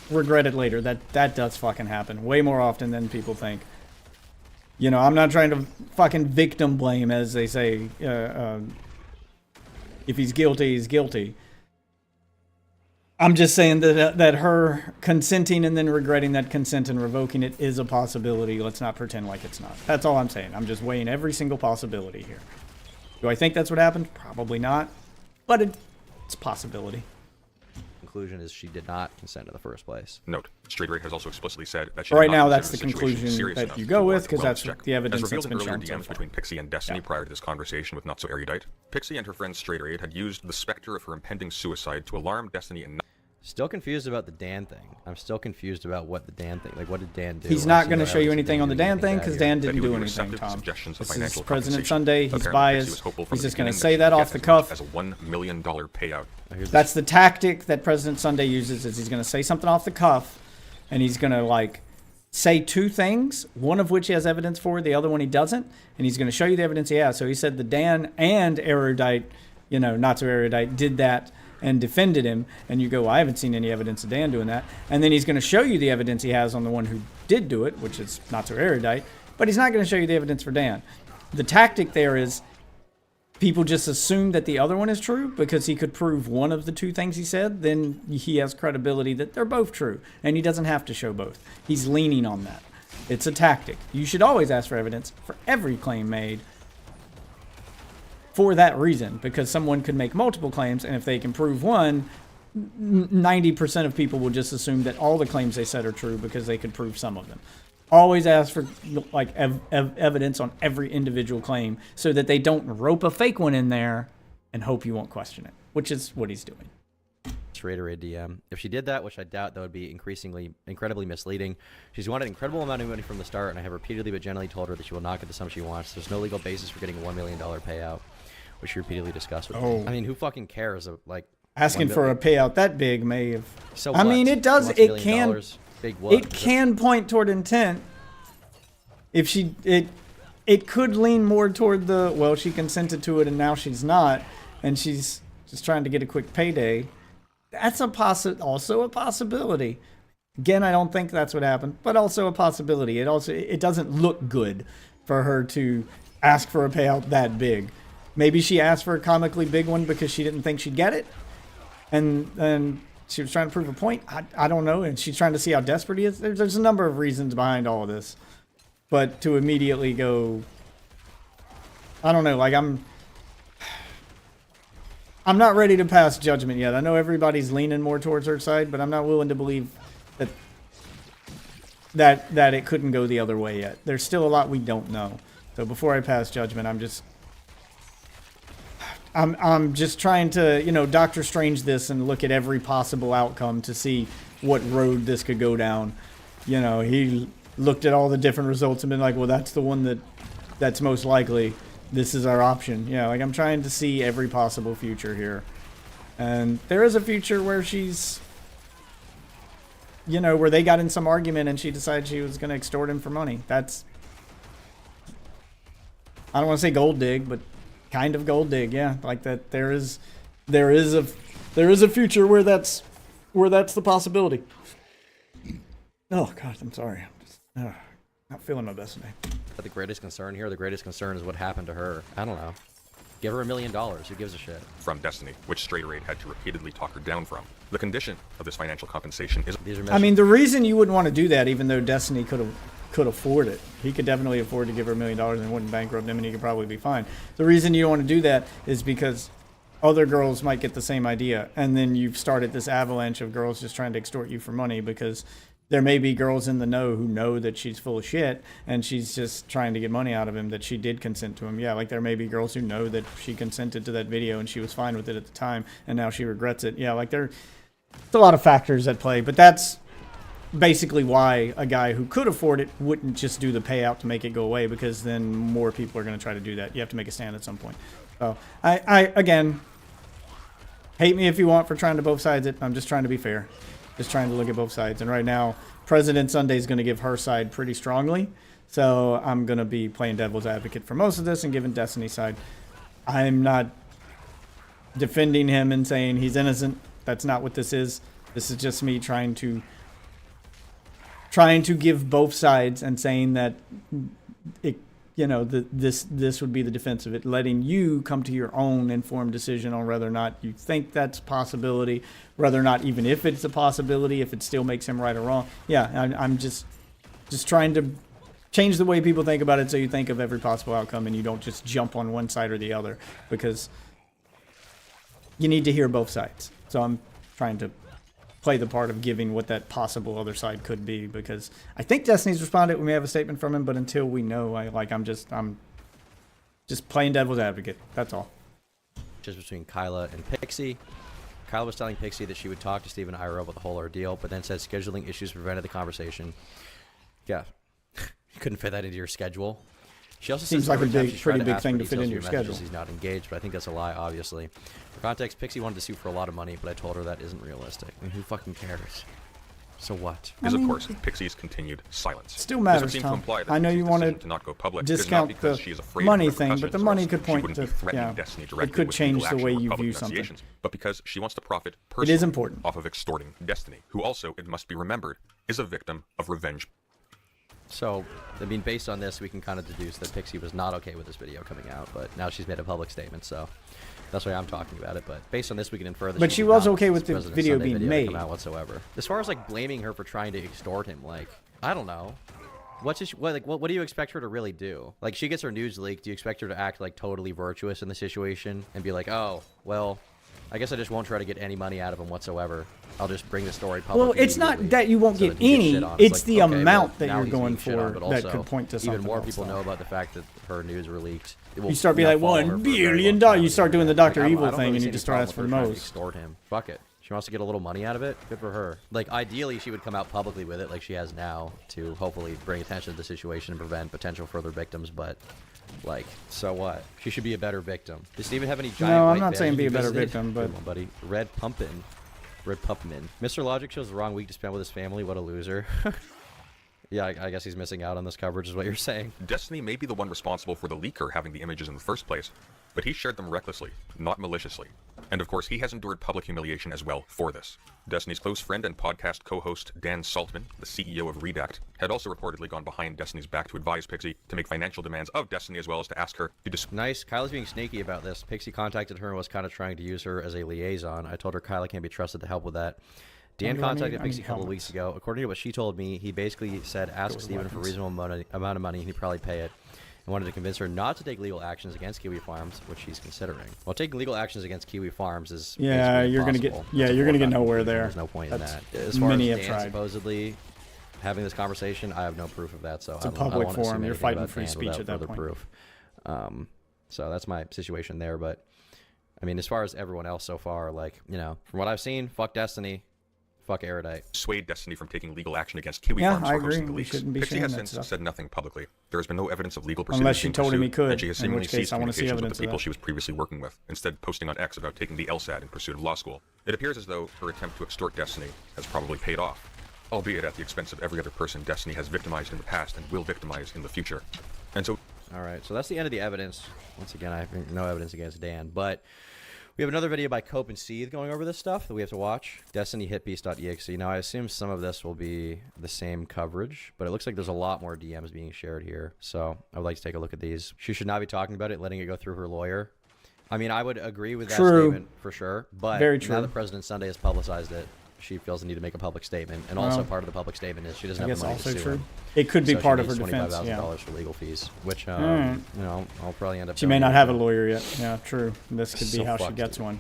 regret it later. That does fucking happen way more often than people think. You know, I'm not trying to fucking victim blame, as they say. If he's guilty, he's guilty. I'm just saying that her consenting and then regretting that consent and revoking it is a possibility. Let's not pretend like it's not. That's all I'm saying. I'm just weighing every single possibility here. Do I think that's what happened? Probably not. But it's a possibility. Conclusion is she did not consent in the first place. Note, Straight Ray has also explicitly said that she right did not now, that's consider the situation conclusion serious that enough you to go with, warrant a because that's wellness check. the evidence As revealed that's in been earlier shown DMs so far. between Pixie and Destiny prior to this conversation with Not So Erudite, Pixie and her friend Straight Ray had used the specter of her impending suicide to alarm Destiny and Still confused about the Dan thing. I'm still confused about what the Dan thing, like what did Dan do? He's not going to show you anything on the Dan thing, because Dan didn't do anything, Tom. This is President Sunday. He's Apparently, biased. Pixie was hopeful from He's the just going to beginning say she that would off get the as cuff. much as a $1 million payout. That's the tactic that President Sunday uses, is he's going to say something off the cuff, and he's going to, like, say two things, one of which he has evidence for, the other one he doesn't, and he's going to show you the evidence he has. So he said the Dan and Erudite, you know, Not So Erudite, did that and defended him, and you go, well, I haven't seen any evidence of Dan doing that. And then he's going to show you the evidence he has on the one who did do it, which is Not So Erudite, but he's not going to show you the evidence for Dan. The tactic there is people just assume that the other one is true because he could prove one of the two things he said, then he has credibility that they're both true, and he doesn't have to show both. He's leaning on that. It's a tactic. You should always ask for evidence for every claim made, for that reason, because someone could make multiple claims, and if they can prove one, 90% of people will just assume that all the claims they said are true because they could prove some of them. Always ask for like evidence on every individual claim so that they don't rope a fake one in there and hope you won't question it, which is what he's doing. Raider DM. If she did that, which I doubt, that would be incredibly misleading. She's wanted an incredible amount of money from the start, and I have repeatedly but gently told her that she will not get the sum she wants. There's no legal basis for getting a $1 million payout, which she repeatedly discussed with me. I mean, who fucking cares? Like, asking for a payout that big may have. So I mean, it does. It can. Big what? It can point toward intent. If she, it could lean more toward the, well, she consented to it and now she's not, and she's just trying to get a quick payday. That's also a possibility. Again, I don't think that's what happened, but also a possibility. It doesn't look good for her to ask for a payout that big. Maybe she asked for a comically big one because she didn't think she'd get it, and she was trying to prove a point. I don't know, and she's trying to see how desperate he is. There's a number of reasons behind all of this, but to immediately go, I don't know, like I'm not ready to pass judgment yet. I know everybody's leaning more towards her side, but I'm not willing to believe that it couldn't go the other way yet. There's still a lot we don't know. So before I pass judgment, I'm just trying to, you know, Doctor Strange this and look at every possible outcome to see what road this could go down. You know, he looked at all the different results and been like, well, that's the one that's most likely. This is our option. Yeah, like I'm trying to see every possible future here. And there is a future where she's, you know, where they got in some argument and she decided she was going to extort him for money. That's, I don't want to say gold dig, but kind of gold dig. Yeah, like that. There is a future where that's the possibility. Oh God, I'm sorry. I'm just not feeling my best today. But the greatest concern here, the greatest concern is what happened to her. I don't know. Give her $1 million. Who gives a shit? From Destiny, which Straight Raid had to repeatedly talk her down from. The condition of this financial compensation is... I mean, the reason you wouldn't want to do that, even though Destiny could afford it, he could definitely afford to give her $1 million and wouldn't bankrupt him, and he could probably be fine. The reason you don't want to do that is because other girls might get the same idea, and then you've started this avalanche of girls just trying to extort you for money because there may be girls in the know who know that she's full of shit and she's just trying to get money out of him, that she did consent to him. Yeah, like there may be girls who know that she consented to that video and she was fine with it at the time and now she regrets it. Yeah, like there's a lot of factors at play, but that's basically why a guy who could afford it wouldn't just do the payout to make it go away, because then more people are going to try to do that. You have to make a stand at some point. So I again, hate me if you want for trying to both sides it. I'm just trying to be fair. Just trying to look at both sides. And right now, President Sunday is going to give her side pretty strongly. So I'm going to be playing devil's advocate for most of this and giving Destiny's side. I'm not defending him and saying he's innocent. That's not what this is. This is just me trying to give both sides and saying that it, you know, this would be the defense of it, letting you come to your own informed decision on whether or not you think that's a possibility, whether or not even if it's a possibility, if it still makes him right or wrong. Yeah, I'm just trying to change the way people think about it so you think of every possible outcome and you don't just jump on one side or the other, because you need to hear both sides. So I'm trying to play the part of giving what that possible other side could be, because I think Destiny's responded. We may have a statement from him, but until we know, I'm just playing devil's advocate. That's all. Just between Kyla and Pixie. Kyla was telling Pixie that she would talk to Steve and Ira about the whole ordeal, but then said scheduling issues prevented the conversation. Yeah, you couldn't fit that into your schedule. She also seems like a pretty big thing to fit into your schedule. He's not engaged, but I think that's a lie, obviously. For context, Pixie wanted to sue for a lot of money, but I told her that isn't realistic. I mean, who fucking cares? So what? Is, of course, Pixie's continued silence. Still matters, Tom. I know you want to not go public discount the money thing, but the money could point to, it could change the way you view something. But because she wants to profit personally, it is important, off of extorting Destiny, who also, it must be remembered, is a victim of revenge. So, I mean, based on this, we can kind of deduce that Pixie was not okay with this video coming out, but now she's made a public statement, so that's why I'm talking about it. But based on this, we can infer that. But she was okay with the video being made. Come out whatsoever. As far as like blaming her for trying to extort him, like I don't know, what do you expect her to really do? Like she gets her news leaked, do you expect her to act like totally virtuous in the situation and be like, oh well, I guess I just won't try to get any money out of him whatsoever. I'll just bring the story public. Well, it's not that you won't get any. It's the amount that you're going for that could point to something. Even more people know about the fact that her news were leaked. You start being like $1 billion. You start doing the Dr. Evil thing, and you just start asking for the most. Extort him. Fuck it. She wants to get a little money out of it. Good for her. Like ideally, she would come out publicly with it, like she has now, to hopefully bring attention to the situation and prevent potential further victims. But like, so what? She should be a better victim. Does Steven have any giant? No, I'm not saying be a better victim, but come on, buddy. Red Pumpkin. Mr. Logic chose the wrong week to spend with his family. What a loser. Yeah, I guess he's missing out on this coverage is what you're saying. Destiny may be the one responsible for the leaker having the images in the first place, but he shared them recklessly, not maliciously. And of course, he has endured public humiliation as well for this. Destiny's close friend and podcast co-host Dan Saltman, the CEO of Redact, had also reportedly gone behind Destiny's back to advise Pixie to make financial demands of Destiny, as well as to ask her to Nice. Kyla's being sneaky about this. Pixie contacted her and was kind of trying to use her as a liaison. I told her Kyla can't be trusted to help with that. Dan contacted Pixie a couple of weeks ago. According to what she told me, he basically said ask Steven for a reasonable amount of money and he'd probably pay it. And wanted to convince her not to take legal actions against Kiwi Farms, which she's considering. Well, taking legal actions against Kiwi Farms is you're gonna get nowhere there. There's no point in that. As far as Dan supposedly having this conversation, I have no proof of that. So it's a public forum. You're fighting free speech at that point. Proof. So that's my situation there. But I mean, as far as everyone else so far, like from what I've seen, fuck Destiny. Fuck Erudite. Swayed Destiny from taking legal action against Kiwi Farms for hosting the leaks. Pixie has since said nothing publicly. There has been no evidence of legal proceedings. Unless she told him he could, and she has seemingly ceased communications with the people she was previously working with, instead posting on X about taking the LSAT in pursuit of law school. It appears as though her attempt to extort Destiny has probably paid off, albeit at the expense of every other person Destiny has victimized in the past and will victimize in the future. And so... Alright, so that's the end of the evidence. Once again, I have no evidence against Dan, but... We have another video by Cope and Seethe going over this stuff that we have to watch. Destiny Hitpiece.exe. Now, I assume some of this will be the same coverage, but it looks like there's a lot more DMs being shared here. So I would like to take a look at these. She should not be talking about it, letting it go through her lawyer. I mean, I would agree with that statement for sure, but now that President Sunday has publicized it, she feels the need to make a public statement. And also part of the public statement is she doesn't have the money to sue him. It could be part of her defense. $25,000 for legal fees, which I'll probably end up. She may not have a lawyer yet. Yeah, true. This could be how she gets one.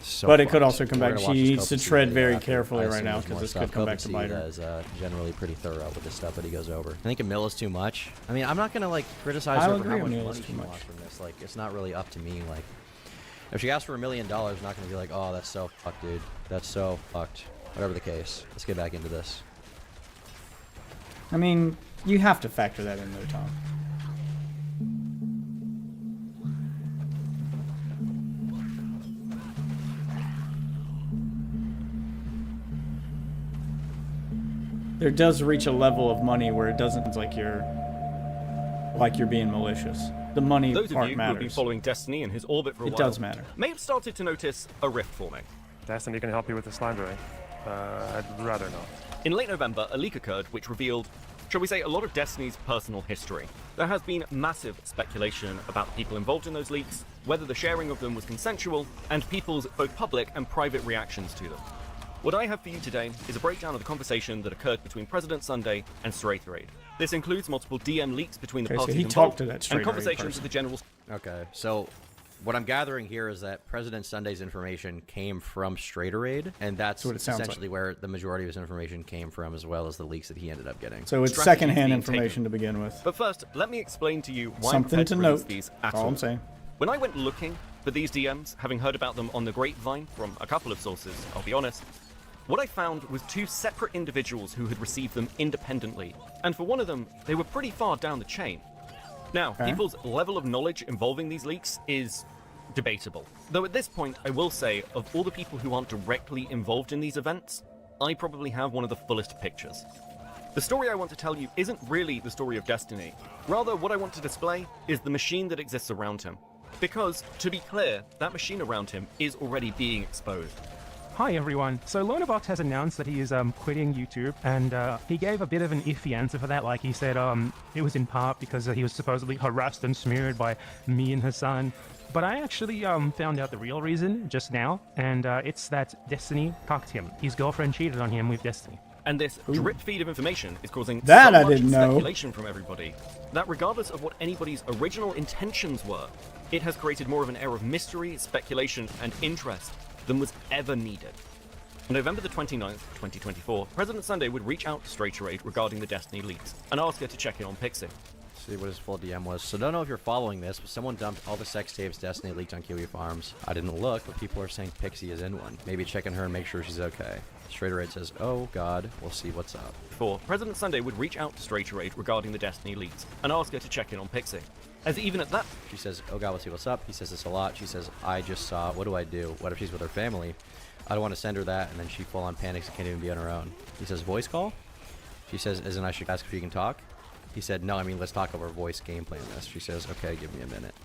So but it could fucked. also come We're back. gonna watch She this needs to Copenhagen tread video very after. carefully I right assume now there's because more this stuff. could come back to bite her. is generally pretty thorough with the stuff that he goes over. I think Emilla's too much. I mean, I'm not gonna like criticize I'll her for agree how much Emilla's money too she much. wants from this. Like, it's not really up to me. Like, if she asks for $1 million, I'm not gonna be like, oh, that's so fucked, dude. That's so fucked. Whatever the case. Let's get back into this. I mean, you have to factor that in though, Tom. There does reach a level of money where it doesn't like you're being malicious. The money Those part of you matters. who have been following Destiny in his orbit for a It while does matter. may have started to notice a rift forming. Destiny can help you with the slandering. I'd rather not. In late November, a leak occurred which revealed, shall we say, a lot of Destiny's personal history. There has been massive speculation about the people involved in those leaks, whether the sharing of them was consensual, and people's both public and private reactions to them. What I have for you today is a breakdown of the conversation that occurred between President Sunday and Straight-Raid. This includes multiple DM leaks between the Okay, so parties he involved talked to that and Straight-Raid conversations person. with the general. Okay, so what I'm gathering here is that President Sunday's information came from Straight-Raid, and that's what it sounds essentially where the majority of his information came from, as well as the leaks that he ended up getting. So it's Strategies secondhand being information taken. to begin with. But first, let me explain to you why Something I'm prepared to release note. these at That's all I'm saying. When I went looking for these DMs, having heard about them on the grapevine from a couple of sources, I'll be honest, what I found was two separate individuals who had received them independently, and for one of them, they were pretty far down the chain. Now, Okay. people's level of knowledge involving these leaks is debatable. Though at this point, I will say, of all the people who aren't directly involved in these events, I probably have one of the fullest pictures. The story I want to tell you isn't really the story of Destiny. Rather, what I want to display is the machine that exists around him. Because, to be clear, that machine around him is already being exposed. Hi everyone. So Lonabox has announced that he is quitting YouTube, and he gave a bit of an iffy answer for that. Like he said, it was in part because he was supposedly harassed and smeared by me and Hassan. But I actually found out the real reason just now, and it's that Destiny cucked him. His girlfriend cheated on him with Destiny. And this drip feed of information is causing That so I much didn't know. speculation from everybody that regardless of what anybody's original intentions were, it has created more of an air of mystery, speculation, and interest than was ever needed. On November the 29th, 2024, President Sunday would reach out to Straight-Raid regarding the Destiny leaks and ask her to check in on Pixie. See what his full DM was. So don't know if you're following this, but someone dumped all the sex tapes Destiny leaked on Kiwi Farms. I didn't look, but people are saying Pixie is in one. Maybe checking her and make sure she's okay. Straight-Raid says, oh god, we'll see what's up. President Sunday would reach out to Straight-Raid regarding the Destiny leaks and ask her to check in on Pixie. As even at that, she says, oh god, we'll see what's up. He says this a lot. She says, I just saw, what do I do? What if she's with her family? I don't want to send her that, and then she full on panics and can't even be on her own. He says, voice call? She says, isn't I should ask if you can talk? He said, no, I mean, let's talk over voice gameplay on this. She says, okay, give me a minute.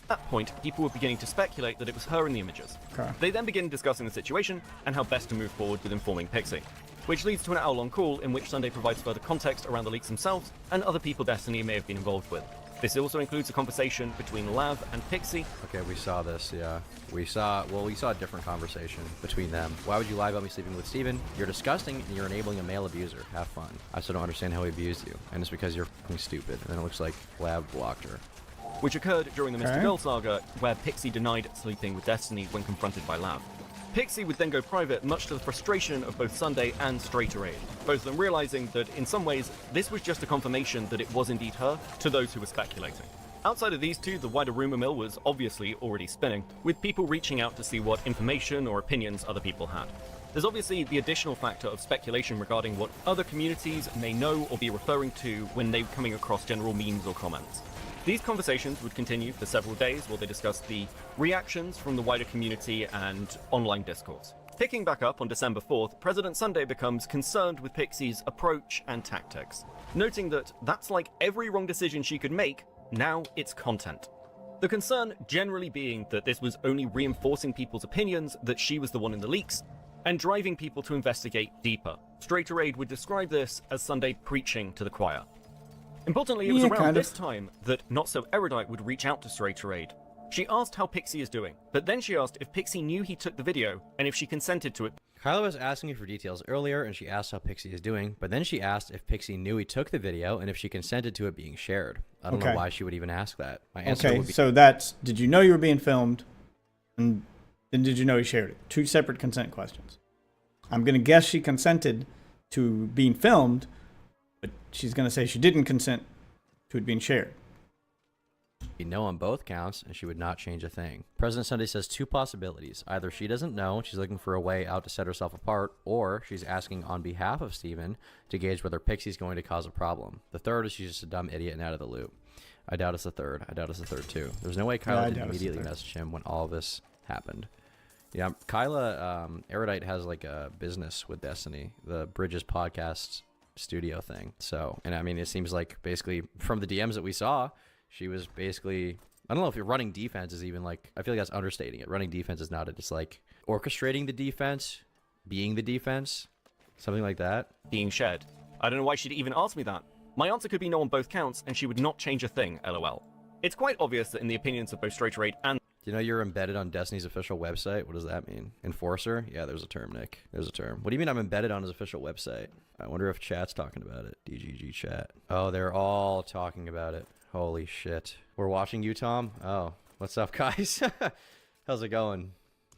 At that point, people were beginning to speculate that it was her in the images. Okay. They then begin discussing the situation and how best to move forward with informing Pixie, which leads to an hour-long call in which Sunday provides further context around the leaks themselves and other people Destiny may have been involved with. This also includes a conversation between Lav and Pixie. Okay, we saw this, yeah. We saw a different conversation between them. Why would you lie about me sleeping with Steven? You're disgusting and you're enabling a male abuser. Have fun. I still don't understand how he abused you. And it's because you're fucking stupid. And then it looks like Lav blocked her. Which occurred during the Mr. Okay. Girl saga, where Pixie denied sleeping with Destiny when confronted by Lav. Pixie would then go private, much to the frustration of both Sunday and Straight-Raid, both of them realizing that in some ways this was just a confirmation that it was indeed her to those who were speculating. Outside of these two, the wider rumor mill was obviously already spinning, with people reaching out to see what information or opinions other people had. There's obviously the additional factor of speculation regarding what other communities may know or be referring to when they're coming across general memes or comments. These conversations would continue for several days while they discussed the reactions from the wider community and online discourse. Picking back up on December 4th, President Sunday becomes concerned with Pixie's approach and tactics, noting that that's like every wrong decision she could make, now it's content. The concern generally being that this was only reinforcing people's opinions that she was the one in the leaks, and driving people to investigate deeper. Straight-Raid would describe this as Sunday preaching to the choir. Importantly, it was around this time that Not So Erudite would reach out to Straight-Raid. She asked how Pixie is doing, but then she asked if Pixie knew he took the video and if she consented to it. Kyla was asking me for details earlier, and she asked how Pixie is doing, but then she asked if Pixie knew he took the video and if she consented to it being shared. I don't know why she would even ask that. My answer would be, so that's, did you know you were being filmed? And then did you know he shared it? 2 separate consent questions. I'm going to guess she consented to being filmed, but she's going to say she didn't consent to it being shared. You know on both counts, and she would not change a thing. President Sunday says 2 possibilities. Either she doesn't know, she's looking for a way out to set herself apart, or she's asking on behalf of Steven to gauge whether Pixie's going to cause a problem. The third is she's just a dumb idiot and out of the loop. I doubt it's the third. I doubt it's the third, too. There's no way Kyla didn't immediately message him when all of this happened. Yeah, Kyla, Erudite has like a business with Destiny, the Bridges podcast studio thing. So, and I mean, it seems like basically from the DMs that we saw, she was basically, I don't know if you're running defense is even like, I feel like that's understating it. Running defense is not, it's like orchestrating the defense, being the defense, something like that. Being shared. I don't know why she'd even ask me that. My answer could be no on both counts, and she would not change a thing, lol. It's quite obvious that in the opinions of both Straight Raid and... Do you know you're embedded on Destiny's official website? What does that mean? Enforcer? Yeah, there's a term, Nick. There's a term. What do you mean I'm embedded on his official website? I wonder if chat's talking about it. DGG chat. Oh, they're all talking about it. Holy shit. We're watching you, Tom? Oh, what's up, guys? How's it going?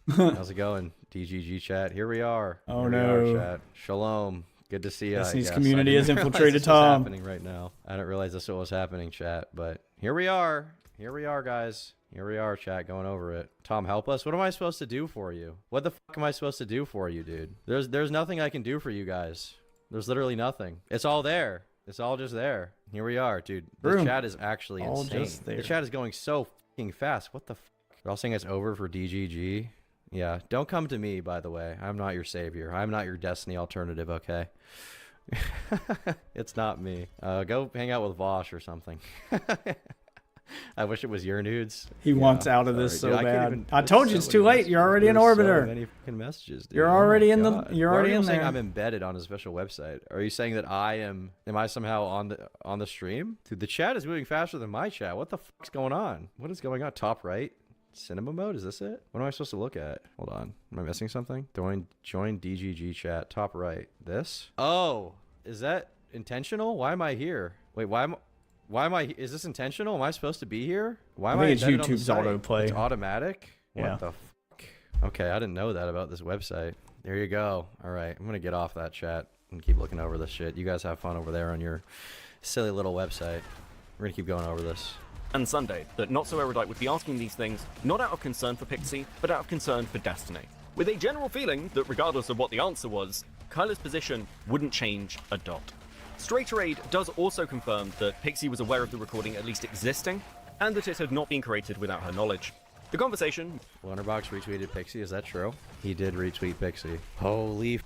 How's it going? DGG chat. Here we are. Oh, Here no. We are, chat. Shalom. Good to see you. Destiny's community has infiltrated this Tom. was happening right now. I didn't realize this was happening, chat, but here we are. Here we are, guys. Here we are, chat, going over it. Tom, help us. What am I supposed to do for you? What the fuck am I supposed to do for you, dude? There's nothing I can do for you guys. There's literally nothing. It's all there. It's all just there. Here we are, dude. The chat is actually all insane. just there. The chat is going so fucking fast. What the fuck? They're all saying it's over for DGG. Yeah, don't come to me, by the way. I'm not your savior. I'm not your Destiny alternative, okay? It's not me. Go hang out with Vosh or something. I wish it was your nudes. He wants out of this so dude, bad. I told you it's too late. You're already in Orbiter. So many fucking messages, dude. You're Oh already my in the. God. You're Why already are you in saying there. I'm embedded on his official website. Are you saying that I am? Am I somehow on the stream? Dude, the chat is moving faster than my chat. What the fuck's going on? What is going on? Top right. Cinema mode? Is this it? What am I supposed to look at? Hold on. Am I missing something? Join DGG chat. Top right. This? Oh, is that intentional? Why am I here? Wait, why am I? Is this intentional? Am I supposed to be here? Why am I? It's embedded on the YouTube's site? autoplay. It's automatic. Yeah. What the fuck? Okay, I didn't know that about this website. There you go. All right, I'm gonna get off that chat and keep looking over this shit. You guys have fun over there on your silly little website. We're gonna keep going over this. And Sunday, that Not So Erudite would be asking these things not out of concern for Pixie, but out of concern for Destiny. With a general feeling that regardless of what the answer was, Kyla's position wouldn't change a dot. Straight Raid does also confirm that Pixie was aware of the recording at least existing, and that it had not been created without her knowledge. The conversation... Wonderbox retweeted Pixie, is that true? He did retweet Pixie. Holy f***.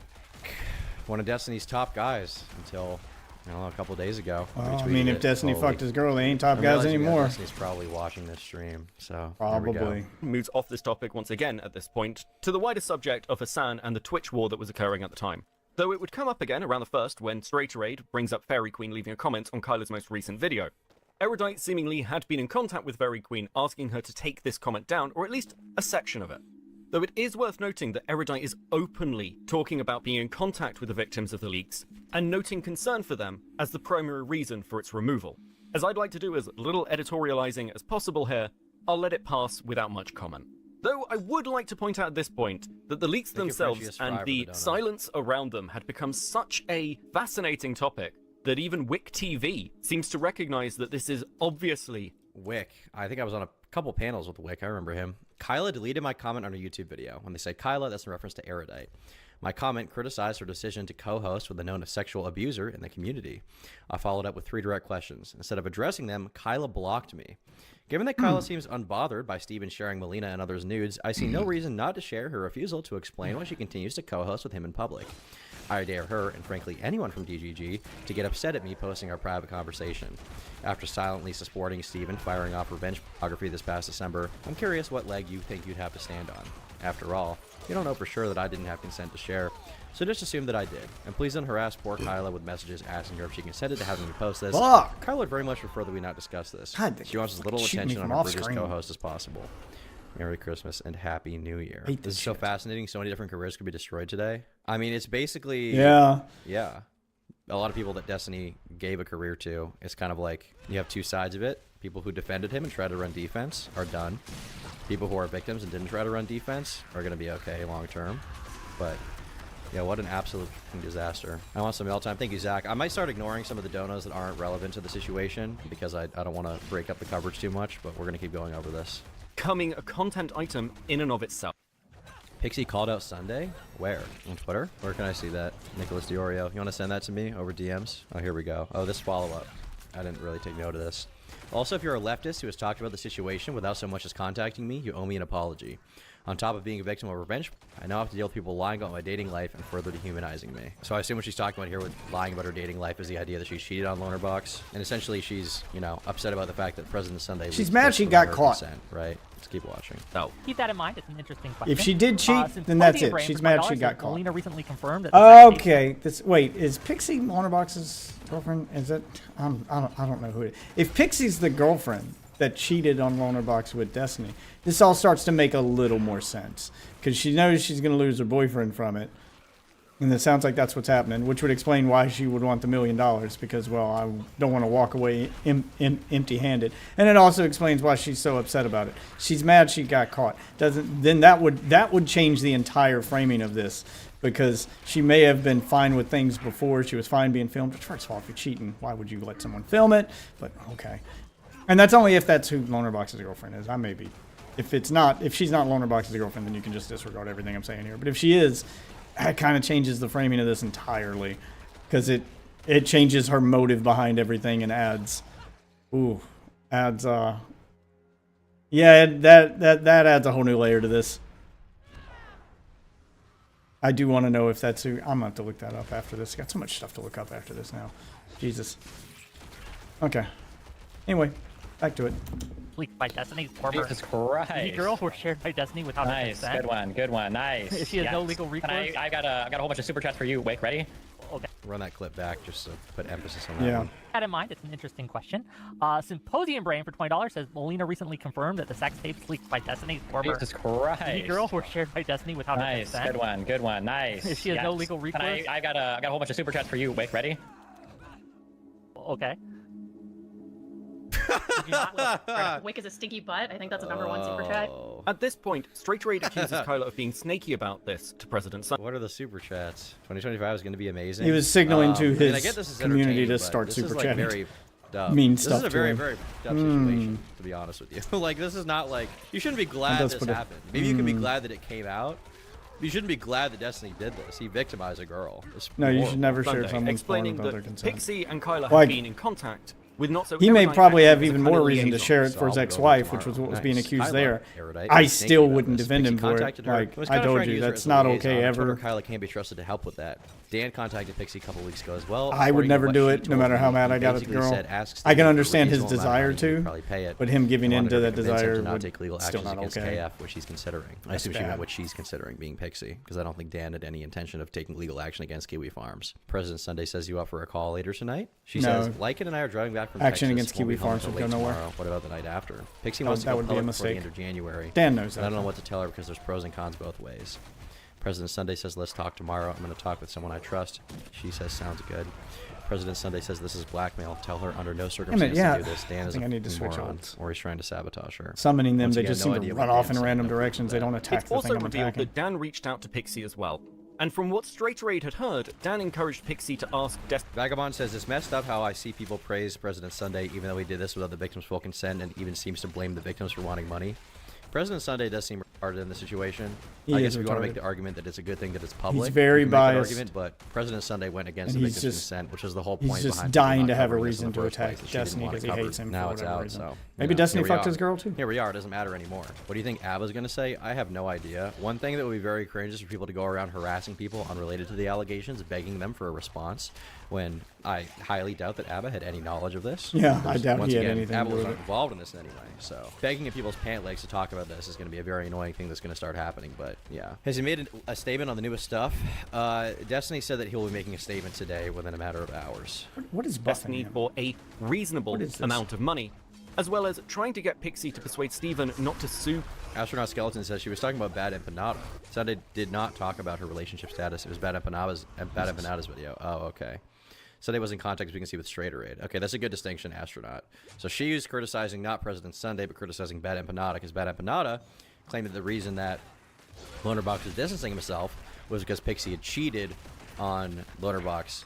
One of Destiny's top guys until... I don't know, a couple days ago. Well, I mean, if Destiny fucked his girl, they ain't top guys anymore. Destiny's probably watching this stream, so probably. Moves off this topic once again at this point to the wider subject of Hassan and the Twitch war that was occurring at the time. Though it would come up again around the 1st when Straight Raid brings up Fairy Queen leaving a comment on Kyla's most recent video. Erudite seemingly had been in contact with Fairy Queen asking her to take this comment down, or at least a section of it. Though it is worth noting that Erudite is openly talking about being in contact with the victims of the leaks and noting concern for them as the primary reason for its removal. As I'd like to do as little editorializing as possible here, I'll let it pass without much comment. Though I would like to point out at this point that the leaks themselves and the silence around them had become such a fascinating topic that even Wick TV seems to recognize that this is obviously... Wick. I think I was on a couple panels with Wick. I remember him. Kyla deleted my comment on a YouTube video. When they say Kyla, that's in reference to Erudite. My comment criticized her decision to co-host with a known sexual abuser in the community. I followed up with 3 direct questions. Instead of addressing them, Kyla blocked me. Given that Kyla seems unbothered by Steven sharing Melina and others' nudes, I see no reason not to share her refusal to explain why she continues to co-host with him in public. I dare her, and frankly anyone from DGG, to get upset at me posting our private conversation. After silently supporting Steven firing off revenge photography this past December, I'm curious what leg you think you'd have to stand on. After all, you don't know for sure that I didn't have consent to share, so just assume that I did. And please don't harass poor Kyla with messages asking her if she consented to having me post this. Fuck! Kyla would very much prefer that we not discuss this. God, she wants as little shoot me attention on from her off British screen. co-host as possible. Merry Christmas and Happy New Year. Hate This this is so shit. fascinating. So many different careers could be destroyed today. I mean, it's basically... Yeah. Yeah. A lot of people that Destiny gave a career to, it's kind of like you have two sides of it. People who defended him and tried to run defense are done. people who are victims and didn't try to run defense are going to be okay long term. But yeah, what an absolute disaster. I want some mail time. Thank you, Zach. I might start ignoring some of the donos that aren't relevant to the situation because I don't want to break up the coverage too much, but we're going to keep going over this. Coming a content item in and of itself. Pixie called out Sunday? Where? On Twitter? Where can I see that? Nicholas Diorio. You want to send that to me over DMs? Oh, here we go. Oh, this follow-up. I didn't really take note of this. Also, if you're a leftist who has talked about the situation without so much as contacting me, you owe me an apology. On top of being a victim of revenge, I now have to deal with people lying about my dating life and further dehumanizing me. So I assume what she's talking about here with lying about her dating life is the idea that she cheated on Lonerbox. And essentially she's, you know, upset about the fact that President Sunday... She's mad she got caught. Consent, right? Let's keep watching. Oh. Keep that in mind. It's an interesting question. If she did cheat, then that's it. She's mad she got caught. Melina recently confirmed that okay. Wait, is Pixie Lonerbox's girlfriend? Is it? I don't know who it is. If Pixie's the girlfriend that cheated on Lonerbox with Destiny, this all starts to make a little more sense because she knows she's going to lose her boyfriend from it, and it sounds like that's what's happening, which would explain why she would want the $1 million because, well, I don't want to walk away empty-handed, and it also explains why she's so upset about it. She's mad she got caught. Then that would change the entire framing of this because she may have been fine with things before. She was fine being filmed. First of all, if you're cheating, why would you let someone film it? But okay. And that's only if that's who Lonerbox's girlfriend is. I may be. If she's not Lonerbox's girlfriend, then you can just disregard everything I'm saying here. But if she is, that kind of changes the framing of this entirely. Because it changes her motive behind everything and adds... yeah, that adds a whole new layer to this. I do want to know if that's who... I'm going to have to look that up after this. Got so much stuff to look up after this now. Jesus. Okay. Anyway. Back to it. Leaked by Destiny's former Jesus Christ. girl were shared by Destiny without her Nice, consent. good one, nice. She has no legal recourse. I got a whole bunch of super chats for you. Wake, ready? Okay. Run that clip back just to put emphasis on that one. Keep that in mind. It's an interesting question. Symposium Brain for $20 says Melina recently confirmed that the sex tapes leaked by Destiny's former Jesus Christ. girl were shared by Destiny without her consent. Good one, nice. She has no legal recourse. I got a whole bunch of super chats for you. Wake, ready? Okay. Wick is a stinky butt. I think that's a #1 super chat. At this point, Straight Raid accuses Kyla of being snaky about this to President Sunday. What are the super chats? 2025 is going to be amazing. He was signaling to his I get this is community to but start this super is, chatting. very dumb. Mean this stuff is a to very, him. very dumb situation, to be honest with you. Like, this is not like... You shouldn't be glad does this put it- happened. Maybe you can be glad that it came out. You shouldn't be glad that Destiny did this. He victimized a girl. It's No, you horrible. should never share Sunday, someone's porn explaining without their that consent. Pixie and Kyla Like, have been in contact with not so He may erudite probably have actions as even a kind more of reason to liaison. share it So for his I'll go over ex-wife, which tomorrow. was what was being Nice. accused Kyla, there. erudite, I thank still you about wouldn't this. defend Pixie him for it. contacted her. Like, Was I kinda told trying to you, use her that's as a not liaison. okay On ever. Twitter, Kyla can't be trusted to help with that. Dan contacted Pixie a couple weeks ago as well. I would According to never what do she it, no told matter me, how mad he I got at the basically girl. said, "Ask I can Steve for understand his reasonable amount of desire money, you to, probably pay it." but him giving He in wanted to her that convince him desire to not would take legal still actions not against okay. KF, which she's considering. I That's assume she meant bad. what she's considering, being Pixie, because I don't think Dan had any intention of taking legal action against Kiwi Farms. President Sunday says you up for a call later tonight. She No. says, Lycan and I are driving back from Action Texas. against Won't be Kiwi home Farms until would go late nowhere. tomorrow. What about the night after? Pixie Oh, wants to that go would be a public before the mistake. end of January. Dan knows and I that. don't know what to tell her because there's pros and cons both ways. President Sunday says, let's talk tomorrow. I'm going to talk with someone I trust. She says, sounds good. President Sunday says, this is blackmail. Tell her under no circumstances yeah. to do this. Dan I is think a I need to switch moron, ones. or he's trying to sabotage her. Summoning them, Once they again, just no seem idea to what run off Dan in said, random no proof of directions. They that. don't attack It's the also thing I'm revealed attacking. that Dan reached out to Pixie as well. And from what Straight Raid had heard, Dan encouraged Pixie to ask Vagabond says, it's messed up how I see people praise President Sunday even though he did this without the victim's full consent and even seems to blame the victims for wanting money. President Sunday does seem retarded in the situation. He I is guess if you want to make retarded. the argument that it's a good thing that it's public, He's very you can make that biased. argument, but President Sunday went against And the he's victim's just- consent, which is the whole he's point just behind dying not to have a covering this in reason the to first place, attack that she didn't Destiny want 'cause it he covered. hates him for Now it's whatever out, reason. so Maybe you know, Destiny here we fucked are. his girl, too. Here we are. It doesn't matter anymore. What do you think Abba's going to say? I have no idea. One thing that would be very cringe is for people to go around harassing people unrelated to the allegations, begging them for a response, when I highly doubt that Abba had any knowledge of this. Yeah, Because I doubt once he had again, anything to Abba do was with not it. involved in this in any way. So begging at people's pant legs to talk about this is going to be a very annoying thing that's going to start happening. But yeah, has he made a statement on the newest stuff? Destiny said that he'll be making a statement today within a matter of hours. What is Destiny for a reasonable What is this? amount of money, as well as trying to get Pixie to persuade Steven not to sue. Astronaut Skeleton says she was talking about Bad Empanada. Sunday did not talk about her relationship status. It was Bad Empanada's video. Oh, okay. Sunday was in context we can see with Straighter Aid. Okay, that's a good distinction, Astronaut. So she's criticizing not President Sunday, but criticizing Bad Empanada, because Bad Empanada claimed that the reason that Lonerbox was distancing himself was because Pixie had cheated on Lonerbox.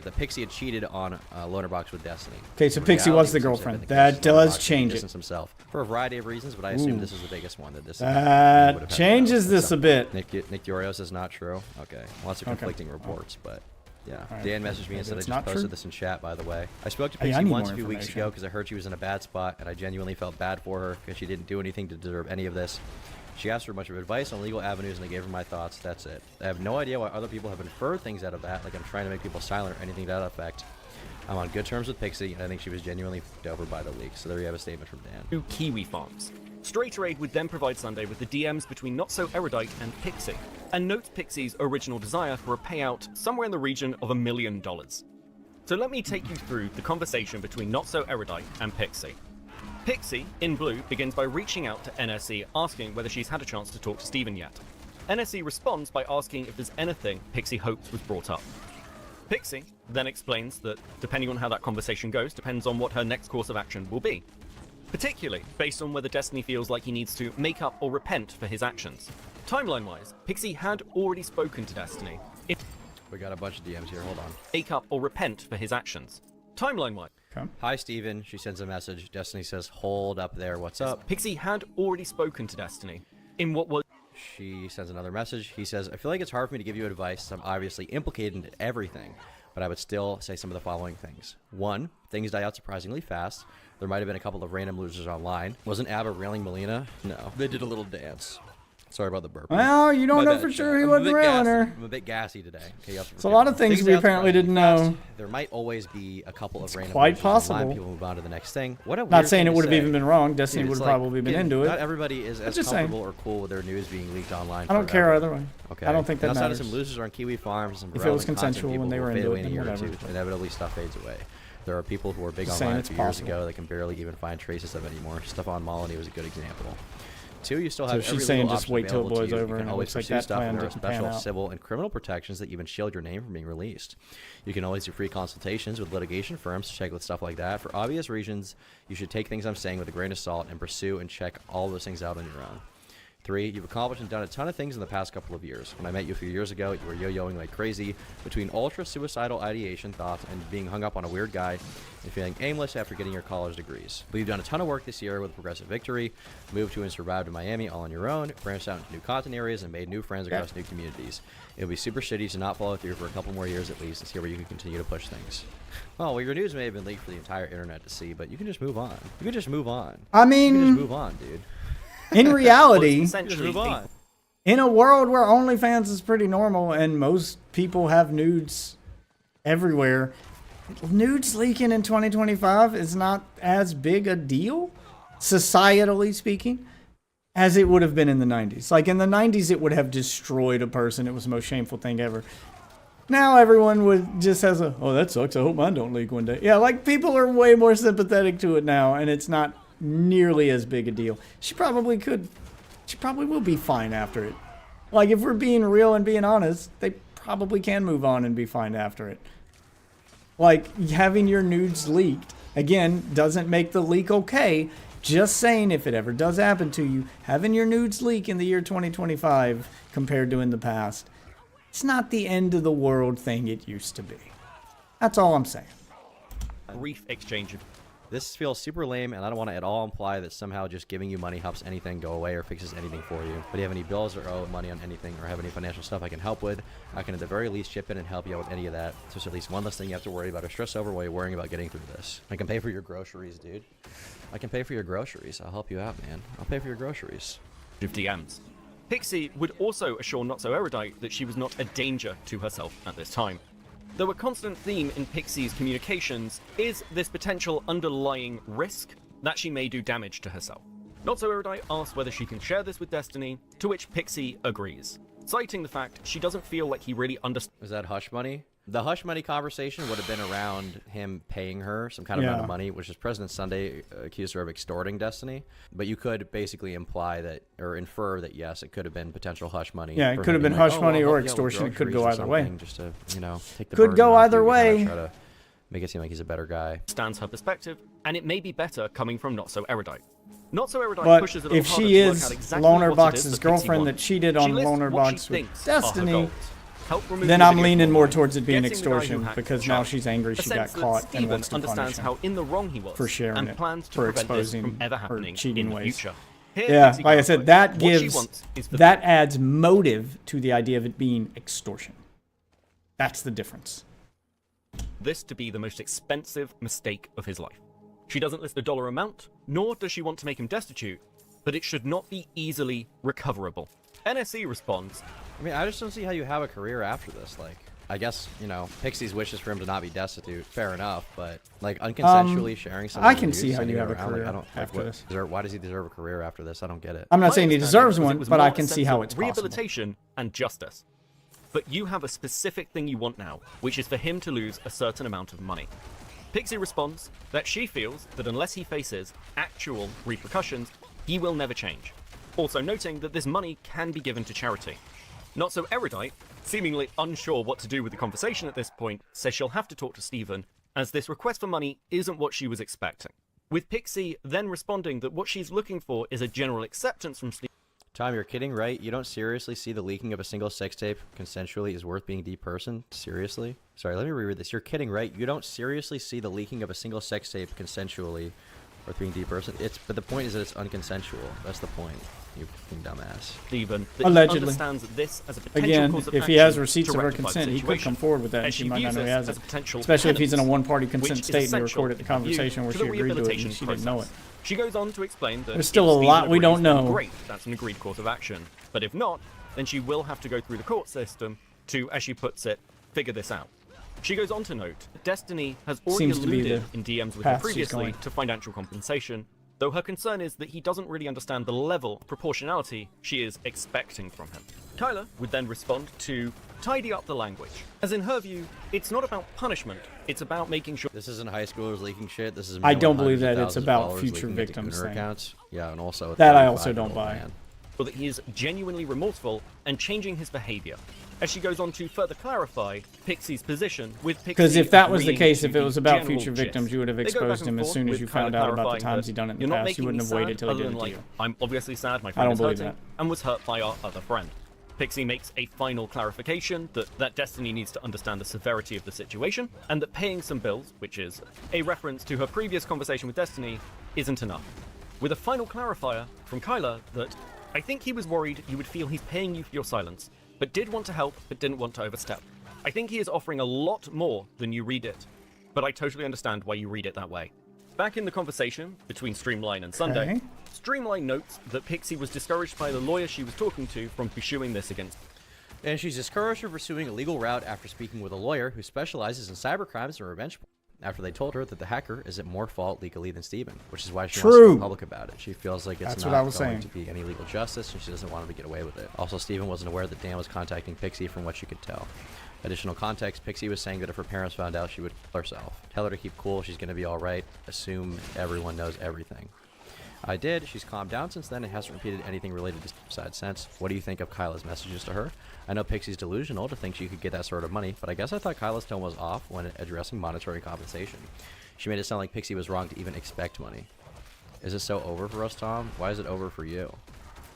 That Pixie had cheated on Lonerbox with Destiny. Okay, so Pixie was the girlfriend. That does change it. Himself for a variety of reasons, but I assume this is the biggest one. That changes this a bit. Nick Diorio says not true. Okay, lots of conflicting reports, but yeah. Dan messaged me and said I just posted this in chat, by the way. I spoke to Pixie once a few weeks ago because I heard she was in a bad spot, and I genuinely felt bad for her because she didn't do anything to deserve any of this. She asked for a bunch of advice on legal avenues, and I gave her my thoughts. That's it. I have no idea why other people have inferred things out of that, like I'm trying to make people silent or anything to that effect. I'm on good terms with Pixie, and I think she was genuinely fucked over by the leak. So there you have a statement from Dan. To Kiwi Farms. Straighter Aid would then provide Sunday with the DMs between Not So Erudite and Pixie, and notes Pixie's original desire for a payout somewhere in the region of $1 million. So let me take you through the conversation between Not So Erudite and Pixie. Pixie, in blue, begins by reaching out to NSE, asking whether she's had a chance to talk to Steven yet. NSE responds by asking if there's anything Pixie hopes was brought up. Pixie then explains that, depending on how that conversation goes, depends on what her next course of action will be. Particularly based on whether Destiny feels like he needs to make up or repent for his actions. Timeline-wise, Pixie had already spoken to Destiny. We got a bunch of DMs here, hold on. Make up or repent for his actions. Timeline-wise. Hi, Steven. She sends a message. Destiny says, hold up there, what's up? Pixie had already spoken to Destiny. In what was... She sends another message. He says, I feel like it's hard for me to give you advice. I'm obviously implicated in everything, but I would still say some of the following things. 1, things die out surprisingly fast. There might have been a couple of random losers online. Wasn't Abba railing Melina? No. They did a little dance. Sorry about the burp. Well, you don't know for sure he wasn't railing her. I'm a bit gassy today. Okay, it's a lot of things we apparently didn't know. There might always be a couple of random quite possible. People move on to the next thing. What a Not saying it would have even been wrong. Destiny would have probably been into it. Not everybody is as comfortable or cool with their news being leaked online. I don't care either way. Okay. I don't think that matters. Some losers are on Kiwi Farms. Some if it was consensual when they were into it, then whatever. Inevitably, stuff fades away. There are people who were big online a few years ago that can barely even find traces of anymore. Stefan Molyneux was a good example. 2, you still have so she's saying just wait till it blows over, and always like that plan there are didn't pan special out. civil and criminal protections that even shield your name from being released. You can always do free consultations with litigation firms to check with stuff like that. For obvious reasons, you should take things I'm saying with a grain of salt and pursue and check all those things out on your own. 3, you've accomplished and done a ton of things in the past couple of years. When I met you a few years ago, you were yo-yoing like crazy between ultra-suicidal ideation thoughts and being hung up on a weird guy and feeling aimless after getting your college degrees. But you've done a ton of work this year with Progressive Victory, moved to and survived in Miami all on your own, branched out into new content areas, and made new friends across new communities. It would be super shitty to not follow through for a couple more years at least and see where you can continue to push things. Well, your news may have been leaked for the entire internet to see, but you can just move on. You can just move on. I mean... You can just move on, dude. In reality, just move on. In a world where OnlyFans is pretty normal and most people have nudes everywhere, nudes leaking in 2025 is not as big a deal, societally speaking, as it would have been in the 90s. Like in the 90s, it would have destroyed a person. It was the most shameful thing ever. Now everyone would just has a, oh, that sucks. I hope mine don't leak one day. Yeah, like people are way more sympathetic to it now, and it's not nearly as big a deal. She probably will be fine after it. Like if we're being real and being honest, they probably can move on and be fine after it. Like having your nudes leaked, again, doesn't make the leak okay. Just saying, if it ever does happen to you, having your nudes leak in the year 2025 compared to in the past, it's not the end of the world thing it used to be. That's all I'm saying. Brief exchange of... This feels super lame, and I don't want to at all imply that somehow just giving you money helps anything go away or fixes anything for you. But do you have any bills or owe money on anything or have any financial stuff I can help with? I can at the very least chip in and help you out with any of that. So it's at least one less thing you have to worry about or stress over while you're worrying about getting through this. I can pay for your groceries, dude. I can pay for your groceries. I'll help you out, man. I'll pay for your groceries. DMs. Pixie would also assure Not So Erudite that she was not a danger to herself at this time. Though a constant theme in Pixie's communications is this potential underlying risk that she may do damage to herself. Not So Erudite asks whether she can share this with Destiny, to which Pixie agrees, citing the fact she doesn't feel like he really understands. Is that hush money? The hush money conversation would have been around him paying her some kind of amount of money, which is President Sunday accused her of extorting Destiny. But you could basically imply that, or infer that, yes, it could have been potential hush money. Yeah, it could have been hush money or extortion. It could go either way. Just to, you know, take the could go either way. Try to make it seem like he's a better guy. Stands her perspective, and it may be better coming from Not So Erudite. Not So Erudite But pushes a little if harder she to work is out exactly Loner what it is Box's that Pixie girlfriend wants. that cheated She on lists Loner what she Box with thinks are her Destiny, goals. Help remove then the I'm video leaning from more online, towards it being getting the guy who extortion hacked because the now child. she's angry A she got sense that caught and Stephen wants to punish understands him how in the wrong he was for sharing and it, plans to for prevent this exposing from ever her happening cheating in the ways. future. Here, Yeah, Pixie like I goes said, with that what she gives wants is for that adds motive to the idea of it being extortion. That's the difference. this to be the most expensive mistake of his life. She doesn't list a dollar amount, nor does she want to make him destitute, but it should not be easily recoverable. NSE responds, I mean, I just don't see how you have a career after this. Like, I guess, you know, Pixie's wishes for him to not be destitute, fair enough, but, like, unconsensually sharing something. I can see how you have a career after this. Why does he deserve a career after this? I don't get it. I'm not saying he deserves was one, it was but more I a can see sense how of it's possible. rehabilitation and justice. But you have a specific thing you want now, which is for him to lose a certain amount of money. Pixie responds that she feels that unless he faces actual repercussions, he will never change. Also noting that this money can be given to charity. Not So Erudite, seemingly unsure what to do with the conversation at this point, says she'll have to talk to Stephen, as this request for money isn't what she was expecting. With Pixie then responding that what she's looking for is a general acceptance from Stephen. Tom, you're kidding, right? You don't seriously see the leaking of a single sex tape consensually is worth being depersoned? Seriously? Sorry, let me reread this. You're kidding, right? You don't seriously see the leaking of a single sex tape consensually worth being depersoned? But the point is that it's unconsensual. That's the point. You fucking dumbass. Stephen, Allegedly. understands this as a potential Again, course of if he action has receipts to of her rectify the consent, he could situation, come forward with that, and as she she might not views know he this has as it. a potential Especially if he's in a penance, one-party which consent is state and he essential recorded the in her view conversation where to she the agreed to it and rehabilitation she didn't know it. process. She goes on to explain that There's still if a lot Stephen we don't agrees, then know. Great, that's an agreed course of action. But if not, then she will have to go through the court system to, as she puts it, figure this out. She goes on to note, Destiny has already Seems to be alluded the in DMs with path her she's previously going. to financial compensation, though her concern is that he doesn't really understand the level of proportionality she is expecting from him. Kyla would then respond to tidy up the language, as in her view, it's not about punishment, it's about making sure... This isn't high schoolers leaking shit, this is... I don't believe that it's about future victims thing. Accounts. Yeah, and also... That I also don't buy. Or that he is genuinely remorseful and changing his behavior. As she goes on to further clarify Pixie's position, with Pixie Because if that was the agreeing case, to if it the was about general future gist. victims, you would have They go back exposed and him as forth soon as with you kind found of out about the clarifying times that he done it in you're the not past. You making wouldn't me have waited sad, till he other did than, it to like, you. I'm obviously sad, my I friend don't is believe hurting that. and was hurt by our other friend. Pixie makes a final clarification that Destiny needs to understand the severity of the situation, and that paying some bills, which is a reference to her previous conversation with Destiny, isn't enough. With a final clarifier from Kyla that, I think he was worried you would feel he's paying you for your silence, but did want to help, but didn't want to overstep. I think he is offering a lot more than you read it, but I totally understand why you read it that way. Back in the conversation between Streamline and Sunday, Okay. Streamline notes that Pixie was discouraged by the lawyer she was talking to from pursuing this against. And she's discouraged from pursuing a legal route after speaking with a lawyer who specializes in cybercrimes and revenge porn, after they told her that the hacker is at more fault legally than Steven, which is why she wants to go public about it. She feels like it's That's what I not was going saying. to be any legal justice, and she doesn't want him to get away with it. Also, Steven wasn't aware that Dan was contacting Pixie from what she could tell. Additional context, Pixie was saying that if her parents found out, she would kill herself. Tell her to keep cool, she's going to be alright. Assume everyone knows everything. I did. She's calmed down since then and hasn't repeated anything related to suicide since. What do you think of Kyla's messages to her? I know Pixie's delusional to think she could get that sort of money, but I guess I thought Kyla's tone was off when addressing monetary compensation. She made it sound like Pixie was wrong to even expect money. Is it so over for us, Tom? Why is it over for you?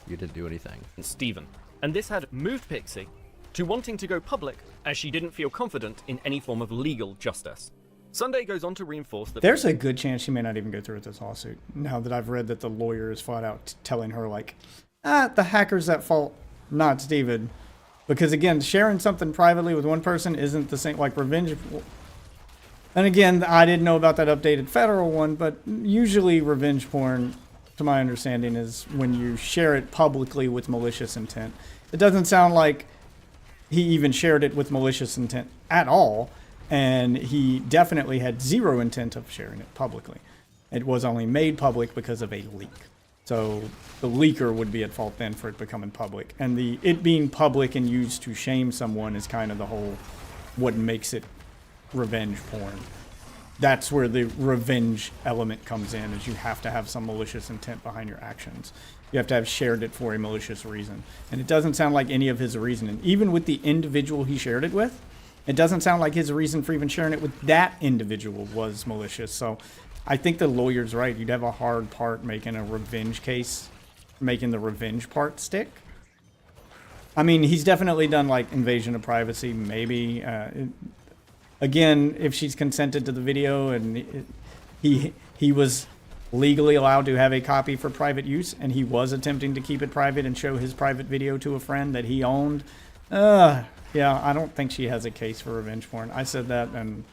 You didn't do anything. And Steven. And this had moved Pixie to wanting to go public as she didn't feel confident in any form of legal justice. Sunday goes on to reinforce that There's a good chance she may not even go through with this lawsuit. Now that I've read that the lawyer is flat out telling her, like, the hacker's at fault, not Steven. Because again, sharing something privately with one person isn't the same, like revenge. And again, I didn't know about that updated federal one, but usually revenge porn, to my understanding, is when you share it publicly with malicious intent. It doesn't sound like he even shared it with malicious intent at all. And he definitely had zero intent of sharing it publicly. It was only made public because of a leak. So the leaker would be at fault then for it becoming public. And it being public and used to shame someone is kind of the whole, what makes it revenge porn. That's where the revenge element comes in, is you have to have some malicious intent behind your actions. You have to have shared it for a malicious reason. And it doesn't sound like any of his reasoning. Even with the individual he shared it with, It doesn't sound like his reason for even sharing it with that individual was malicious. So I think the lawyer's right. You'd have a hard part making a revenge case, making the revenge part stick. I mean, he's definitely done like invasion of privacy, maybe. Again, if she's consented to the video and he was legally allowed to have a copy for private use, and he was attempting to keep it private and show his private video to a friend that he owned. Yeah, I don't think she has a case for revenge porn. I said that, and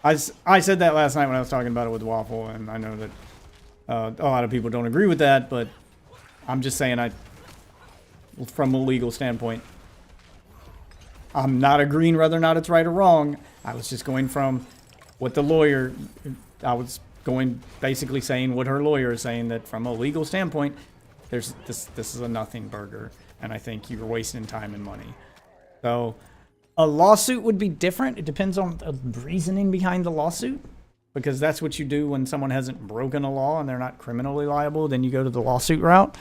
I said that last night when I was talking about it with Waffle, and I know that a lot of people don't agree with that, but I'm just saying, from a legal standpoint, I'm not agreeing whether or not it's right or wrong. I was just going from what the lawyer, I was going basically saying what her lawyer is saying, that from a legal standpoint, this is a nothing burger, and I think you're wasting time and money. So a lawsuit would be different. It depends on the reasoning behind the lawsuit, because that's what you do when someone hasn't broken a law and they're not criminally liable. Then you go to the lawsuit route.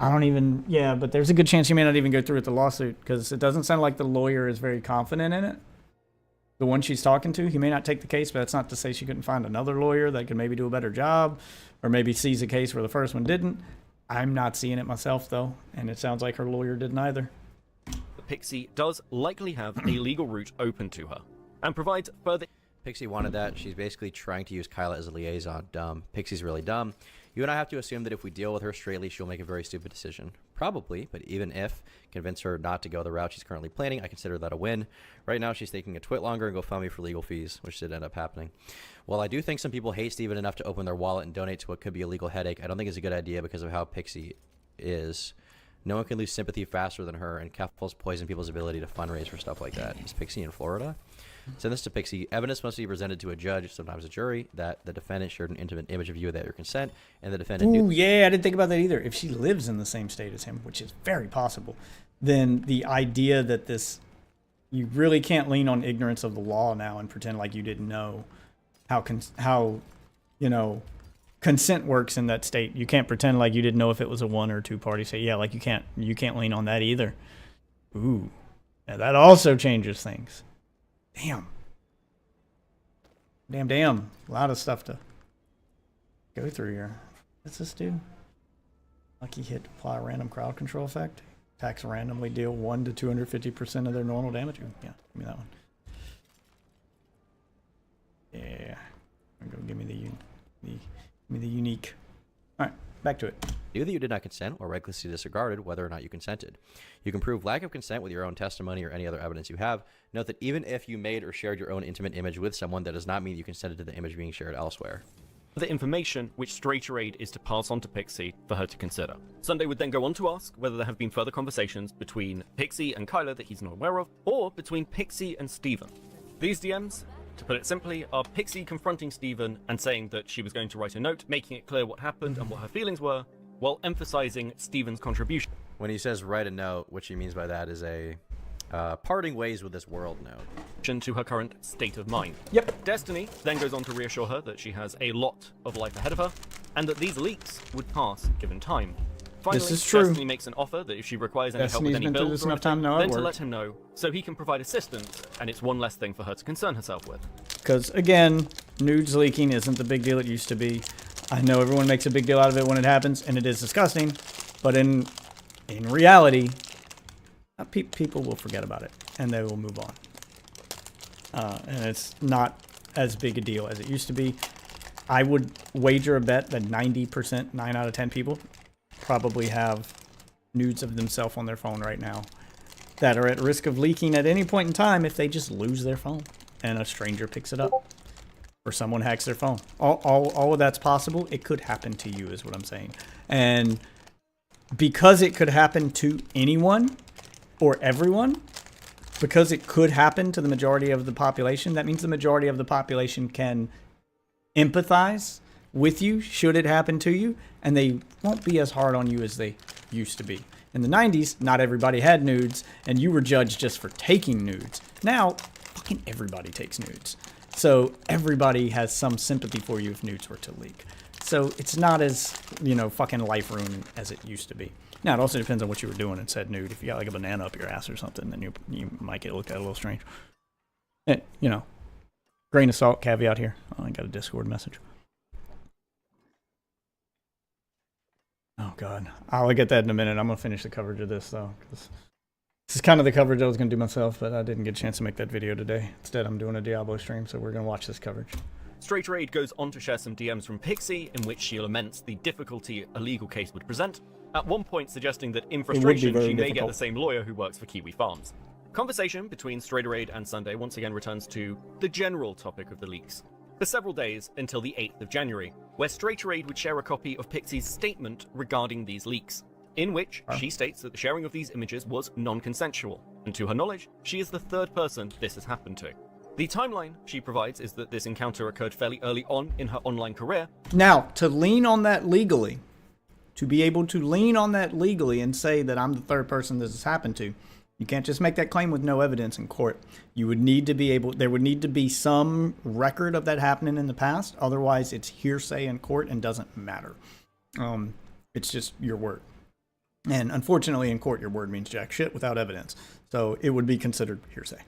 But there's a good chance you may not even go through with the lawsuit, because it doesn't sound like the lawyer is very confident in it. The one she's talking to, he may not take the case, but that's not to say she couldn't find another lawyer that could maybe do a better job, or maybe sees a case where the first one didn't. I'm not seeing it myself, though, and it sounds like her lawyer didn't either. Pixie does likely have a legal route open to her, and provides further... Pixie wanted that. She's basically trying to use Kyla as a liaison. Dumb. Pixie's really dumb. You and I have to assume that if we deal with her straightly, she'll make a very stupid decision. Probably, but even if, convince her not to go the route she's currently planning, I consider that a win. Right now, she's taking a twit longer and GoFundMe for legal fees, which did end up happening. While I do think some people hate Steven enough to open their wallet and donate to what could be a legal headache, I don't think it's a good idea because of how Pixie is. No one can lose sympathy faster than her, and Keffels poison people's ability to fundraise for stuff like that. Is Pixie in Florida? Send this to Pixie. Evidence must be presented to a judge, sometimes a jury, that the defendant shared an intimate image of you without your consent, and the defendant... Ooh, yeah, I didn't think about that either. If she lives in the same state as him, which is very possible, then the idea that this... You really can't lean on ignorance of the law now and pretend like you didn't know how consent works in that state. You can't pretend like you didn't know if it was a one or two party state. Yeah, like you can't lean on that either. Ooh, yeah, that also changes things. Damn. A lot of stuff to go through here. What's this do? Lucky hit, apply a random crowd control effect. Attacks randomly deal 1 to 250% of their normal damage. Ooh, yeah, give me that one. Yeah. Give me the unique. All right, back to it. Either you did not consent or recklessly disregarded whether or not you consented. You can prove lack of consent with your own testimony or any other evidence you have. Note that even if you made or shared your own intimate image with someone, that does not mean you consented to the image being shared elsewhere. The information which Straighter is to pass on to Pixie for her to consider. Sunday would then go on to ask whether there have been further conversations between Pixie and Kyla that he's not aware of, or between Pixie and Steven. These DMs, to put it simply, are Pixie confronting Steven and saying that she was going to write a note, making it clear what happened and what her feelings were, while emphasizing Steven's contribution. When he says write a note, what she means by that is a parting ways with this world note. To her current state of mind. Yep. Destiny then goes on to reassure her that she has a lot of life ahead of her, and that these leaks would pass given time. Finally, this is true. Destiny makes an offer that if she requires any help with any bills or anything, then to let him know, so he can provide assistance, and it's one less thing for her to concern herself with. Because, again, nudes leaking isn't the big deal it used to be. I know everyone makes a big deal out of it when it happens, and it is disgusting, but in reality, people will forget about it, and they will move on. And it's not as big a deal as it used to be. I would wager a bet that 90%, 9 out of 10 people, probably have nudes of themselves on their phone right now that are at risk of leaking at any point in time if they just lose their phone and a stranger picks it up or someone hacks their phone. All of that's possible. It could happen to you is what I'm saying. And because it could happen to anyone or everyone, because it could happen to the majority of the population, that means the majority of the population can empathize with you should it happen to you, and they won't be as hard on you as they used to be. In the 90s, not everybody had nudes, and you were judged just for taking nudes. Now, fucking everybody takes nudes. So everybody has some sympathy for you if nudes were to leak. So it's not as, fucking life-ruining as it used to be. Now, it also depends on what you were doing and said nude. If you got like a banana up your ass or something, then you might get looked at a little strange. You know, grain of salt, caveat here. Oh, I got a Discord message. Oh, God. I'll get that in a minute. I'm going to finish the coverage of this, though. This is kind of the coverage I was going to do myself, but I didn't get a chance to make that video today. Instead, I'm doing a Diablo stream, so we're going to watch this coverage. Straight Raid goes on to share some DMs from Pixie, in which she laments the difficulty a legal case would present, at one point suggesting that in frustration she may get the same lawyer who works for Kiwi Farms. Conversation between Straight Raid and Sunday once again returns to the general topic of the leaks, for several days until the 8th of January, where Straight Raid would share a copy of Pixie's statement regarding these leaks, in which she states that the sharing of these images was non-consensual, and to her knowledge, she is the third person this has happened to. The timeline she provides is that this encounter occurred fairly early on in her online career. Now, to lean on that legally, to be able to lean on that legally and say that I'm the third person this has happened to, you can't just make that claim with no evidence in court. You would need to be able, there would need to be some record of that happening in the past. Otherwise, it's hearsay in court and doesn't matter. It's just your word. And unfortunately, in court, your word means jack shit without evidence. So it would be considered hearsay.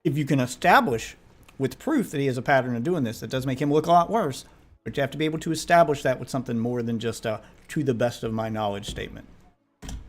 If you can establish with proof that he has a pattern of doing this, that does make him look a lot worse. But you have to be able to establish that with something more than just a to the best of my knowledge statement.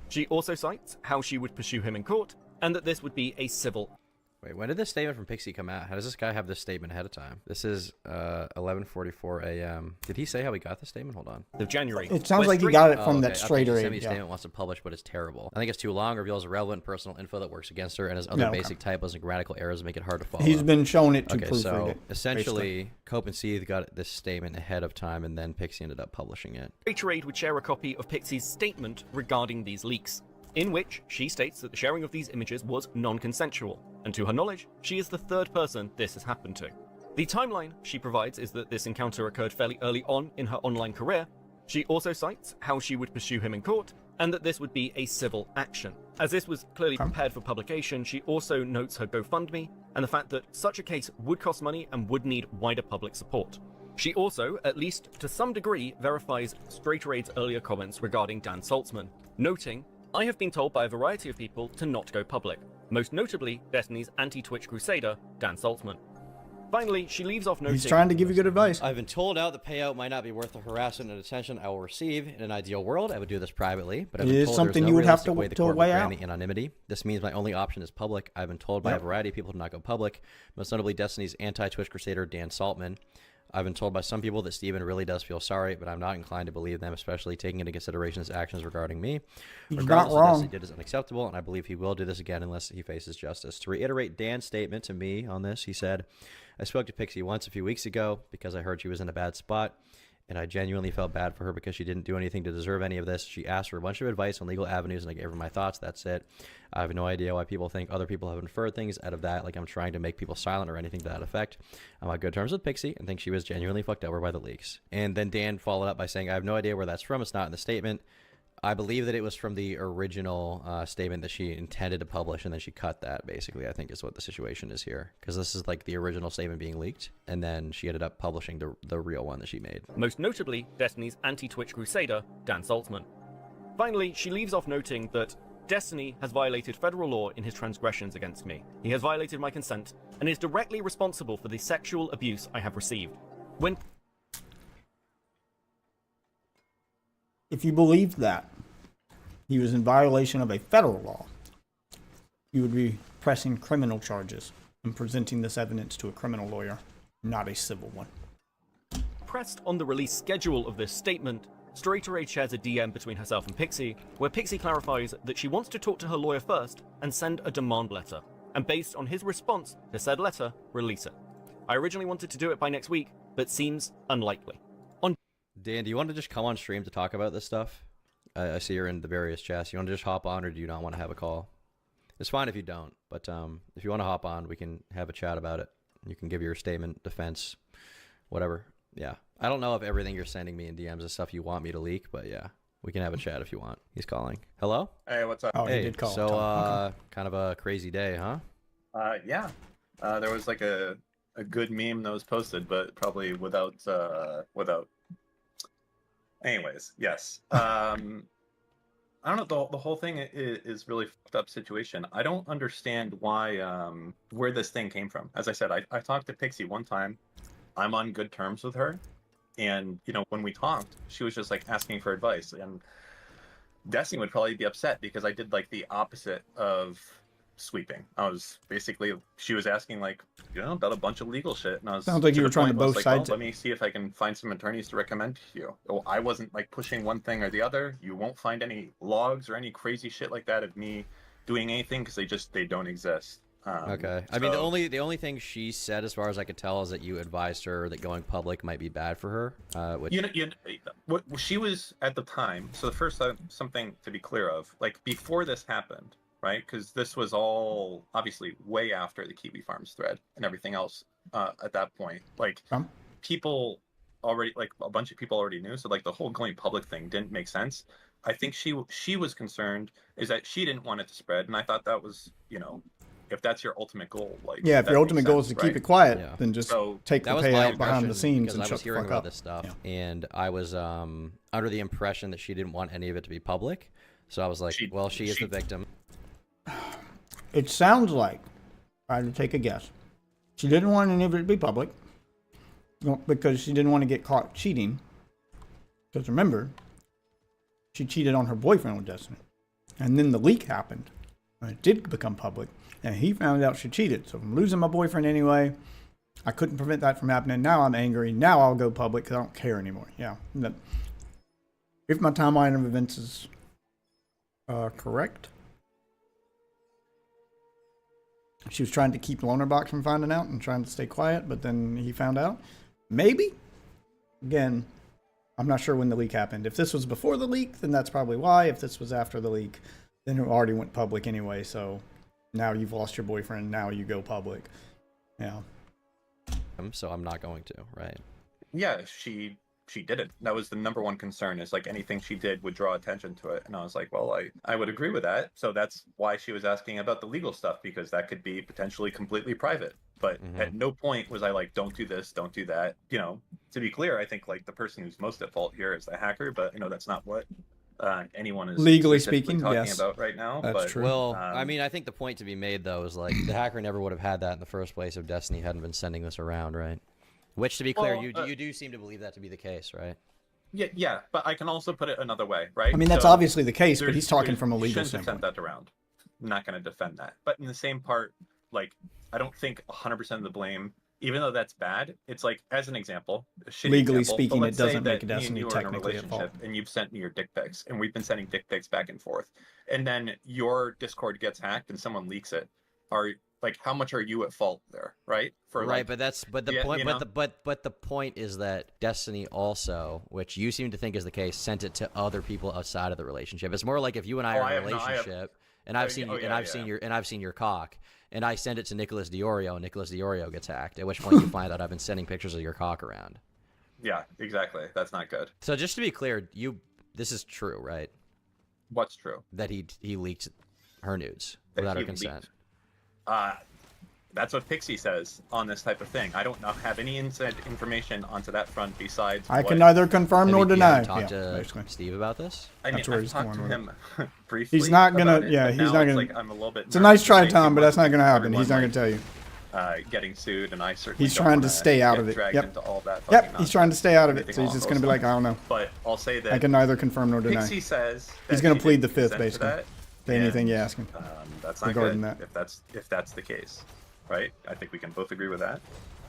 She also cites how she would pursue him in court, and that this would be a civil. Wait, when did this statement from Pixie come out? How does this guy have this statement ahead of time? This is 11:44 a.m. Did he say how he got the statement? Hold on. Of January. It sounds like he got it from that Straight Raid. He statement wants to publish, but it's terrible. I think it's too long, reveals irrelevant personal info that works against her, and has other basic typos and grammatical errors that make it hard to follow. He's been shown it to proofread so it. Essentially, Cope and Seeth got this statement ahead of time, and then Pixie ended up publishing it. Straight Raid would share a copy of Pixie's statement regarding these leaks, in which she states that the sharing of these images was non-consensual, and to her knowledge, she is the third person this has happened to. The timeline she provides is that this encounter occurred fairly early on in her online career. She also cites how she would pursue him in court, and that this would be a civil action. As this was clearly prepared for publication, she also notes her GoFundMe, and the fact that such a case would cost money and would need wider public support. She also, at least to some degree, verifies Straight Raid's earlier comments regarding Dan Saltzman, noting, "I have been told by a variety of people to not go public, most notably Destiny's anti-Twitch crusader, Dan Saltzman." Finally, she leaves off noting... He's trying to give you good advice. I've been told out the payout might not be worth the harassment and attention I will receive. In an ideal world, I would do this privately, but I've been told something there's no you would have realistic to way the to court weigh would out. grant me anonymity. This means my only option is public. I've been told by a variety of people to not go public, most notably Destiny's anti-Twitch crusader, Dan Saltzman. I've been told by some people that Steven really does feel sorry, but I'm not inclined to believe them, especially taking into consideration his actions regarding me. He's Regardless not of wrong. this, he did is unacceptable, and I believe he will do this again unless he faces justice. To reiterate Dan's statement to me on this, he said, "I spoke to Pixie once a few weeks ago because I heard she was in a bad spot, and I genuinely felt bad for her because she didn't do anything to deserve any of this. She asked for a bunch of advice on legal avenues, and I gave her my thoughts. That's it. I have no idea why people think other people have inferred things out of that, like I'm trying to make people silent or anything to that effect. I'm on good terms with Pixie and think she was genuinely fucked over by the leaks." And then Dan followed up by saying, "I have no idea where that's from. It's not in the statement. I believe that it was from the original statement that she intended to publish, and then she cut that, basically, I think is what the situation is here. Because this is like the original statement being leaked, and then she ended up publishing the real one that she made. Most notably, Destiny's anti-Twitch crusader, Dan Saltzman. Finally, she leaves off noting that Destiny has violated federal law in his transgressions against me. He has violated my consent, and is directly responsible for the sexual abuse I have received. When... If you believed that he was in violation of a federal law, you would be pressing criminal charges and presenting this evidence to a criminal lawyer, not a civil one. Pressed on the release schedule of this statement, Straight Raid shares a DM between herself and Pixie, where Pixie clarifies that she wants to talk to her lawyer first and send a demand letter, and based on his response to said letter, release it. I originally wanted to do it by next week, but seems unlikely. Dan, do you want to just come on stream to talk about this stuff? I see you're in the various chats. You want to just hop on, or do you not want to have a call? It's fine if you don't, but if you want to hop on, we can have a chat about it. You can give your statement, defense, whatever. Yeah. I don't know if everything you're sending me in DMs is stuff you want me to leak, but yeah, we can have a chat if you want. He's calling. Hello? Hey, what's up? Oh, hey, he did call. So, kind of a crazy day, huh? Yeah. There was like a good meme that was posted, but probably without. Anyways, yes. I don't know. The whole thing is really fucked up situation. I don't understand why where this thing came from. As I said, I talked to Pixie one time. I'm on good terms with her, and you know when we talked, she was just like asking for advice, and Destiny would probably be upset because I did like the opposite of sweeping. I was basically, she was asking like, you know, about a bunch of legal shit, and I was sounds like you were trying to both like, sides. Well, let me see if I can find some attorneys to recommend to you. Well, I wasn't like pushing one thing or the other. You won't find any logs or any crazy shit like that of me doing anything because they don't exist. Okay. I mean, the only thing she said, as far as I could tell, is that you advised her that going public might be bad for her. Which... what she was at the time. So the first something to be clear of, like before this happened, right? Because this was all obviously way after the Kiwi Farms thread and everything else. At that point, like people already, like a bunch of people already knew. So like the whole going public thing didn't make sense. I think she was concerned is that she didn't want it to spread, and I thought that was, you know, if that's your ultimate goal, like yeah, if your ultimate goal is to keep it quiet, then just take the was payout my behind the scenes and because I shut was the hearing fuck about up. this stuff, and I was under the impression that she didn't want any of it to be public. So I was like, well, she is the victim. It sounds like, I had to take a guess, she didn't want any of it to be public because she didn't want to get caught cheating. Because remember, she cheated on her boyfriend with Destiny, and then the leak happened, and it did become public. And he found out she cheated. So I'm losing my boyfriend anyway. I couldn't prevent that from happening. Now I'm angry. Now I'll go public because I don't care anymore. Yeah. If my timeline of events is correct, she was trying to keep Lonerbox from finding out and trying to stay quiet, but then he found out. Maybe. Again, I'm not sure when the leak happened. If this was before the leak, then that's probably why. If this was after the leak, then it already went public anyway. So now you've lost your boyfriend. Now you go public. Yeah. So I'm not going to, right? Yeah, she didn't. That was the number one concern, is like anything she did would draw attention to it. And I was like, well, I would agree with that. So that's why she was asking about the legal stuff, because that could be potentially completely private. But at no point was I like, don't do this, don't do that. You know, to be clear, I think like the person who's most at fault here is the hacker, but you know, that's not what anyone is legally specifically speaking talking about right now. That's true. Well, I mean, I think the point to be made though is like the hacker never would have had that in the first place if Destiny hadn't been sending this around, right? Which, to be clear, Well, you do seem to believe that to be the case, right? Yeah, but I can also put it another way, right? I mean, that's obviously the case, but he's talking from a legal shouldn't have sent standpoint. that around. I'm not going to defend that. But in the same part, like, I don't think 100% of the blame, even though that's bad, it's like, as an example, a shitty Legally example, speaking, but it let's say doesn't that make me and Destiny you are in a technically at fault. relationship and you've sent me your dick pics, and we've been sending dick pics back and forth, and then your Discord gets hacked and someone leaks it. Like, how much are you at fault there, right? For right, like, but the yeah, point, you know? but the point is that Destiny also, which you seem to think is the case, sent it to other people outside of the relationship. It's more like if you and I are in a relationship, and I've seen I've seen your cock, and I send it to Nicholas Diorio, and Nicholas Diorio gets hacked. At which point you find out I've been sending pictures of your cock around. Yeah, exactly. That's not good. So just to be clear, this is true, right? What's true? That he leaked her nudes That without her he consent. leaked. That's what Pixie says on this type of thing. I don't have any inside information onto that front besides. I can neither confirm nor deny. Talk Yeah, to basically. Steve about this. I mean, That's where I've he's talked to going with him briefly. He's not gonna. about it, Yeah, but he's now not it's gonna. like I'm a little bit It's a nice try, nervous. Tom, but that's not gonna happen. Everyone, He's not gonna like, tell you. Getting sued, and I certainly He's don't trying to wanna stay out get of it. dragged Yep. into all that fucking Yep. He's nonsense. trying to stay out of it, Anything so he's along just those gonna be like, I lines. don't know. But I'll say that I can neither confirm nor deny. Pixie says He's that gonna she plead the didn't fifth, consent to basically. that, To anything and, you ask him. That's not regarding good. that. If that's the case, right? I think we can both agree with that.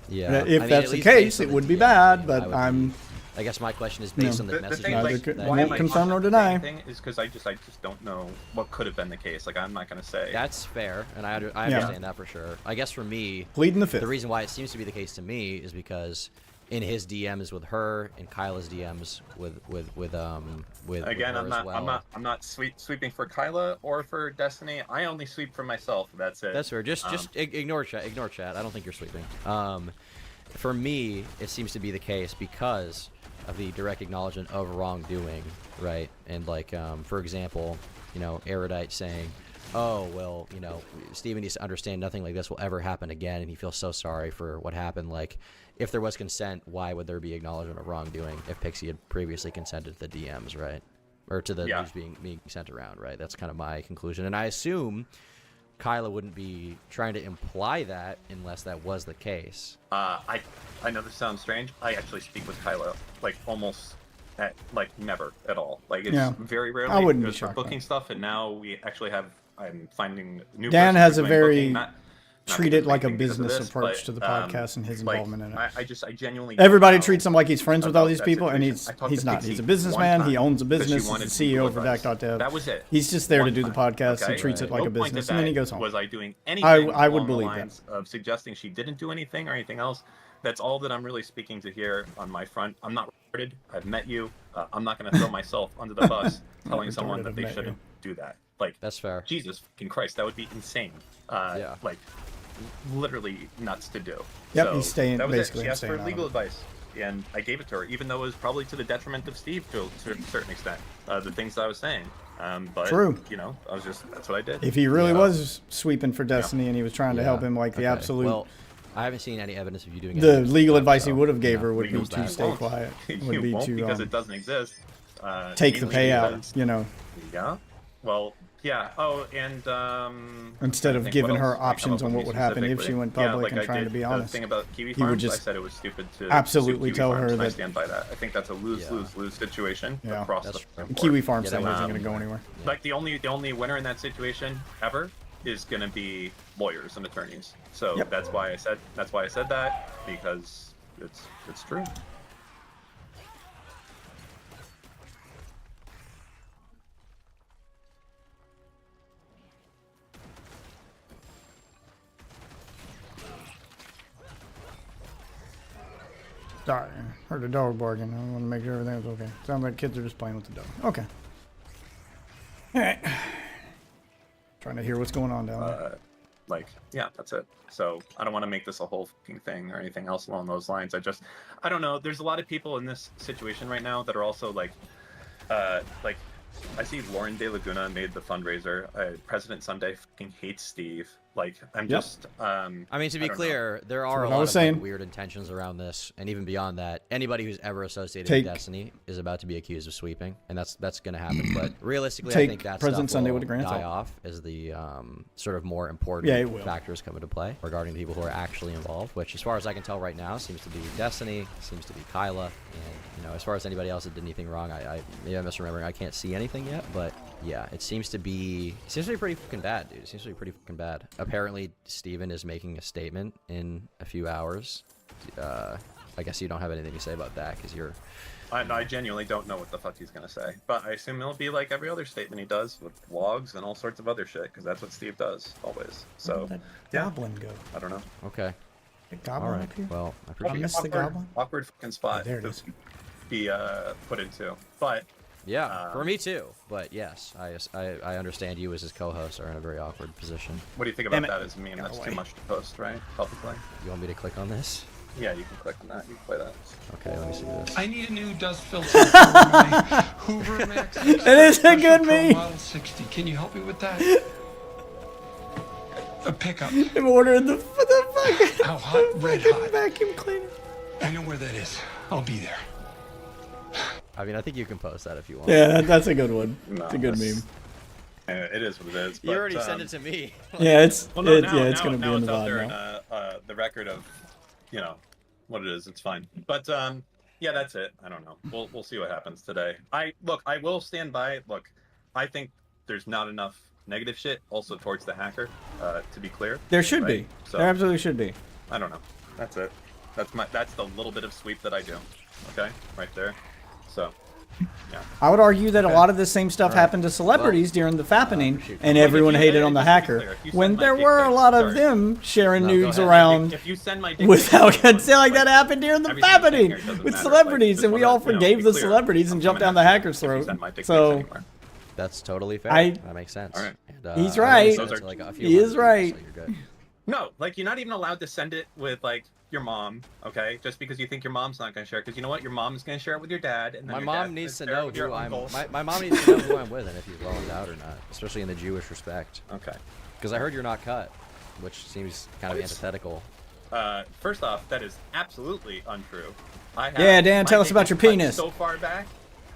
Yeah. If that's the case, it would be bad, but I guess my question is based on the message. thing, Neither like, could- why won't am I confirm nor confident deny. anything is because I just don't know what could have been the case. Like, I'm not going to say. That's fair, and I understand that for sure. I guess for me, pleading the fifth. The reason why it seems to be the case to me is because in his DMs with her, and Kyla's DMs with Again, her as well. I'm not sweeping for Kyla or for Destiny. I only sweep for myself. That's it. That's fair. Just ignore chat. Ignore chat. I don't think you're sweeping. For me, it seems to be the case because of the direct acknowledgement of wrongdoing, right? And like, for example, Erudite saying, "Oh well, Steven needs to understand nothing like this will ever happen again," and he feels so sorry for what happened. Like, if there was consent, why would there be acknowledgement of wrongdoing if Pixie had previously consented to the DMs, right? or to the news being sent around, right? That's kind of my conclusion, and I assume Kyla wouldn't be trying to imply that unless that was the case. I know this sounds strange. I actually speak with Kyla like almost never at all. Like it's very rarely. I wouldn't be for shocked. booking stuff, and now we actually have. I'm finding new. Dan has a doing very booking, not treat it like a because of business this, approach but, to the podcast and his like, involvement in it. I genuinely. Everybody don't know treats him like he's friends with all about these that people, and situation. I talked he's to not. Pixie He's a one businessman. He time owns a because she business. wanted He's the CEO legal over advice. DAC.dev. That was it. He's just there to One do the time, podcast and okay? treats it like No a point business, of and then he that goes home. Was I doing anything I would along the believe that. lines of suggesting she didn't do anything or anything else? That's all that I'm really speaking to here on my front. I'm not retarded. I've met you. I'm not going to throw myself under the bus telling someone that they shouldn't do that. Like that's fair. Jesus fucking Christ, that would be insane. Like literally nuts to do. Yep, So he's staying that was basically it. She asked for insane legal on him. advice, and I gave it to her, even though it was probably to the detriment of Steve to a certain extent. The things that I was saying. But True. You know, that's what I did. If he really was sweeping for Destiny and he was trying to help him, like the absolute. Well, I haven't seen any evidence of you doing The anything, legal advice he so, would have gave you know, her would be who knows to that? stay quiet. You Would be won't to because it doesn't exist. take the mainly payout. because- You know, Yeah. Well, yeah. Oh, and instead of I think giving what her else can I come options up on with what would happen if she specifically? went Yeah, public like and I trying to did be the honest. thing about Kiwi He would Farms, I just said it was stupid to absolutely sue Kiwi tell Farms, her and I that stand by that. I think that's a lose-lose-lose situation Yeah. across That's the true. board. Kiwi Farms thing isn't going to go anywhere. Like the only winner in that situation ever is going to be lawyers and attorneys. So that's why I said that, because it's true. Sorry, heard a dog barking. I want to make sure everything was okay. Sounds like kids are just playing with the dog. Okay. All right. Trying to hear what's going on down there. Yeah, that's it. So I don't want to make this a whole fucking thing or anything else along those lines. I don't know. There's a lot of people in this situation right now that are also like I see Lauren De Laguna made the fundraiser. President Sunday fucking hates Steve. Like, I'm just. I mean, to be I don't clear, know. there are a lot of like, weird intentions around this, and even beyond that, anybody who's ever associated with Destiny is about to be accused of sweeping, and that's going to happen. But realistically, I think that President stuff Sunday will with a grain of die salt. off as the sort of more important it will. factors come into play regarding the people who are actually involved. Which, as far as I can tell right now, seems to be Destiny, seems to be Kyla, and as far as anybody else that did anything wrong, maybe I'm misremembering. I can't see anything yet, but yeah, it seems to be pretty fucking bad, dude. It seems to be pretty fucking bad. Apparently, Steven is making a statement in a few hours. I guess you don't have anything to say about that because you're. I genuinely don't know what the fuck he's gonna say, but I assume it'll be like every other statement he does with vlogs and all sorts of other shit, because that's what Steve does always. So Where did that goblin go? I don't know. Okay. The goblin All right. up here? Well, I appreciate missed it. the goblin? Awkward fucking spot there it to is. be put into, but. Yeah, for me too. But yes, I understand you as his co-host are in a very awkward position. What do you think about that as a meme? That's too much to post, right? Publicly. You want me to click on this? Yeah, you can click on that. You can play that. Okay, let me see this. I need a new dust filter for my Hoover Max. It is a good Pro meme. Model 60. Can you help me with that? A pickup. I'm ordering the fucking How hot? Red hot. vacuum cleaner. I know where that is. I'll be there. I mean, I think you can post that if you want. Yeah, that's a good one. No, It's a good that's- meme. It is what it is. You but, already sent it to me. Yeah, it's Well, no, now, it's now, gonna be now in it's the out VOD there now. in the record of, what it is. It's fine. But yeah, that's it. I don't know. We'll see what happens today. I will stand by. Look, I think there's not enough negative shit also towards the hacker. To be clear, There should right? be. So, There absolutely should be. I don't know. That's it. That's the little bit of sweep that I do. Okay, right there. So. Yeah. I would argue that a lot of this same stuff All right. happened to celebrities during the fappening, and Well, everyone if you- hated on the just to be hacker. clear, if you When send my there dick were a pics, lot of sorry. them sharing No, go nudes ahead. around If you send my dick pics, without everyone- consent, like that happened during the everything I'm saying fappening here doesn't with matter. celebrities, Like, and we just all wanna, forgave be the clear. celebrities I'm and jumped coming down the after you hacker's if you throat. send my dick pics So anywhere. That's totally fair. I- that makes sense. All right. And, he's I right. only sent it to, like, a few He is hundred people, right. so you're good. No, like you're not even allowed to send it with like your mom, okay? Just because you think your mom's not gonna share it, because you know what, your mom's gonna share it with your dad, and then My your mom dad's needs to gonna share it know with your who I'm. uncle. My mom needs to know who I'm with and if he's well endowed or not, especially in the Jewish respect. Okay. Because I heard you're not cut, which seems kind of What? antithetical. First off, that is absolutely untrue. I have, Yeah, Dan, my tell us dick about is your cut penis. So far back,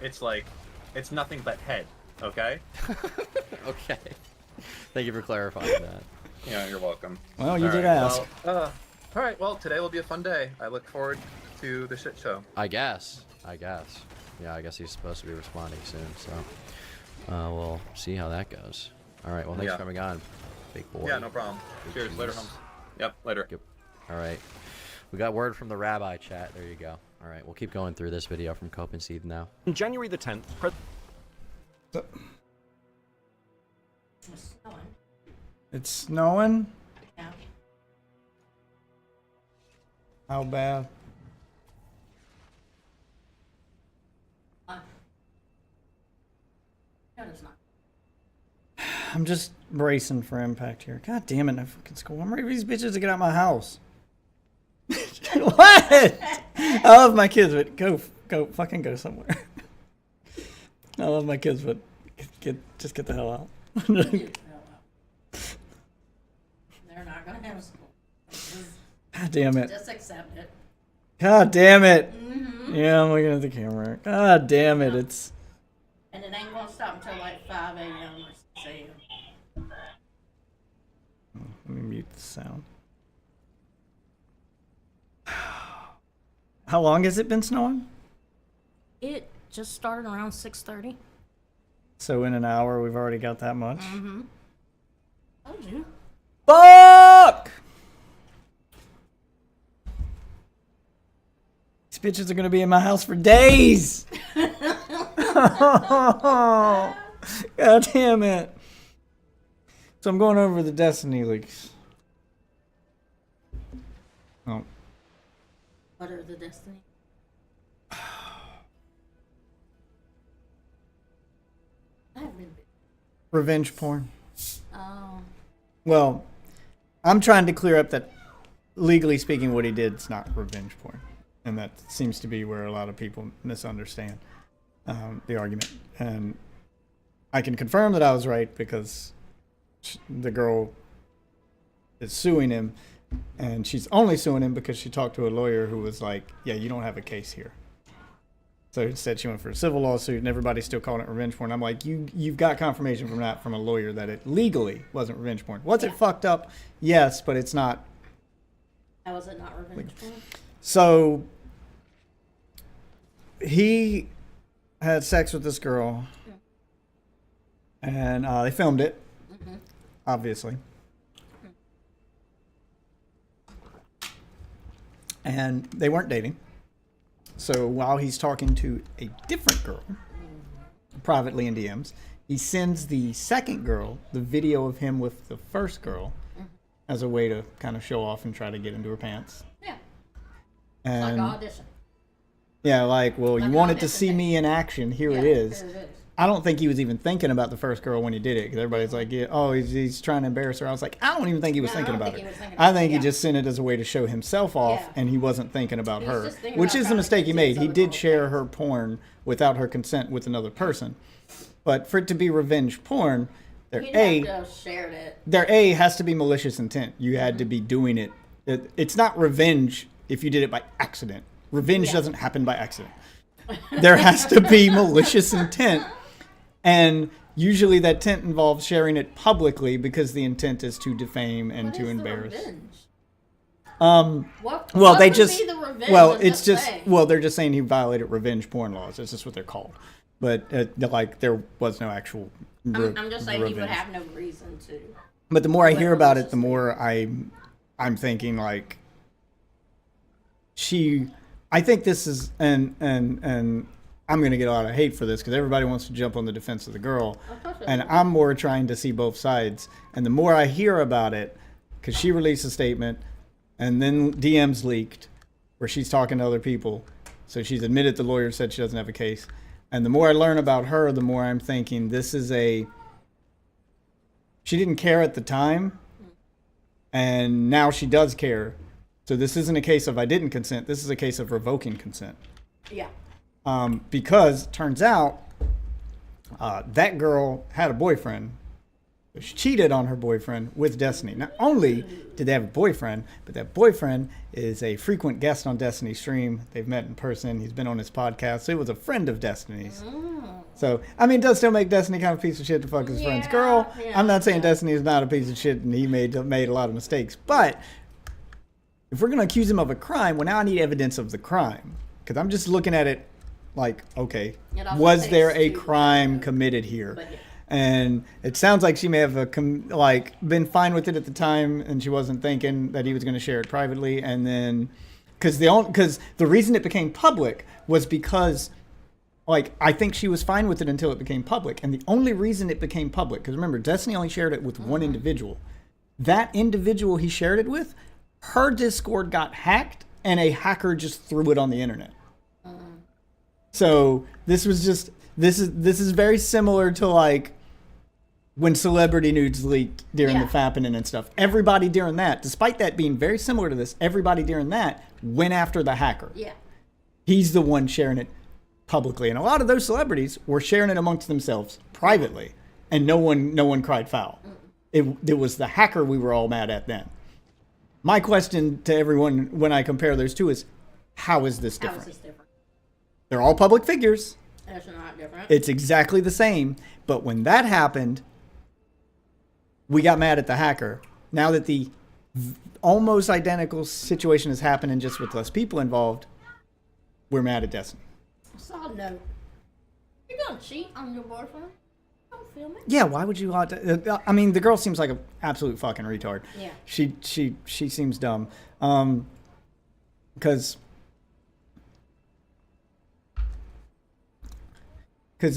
it's like It's nothing but head. Okay. Okay. Thank you for clarifying that. Yeah, you're welcome. Well, you All did right, ask. Well, all right. Well, today will be a fun day. I look forward to the shit show. I guess. Yeah, I guess he's supposed to be responding soon, so we'll see how that goes. All right. Well, thanks for coming on, big boy. Yeah, no problem. Cheers. Later, Holmes. Yep. Later. Yep. All right. We got word from the rabbi chat. There you go. All right. We'll keep going through this video from Copenseed now. On January the 10th, It's snowing? Yeah. How bad? No, it's not. I'm just bracing for impact here. God damn it, no fucking school. I'm ready for these bitches to get out of my house. What? I love my kids, but go fucking go somewhere. I love my kids, but just get the hell out. They're not gonna have school. God damn it. Just accept it. God damn it. Mm-hmm. Yeah, I'm looking at the camera. God damn it. It's. And it ain't gonna stop until like 5 a.m. or 6 a.m. Let me mute the sound. How long has it been snowing? It just started around 6:30. So in an hour, we've already got that much. Mm-hmm. Told you. Fuck! These bitches are gonna be in my house for days! God damn it. So I'm going over the Destiny leaks. Oh. What are the Destiny? Revenge porn. Oh. Well, I'm trying to clear up that, legally speaking, what he did is not revenge porn. And that seems to be where a lot of people misunderstand the argument. And I can confirm that I was right because the girl is suing him. And she's only suing him because she talked to a lawyer who was like, yeah, you don't have a case here. So instead she went for a civil lawsuit and everybody's still calling it revenge porn. I'm like, you've got confirmation from that from a lawyer that it legally wasn't revenge porn. Was it fucked up? Yes, but it's not. How was it not revenge porn? So he had sex with this girl and they filmed it, obviously. And they weren't dating. So while he's talking to a different girl, privately in DMs, he sends the second girl the video of him with the first girl as a way to kind of show off and try to get into her pants. Yeah. And like audition. yeah, like, well, Like you wanted to see me in action. Here it is. Here it is. I don't think he was even thinking about the first girl when he did it, because everybody's like, yeah, oh, he's trying to embarrass her. I was like, I don't even think he was thinking about it. I think he just sent it as a way to show himself off, and he wasn't thinking about He was her, just thinking which about is the trying to mistake he get made. to He the did girl's share her porn without her consent with another person. But for it to be revenge porn, He'd have to have shared it. there has to be malicious intent. You had to be doing it. It's not revenge if you did it by accident. Revenge doesn't happen by accident. There has to be malicious intent. And usually that intent involves sharing it publicly because the intent is to defame and to embarrass. What they would just be the revenge of it's this just thing? they're just saying he violated revenge porn laws. That's just what they're called. But like there was no actual I'm just saying he would revenge. have no reason to. But the more I hear about it, the more I'm thinking like I think this is and I'm gonna get a lot of hate for this because everybody wants to jump on the defense of the girl, and I'm more trying to see both sides. And the more I hear about it, because she released a statement, and then DMs leaked where she's talking to other people, so she's admitted the lawyer said she doesn't have a case. And the more I learn about her, the more I'm thinking she didn't care at the time, and now she does care. So this isn't a case of I didn't consent. This is a case of revoking consent. Yeah. Because turns out that girl had a boyfriend So she cheated on her boyfriend with Destiny. Not only did they have a boyfriend, but that boyfriend is a frequent guest on Destiny's stream. They've met in person. He's been on his podcast. So he was a friend of Destiny's. So, I mean, it does still make Destiny kind of a piece of shit to fuck his friend's girl. I'm not saying Destiny is not a piece of shit and he made a lot of mistakes. But if we're going to accuse him of a crime, well, now I need evidence of the crime. Because I'm just looking at it like, okay, was there a crime committed here? And it sounds like she may have been fine with it at the time, and she wasn't thinking that he was going to share it privately. And then, because the reason it became public was because, I think she was fine with it until it became public. And the only reason it became public, because remember, Destiny only shared it with one individual. That individual he shared it with, her Discord got hacked, and a hacker just threw it on the internet. So this is very similar to when celebrity nudes leaked during the Fappening and stuff. Everybody during that, despite that being very similar to this, everybody during that went after the hacker. Yeah. He's the one sharing it publicly. And a lot of those celebrities were sharing it amongst themselves privately. And no one cried foul. It was the hacker we were all mad at then. My question to everyone when I compare those two is, how is this different? They're all public figures. That's not different. It's exactly the same. But when that happened, we got mad at the hacker. Now that the almost identical situation has happened and just with less people involved, we're mad at Destiny. So no. You're gonna cheat on your boyfriend? Don't feel me. Yeah, why would you want to? I mean, the girl seems like an absolute fucking retard. Yeah. She seems dumb. Because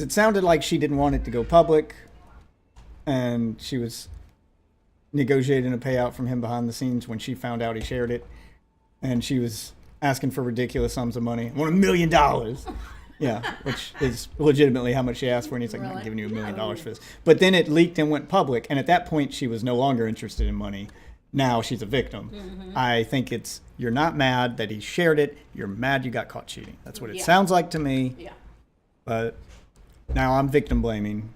it sounded like she didn't want it to go public, and she was negotiating a payout from him behind the scenes when she found out he shared it, and she was asking for ridiculous sums of money. I want $1 million. Yeah, which is legitimately how much she asked for, and he's like, I'm not giving you $1 million for this. But then it leaked and went public, and at that point, she was no longer interested in money. Now she's a victim. I think you're not mad that he shared it. You're mad you got caught cheating. That's what it sounds like to me. Yeah. But now I'm victim blaming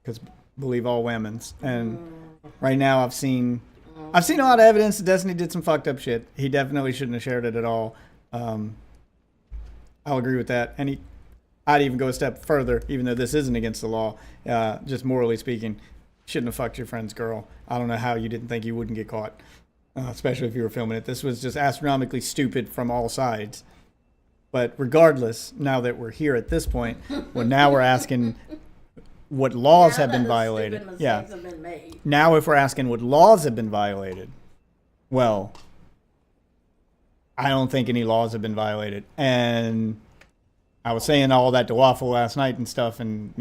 because believe all women's. And right now I've seen a lot of evidence that Destiny did some fucked up shit. He definitely shouldn't have shared it at all. I'll agree with that. And I'd even go a step further, even though this isn't against the law, just morally speaking, shouldn't have fucked your friend's girl. I don't know how you didn't think you wouldn't get caught, especially if you were filming it. This was just astronomically stupid from all sides. But regardless, now that we're here at this point, now we're asking what laws have been violated. Yeah. Have been made. Now if we're asking what laws have been violated, well, I don't think any laws have been violated. And I was saying all that to Waffle last night and stuff, and,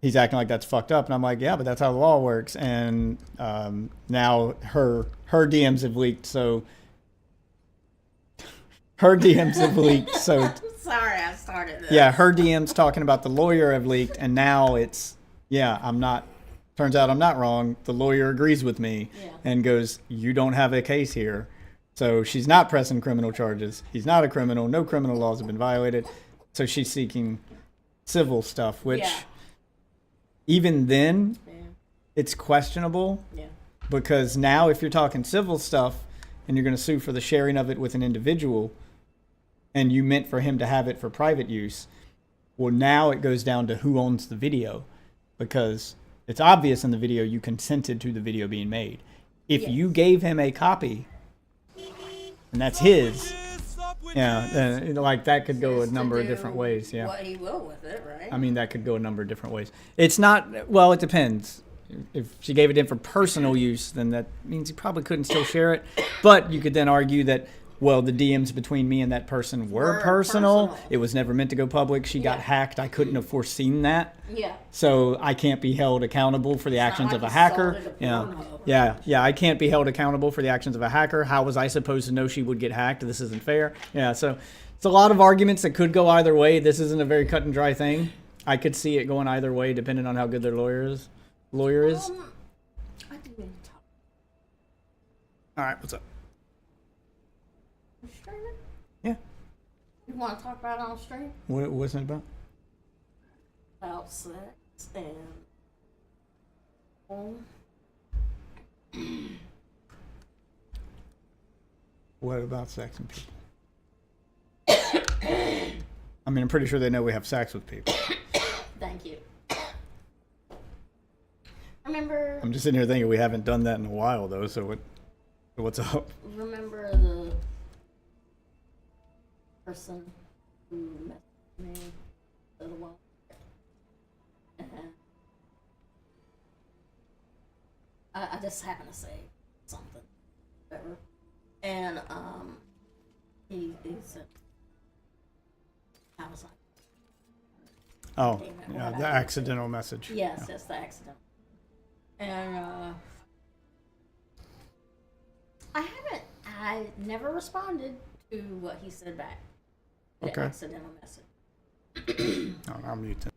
he's acting like that's fucked up. And I'm like, yeah, but that's how the law works. And now her DMs have leaked, so... Her DMs have leaked, so... Sorry, I started this. Yeah, her DMs talking about the lawyer have leaked, and now it's... Yeah, turns out I'm not wrong. The lawyer agrees with me and goes, you don't have a case here. So she's not pressing criminal charges. He's not a criminal. No criminal laws have been violated. So she's seeking civil stuff, which even then, it's questionable. Yeah. Because now if you're talking civil stuff and you're going to sue for the sharing of it with an individual and you meant for him to have it for private use, well, now it goes down to who owns the video, because it's obvious in the video you consented to the video being made. If you gave him a copy and that's his, that could go a number of different ways. Yeah. What he will with it, right? I mean, that could go a number of different ways. It's not, well, it depends. If she gave it in for personal use, then that means he probably couldn't still share it. But you could then argue that, well, the DMs between me and that person were personal. It was never meant to go public. She got hacked. I couldn't have foreseen that. Yeah. So I can't be held accountable for the actions of a hacker. Yeah. I can't be held accountable for the actions of a hacker. How was I supposed to know she would get hacked? This isn't fair. Yeah, so it's a lot of arguments that could go either way. This isn't a very cut and dry thing. I could see it going either way depending on how good their lawyer is. I didn't even talk. All right, what's up? You streaming? Yeah. You want to talk about it on stream? What's it about? About sex and What about sexing people? I mean, I'm pretty sure they know we have sex with people. Thank you. Remember. I'm just sitting here thinking we haven't done that in a while, though. So what's up? Remember the person who messaged me a little while ago? I just happened to say something, whatever, and he said, I was like, oh, yeah, the accidental message. Yes, that's the accident. And I never responded to what he said back. The Okay. accidental message. Oh, I'll mute